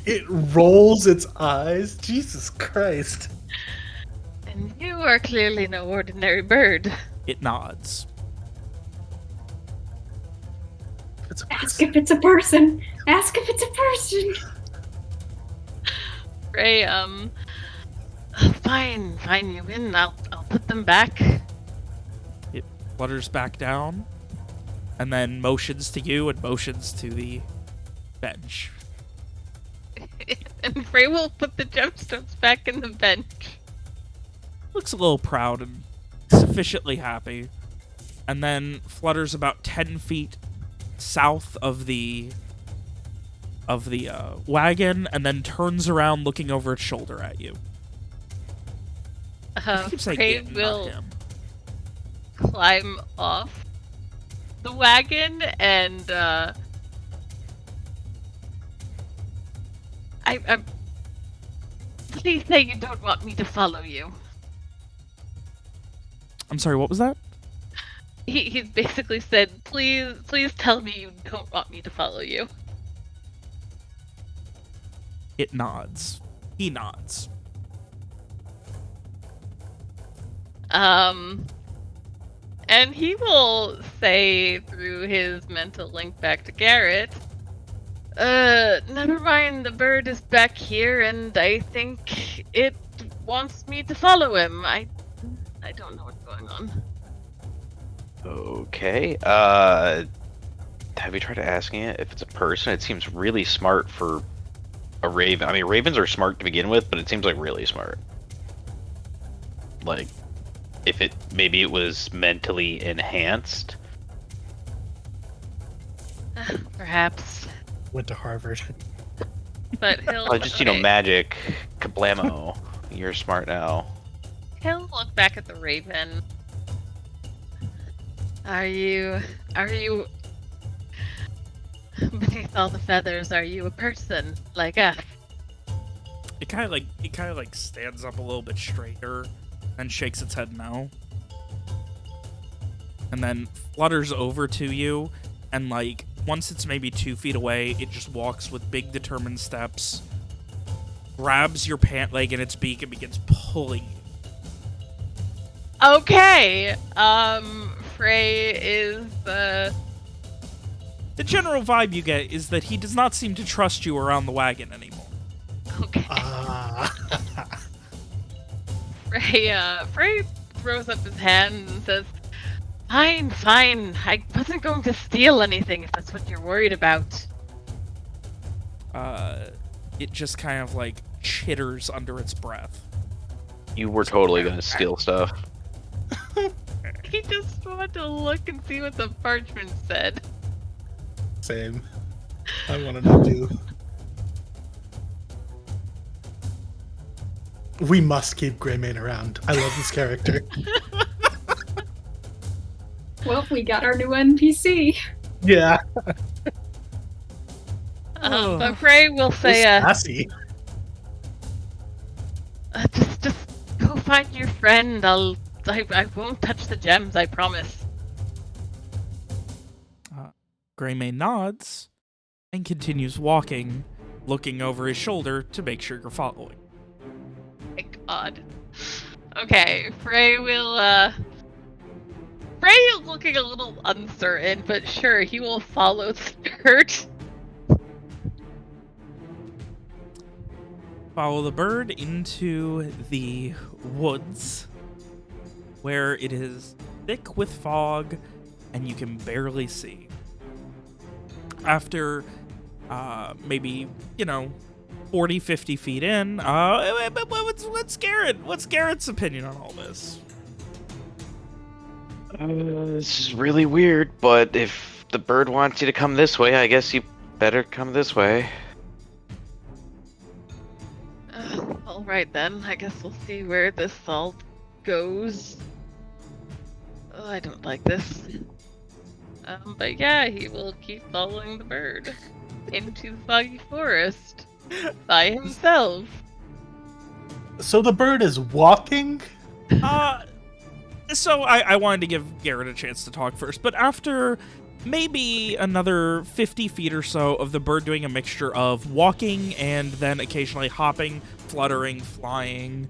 C: It rolls its eyes? Jesus Christ.
F: And you are clearly no ordinary bird.
B: It nods.
C: It's a
A: Ask if it's a person. Ask if it's a person.
F: Frey, fine, you win. I'll put them back.
B: It flutters back down, and then motions to you and motions to the bench.
F: And Frey will put the gemstones back in the bench.
B: Looks a little proud and sufficiently happy, and then flutters about 10 feet south of the wagon, and then turns around looking over its shoulder at you. I keep saying
F: Frey
B: it, not
F: will
B: him.
F: climb off the wagon and please say you don't want me to follow you.
B: I'm sorry, what was that?
F: He's basically said, please tell me you don't want me to follow you.
B: It nods. He nods.
F: And he will say through his mental link back to Garrett, never mind, the bird is back here and I think it wants me to follow him. I don't know what's going on.
D: Okay. Have you tried asking it if it's a person? It seems really smart for a raven. I mean, ravens are smart to begin with, but it seems like really smart. Like, if maybe it was mentally enhanced.
F: Perhaps.
C: Went to Harvard.
F: But he'll
D: Just, magic. Kablamo. You're smart now.
F: He'll look back at the raven. Are you beneath all the feathers, are you a person like us?
B: It kind of like stands up a little bit straighter and shakes its head no. And then flutters over to you, and like once it's maybe 2 feet away, it just walks with big determined steps, grabs your pant leg in its beak and begins pulling you.
F: Okay. Frey is
B: The general vibe you get is that he does not seem to trust you around the wagon anymore.
F: okay. Frey throws up his hand and says, Fine. I wasn't going to steal anything if that's what you're worried about.
B: It just kind of like chitters under its breath.
D: You were totally gonna steal stuff.
F: He just wanted to look and see what the parchment said.
C: Same. I want to know too. We must keep Greymane around. I love this character.
A: Well, we got our new NPC.
C: Yeah.
F: But Frey will say,
C: Sassy.
F: just go find your friend. I'll I won't touch the gems, I promise.
B: Greymane nods and continues walking, looking over his shoulder to make sure you're following.
F: Thank God. Okay, Frey is looking a little uncertain, but sure, he will follow the dirt.
B: Follow the bird into the woods, where it is thick with fog and you can barely see. After maybe, 40, 50 feet in, what's Garrett's opinion on all this?
D: This is really weird, but if the bird wants you to come this way, I guess you better come this way.
F: All right then. I guess we'll see where this all goes. Oh, I don't like this. But yeah, he will keep following the bird into the foggy forest by himself.
C: So the bird is walking?
B: So I wanted to give Garrett a chance to talk first, but after maybe another 50 feet or so of the bird doing a mixture of walking and then occasionally hopping, fluttering, flying,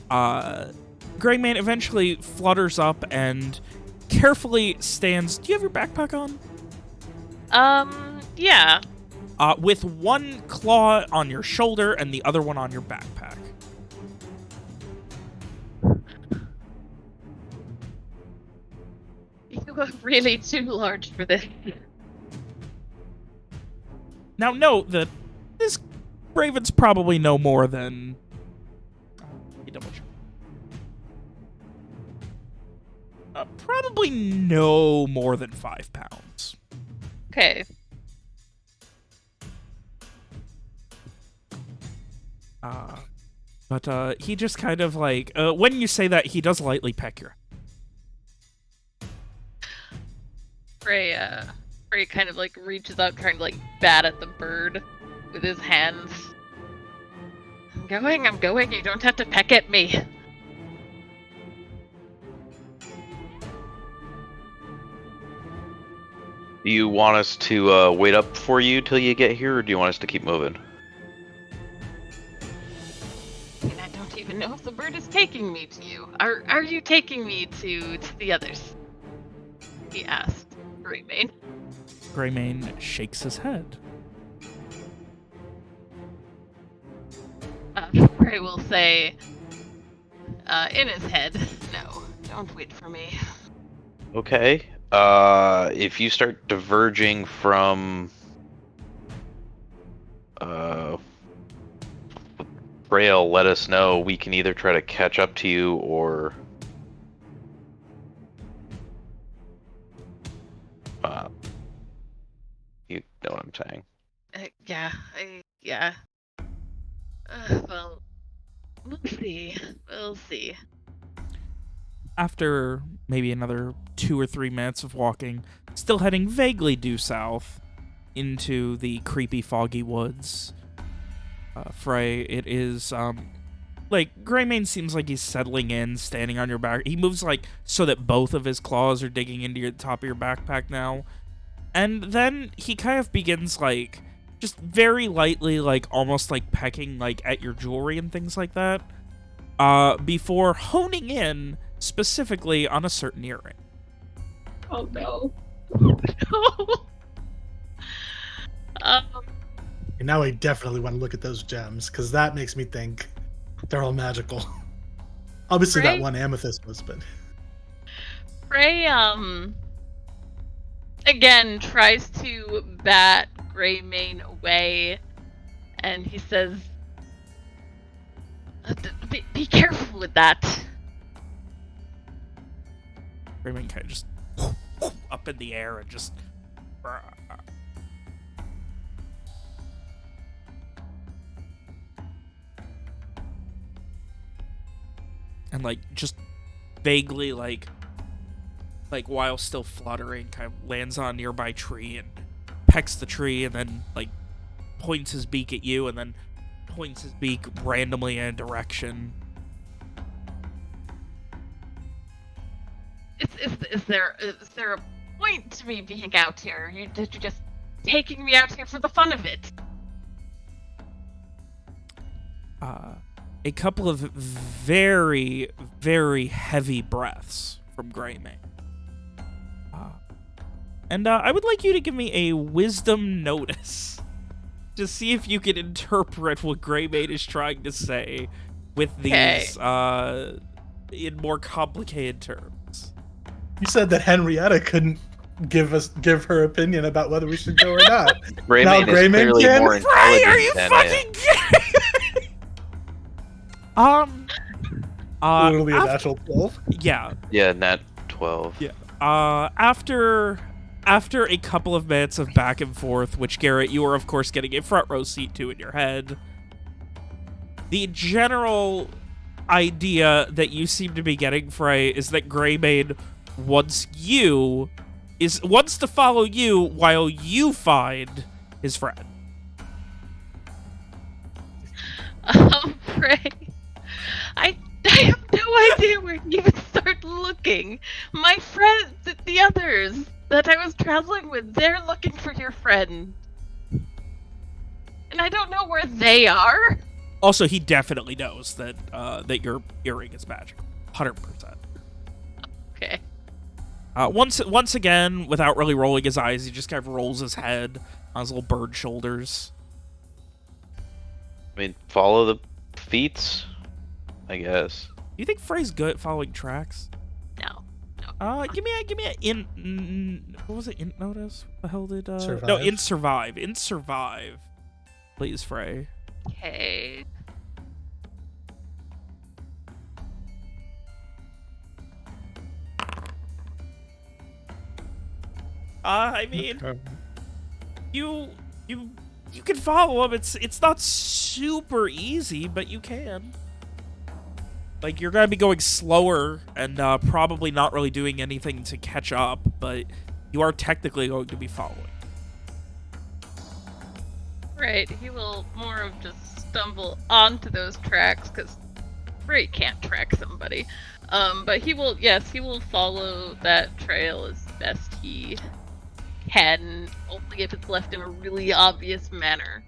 B: Greymane eventually flutters up and carefully stands. Do you have your backpack on?
F: Yeah.
B: With one claw on your shoulder and the other one on your backpack.
F: You are really too large for this.
B: Now, note that this Raven's probably no more than... probably no more than 5 pounds.
F: Okay.
B: But he just kind of like... when you say that, he does lightly peck your...
F: Frey kind of like reaches out trying to like bat at the bird with his hands. I'm going, you don't have to peck at me.
D: Do you want us to wait up for you till you get here, or do you want us to keep moving?
F: And I don't even know if the bird is taking me to you. Are you taking me to the others? He asked Greymane.
B: Greymane shakes his head.
F: Frey will say, in his head, no, don't wait for me.
D: Okay. If you start diverging from rail, let us know. We can either try to catch up to you or you know what I'm saying.
F: Yeah. Well, we'll see. We'll see.
B: After maybe another 2 or 3 minutes of walking, still heading vaguely due south into the creepy, foggy woods, Frey, it is, Greymane seems like he's settling in, standing on your back. He moves, so that both of his claws are digging into the top of your backpack now. And then he kind of begins, just very lightly, almost pecking, at your jewelry and things like that, before honing in specifically on a certain earring.
A: Oh no.
C: And now I definitely want to look at those gems, because that makes me think they're all magical. Obviously
F: Frey?
C: that one amethyst was, but...
F: Frey, again, tries to bat Greymane away, and he says, be careful with that.
B: Greymane kind of just up in the air and just... And, just vaguely, while still fluttering, kind of lands on a nearby tree and pecks the tree and then, points his beak at you and then points his beak randomly in a direction.
F: Is there a point to me being out here? You're just taking me out here for the fun of it.
B: A couple of very, very heavy breaths from Greymane. And I would like you to give me a wisdom notice to see if you can interpret what Greymane is trying to say with these in more complicated terms.
C: You said that Henrietta couldn't give her opinion about whether we should go or not.
D: Greymane is clearly
C: can?
D: more
B: Frey,
D: intelligent
B: are you
D: than
B: fucking
C: Literally a natural 12.
B: Yeah.
D: Yeah, nat 12.
B: Yeah. After a couple of minutes of back and forth, which Garrett, you are of course getting a front row seat to in your head, the general idea that you seem to be getting, Frey, is that Greymane wants to follow you while you find his friend.
F: Frey, I have no idea where to even start looking. My friends, the others that I was traveling with, they're looking for your friend. And I don't know where they are.
B: Also, he definitely knows that that your earring is magical. 100%.
F: Okay.
B: Once again, without really rolling his eyes, he just kind of rolls his head on his little bird shoulders.
D: I mean, follow the feet, I guess.
B: Do you think Frey's good at following tracks?
F: No.
B: Give me a what was it? Int notice? What the hell did
C: Survive.
B: No, int survive. Int survive. Please, Frey.
F: Okay.
B: I mean, you can follow him. It's not super easy, but you can. Like, you're gonna be going slower and probably not really doing anything to catch up, but you are technically going to be following.
F: Right, he will more of just stumble onto those tracks, because Frey can't track somebody. But he will follow that trail as best he can, only if it's left in a really obvious manner.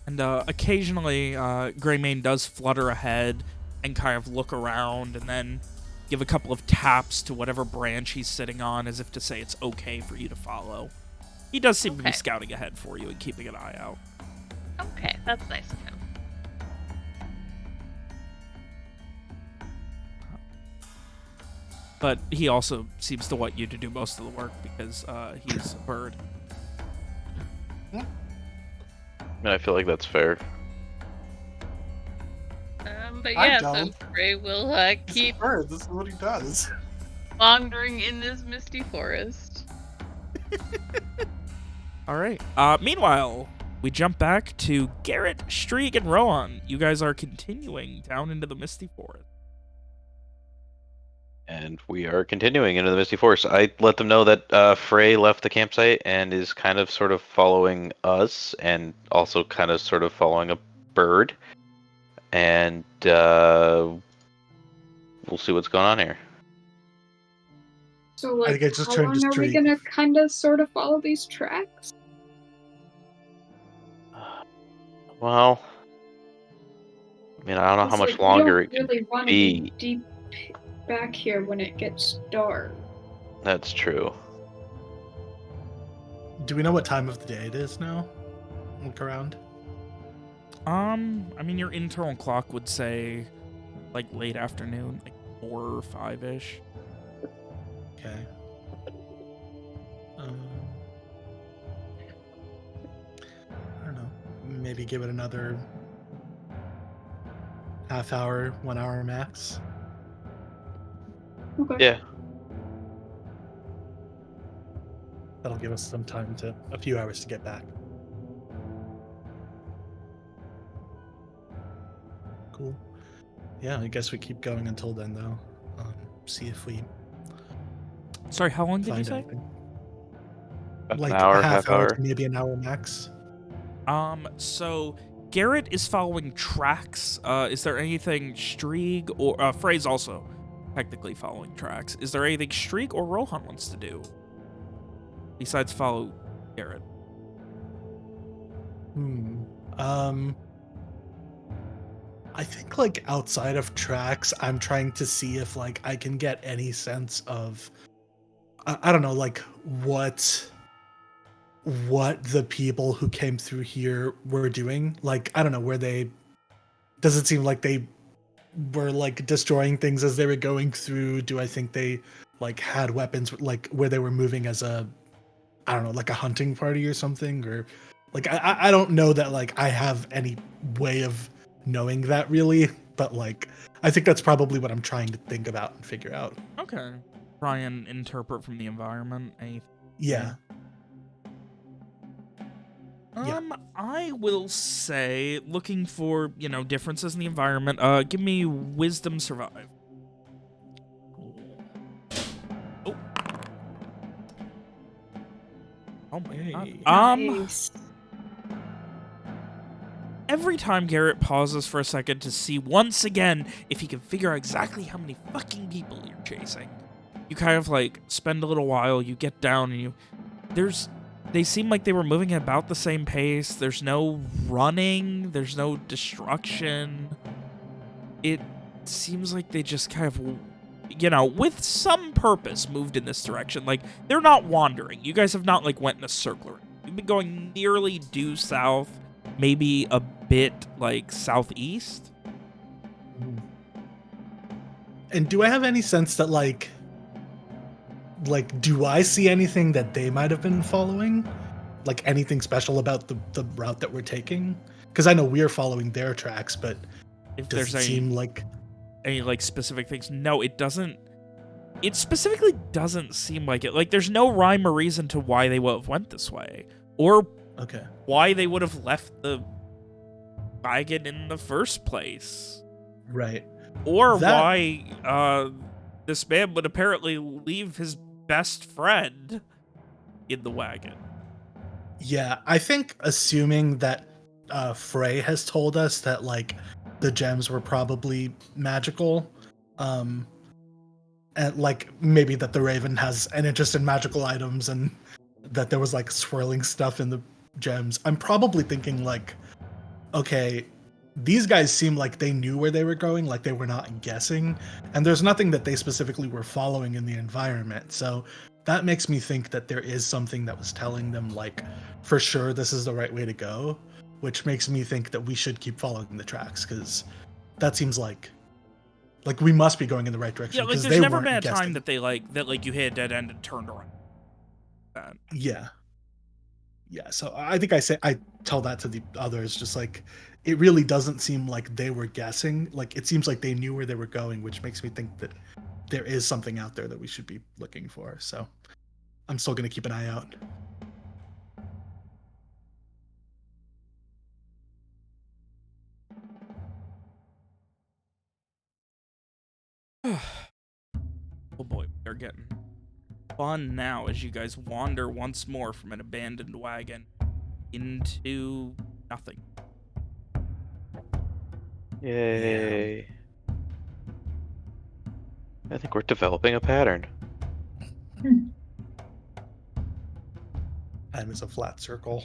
B: And occasionally, Greymane does flutter ahead and kind of look around and then give a couple of taps to whatever branch he's sitting on as if to say it's okay for you to follow. He does seem to be scouting ahead for you and keeping an eye out.
F: Okay, that's nice of him.
B: But he also seems to want you to do most of the work because he's a bird.
D: I mean, I feel like that's fair.
F: But yeah, so
C: don't.
F: Frey will keep
C: Bird. This is what he does.
F: wandering in this misty forest.
B: All right. Meanwhile, we jump back to Garrett, Strieg, and Rohan. You guys are continuing down into the Misty Forest.
D: And we are continuing into the Misty Forest. I let them know that Frey left the campsite and is kind of sort of following us and also kind of sort of following a bird. And we'll see what's going on here.
A: So, like,
C: I think I just
A: how
C: turned
A: long
C: to
A: are we
C: streak.
A: gonna kind of sort of follow these tracks?
D: Well, I mean, I don't know how
A: It's
D: much
A: like, we
D: longer
A: don't
D: it can
A: really want to
D: be.
A: be deep back here when it gets dark.
D: That's true.
C: Do we know what time of the day it is now? Look around.
B: I mean, your internal clock would say, like, late afternoon, like 4 or 5-ish.
C: Okay. I don't know. Maybe give it another half hour, 1 hour max.
A: Okay.
D: Yeah.
C: That'll give us some time a few hours to get back. Cool. Yeah, I guess we keep going until then, though. See if we
B: Sorry, how long did you
C: find
B: say?
C: anything.
D: About
C: Like
D: an hour,
C: a half hour
D: hour.
C: to maybe an hour max.
B: So Garrett is following tracks. Is there anything Strieg or Frey's also technically following tracks. Is there anything Streak or Rohan wants to do besides follow Garrett?
C: I think like outside of tracks, I'm trying to see if like I can get any sense of I don't know, like what the people who came through here were doing. Like, I don't know, where they does it seem like they were like destroying things as they were going through? Do I think they like had weapons, like where they were moving as a, I don't know, like a hunting party or something? Or like I don't know that like I have any way of knowing that really, but like I think that's probably what I'm trying to think about and figure out.
B: Okay. Try and interpret from the environment.
C: Yeah. Yeah.
B: I will say, looking for, differences in the environment, give me Wisdom Survive. Oh. Oh my god.
A: Nice.
B: Every time Garrett pauses for a second to see once again if he can figure out exactly how many fucking people you're chasing, you kind of like spend a little while, you get down and they seem like they were moving at about the same pace. There's no running, there's no destruction. It seems like they just kind of, with some purpose moved in this direction. Like, they're not wandering. You guys have not, like, went in a circle. You've been going nearly due south, maybe a bit, like, southeast.
C: And do I have any sense that like do I see anything that they might have been following? Like anything special about the route that we're taking? Because I know we're following their tracks, but
B: If
C: does
B: there's
C: it seem like
B: any, like, specific things. No, it doesn't. It specifically doesn't seem like it. Like, there's no rhyme or reason to why they would have went this way. Or
C: okay.
B: why they would have left the wagon in the first place.
C: Right.
B: Or why this man would apparently leave his best friend in the wagon.
C: Yeah, I think assuming that Frey has told us that like the gems were probably magical, and like maybe that the Raven has an interest in magical items and that there was like swirling stuff in the gems. I'm probably thinking like, okay, these guys seem like they knew where they were going, like they were not guessing, and there's nothing that they specifically were following in the environment. So that makes me think that there is something that was telling them like for sure this is the right way to go, which makes me think that we should keep following the tracks, because that seems like we must be going in the right direction.
B: Yeah, like
C: they
B: there's never
C: weren't
B: been a
C: guessing.
B: time that you hit a dead end and turned around.
C: Yeah. So I think I tell that to the others, just like it really doesn't seem like they were guessing. Like it seems like they knew where they were going, which makes me think that there is something out there that we should be looking for. So I'm still going to keep an eye out.
B: Oh boy, they're getting fun now as you guys wander once more from an abandoned wagon into nothing.
D: Yay. Yeah. I think we're developing a pattern.
C: Time is a flat circle.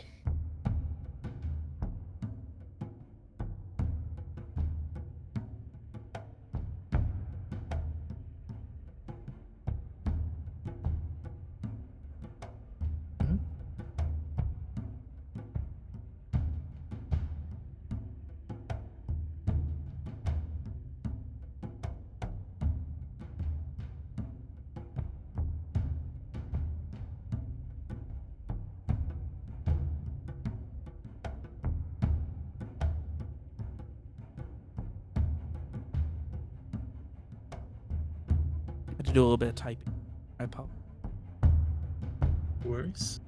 B: Had to do a little bit of typing. I apologize.
C: Worse.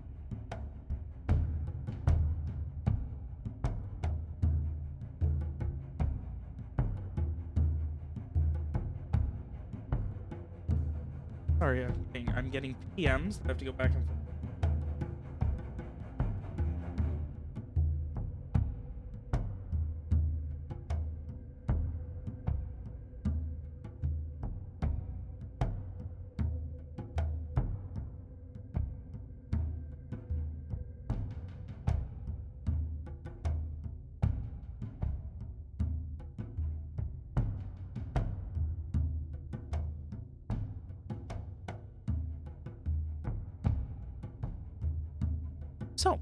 B: Sorry, I'm getting PMs. I have to go back and forth. So,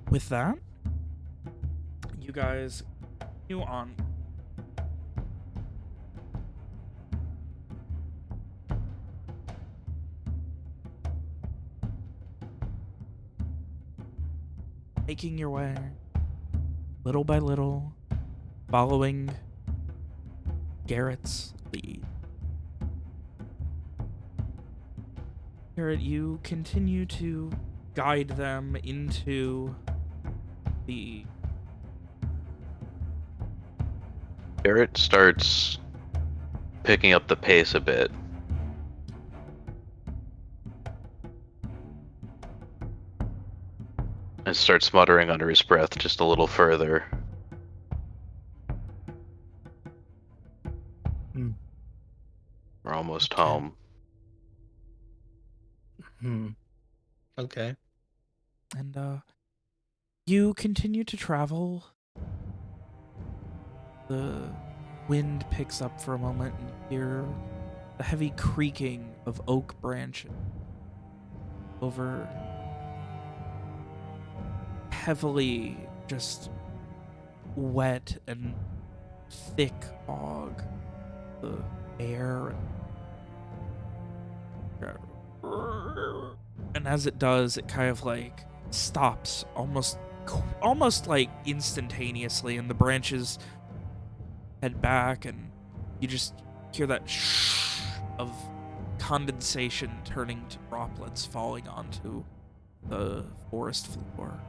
B: with that, you guys continue on. Making your way, little by little, following Garrett's lead. Garrett, you continue to guide them into the...
D: Garrett starts picking up the pace a bit. And starts muttering under his breath just a little further. We're almost
C: Okay.
D: home.
C: Okay.
B: And, you continue to travel. The wind picks up for a moment and you hear the heavy creaking of oak branches over heavily just wet and thick fog. The air and as it does, it kind of like stops almost like instantaneously, and the branches head back, and you just hear that shh of condensation turning to droplets falling onto the forest floor.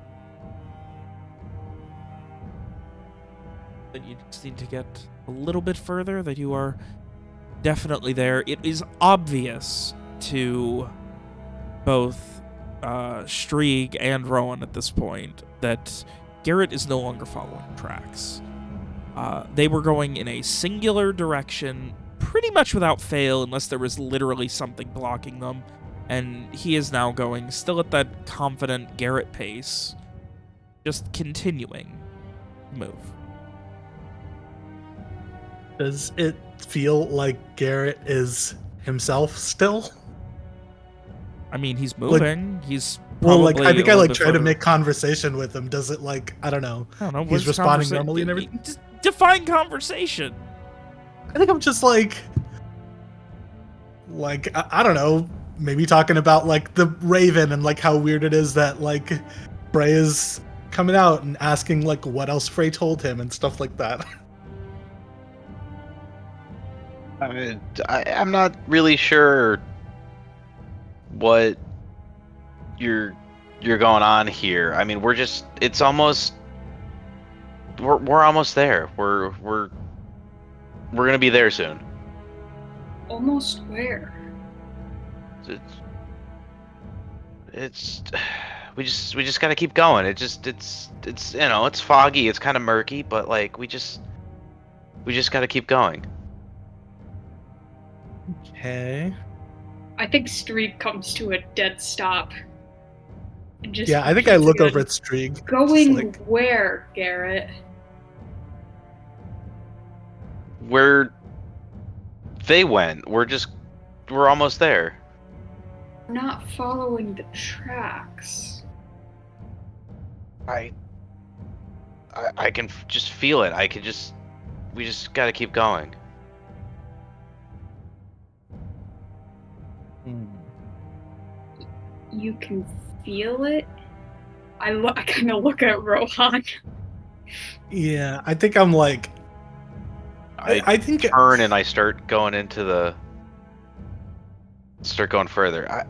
B: Then you just need to get a little bit further, that you are definitely there. It is obvious to both Strieg and Rowan at this point that Garrett is no longer following tracks. They were going in a singular direction pretty much without fail, unless there was literally something blocking them, and he is now going still at that confident Garrett pace, just continuing to move.
C: Does it feel like Garrett is himself still?
B: I mean, he's moving. He's
C: Well,
B: probably
C: I think
B: a
C: I
B: little bit
C: try to
B: further.
C: make conversation with him. Does it I don't know.
B: I don't know.
C: He's
B: what's
C: responding
B: conversa-
C: normally and everything?
B: Just define conversation.
C: I think I'm just I don't know, maybe talking about the Raven and how weird it is that Frey is coming out and asking what else Frey told him and stuff like that.
D: I'm not really sure what you're going on here. I mean, we're almost there. We're gonna be there soon.
A: Almost where?
D: It's we just gotta keep going. It's it's foggy. It's kind of murky, but we just gotta keep going.
C: Okay.
A: I think Street comes to a dead stop. And just
C: Yeah, I think I look
A: again,
C: over at Strieg.
A: Going where, Garrett?
D: Where they went. We're almost there.
A: Not following the tracks.
D: I can just feel it. We just gotta keep going.
A: You can feel it? I kind of look at Rohan.
C: Yeah, I think I'm I think
D: turn and I start going further.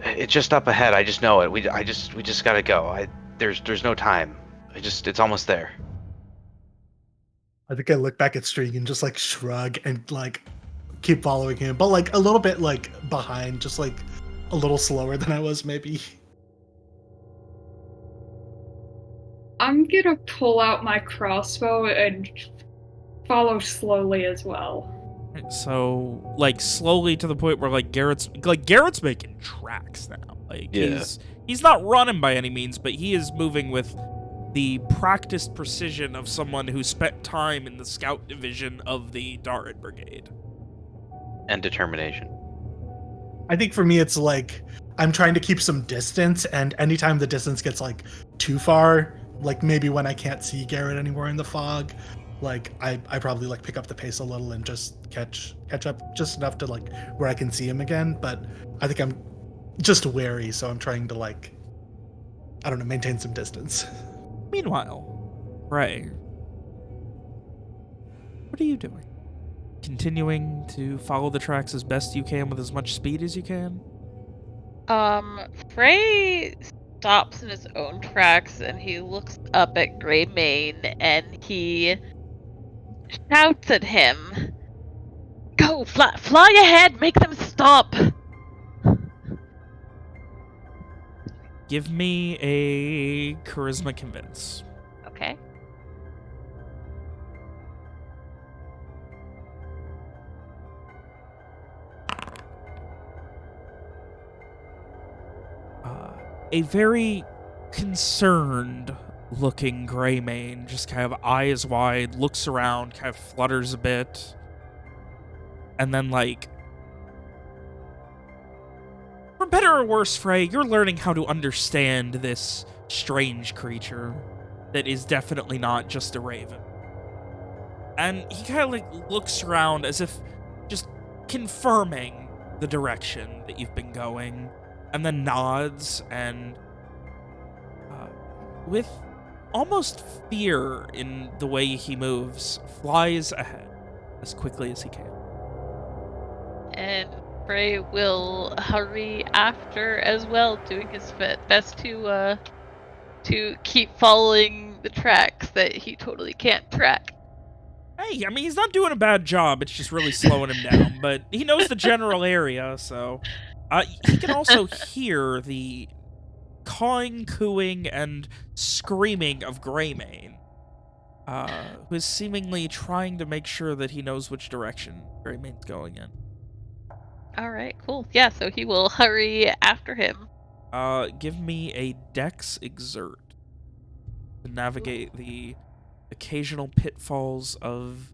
D: It's just up ahead. I just know it. We just gotta go. There's no time. It's almost there.
C: I think I look back at Strieg and just shrug and keep following him, but a little bit behind, just a little slower than I was maybe.
A: I'm gonna pull out my crossbow and follow slowly as well.
B: So, slowly to the point where Garrett's making tracks now.
D: Yeah.
B: He's not running by any means, but he is moving with the practiced precision of someone who spent time in the scout division of the Darid Brigade.
D: And determination.
C: I think for me it's I'm trying to keep some distance, and anytime the distance gets like too far, like maybe when I can't see Garrett anymore in the fog, like I probably like pick up the pace a little and just catch up just enough to like where I can see him again. But I think I'm just wary, so I'm trying to like, I don't know, maintain some distance.
B: Meanwhile, Ray, what are you doing? Continuing to follow the tracks as best you can with as much speed as you can?
E: Frey stops in his own tracks and he looks up at Greymane and he shouts at him, "Go, fly ahead, make them stop!"
B: Give me a charisma convince.
E: Okay.
B: A very concerned looking Greymane, just kind of eyes wide, looks around, kind of flutters a bit, and then like, for better or worse, Frey, you're learning how to understand this strange creature that is definitely not just a raven. And he kind of like looks around as if just confirming the direction that you've been going, and then nods and with almost fear in the way he moves, flies ahead as quickly as he can.
E: And Frey will hurry after as well, doing his best to keep following the tracks that he totally can't track.
B: Hey, I mean, he's not doing a bad job. It's just really slowing him down. But he knows the general area, so... he can also hear the cawing, cooing, and screaming of Greymane, who is seemingly trying to make sure that he knows which direction Greymane's going in.
E: Alright, cool. Yeah, so he will hurry after him.
B: Give me a Dex Exert to navigate the occasional pitfalls of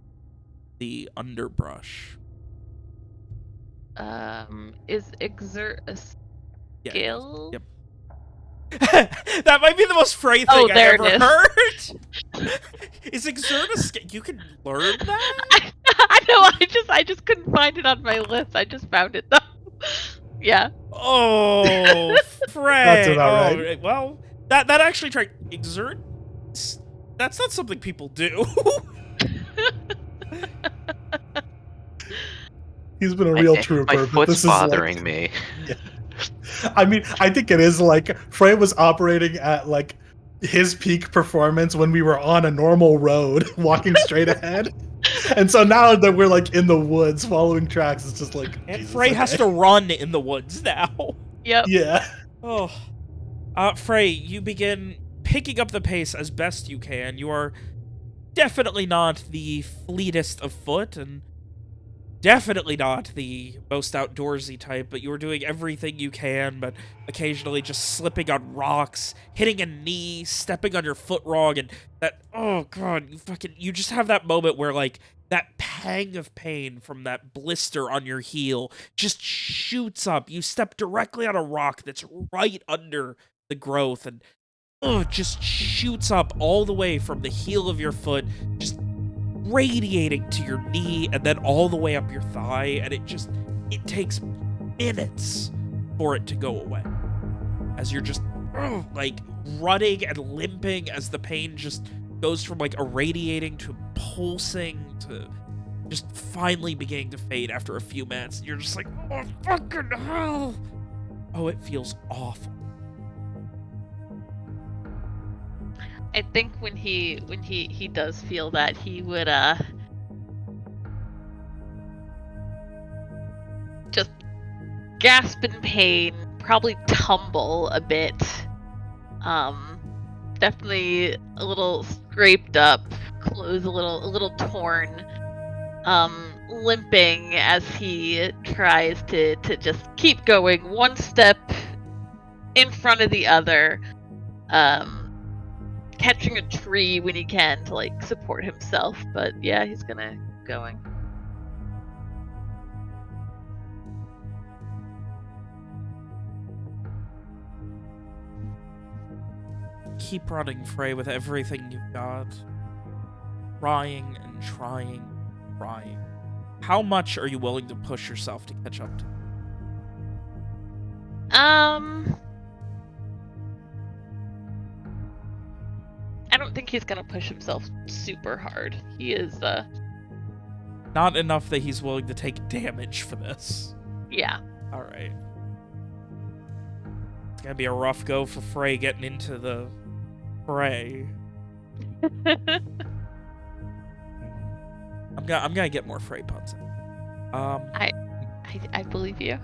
B: the underbrush.
E: Is exert a skill?
B: Yep. That might be the most Frey thing I
E: there
B: ever
E: it is.
B: heard. Is exert a skill? You can learn that?
E: I know, I just couldn't find it on my list. I just found it though. Yeah.
B: Oh, Frey.
C: That's about right.
B: Well, that actually tried exert. That's not something people do.
C: He's been a real trooper.
D: My
C: but
D: foot's
C: this is
D: bothering
C: like,
D: me.
C: Yeah. I mean, I think it is like Frey was operating at like his peak performance when we were on a normal road, walking straight ahead. And so now that we're like in the woods following tracks, it's just like
B: And
C: Jesus,
B: Frey
C: okay.
B: has to run in the woods now.
E: Yep.
C: Yeah.
B: Oh. Frey, you begin picking up the pace as best you can. You are definitely not the fleetest of foot, and definitely not the most outdoorsy type, but you're doing everything you can, but occasionally just slipping on rocks, hitting a knee, stepping on your foot wrong, and that, oh god, you just have that moment where, like, that pang of pain from that blister on your heel just shoots up. You step directly on a rock that's right under the growth, and just shoots up all the way from the heel of your foot, just radiating to your knee and then all the way up your thigh, and it takes minutes for it to go away as you're just like running and limping as the pain just goes from like irradiating to pulsing to just finally beginning to fade after a few minutes, and you're just like, oh fucking hell, oh it feels awful.
E: I think when he does feel that, he would just gasp in pain, probably tumble a bit. Definitely a little scraped up, clothes a little torn. Limping as he tries to just keep going one step in front of the other. Catching a tree when he can to like support himself, but yeah, he's gonna keep going.
B: keep running, Frey, with everything you've got. Trying and trying, trying. How much are you willing to push yourself to catch up to?
E: I don't think he's gonna push himself super hard. He is,
B: Not enough that he's willing to take damage for this.
E: yeah.
B: Alright. It's gonna be a rough go for Frey getting into the fray. I'm gonna get more Frey puns in.
E: I believe you.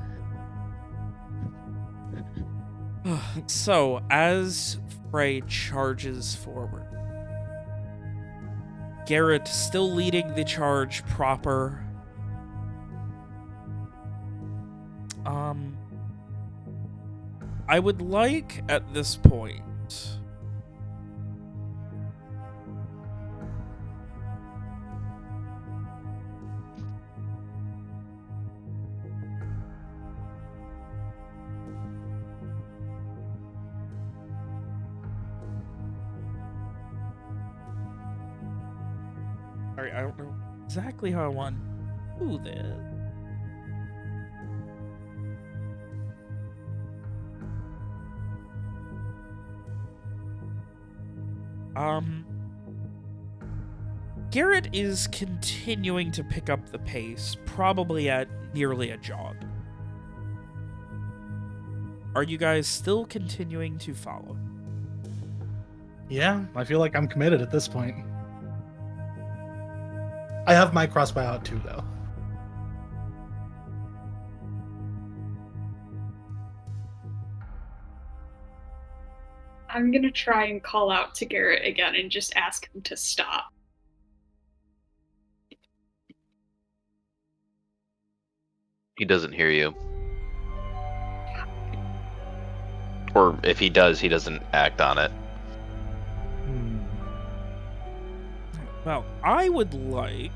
B: So, as Frey charges forward, Garrett still leading the charge proper. I would like at this point Sorry, I don't know exactly how I want to do this. Garrett is continuing to pick up the pace, probably at nearly a jog. Are you guys still continuing to follow?
C: Yeah, I feel like I'm committed at this point. I have my crossbow out too, though.
A: I'm gonna try and call out to Garrett again and just ask him to stop.
D: He doesn't hear you. Or if he does, he doesn't act on it.
B: Well, I would like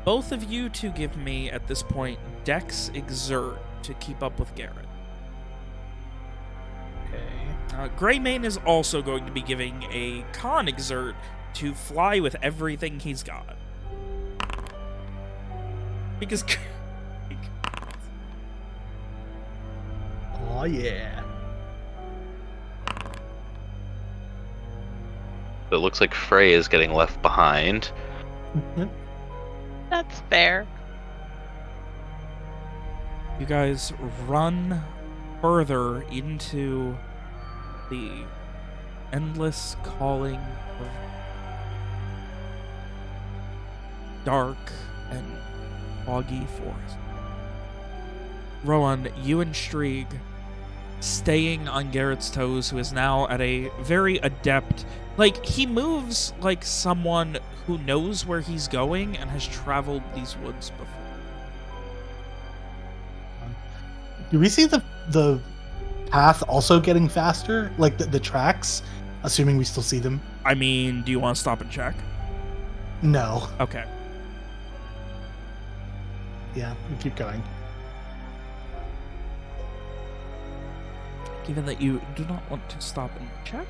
B: both of you to give me, at this point, Dex Exert to keep up with Garrett.
C: Okay.
B: Greymane is also going to be giving a Con Exert to fly with everything he's got. Because...
C: Oh, yeah.
D: It looks like Frey is getting left behind.
E: That's fair.
B: You guys run further into the endless calling of dark and foggy forest. Rowan, you and Shrieg staying on Garrett's toes, who is now at a very adept... Like, he moves like someone who knows where he's going and has traveled these woods before.
C: Do we see the path also getting faster? Like the tracks? Assuming we still see them?
B: I mean, do you want to stop and check?
C: No.
B: Okay.
C: Yeah, we keep going.
B: Given that you do not want to stop and check,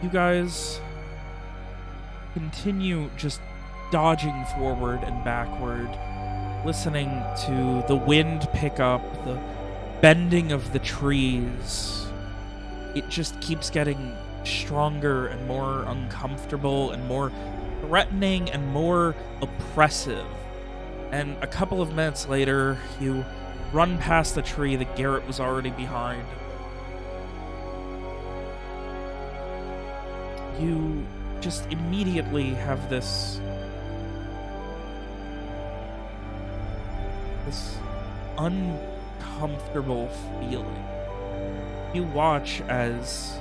B: you guys continue just dodging forward and backward, listening to the wind pick up, the bending of the trees. It just keeps getting stronger and more uncomfortable and more threatening and more oppressive. And a couple of minutes later, you run past the tree that Garrett was already behind. You just immediately have this uncomfortable feeling. You watch as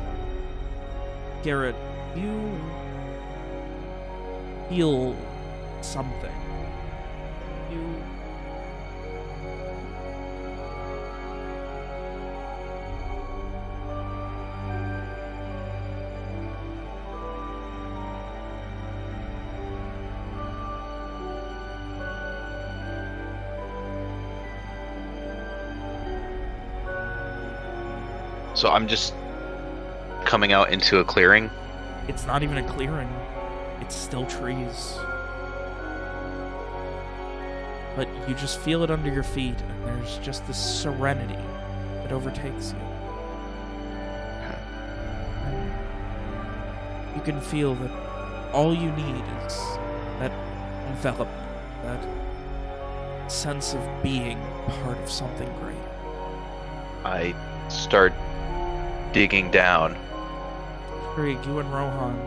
B: Garrett, you feel something. You
D: So I'm just coming out into a clearing.
B: It's not even a clearing. It's still trees. But you just feel it under your feet, and there's just this serenity that overtakes you. And you can feel that all you need is that envelopment, that sense of being part of something great.
D: I start digging down.
B: Krieg, you and Rohan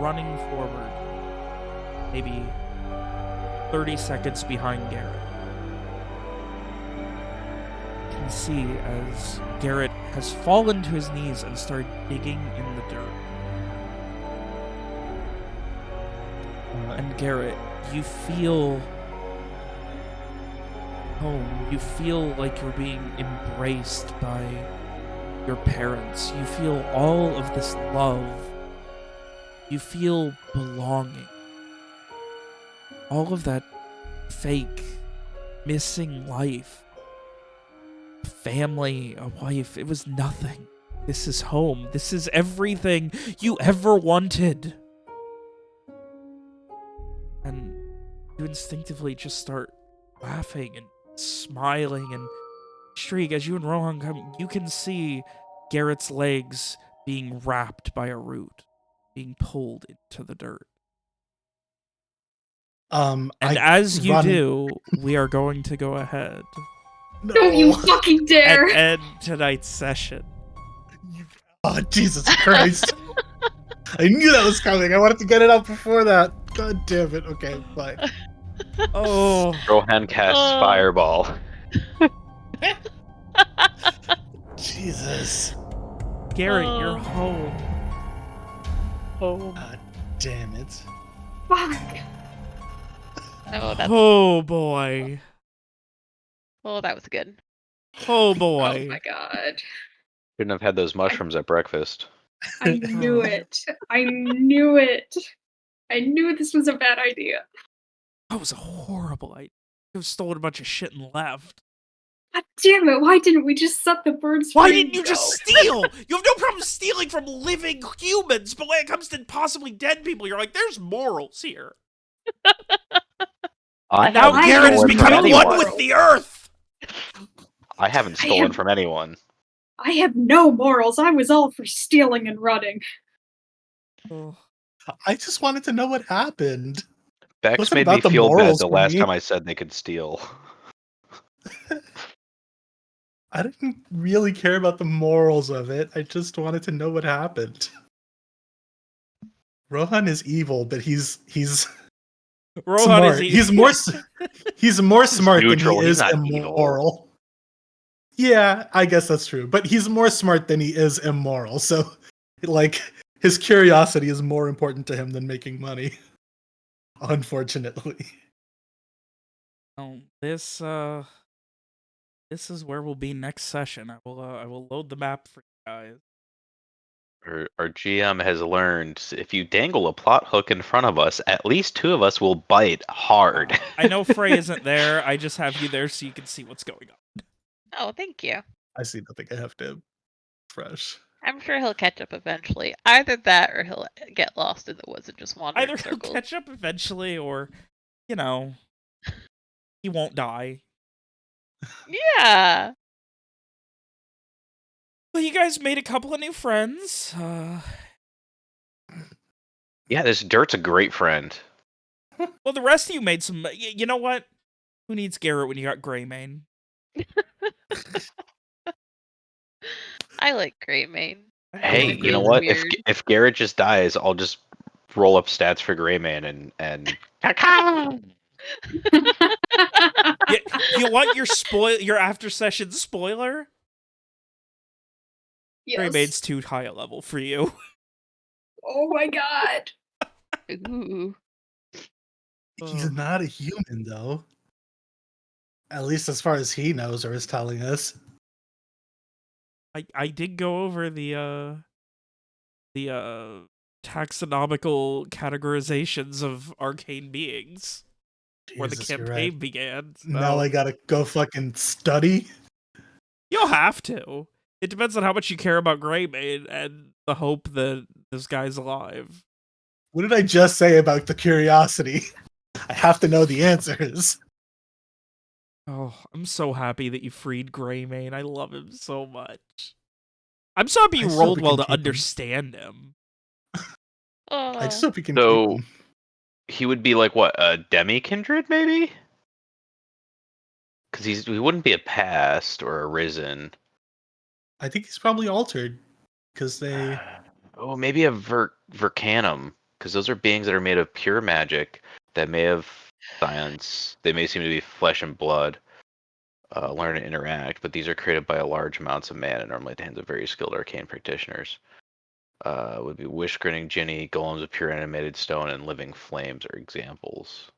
B: running forward, maybe 30 seconds behind Garrett. You can see as Garrett has fallen to his knees and started digging in the dirt. And Garrett, you feel home. You feel like you're being embraced by your parents. You feel all of this love. You feel belonging. All of that fake, missing life, family, a wife, it was nothing. This is home. This is everything you ever wanted. And you instinctively just start laughing and smiling, and Shriek, as you and Rohan come, you can see Garrett's legs being wrapped by a root, being pulled into the dirt. And as you do, we are going to go ahead.
C: No.
A: Don't you fucking dare!
B: And end tonight's session.
C: Oh, Jesus Christ. I knew that was coming. I wanted to get it out before that. God damn it. Okay, fine.
B: Oh.
D: Rohan casts Fireball.
C: Jesus.
B: Garrett, you're home. Home.
C: God damn it.
A: Fuck.
E: Oh, that's,
B: Oh, boy.
E: oh, that was good.
B: Oh, boy.
A: Oh my god.
D: Shouldn't have had those mushrooms at breakfast.
A: I knew it. I knew it. I knew this was a bad idea.
B: That was a horrible idea. You stolen a bunch of shit and left.
A: God damn it, why didn't we just set the birds free?
B: Why didn't you
A: and
B: just
A: go?
B: steal? You have no problem stealing from living humans, but when it comes to possibly dead people, you're like, there's morals here.
D: I
B: Now
D: haven't
B: Garrett is
D: stolen from
B: becoming
D: anyone.
B: one with the earth.
D: I haven't stolen from anyone.
A: I have no morals. I was all for stealing and running.
B: Oh.
C: I just wanted to know what happened.
D: Bex
C: Wasn't
D: made
C: about
D: me
C: the
D: feel bad
C: morals
D: the
C: for
D: last
C: me.
D: time I said they could steal.
C: I didn't really care about the morals of it. I just wanted to know what happened. Rohan is evil, but he's
B: Rohan
C: smart.
B: is
C: He's more smart than he
D: neutral, he's
C: is
D: not
C: immoral. Yeah, I guess that's true. But he's more smart than he is immoral. So, like, his curiosity is more important to him than making money. Unfortunately.
B: Oh, this is where we'll be next session. I will load the map for you guys.
D: Our GM has learned if you dangle a plot hook in front of us, at least two of us will bite hard.
B: I know Frey isn't there. I just have you there so you can see what's going on.
E: Oh, thank you.
C: I see nothing I have to fresh.
E: I'm sure he'll catch up eventually. Either that or he'll get lost in the woods and just wander
B: Either
E: in
B: he'll
E: circles.
B: catch up eventually, or, you know, he won't die.
E: Yeah.
B: Well, you guys made a couple of new friends.
D: Yeah, this Dirt's a great friend.
B: Well, the rest of you made some. You know what? Who needs Garrett when you got Greymane?
E: I like Greymane.
D: Hey,
E: think
D: you know
E: it's
D: what?
E: weird.
D: If Garrett just dies, I'll just roll up stats for Greyman and
B: You want your after session spoiler?
A: Yes.
B: Greymane's too high a level for you.
A: Oh my god.
E: Ooh.
C: He's not a human, though. At least as far as he knows or is telling us.
B: I did go over the taxonomical categorizations of arcane beings where the
C: Jesus, you're
B: campaign
C: right.
B: began. So
C: Now I gotta go fucking study.
B: you'll have to. It depends on how much you care about Greymane and the hope that this guy's alive.
C: What did I just say about the curiosity? I have to know the answers.
B: Oh, I'm so happy that you freed Greymane. I love him so much. I'm so happy you
C: I just
B: rolled
C: hope we
B: well
C: can
B: to
C: keep him.
B: understand him.
C: I just
F: Oh,
C: hope we can
D: So-
C: keep him.
D: He would be like what, a demi-kindred maybe? Because he wouldn't be a past or a risen.
C: I think he's probably altered because they.
D: Oh, maybe a Vercanum, because those are beings that are made of pure magic that may have science. They may seem to be flesh and blood, learn to interact, but these are created by large amounts of mana, normally at the hands of very skilled arcane practitioners. Would be wish-granting Jinny, golems of pure animated stone, and living flames are examples.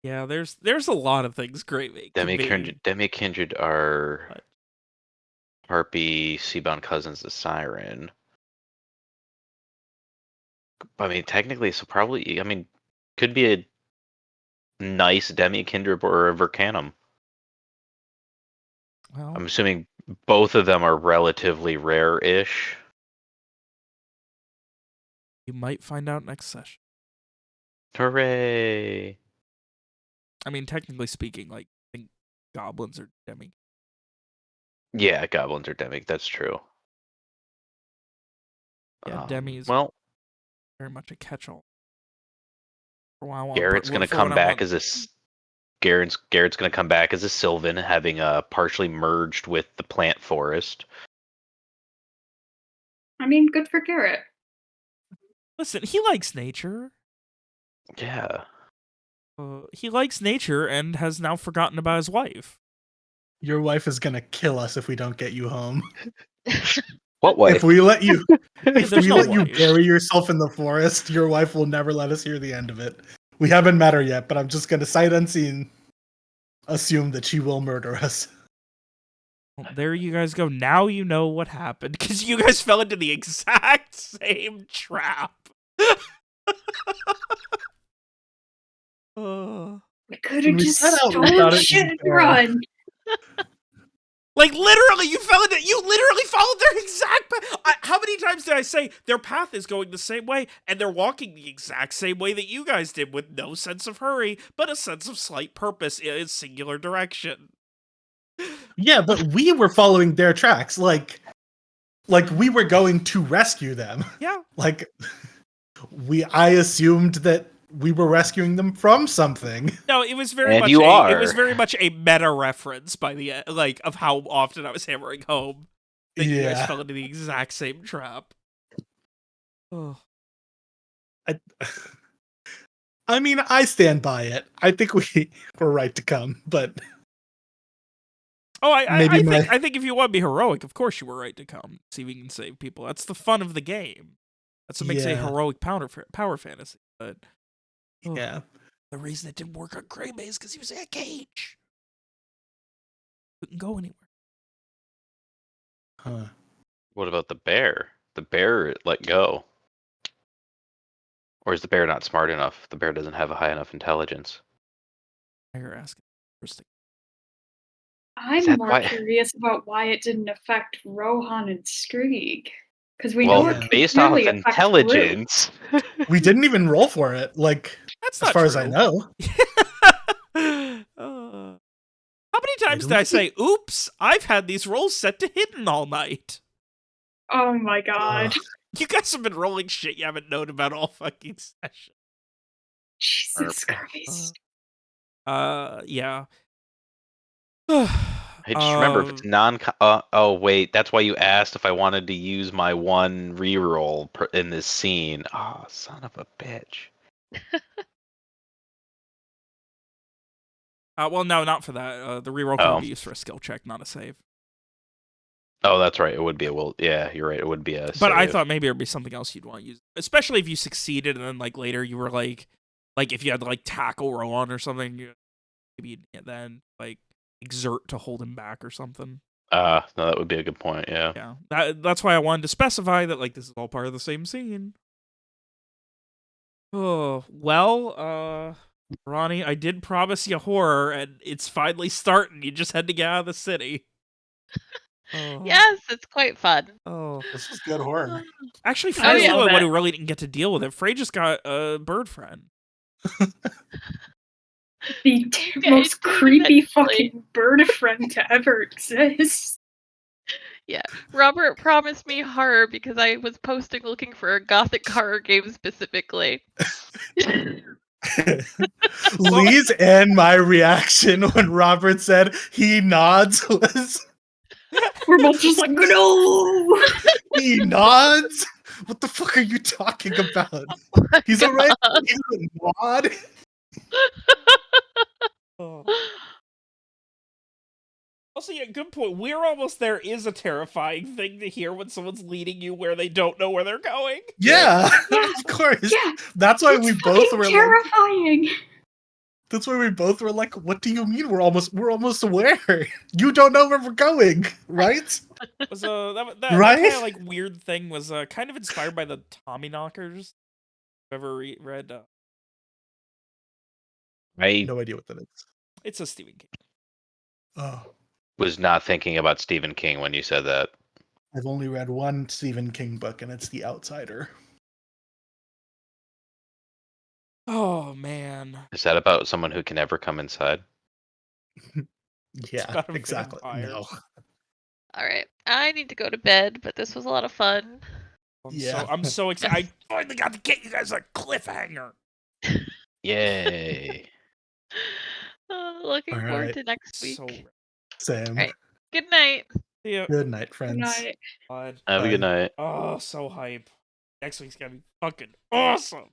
B: Yeah, there's a lot of things Greymane can be.
D: Demi-kindred are
B: But-
D: Harpy, Seabound cousins to Siren. I mean, technically, so probably, I mean, could be a nice demi-kindred or a Vercanum.
B: Well,
D: I'm assuming both of them are relatively rare-ish.
B: you might find out next session.
D: Hooray!
B: I mean, technically speaking, like, I think goblins are demi.
D: Yeah, goblins are demi. That's true.
B: Yeah, demi is
D: Well,
B: very much a catch-all. For what I want,
D: Garrett's gonna
B: for
D: come
B: what I
D: back
B: want.
D: as a Garrett's gonna come back as a Sylvan, having partially merged with the plant forest.
A: I mean, good for Garrett.
B: Listen, he likes nature.
D: Yeah.
B: He likes nature and has now forgotten about his wife.
C: Your wife is gonna kill us if we don't get you home.
D: What way?
C: If we let you, if
B: There's
C: we
B: no
C: let you
B: wife.
C: bury yourself in the forest, your wife will never let us hear the end of it. We haven't met her yet, but I'm just gonna sight unseen assume that she will murder us.
B: Well, there you guys go. Now you know what happened because you guys fell into the exact same trap.
A: We could
C: When
A: have
C: we
A: just
C: set out, we
A: stolen
C: thought it
A: shit
C: was
A: and
C: fair.
A: run.
B: Like literally, you literally followed their exact path. How many times did I say their path is going the same way, and they're walking the exact same way that you guys did, with no sense of hurry, but a sense of slight purpose in a singular direction.
C: Yeah, but we were following their tracks. Like we were going to rescue them.
B: Yeah.
C: Like I assumed that we were rescuing them from something.
B: No, it was very
D: And
B: much
D: you
B: it was
D: are.
B: very much a meta reference by the like of how often I was hammering home that you guys
C: Yeah.
B: fell into the exact same trap. Oh.
C: I mean, I stand by it. I think we were right to come, but
B: Oh,
C: Maybe
B: I think if you want to be heroic, of course you were right to come. See if we can save people. That's the fun of the game. That's what makes a
C: Yeah.
B: heroic power fantasy. But
C: yeah.
B: the reason it didn't work on Greymane is because he was in a cage. Couldn't go anywhere.
C: Huh.
D: What about the bear? The bear let go. Or is the bear not smart enough? The bear doesn't have a high enough intelligence.
B: You're asking. Interesting.
A: I'm
D: that
A: more
D: why-
A: curious about why it didn't affect Rohan and Skreeg. Because we
D: Well,
A: know
C: Yeah.
A: it can
D: based off
A: clearly
D: of
A: affect Groot.
D: intelligence.
C: We didn't even roll for it. Like
B: That's
C: as
B: not
C: far
B: true.
C: as I know.
B: How many times did I say, oops, I've had these rolls set to hidden all night?
A: Oh my god.
B: You guys have been rolling shit you haven't known about all fucking session.
A: Jesus Christ.
B: Yeah.
D: Hey, just remember, if it's non. Oh wait, that's why you asked if I wanted to use my one reroll in this scene. Oh, son of a bitch.
B: Well, no, not for that. The reroll can only be used for a skill check, not a save.
D: Oh, that's right. It would be a will. Yeah, you're right. It would be a.
B: But I
D: save.
B: thought maybe it'd be something else you'd want to use, especially if you succeeded and then like later you were like if you had to like tackle Rowan or something, maybe then like exert to hold him back or something.
D: No, that would be a good point. Yeah.
B: Yeah, that's why I wanted to specify that like this is all part of the same scene. Oh well, Ronnie, I did promise you horror, and it's finally starting. You just had to get out of the city. Oh.
E: Yes, it's quite fun.
B: Oh.
C: This was good horror.
B: Actually,
E: Oh,
B: Frey's
E: yeah.
B: the only
E: Love
B: one
E: it.
B: who really didn't get to deal with it. Frey just got a bird friend.
A: The
E: Yeah,
A: most
E: it did
A: creepy
E: eventually.
A: fucking bird friend to ever exist.
E: Yeah, Robert promised me horror because I was posting looking for a gothic horror game specifically.
C: Lee's and my reaction when Robert said he nods was
A: We're both just like, no!
C: he nods. What the fuck are you talking about? He's alright. He's a nod.
B: Oh. Also, yeah, good point. We're almost there is a terrifying thing to hear when someone's leading you where they don't know where they're going.
C: Yeah,
A: Yeah.
C: of course.
A: Yeah,
C: That's why
A: it's
C: we both
A: fucking
C: were like.
A: terrifying.
C: That's why we both were like, "What do you mean? We're almost aware. You don't know where we're going, right?"
B: Was that
C: Right?
B: kind of like weird thing was kind of inspired by the Tommyknockers. Ever read?
D: I
C: No idea what that is.
B: It's a Stephen King.
C: Oh,
D: was not thinking about Stephen King when you said that.
C: I've only read one Stephen King book, and it's The Outsider.
B: Oh man.
D: Is that about someone who can never come inside?
C: Yeah,
B: about a
C: exactly.
B: vampire.
C: No.
E: All right, I need to go to bed, but this was a lot of fun.
B: I'm so excited. I finally got to get you guys a cliffhanger.
D: Yay!
E: Looking
C: All
E: forward
C: right.
E: to next week.
B: So
C: Same.
E: All right. Good night.
B: yeah.
C: Good night,
A: Good
C: friends.
A: night.
B: God.
D: Have a good
C: Bye.
D: night.
B: Oh, so hype. Next week's gonna be fucking awesome.